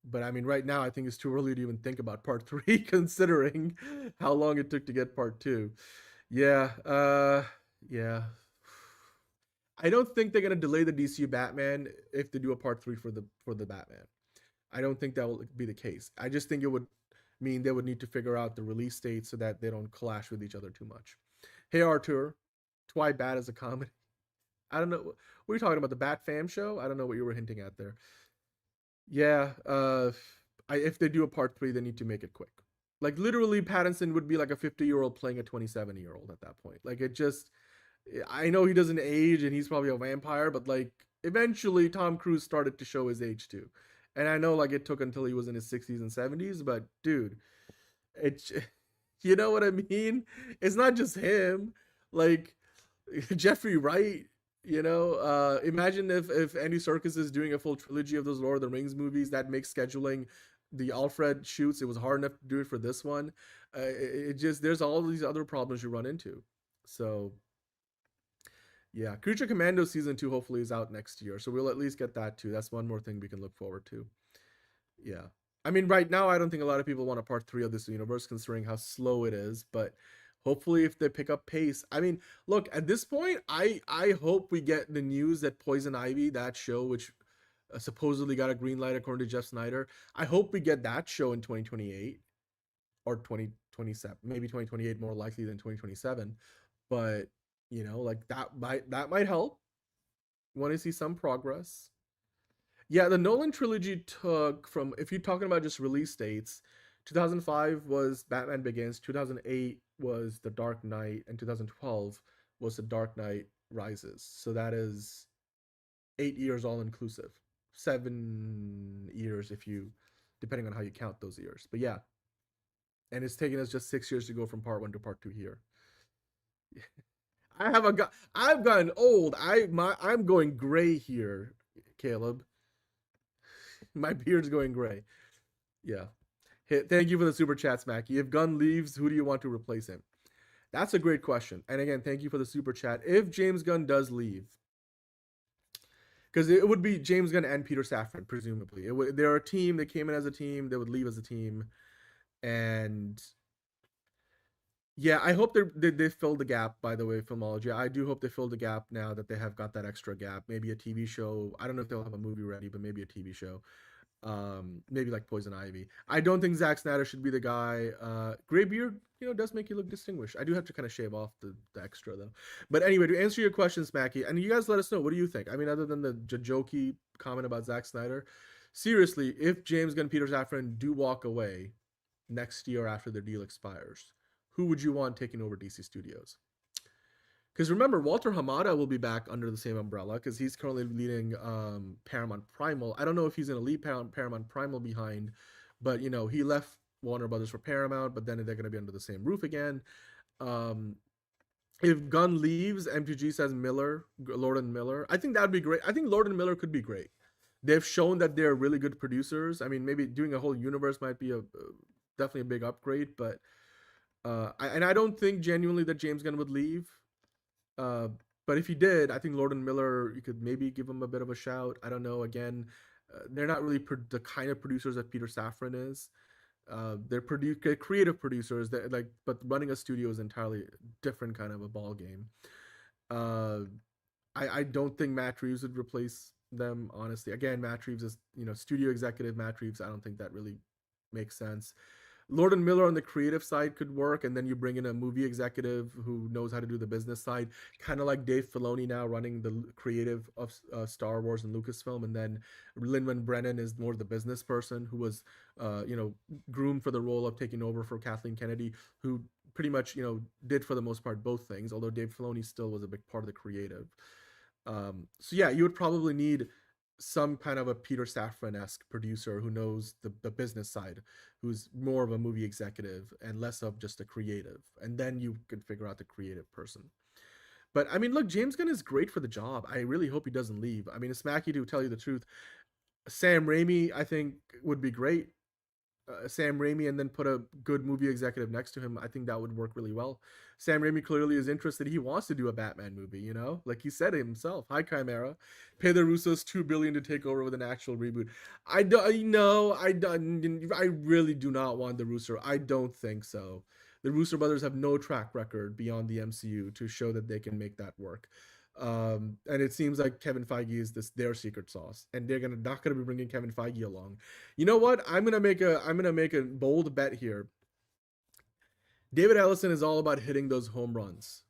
But I mean, right now, I think it's too early to even think about Part 3, considering how long it took to get Part 2. Yeah, yeah. I don't think they're gonna delay the DCU Batman if they do a Part 3 for the Batman. I don't think that will be the case. I just think it would mean they would need to figure out the release date so that they don't clash with each other too much. Hey Artur, why Bat is a comedy? I don't know. What are you talking about? The Bat Fam show? I don't know what you were hinting at there. Yeah, if they do a Part 3, they need to make it quick. Like literally, Pattinson would be like a 50-year-old playing a 27-year-old at that point. Like it just. I know he doesn't age and he's probably a vampire, but like eventually Tom Cruise started to show his age too. And I know like it took until he was in his 60s and 70s, but dude, it's, you know what I mean? It's not just him. Like Jeffrey Wright, imagine if Andy Serkis is doing a full trilogy of those Lord of the Rings movies. That makes scheduling the Alfred shoots. It was hard enough to do it for this one. There's all these other problems you run into. So yeah, Creature Commando season 2 hopefully is out next year, so we'll at least get that too. That's one more thing we can look forward to. Yeah, I mean, right now I don't think a lot of people want a Part 3 of this universe, considering how slow it is. But hopefully, if they pick up pace, I mean, look, at this point, I hope we get the news that Poison Ivy, that show which supposedly got a green light according to Jeff Snyder, I hope we get that show in 2028 or 2027, maybe 2028 more likely than 2027, but. Like that might help. Want to see some progress. Yeah, the Nolan trilogy took from, if you're talking about just release dates, 2005 was Batman Begins, 2008 was The Dark Knight, and 2012 was The Dark Knight Rises. So that is 8 years all inclusive. 7 years if you, depending on how you count those years. But yeah. And it's taken us just 6 years to go from Part 1 to Part 2 here. I've gotten old. I'm going gray here, Caleb. My beard's going gray. Yeah. Thank you for the super chat, Smacky. If Gunn leaves, who do you want to replace him? That's a great question. And again, thank you for the super chat. If James Gunn does leave, because it would be James Gunn and Peter Safran, presumably. They're a team. They came in as a team. They would leave as a team. And yeah, I hope they fill the gap, by the way, Filmology. I do hope they fill the gap now that they have got that extra gap. Maybe a TV show. I don't know if they'll have a movie ready, but maybe a TV show. Maybe like Poison Ivy. I don't think Zack Snyder should be the guy. Gray beard, does make you look distinguished. I do have to kind of shave off the extra, though. But anyway, to answer your question, Smacky, and you guys let us know, what do you think? I mean, other than the jokey comment about Zack Snyder, seriously, if James Gunn and Peter Safran do walk away next year after their deal expires, who would you want taking over DC Studios? Because remember, Walter Hamada will be back under the same umbrella because he's currently leading Paramount Primal. I don't know if he's going to leave Paramount Primal behind, but, he left Warner Brothers for Paramount, but then they're going to be under the same roof again. If Gunn leaves, MTG says Lord and Miller. I think that would be great. I think Lord and Miller could be great. They've shown that they're really good producers. I mean, maybe doing a whole universe might be definitely a big upgrade, but I don't think genuinely that James Gunn would leave. But if he did, I think Lord and Miller, you could maybe give him a bit of a shout. I don't know. Again, they're not really the kind of producers that Peter Safran is. They're creative producers that but running a studio is entirely different kind of a ball game. I don't think Matt Reeves would replace them, honestly. Again, Matt Reeves is, studio executive Matt Reeves. I don't think that really makes sense. Lord and Miller on the creative side could work, and then you bring in a movie executive who knows how to do the business side, kind of like Dave Filoni now running the creative of Star Wars and Lucasfilm, and then Lin-Manuel Brennan is more the business person who was, groomed for the role of taking over for Kathleen Kennedy, who pretty much, did for the most part both things, although Dave Filoni still was a big part of the creative. So yeah, you would probably need some kind of a Peter Safran-esque producer who knows the business side, who's more of a movie executive and less of just a creative. And then you could figure out the creative person. But I mean, look, James Gunn is great for the job. I really hope he doesn't leave. I mean, it's smacky to tell you the truth. Sam Raimi, I think, would be great. Sam Raimi, and then put a good movie executive next to him. I think that would work really well. Sam Raimi clearly is interested. He wants to do a Batman movie, like he said himself. Hi, Chimera. Pay the Russos $2 billion to take over with an actual reboot. I really do not want the Russo. I don't think so. The Russo brothers have no track record beyond the MCU to show that they can make that work. And it seems like Kevin Feige is their secret sauce, and they're not gonna be bringing Kevin Feige along. You know what? I'm gonna make a bold bet here. David Ellison is all about hitting those home runs.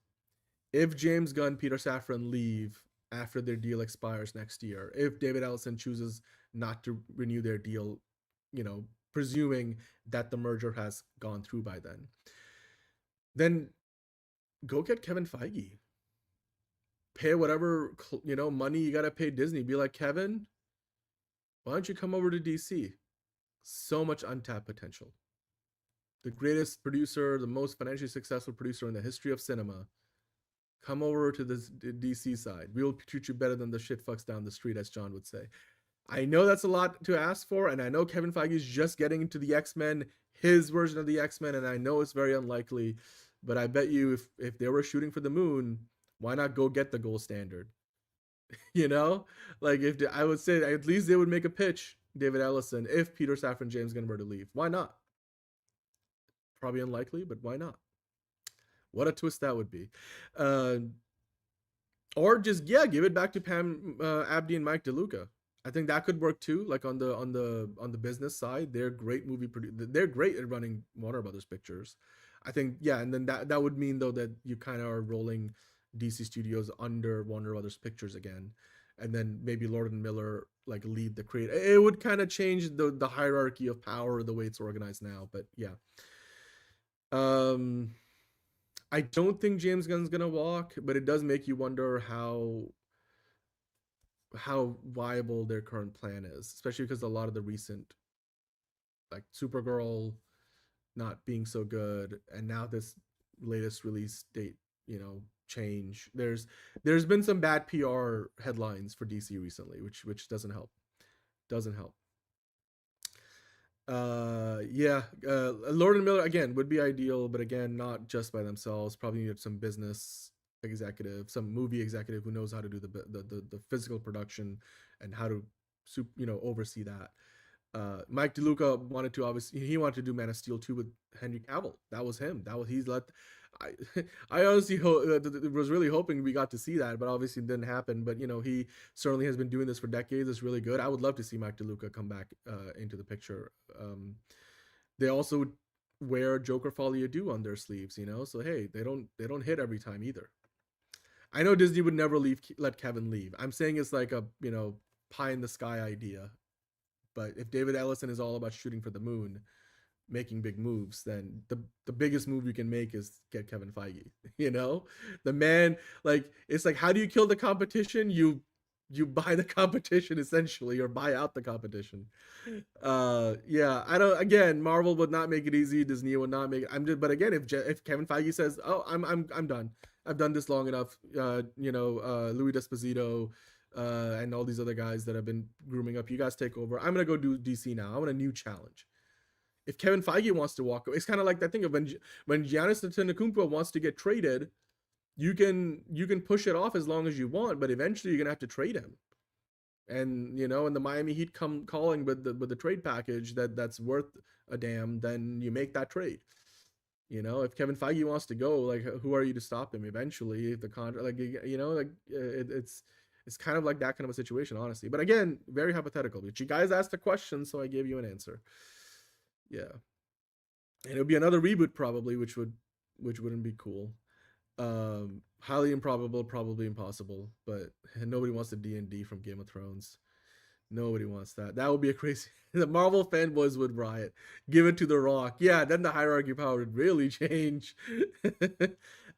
If James Gunn, Peter Safran leave after their deal expires next year, if David Ellison chooses not to renew their deal, presuming that the merger has gone through by then go get Kevin Feige. Pay whatever, money you got to pay Disney. Be like, Kevin, why don't you come over to DC? So much untapped potential. The greatest producer, the most financially successful producer in the history of cinema. Come over to the DC side. We'll treat you better than the shit fucks down the street, as John would say. I know that's a lot to ask for, and I know Kevin Feige is just getting into the X-Men, his version of the X-Men, and I know it's very unlikely, but I bet you if they were shooting for the moon, why not go get the gold standard? Like I would say at least they would make a pitch, David Ellison, if Peter Safran, James Gunn were to leave. Why not? Probably unlikely, but why not? What a twist that would be. Or just give it back to Pam Abdi and Mike DeLuca. I think that could work too. Like on the business side, they're great they're great at running Warner Brothers pictures. I think and then that would mean though that you kind of are rolling DC Studios under Warner Brothers Pictures again, and then maybe Lord and Miller like lead the create. It would kind of change the hierarchy of power the way it's organized now. But yeah, I don't think James Gunn's gonna walk, but it does make you wonder how viable their current plan is, especially because a lot of the recent, like Supergirl not being so good, and now this latest release date, change. There's been some bad PR headlines for DC recently, which doesn't help. Lord and Miller again would be ideal, but again, not just by themselves. Probably need some business executive, some movie executive who knows how to do the physical production and how to oversee that. Mike DeLuca wanted to do Man of Steel 2 with Henry Cavill. That was him. I honestly was really hoping we got to see that, but obviously it didn't happen. But he certainly has been doing this for decades. It's really good. I would love to see Mike DeLuca come back into the picture. They also wear Joker Folie à Deux on their sleeves, so hey, they don't hit every time either. I know Disney would never let Kevin leave. I'm saying it's like a pie in the sky idea. But if David Ellison is all about shooting for the moon, making big moves, then the biggest move you can make is get Kevin Feige. The man, like, it's like, how do you kill the competition? You buy the competition essentially, or buy out the competition. Again, Marvel would not make it easy. Disney would not make it. But again, if Kevin Feige says, "Oh, I'm done. I've done this long enough," Louis D'Esposito, and all these other guys that have been grooming up, you guys take over. I'm gonna go do DC now. I want a new challenge. If Kevin Feige wants to walk away, it's kind of like that thing of when Giannis Antetokounmpo wants to get traded, you can push it off as long as you want, but eventually you're gonna have to trade him. And and the Miami Heat come calling with the trade package that's worth a damn, then you make that trade. If Kevin Feige wants to go, like, who are you to stop him? Eventually, if the contract, it's It's kind of like that kind of a situation, honestly. But again, very hypothetical. But you guys asked a question, so I gave you an answer. Yeah, and it would be another reboot probably, which wouldn't be cool. Highly improbable, probably impossible. But nobody wants the D&D from Game of Thrones. Nobody wants that. That would be a crazy. The Marvel fanboys would riot. Give it to The Rock. Yeah, then the hierarchy of power would really change.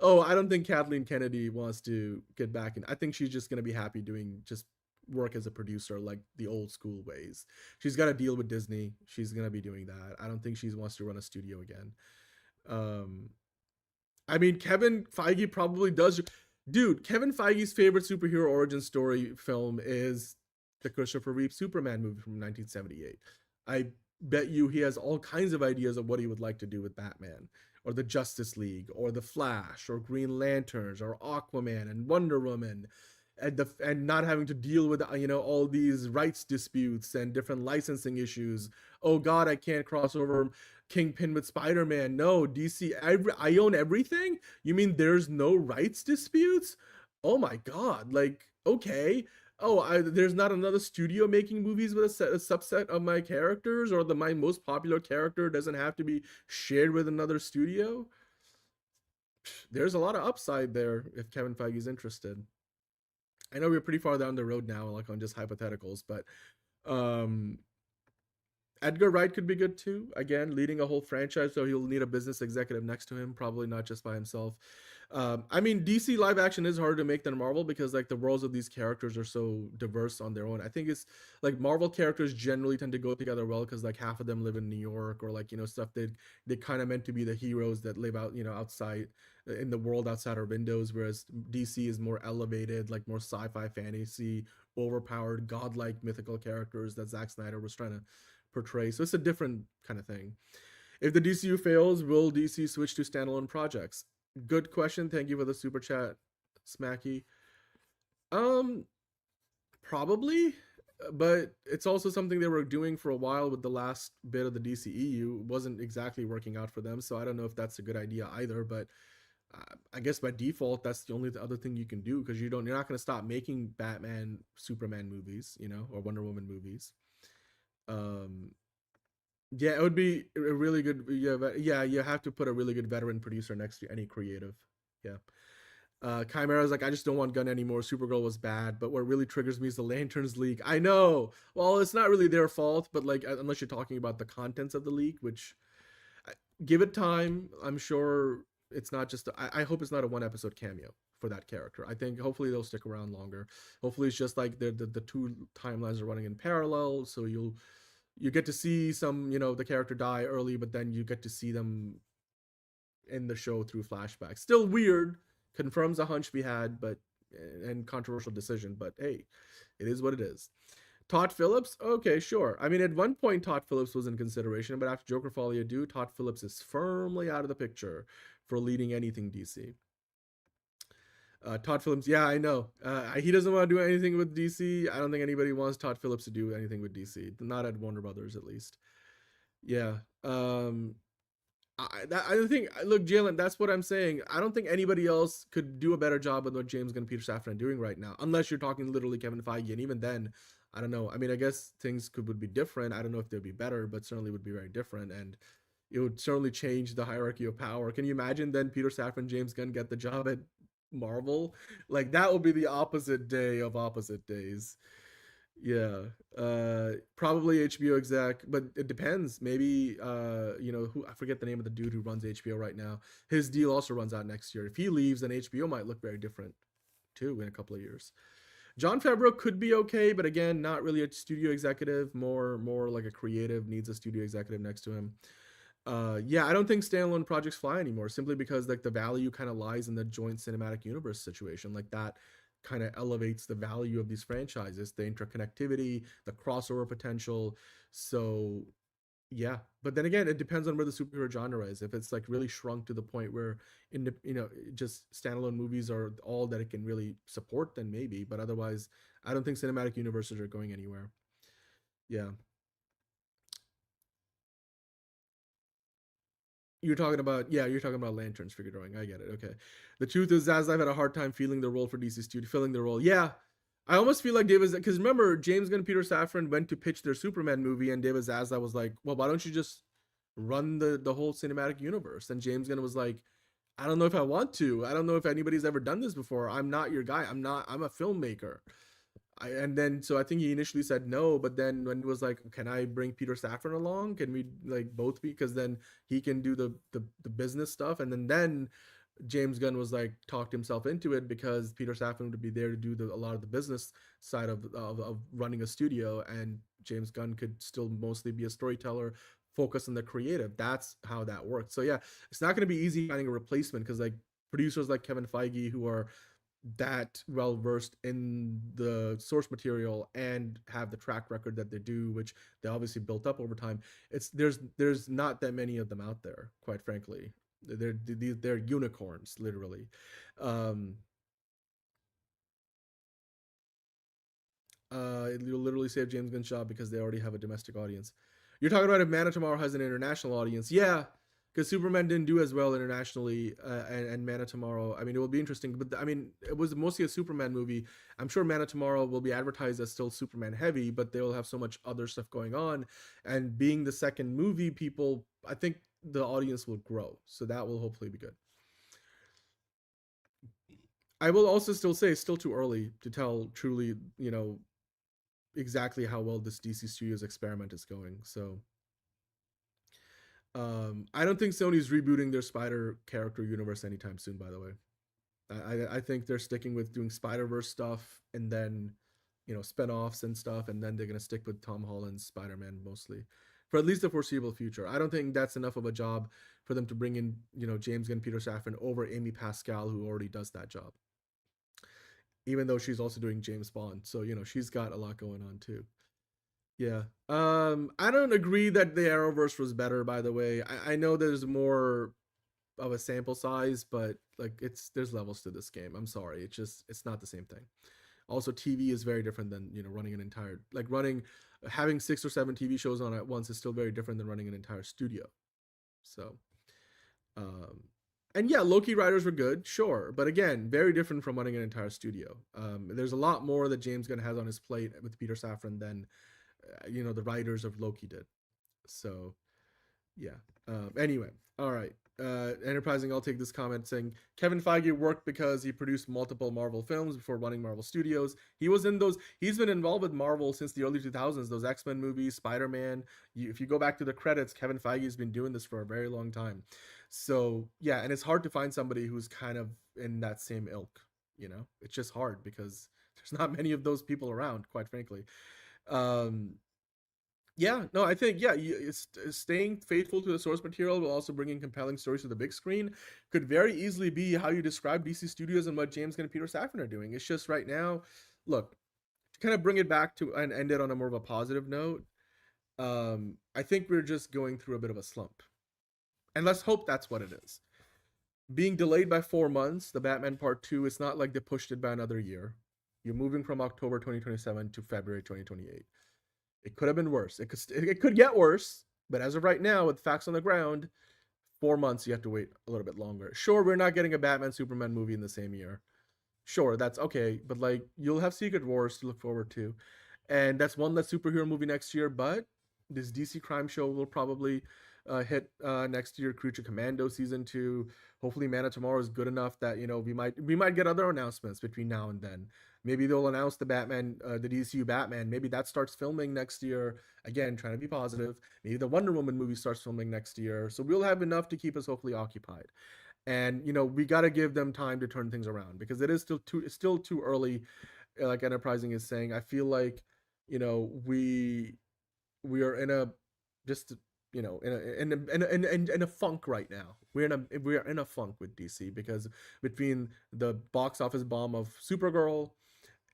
Oh, I don't think Kathleen Kennedy wants to get back in. I think she's just gonna be happy doing just work as a producer, like the old school ways. She's got to deal with Disney. She's gonna be doing that. I don't think she wants to run a studio again. I mean, Kevin Feige probably does. Dude, Kevin Feige's favorite superhero origin story film is the Christopher Reeve Superman movie from 1978. I bet you he has all kinds of ideas of what he would like to do with Batman, or the Justice League, or the Flash, or Green Lanterns, or Aquaman and Wonder Woman, and not having to deal with all these rights disputes and different licensing issues. Oh God, I can't cross over Kingpin with Spider-Man. No, DC, I own everything. You mean there's no rights disputes? Oh my God, like, okay. Oh, there's not another studio making movies with a subset of my characters, or my most popular character doesn't have to be shared with another studio. There's a lot of upside there if Kevin Feige's interested. I know we're pretty far down the road now, like on just hypotheticals, but Edgar Wright could be good too. Again, leading a whole franchise, so he'll need a business executive next to him, probably not just by himself. I mean, DC live action is harder to make than Marvel because like the worlds of these characters are so diverse on their own. I think it's like Marvel characters generally tend to go together well because like half of them live in New York, or like stuff they kind of meant to be the heroes that live out outside in the world outside our windows, whereas DC is more elevated, like more sci-fi, fantasy, overpowered, godlike mythical characters that Zack Snyder was trying to portray. So it's a different kind of thing. If the DCU fails, will DC switch to standalone projects? Good question. Thank you for the super chat, Smacky. Probably, but it's also something they were doing for a while with the last bit of the DCEU. It wasn't exactly working out for them, so I don't know if that's a good idea either, but I guess by default that's the only other thing you can do, because you're not going to stop making Batman, Superman movies, or Wonder Woman movies. Yeah, it would be a really good. Yeah, you have to put a really good veteran producer next to any creative. Yeah. Chimera's like, I just don't want Gunn anymore. Supergirl was bad, but what really triggers me is the Lanterns leak. I know. Well, it's not really their fault, but like, unless you're talking about the contents of the leak, which give it time. I'm sure it's not just. I hope it's not a one episode cameo for that character. I think hopefully they'll stick around longer. Hopefully it's just like the two timelines are running in parallel, so you get to see some, the character die early, but then you get to see them in the show through flashbacks. Still weird, confirms a hunch we had, but and controversial decision, but hey, it is what it is. Todd Phillips? Okay, sure. I mean, at one point Todd Phillips was in consideration, but after Joker Folie à Deux, Todd Phillips is firmly out of the picture for leading anything DC. Todd Phillips, yeah, I know. He doesn't want to do anything with DC. I don't think anybody wants Todd Phillips to do anything with DC. Not at Warner Brothers, at least. Yeah. I think, look, Jalen, that's what I'm saying. I don't think anybody else could do a better job than what James Gunn and Peter Safran are doing right now, unless you're talking literally Kevin Feige. And even then, I don't know. I mean, I guess things would be different. I don't know if they'd be better, but certainly would be very different. And it would certainly change the hierarchy of power. Can you imagine then Peter Safran, James Gunn get the job at Marvel? Like, that would be the opposite day of opposite days. Yeah. Probably HBO exec, but it depends. Maybe who, I forget the name of the dude who runs HBO right now. His deal also runs out next year. If he leaves, then HBO might look very different too in a couple of years. Jon Favreau could be okay, but again, not really a studio executive, more like a creative, needs a studio executive next to him. Yeah, I don't think standalone projects fly anymore, simply because like the value kind of lies in the joint cinematic universe situation. Like that kind of elevates the value of these franchises, the interconnectivity, the crossover potential. So yeah, but then again, it depends on where the superhero genre is. If it's like really shrunk to the point where just standalone movies are all that it can really support, then maybe. But otherwise, I don't think cinematic universes are going anywhere. Yeah. You're talking about Lanterns figure drawing. I get it. Okay. The truth is, Zaslav had a hard time feeling the role for DC Studio, filling the role. Yeah. I almost feel like David, because remember, James Gunn and Peter Safran went to pitch their Superman movie, and David Zaslav was like, well, why don't you just run the whole cinematic universe? And James Gunn was like, I don't know if I want to. I don't know if anybody's ever done this before. I'm not your guy. I'm a filmmaker. And then, so I think he initially said no, but then when it was like, can I bring Peter Safran along? Can we like both be, because then he can do the business stuff. And then James Gunn was like, talked himself into it, because Peter Safran would be there to do a lot of the business side of running a studio, and James Gunn could still mostly be a storyteller, focus on the creative. That's how that works. So yeah, it's not going to be easy finding a replacement, because like producers like Kevin Feige, who are that well versed in the source material and have the track record that they do, which they obviously built up over time, there's not that many of them out there, quite frankly. They're unicorns, literally. You'll literally save James Gunn's job because they already have a domestic audience. You're talking about if Man of Tomorrow has an international audience. Yeah, because Superman didn't do as well internationally, and Man of Tomorrow, I mean, it will be interesting, but I mean, it was mostly a Superman movie. I'm sure Man of Tomorrow will be advertised as still Superman heavy, but they will have so much other stuff going on, and being the second movie, people, I think the audience will grow, so that will hopefully be good. I will also still say it's still too early to tell truly, exactly how well this DC Studios experiment is going. So I don't think Sony's rebooting their Spider character universe anytime soon, by the way. I think they're sticking with doing Spider-Verse stuff, and then spin-offs and stuff, and then they're going to stick with Tom Holland's Spider-Man mostly for at least the foreseeable future. I don't think that's enough of a job for them to bring in, James Gunn, Peter Safran over Amy Pascal, who already does that job. Even though she's also doing James Bond. So, she's got a lot going on too. Yeah. I don't agree that the Arrowverse was better, by the way. I know there's more of a sample size, but like there's levels to this game. I'm sorry. It's not the same thing. Also, TV is very different than, running an entire, having 6 or 7 TV shows on at once is still very different than running an entire studio. So, and yeah, Loki writers were good, sure. But again, very different from running an entire studio. There's a lot more that James Gunn has on his plate with Peter Safran than, the writers of Loki did. So, yeah. Anyway, all right. Enterprising, I'll take this comment saying Kevin Feige worked because he produced multiple Marvel films before running Marvel Studios. He's been involved with Marvel since the early 2000s, those X-Men movies, Spider-Man. If you go back to the credits, Kevin Feige has been doing this for a very long time. So yeah, and it's hard to find somebody who's kind of in that same ilk, it's just hard because there's not many of those people around, quite frankly. Yeah, no, I think, it's staying faithful to the source material while also bringing compelling stories to the big screen could very easily be how you describe DC Studios and what James Gunn and Peter Safran are doing. It's just right now, look, to kind of bring it back to and end it on a more of a positive note, I think we're just going through a bit of a slump. And let's hope that's what it is. Being delayed by 4 months, the Batman Part 2, it's not like they pushed it by another year. You're moving from October 2027 to February 2028. It could have been worse. It could get worse, but as of right now, with facts on the ground, 4 months, you have to wait a little bit longer. Sure, we're not getting a Batman Superman movie in the same year. Sure, that's okay, but you'll have Secret Wars to look forward to, and that's one less superhero movie next year. But this DC crime show will probably hit next year. Creature Commando season 2. Hopefully, Man of Tomorrow is good enough that we might get other announcements between now and then. Maybe they'll announce the Batman, the DCU Batman. Maybe that starts filming next year. Again, trying to be positive. Maybe the Wonder Woman movie starts filming next year. So we'll have enough to keep us hopefully occupied. And we got to give them time to turn things around because it's still too early. Like Enterprising is saying, I feel like we are in a just in a funk right now. We're in a funk with DC because between the box office bomb of Supergirl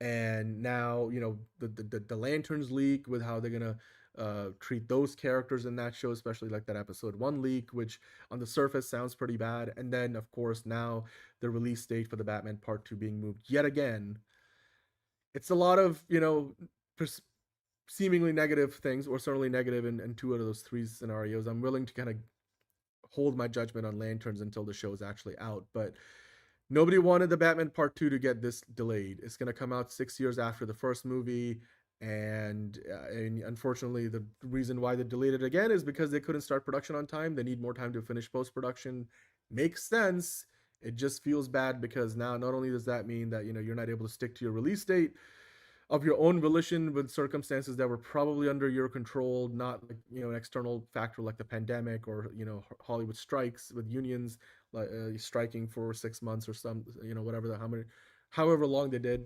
and now the Lanterns leak with how they're gonna treat those characters in that show, especially like that episode 1 leak, which on the surface sounds pretty bad, and then of course now the release date for the Batman Part 2 being moved yet again. It's a lot of seemingly negative things, or certainly negative in 2 out of those 3 scenarios. I'm willing to kind of hold my judgment on Lanterns until the show is actually out, but nobody wanted the Batman Part 2 to get this delayed. It's going to come out 6 years after the first movie. And unfortunately, the reason why they delayed it again is because they couldn't start production on time. They need more time to finish post-production. Makes sense. It just feels bad because now not only does that mean that, you're not able to stick to your release date of your own volition with circumstances that were probably under your control, not like, an external factor like the pandemic or, Hollywood strikes with unions striking for 6 months or some, however long they did.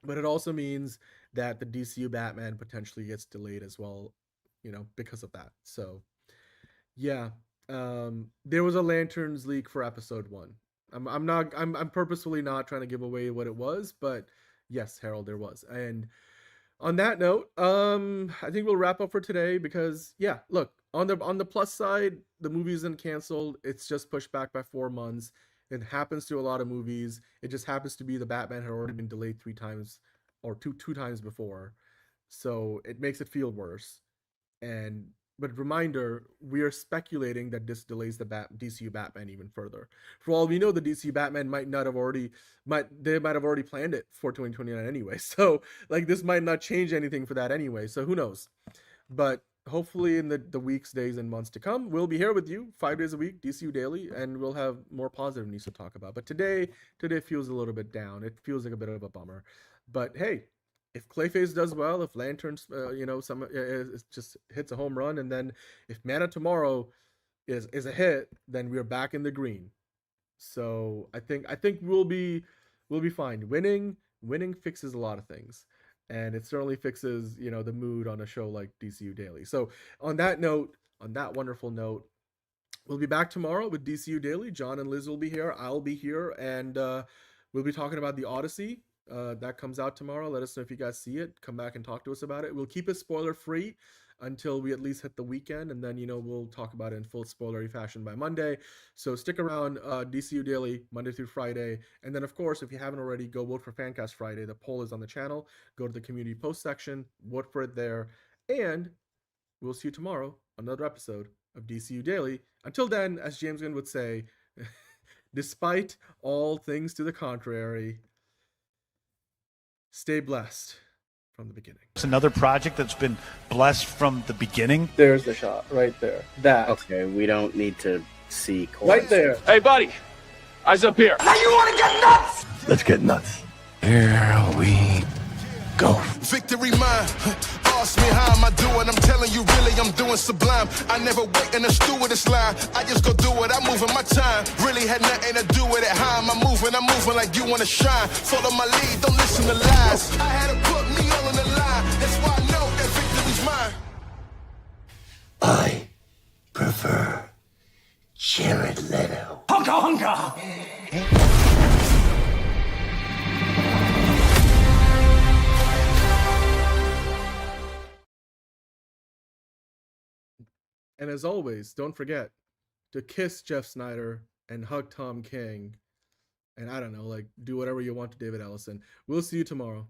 But it also means that the DCU Batman potentially gets delayed as well, because of that. So, yeah, there was a Lanterns leak for episode 1. I'm purposefully not trying to give away what it was, but yes, Harold, there was. And on that note, I think we'll wrap up for today because, yeah, look, on the plus side, the movie isn't canceled. It's just pushed back by 4 months. It happens to a lot of movies. It just happens to be the Batman had already been delayed 3 times or two times before. So it makes it feel worse. But reminder, we are speculating that this delays the DCU Batman even further. For all we know, the DCU Batman might have already planned it for 2029 anyway. So like this might not change anything for that anyway. So who knows? But hopefully in the weeks, days, and months to come, we'll be here with you 5 days a week, DCU Daily, and we'll have more positive news to talk about. But today feels a little bit down. It feels like a bit of a bummer. But hey, if Clayface does well, if Lanterns, it just hits a home run, and then if Man of Tomorrow is a hit, then we're back in the green. So I think we'll be fine. Winning fixes a lot of things, and it certainly fixes the mood on a show like DCU Daily. So on that wonderful note, we'll be back tomorrow with DCU Daily. John and Liz will be here. I'll be here, and we'll be talking about the Odyssey. That comes out tomorrow. Let us know if you guys see it. Come back and talk to us about it. We'll keep it spoiler free until we at least hit the weekend, and then we'll talk about it in full spoilery fashion by Monday. So stick around. DCU Daily Monday through Friday, and then of course, if you haven't already, go vote for Fancast Friday. The poll is on the channel. Go to the community post section, vote for it there, and we'll see you tomorrow on another episode of DCU Daily. Until then, as James Gunn would say, despite all things to the contrary, stay blessed from the beginning. It's another project that's been blessed from the beginning. There's the shot right there. That. Okay, we don't need to see chorus. Right there. Hey, buddy. Eyes up here. Now you want to get nuts? Let's get nuts. Here we go. Victory mine. Ask me how am I doing? I'm telling you really I'm doing sublime. I never wait in a stewardess line. I just go do it. I'm moving my time. Really had nothing to do with it. How am I moving? I'm moving like you want to shine. Follow my lead. Don't listen to lies. I had to put me all on the line. That's why I know that victory's mine. I prefer Jared Leto. Hunka, hunka. And as always, don't forget to kiss Jeff Snyder and hug Tom King. And I don't know, do whatever you want to David Ellison. We'll see you tomorrow.